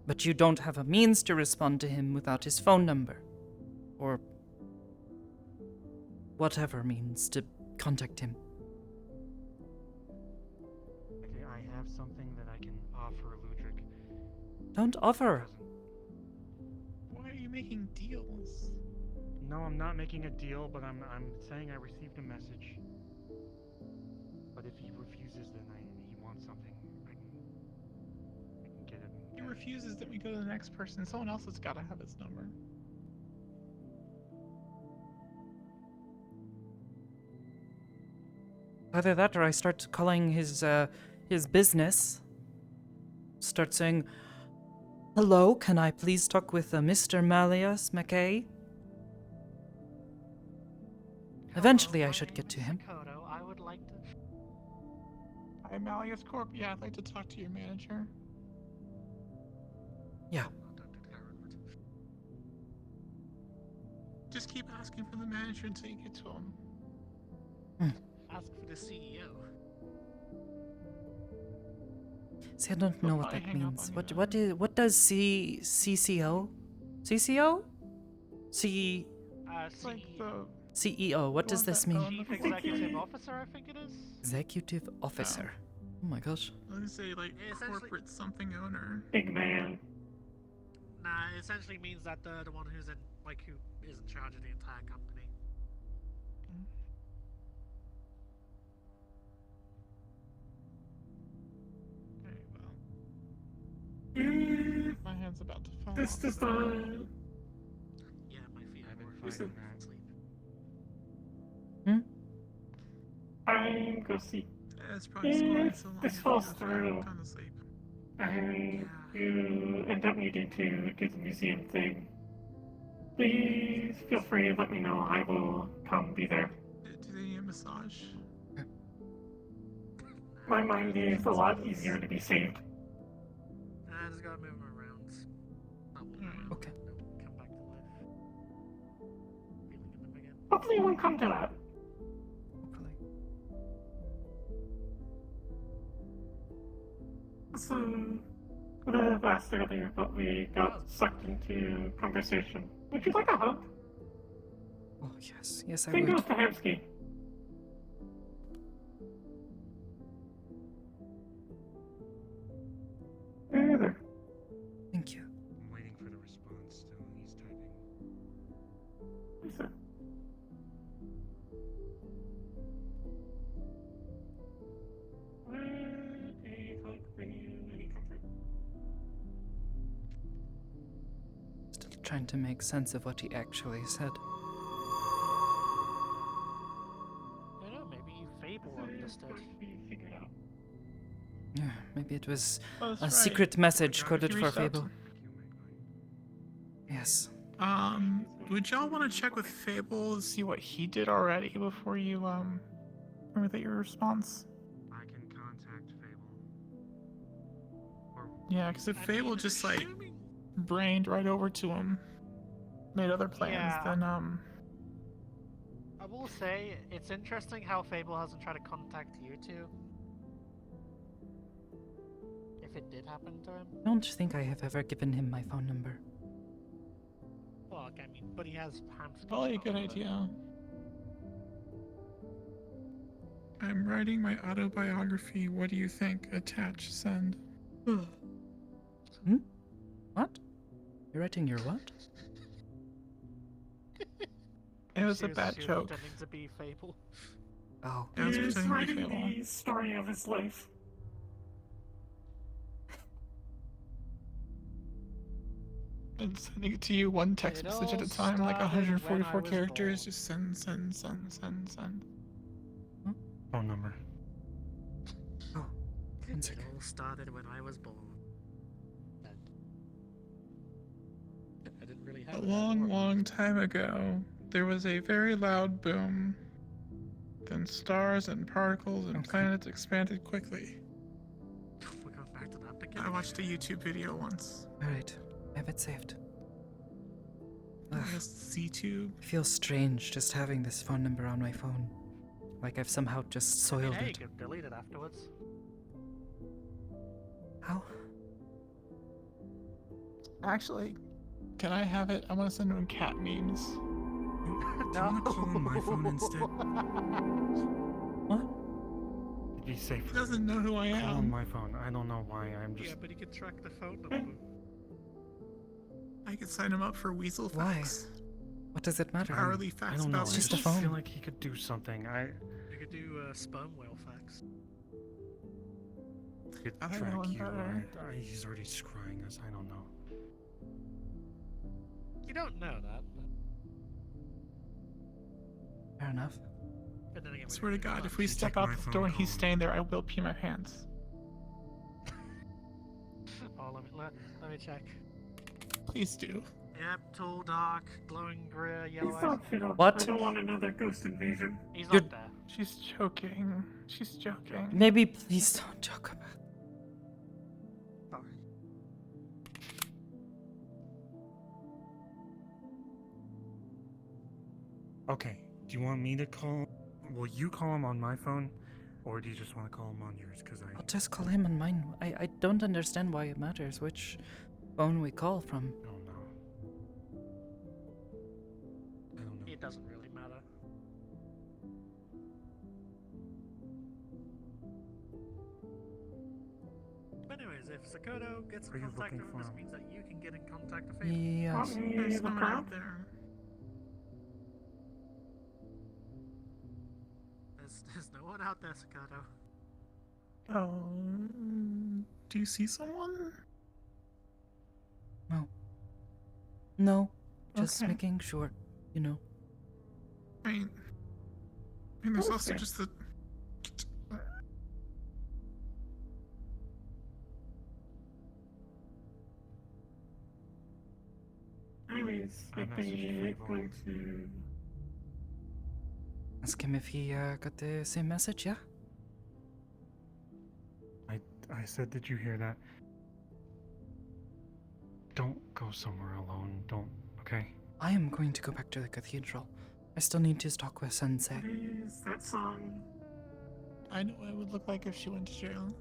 But you don't have a means to respond to him without his phone number. Or whatever means to contact him. Okay, I have something that I can offer Lutric. Don't offer. Why are you making deals? No, I'm not making a deal, but I'm saying I received a message. But if he refuses, then he wants something. I can get him. He refuses, then we go to the next person. Someone else has got to have his number. Either that or I start calling his business. Start saying, "Hello, can I please talk with Mr. Malleus McKay?" Eventually I should get to him. Sakoto, I would like to. Hi, Malleus Corp. Yeah, I'd like to talk to your manager. Yeah. Just keep asking for the manager until you get to him. Ask for the CEO. See, I don't know what Before I that hang up means. on you, What does CCO? CCO? C CEO. What does this mean? Chief Executive Officer, I think it is. Executive officer. Oh my gosh. Let me say, like, corporate something owner. Big man. Nah, it essentially means that the one who's in, like, who is in charge of the entire company. Okay, well. My hand's about to fall This off. does not. Yeah, my feet I've been are fighting that. I'm go see. It's probably scoring If so long. this falls through, Kind of sleep. and you end up needing to do the museum thing, please feel free to let me know. I will come be there. Do they need a massage? My mind is a lot easier to be saved. I just gotta move him around. Okay. Come back to life. Feeling them again. Hopefully it won't come to that. So, what I have asked earlier, but we got sucked into conversation. Would you like a hug? Oh yes, yes I Same would. goes to Hamsky. Hey there. Thank you. I'm waiting for the response still. He's typing. Listen. Would a hug bring you any comfort? Still trying to make sense of what he actually said. I don't know, maybe Fable understood. Yeah, maybe it was That's a right. secret message If coded you for reached out Fable. to- Yes. Would y'all want to check with Fable to see what he did already before you, relay your response? I can contact Fable. Or Yeah, because if Fable just, like, brained right over to him, made other plans, Yeah. then, I will say, it's interesting how Fable hasn't tried to contact you two. If it did happen to him. I don't think I have ever given him my phone number. Well, I mean, but he has Hamsky. probably a good idea. I'm writing my autobiography. What do you think? Attach, send. What? You're writing your what? It was a bad She was joke. pretending to be Fable. Oh. It was He is pretending to be writing Fable. the story of his life. And sending it to you one text It message at all a time, like started when 144 I was characters. born. Just send. phone number. Oh. One It second. all started when I was born. I didn't really have A that long, warm. long time ago, there was a very loud boom. Then stars and particles and planets expanded quickly. We're going back to that beginning. I watched a YouTube video once. Alright. I have it saved. Ugh. C-Tube. It feels strange just having this phone number on my phone. Like I've somehow just soiled Hey, you it. could delete it afterwards. How? Actually, can I have it? I want to send him cat memes. Do you want to call on my phone instead? What? Did you say He doesn't know who I call on am. my phone? I don't know why. I'm just. Yeah, but you could track the phone number. I could sign him up for Weasel Why? Facts. What does it matter? Hourly I facts don't know. about I just just a phone. feel like he could do something. You could do sperm whale facts. Could I think track that one's you. better. He's already scrying us. I don't know. You don't know that. Fair enough. But then again, we Swear to don't know God, that. if we step out the door and he's staying there, I will pee my pants. Oh, let me check. Please do. Yep, tall, dark, glowing grey, yellow Please eyes. don't shit on. What? I don't want another ghost invasion. He's You're- not there. She's joking. She's joking. Maybe please don't joke about it. Sorry. Okay. Do you want me to call? Will you call him on my phone, or do you just want to call him on yours? Because I'll just call him on mine. I don't understand why it matters which phone we call from. don't know. I don't know. It doesn't really matter. But anyways, if Sakoto gets Are in you contact looking with him, for this him? means that you can get in contact with him. Yes. There's no one out there. There's no one out there, Sakoto. Oh, do you see someone? No. No. Just Okay. making sure, you know. I mean, there's also just the. Anyways, I I messaged think Fable. going to. Ask him if he got the same message, yeah? I said, did you hear that? Don't go somewhere alone. Don't. Okay. I am going to go back to the cathedral. I still need to talk with Sensei. What is that song? I know what it would look like if she went to jail.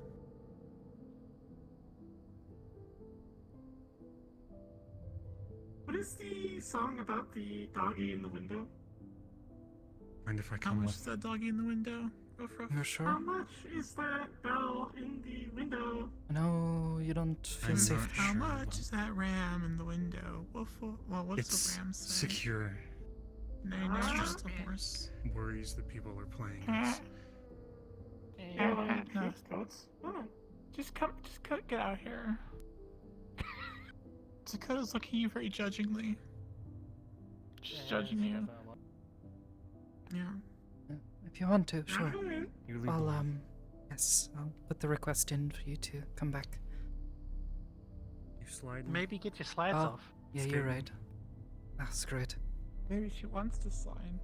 What is the song about the doggy in the window? Mind if I How come much with? is that doggy in the window? Ruff, ruff. You're How sure? much is that bell in the window? No, you don't feel I'm safe. not How sure, much but is that ram in the window? Woof, woof. Well, what's It's the ram say? secure. Nay, nay, that's a horse. Worries that people are playing. No. Goats? Just get out here. Dakota's looking at you very judgingly. She's judging you. Yeah. If you want to, sure. You leave I'll, alone. yes, I'll put the request in for you to come back. You slide. Maybe get your slides Oh, off. yeah, you're right. Ah, screw it. Maybe she wants to slide.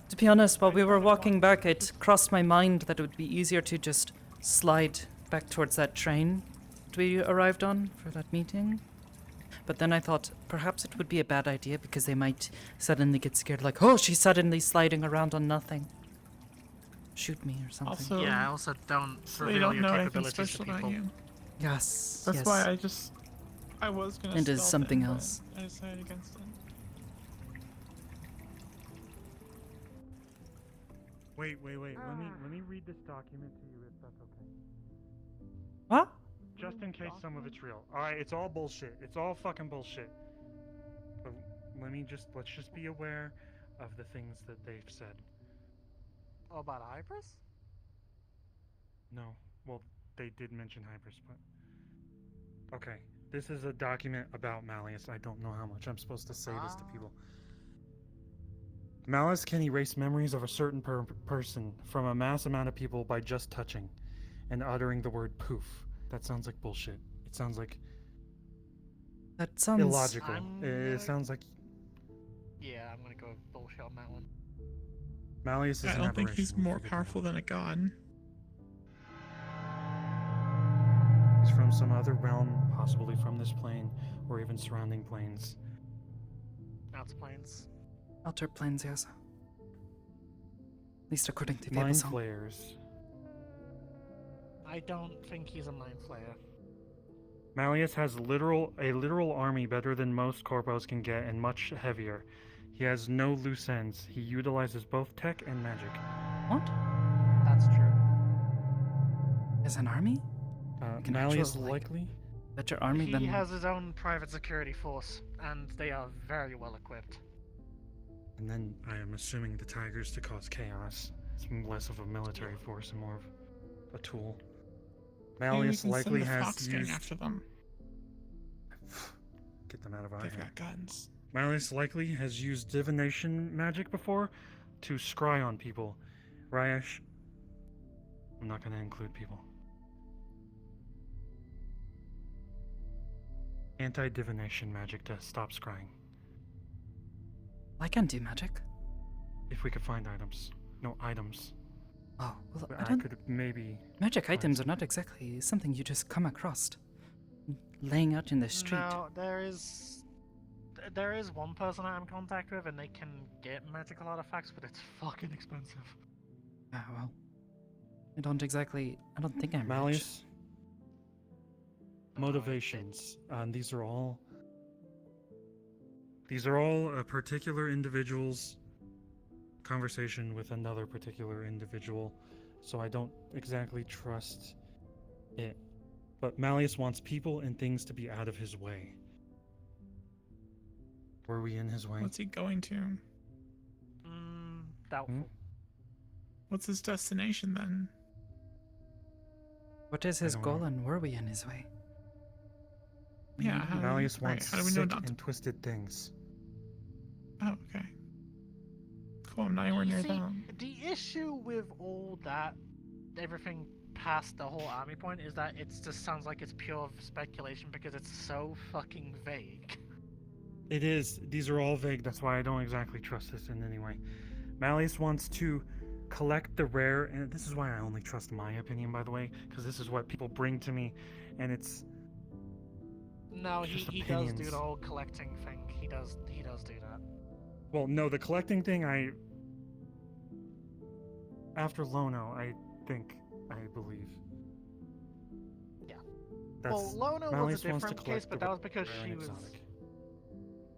To be honest, while we were walking back, it crossed my mind that it would be easier to just slide back towards that train that we arrived on for that meeting. But then I thought perhaps it would be a bad idea because they might suddenly get scared, like, oh, she's suddenly sliding around on nothing. Shoot me or something. Also, Yeah, also don't so they reveal don't your know anything capabilities to special people. about you. Yes. That's yes. why I was gonna. It is stealth something in, but else. I decided against it. Wait. Let me read this document to you if that's okay. What? Just in case some of it's real. Alright, it's all bullshit. It's all fucking bullshit. But let's just be aware of the things that they've said. Oh, about Hypers? No. Well, they did mention Hypers, but... Okay. This is a document about Malleus. I don't know how much I'm supposed to say this to people. Malice can erase memories of a certain person from a mass amount of people by just touching and uttering the word poof. That sounds like bullshit. It sounds like That sounds illogical. It sounds like Yeah, I'm gonna go with bullshit on that one. Malleus is I an don't think he's aberration. more Forget that. powerful than a god. He's from some other realm, possibly from this plane, or even surrounding planes. Outer planes. outer planes, yes. At least according to the Mind episode. flayers. I don't think he's a mind flayer. Malleus has a literal army better than most corpos can get and much heavier. He has no loose ends. He utilizes both tech and magic. What? That's true. As an army? Like an Malleus actual, likely? Better army He than... has his own private security force, and they are very well equipped. And then I am assuming the tigers to cause chaos. It's less of a military force and more of a tool. Maybe we Malleus can send likely the has Fox gang used... after them. Get them out of our They've hair. got guns. Malleus likely has used divination magic before to scry on people. Ryash, I'm not going to include people. Anti-divination magic to stop scrying. I can do magic. If we could find items. No, items. Oh, well, I could maybe... Magic items are not exactly something you just come across. Laying out in the street. No, there is one person I'm in contact with, and they can get magical artifacts, but it's fucking expensive. Ah, well. I don't think I'm rich. Malleus. Motivations. These are all a particular individual's conversation with another particular individual, so I don't exactly trust it. But Malleus wants people and things to be out of his way. Were we in his way? What's he going to? Doubtful. What's his destination then? What is his goal and were we in his way? Yeah, Malleus wants how do we know sick not to? and twisted things. Oh, okay. Cool, I'm not anywhere near See, them. the issue with all that, everything past the whole army point, is that it just sounds like it's pure speculation because it's so fucking vague. It is. These are all vague. That's why I don't exactly trust this in any way. Malleus wants to collect the rare, and this is why I only trust my opinion, by the way, because this is what people bring to me, and it's No, just he does do opinions. the whole collecting thing. He does do that. Well, no, the collecting thing, after Lono, I believe. Yeah. That's, Well, Lono Malleus was a wants to different case, collect but the that was because rare she and was. exotic.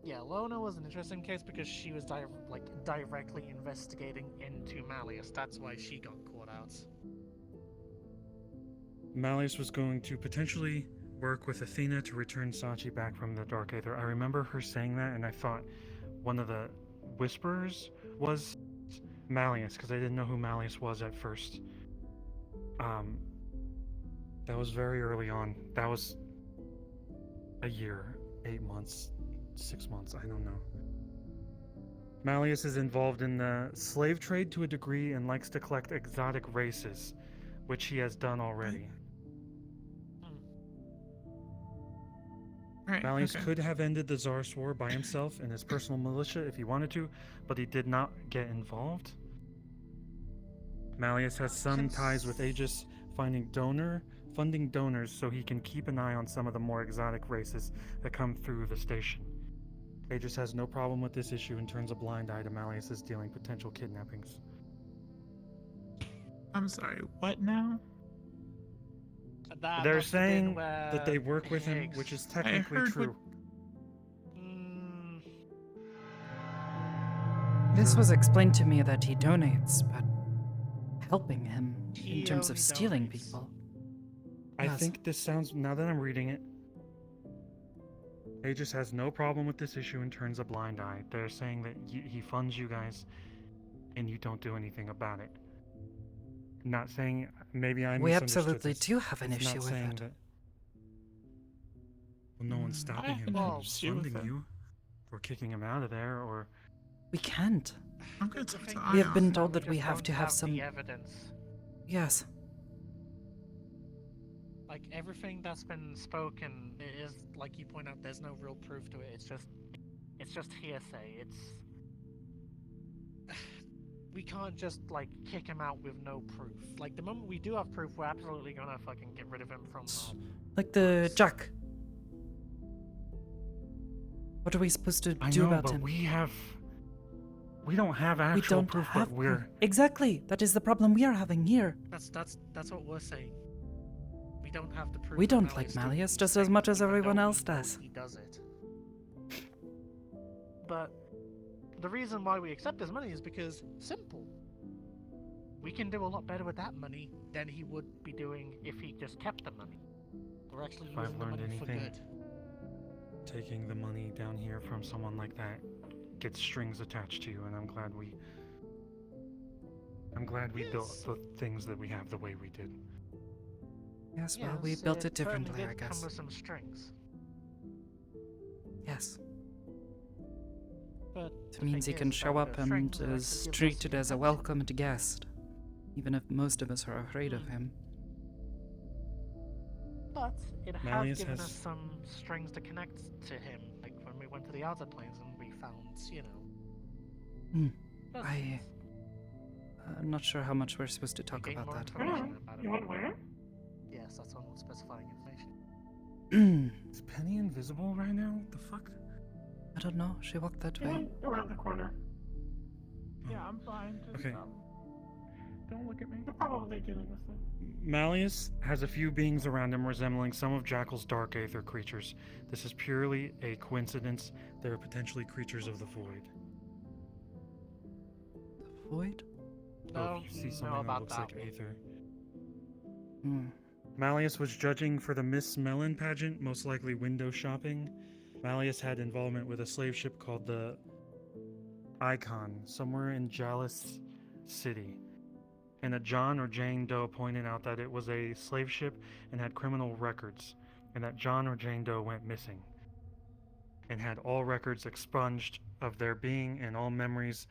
Yeah, Lono was an interesting case because she was directly investigating into Malleus. That's why she got caught out. Malleus was going to potentially work with Athena to return Sachi back from the Dark Aether. I remember her saying that, and I thought one of the whisperers was Malleus, because I didn't know who Malleus was at first. That was very early on. That was a year, 8 months, 6 months, I don't know. Malleus is involved in the slave trade to a degree and likes to collect exotic races, which he has done already. Right, Malleus okay. could have ended the Tsar's war by himself and his personal militia if he wanted to, but he did not get involved. Malleus has some ties with Aegis, funding donors so he can keep an eye on some of the more exotic races that come through the station. Aegis has no problem with this issue and turns a blind eye to Malleus' dealing potential kidnappings. I'm sorry, what now? They're saying that they work with him, which is technically heard true. This was explained to me that he donates, but helping him in terms of stealing people. I Yes. think this sounds, now that I'm reading it, Aegis has no problem with this issue and turns a blind eye. They're saying that he funds you guys and you don't do anything about it. Not saying, maybe I We misunderstood absolutely this. do have an It's not issue with saying it. that- Well, no one's stopping him have from an issue with funding it. you or kicking him out of there or... We can't. I'm gonna talk to We have Ion. been told that we just have don't to have some. the evidence. Yes. Like everything that's been spoken is, like you point out, there's no real proof to it. It's just hearsay. We can't just like kick him out with no proof. Like the moment we do have proof, we're absolutely gonna fucking get rid of him from. Like the Jack. What are we supposed to I do know, about but him? we don't have We actual don't proof, have but we're... proof. Exactly. That is the problem we are having here. That's what we're saying. We don't have the proof. We that don't like did Malleus these just as things, much as even everyone though else we know does. He does it. But the reason why we accept his money is because simple. We can do a lot better with that money than he would be doing if he just kept the money. We're actually If I've using the learned money for anything, good. taking the money down here from someone like that gets strings attached to you, and I'm glad we built the things that we have the way we did. Yes, well, we built it differently, I guess. Come with some strings. Yes. But It means he can show up and is treated as a welcomed guest. even if most of us are afraid of him. But it has Malleus given has- us some strings to connect to him, like when we went to the outer planes and we found, those things. I'm not sure how much we're supposed to talk Gain about more that. information about You it. want where? Yes, that's all specifying information. Is Penny invisible right now? The fuck? I don't know. She walked that You way. went around the corner. Yeah, I'm fine. Just, Okay. Don't look at me. You're probably dealing with it. Malleus has a few beings around him resembling some of Jackal's dark aether creatures. This is purely a coincidence. They are potentially creatures of the void. The void? Oh, if you see something that about looks that like aether. Hmm. Malleus was judging for the Miss Mellon pageant, most likely window shopping. Malleus had involvement with a slave ship called the Icon, somewhere in Jalis City. And a John or Jane Doe pointed out that it was a slave ship and had criminal records, and that John or Jane Doe went missing and had all records expunged of their being and all memories.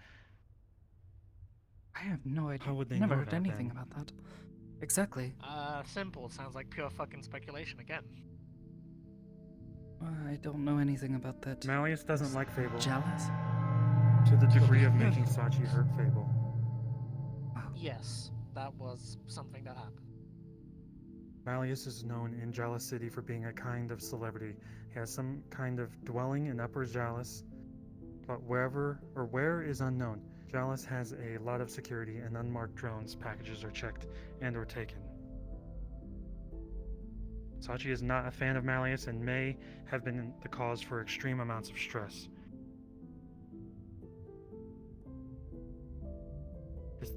I have no idea. How would they Never know heard that, anything then? about that. Exactly. Simple. Sounds like pure fucking speculation again. I don't know anything about that. Malleus doesn't like Fable. Jealous? To the degree of making Sachi hurt Fable. Yes, that was something that happened. Malleus is known in Jalis City for being a kind of celebrity. He has some kind of dwelling in Upper Jalis, but where is unknown. Jalis has a lot of security and unmarked drones. Packages are checked and or taken. Sachi is not a fan of Malleus and may have been the cause for extreme amounts of stress.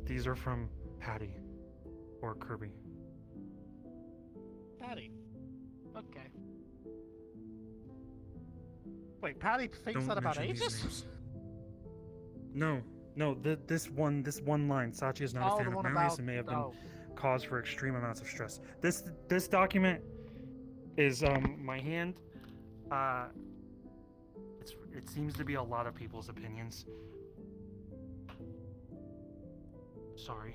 These are from Patty or Kirby. Patty. Okay. Wait, Patty thinks Don't that about mention these ages? names. No. This one line. Sachi is not Oh, a the fan of one Malleus about- and may have been oh. cause for extreme amounts of stress. This document is my hand. It seems to be a lot of people's opinions. Sorry.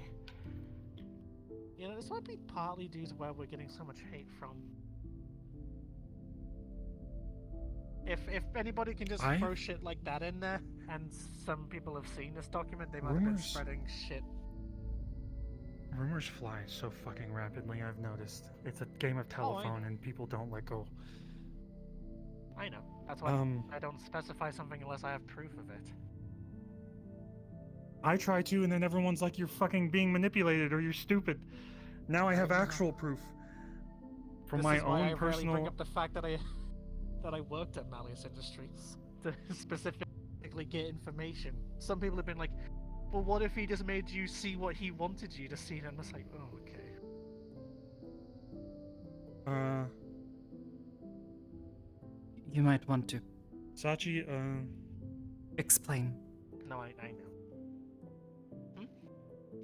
You know, this might be partly due to where we're getting so much hate from. If anybody can just throw shit like that in there, and some people have seen this document, they might have been Rumors. spreading shit. Rumors fly so fucking rapidly, I've noticed. It's a game of telephone and people don't let go. I know. That's why I don't specify something unless I have proof of it. I try to, and then everyone's like, you're fucking being manipulated or you're stupid. Now I have actual proof. From This my is why I own rarely bring personal... up the fact that I worked at Malleus Industries to specifically get information. Some people have been like, well, what if he just made you see what he wanted you to see? And I'm just like, oh, okay. You might want to Sachi, explain. No, I know.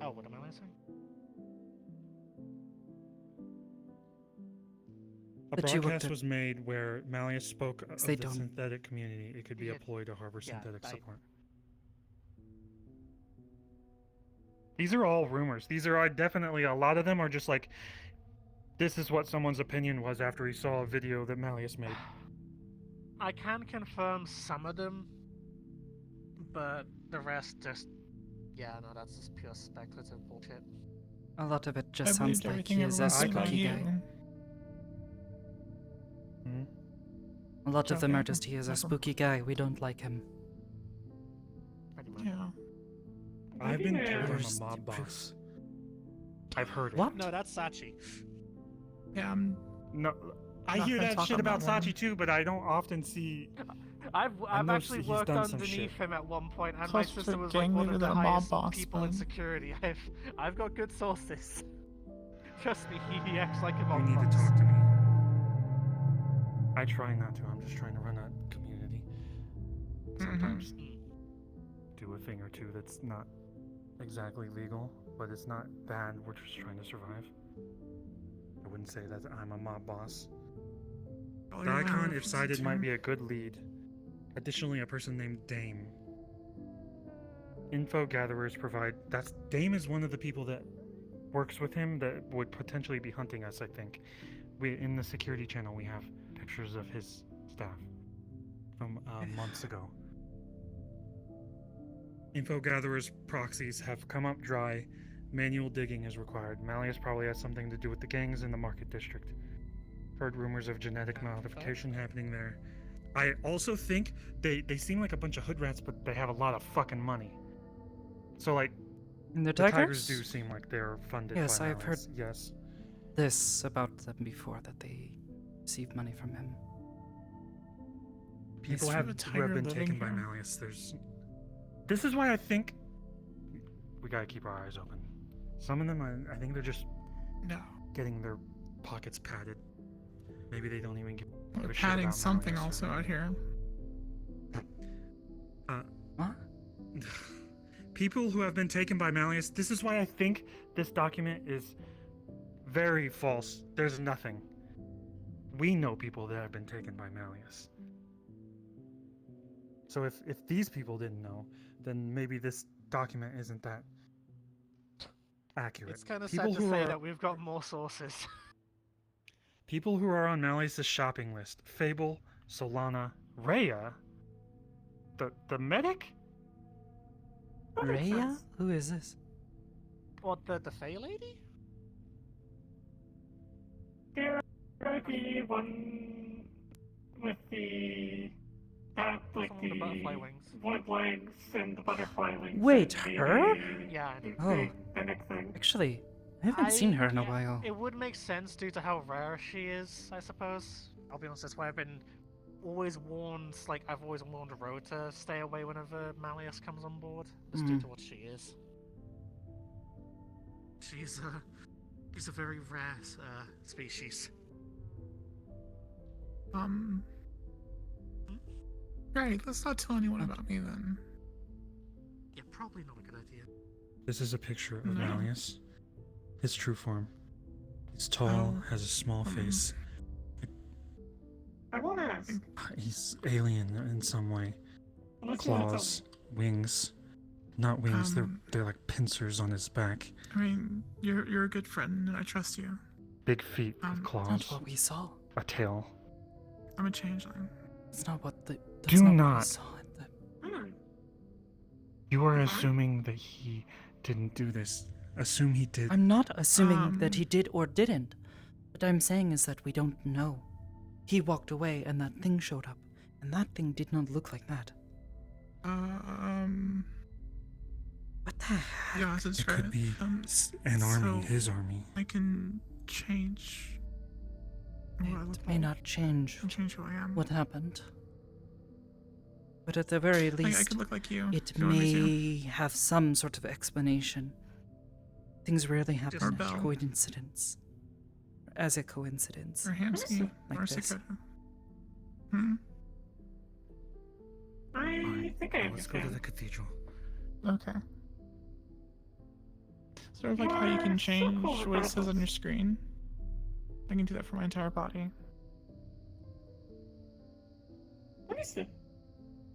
Oh, what am I saying? A That you looked broadcast at- was made where Malleus spoke of They the don't- synthetic community. It could be a Yeah. ploy to harbor Yeah, synthetic I- support. These are all rumors. These are definitely, a lot of them are just like, this is what someone's opinion was after he saw a video that Malleus made. I can confirm some of them, but the rest just... Yeah, no, that's just pure speculative bullshit. A lot of it just I sounds believed like everything he is a everyone said about spooky you. guy. Hmm? A lot of them are Okay, just he is a never- spooky guy. We don't like him. Yeah. I've been told I'm a There's mob proof. boss. I've heard it. What? No, that's Sachi. Yeah, No, I not hear gonna that talk shit about about Sachi too, but I don't often see... I've know actually he's worked done some underneath shit. him at one point, and Close my to sister was gang like one leader of the than a mob highest boss, people in man. security. I've got good sources. Trust me, he acts like a You mob need boss. to talk to me. I try not to. I'm just trying to run a community. Sometimes do a thing or two that's not exactly legal, but it's not bad. We're just trying to survive. I wouldn't say that I'm a mob boss. Oh, The you're icon, allowed if to cited, too. might be a good lead. Additionally, a person named Dame. Info gatherers provide... Dame is one of the people that works with him that would potentially be hunting us, I think. In the security channel, we have pictures of his staff from months ago. Info gatherers' proxies have come up dry. Manual digging is required. Malleus probably has something to do with the gangs in the market district. Heard rumors of genetic modification happening there. I also think they seem like a bunch of hood rats, but they have a lot of fucking money. So, like, And the Tigers Tigers? do seem like they're funded Yes, by I've heard Malleus. Yes. this about them before, that they receive money from him. People Is who have the tiger been living taken by here? Malleus. This is why I think we gotta keep our eyes open. Some of them, I think they're just getting their pockets padded. Maybe they don't even give We're a shit padding about something Malleus also or- out here. What? People who have been taken by Malleus. This is why I think this document is very false. There's nothing. We know people that have been taken by Malleus. So if these people didn't know, then maybe this document isn't that accurate. It's kind of People sad to who say are- that we've got more sources. People who are on Malleus' shopping list: Fable, Solana, Rhea, the medic. Rhea? Who is this? What, the Fey lady? They're the one with the like Someone with the butterfly the wings. wood legs and the butterfly wings. Wait, and the- her? Yeah. Oh, the next thing. actually, I haven't seen her in a yeah, while. It would make sense due to how rare she is, I suppose. I'll be honest, that's why I've been always warned, like, I've always warned Ro to stay away whenever Malleus comes on board, just due to what she is. She's a very rare species. Right, let's not tell anyone about me then. Yeah, probably not a good idea. This is a picture of No. Malleus. His true form. He's tall, has a small face. I want to ask. He's alien in some way. Unless you wanna tell Claws, wings. Not wings, Um, they're like pincers on his back. I mean, you're a good friend and I trust you. Big feet with That's claws. what we saw. A tail. I'm a changeling. It's not what the. That's Do not what we not. saw in the- You are assuming that he didn't do this. Assume he did. I'm not assuming that he did or didn't. What I'm saying is that we don't know. He walked away and that thing showed up, and that thing did not look like that. What the heck? Yeah, that's It right. could be an army, so his army. I can change. what I look It may not change change who I am. what happened. But at the very I least, could look like you. it if you want me to. may have some sort of explanation. Things rarely happen Or as Belle. coincidence. As a coincidence. Or Hamsky. Like Or this. Sakoto. Hmm? I think I Let's go to understand. the cathedral. Okay. Sort of like how you can change what it says on your screen. I can do that for my entire body. Let me see.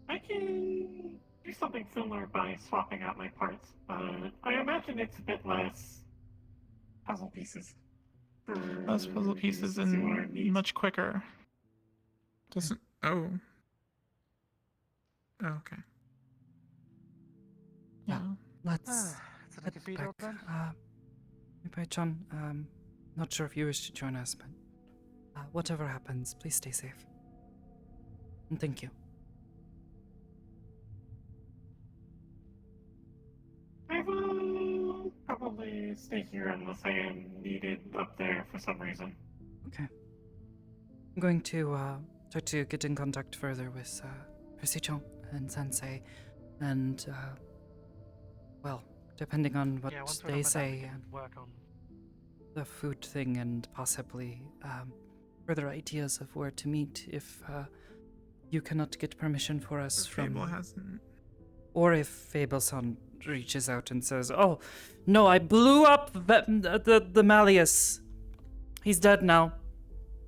I can do something similar by swapping out my parts, but I imagine it's a bit less puzzle pieces. Less puzzle pieces and much quicker. Doesn't. Oh. Oh, okay. Yeah. Let's to the head cathedral back. then? Maybe John, not sure if you wish to join us, but whatever happens, please stay safe. And thank you. I will probably stay here unless I am needed up there for some reason. Okay. I'm going to try to get in contact further with Presichon and Sensei, and well, depending on what Yeah, once we're they done with that, we say, can and work on. the food thing, and possibly further ideas of where to meet if you cannot get permission for us from. Fable hasn't. Or if Fableson reaches out and says, "Oh, no, I blew up the Malleus. He's dead now.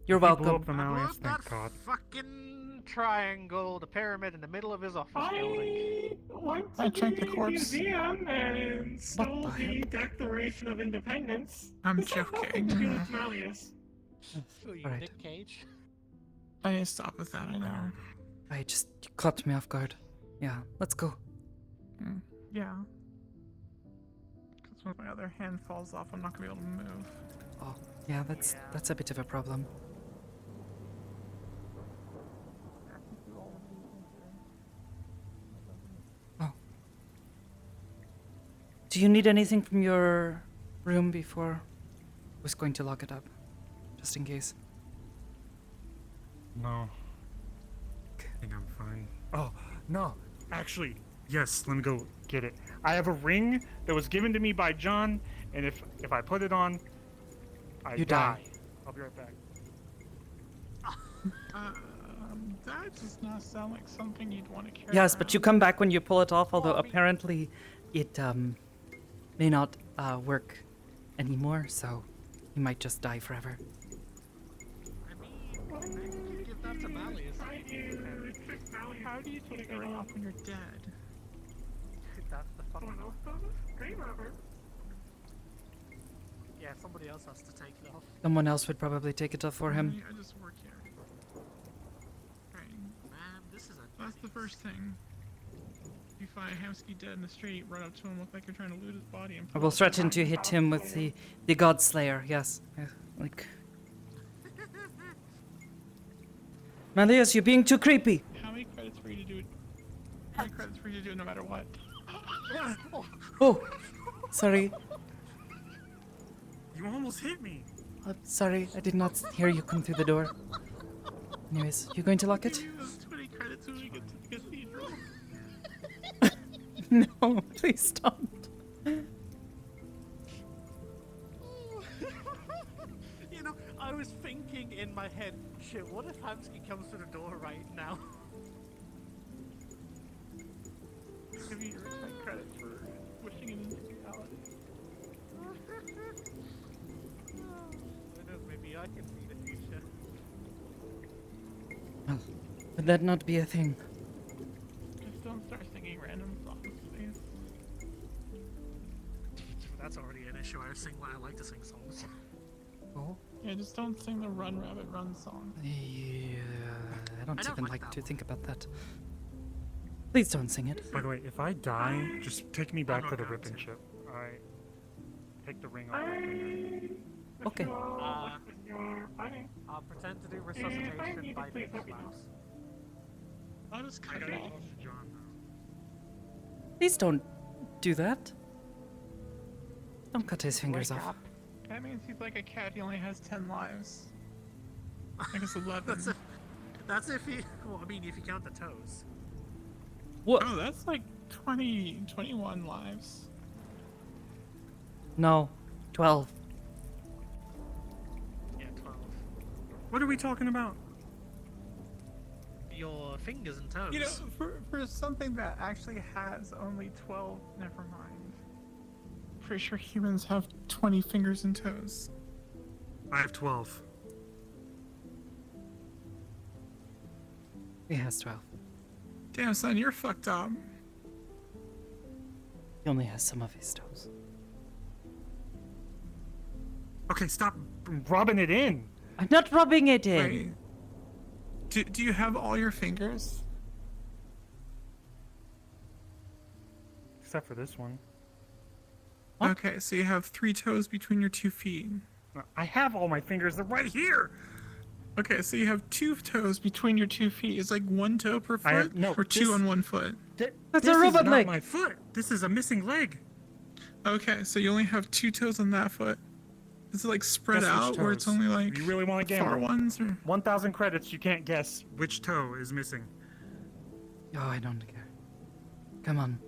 You're He blew welcome. up the Malleus, thank God. Fucking triangle, the pyramid in the middle of his office I went I to checked the the corpse. museum and stole the Declaration of Independence. I'm It's got nothing joking. to do with Malleus. Alright. Nick Cage. I need to stop with that, I know. I just you caught me off guard. Yeah, let's go. Yeah. Because when my other hand falls off, I'm not gonna be able to move. Oh, yeah, that's a bit of a problem. Oh. Do you need anything from your room before I was going to lock it up? Just in case. No. I think I'm fine. Oh, no. Actually, yes, let me go get it. I have a ring that was given to me by John, and if I put it on, I You die. I'll be right back. That does not sound like something you'd want to carry Yes, but you around. come back when you pull it off, although apparently it may not work anymore, so you might just die forever. Give that to Malleus. How do you take the ring off when you're dead? That's the fucking Game over. Yeah, somebody else has to take it off. Someone else would probably take it off for him. I just work here. Right. Man, this is a. That's the first thing. You find Hamsky dead in the street, run up to him, look like you're trying to loot his body, and I will threaten to hit him with the God Slayer, yes. Like... Malleus, you're being too creepy! How many credits for you to do it? How many credits for you to do it no matter what? Oh! Sorry. You almost hit me. Sorry, I did not hear you come through the door. Anyways, you going to lock it? 20 credits when we get to the cathedral. No, please don't. You know, I was thinking in my head, shit, what if Hamsky comes to the door right now? Give you 20 credits for wishing it into reality. I know, maybe I can see the future. Well, would that not be a thing? Just don't start singing random songs, please. That's already an issue. I like to sing songs. Oh? Yeah, just don't sing the Run Rabbit Run song. Yeah, I don't I don't even like like that to one. think about that. Please don't sing it. By the way, if I die, just take me back to the rip and ship. Alright. Take the ring off my finger. Okay. I'll pretend to do resuscitation by the mouse. I'll just cut it off. Please don't do that. Don't cut his fingers Wake off. up. That means he's like a cat, he only has 10 lives. I guess 11. That's if he. Well, I mean, if you count the toes. What? Oh, that's like 21 lives. No. 12. Yeah, 12. What are we talking about? Your fingers and toes. You know, for something that actually has only 12, never mind. Pretty sure humans have 20 fingers and toes. I have 12. He has 12. Damn, son, you're fucked up. He only has some of his toes. Okay, stop rubbing it in. I'm not rubbing it in. Wait. Do you have all your fingers? Except for this one. What? Okay, so you have 3 toes between your 2 feet. I have all my fingers. They're right here. Okay, so you have 2 toes between your 2 feet. Is like 1 toe per I have- foot, no, or 2 this- on 1 foot? That's this a robot is not leg. my foot. This is a missing leg. Okay, so you only have 2 toes on that foot. Is it like spread Guess which out, where it's toes? only like You really want to gamble? far ones, or 1,000 credits. You can't guess which toe is missing. Oh, I don't care. Come on.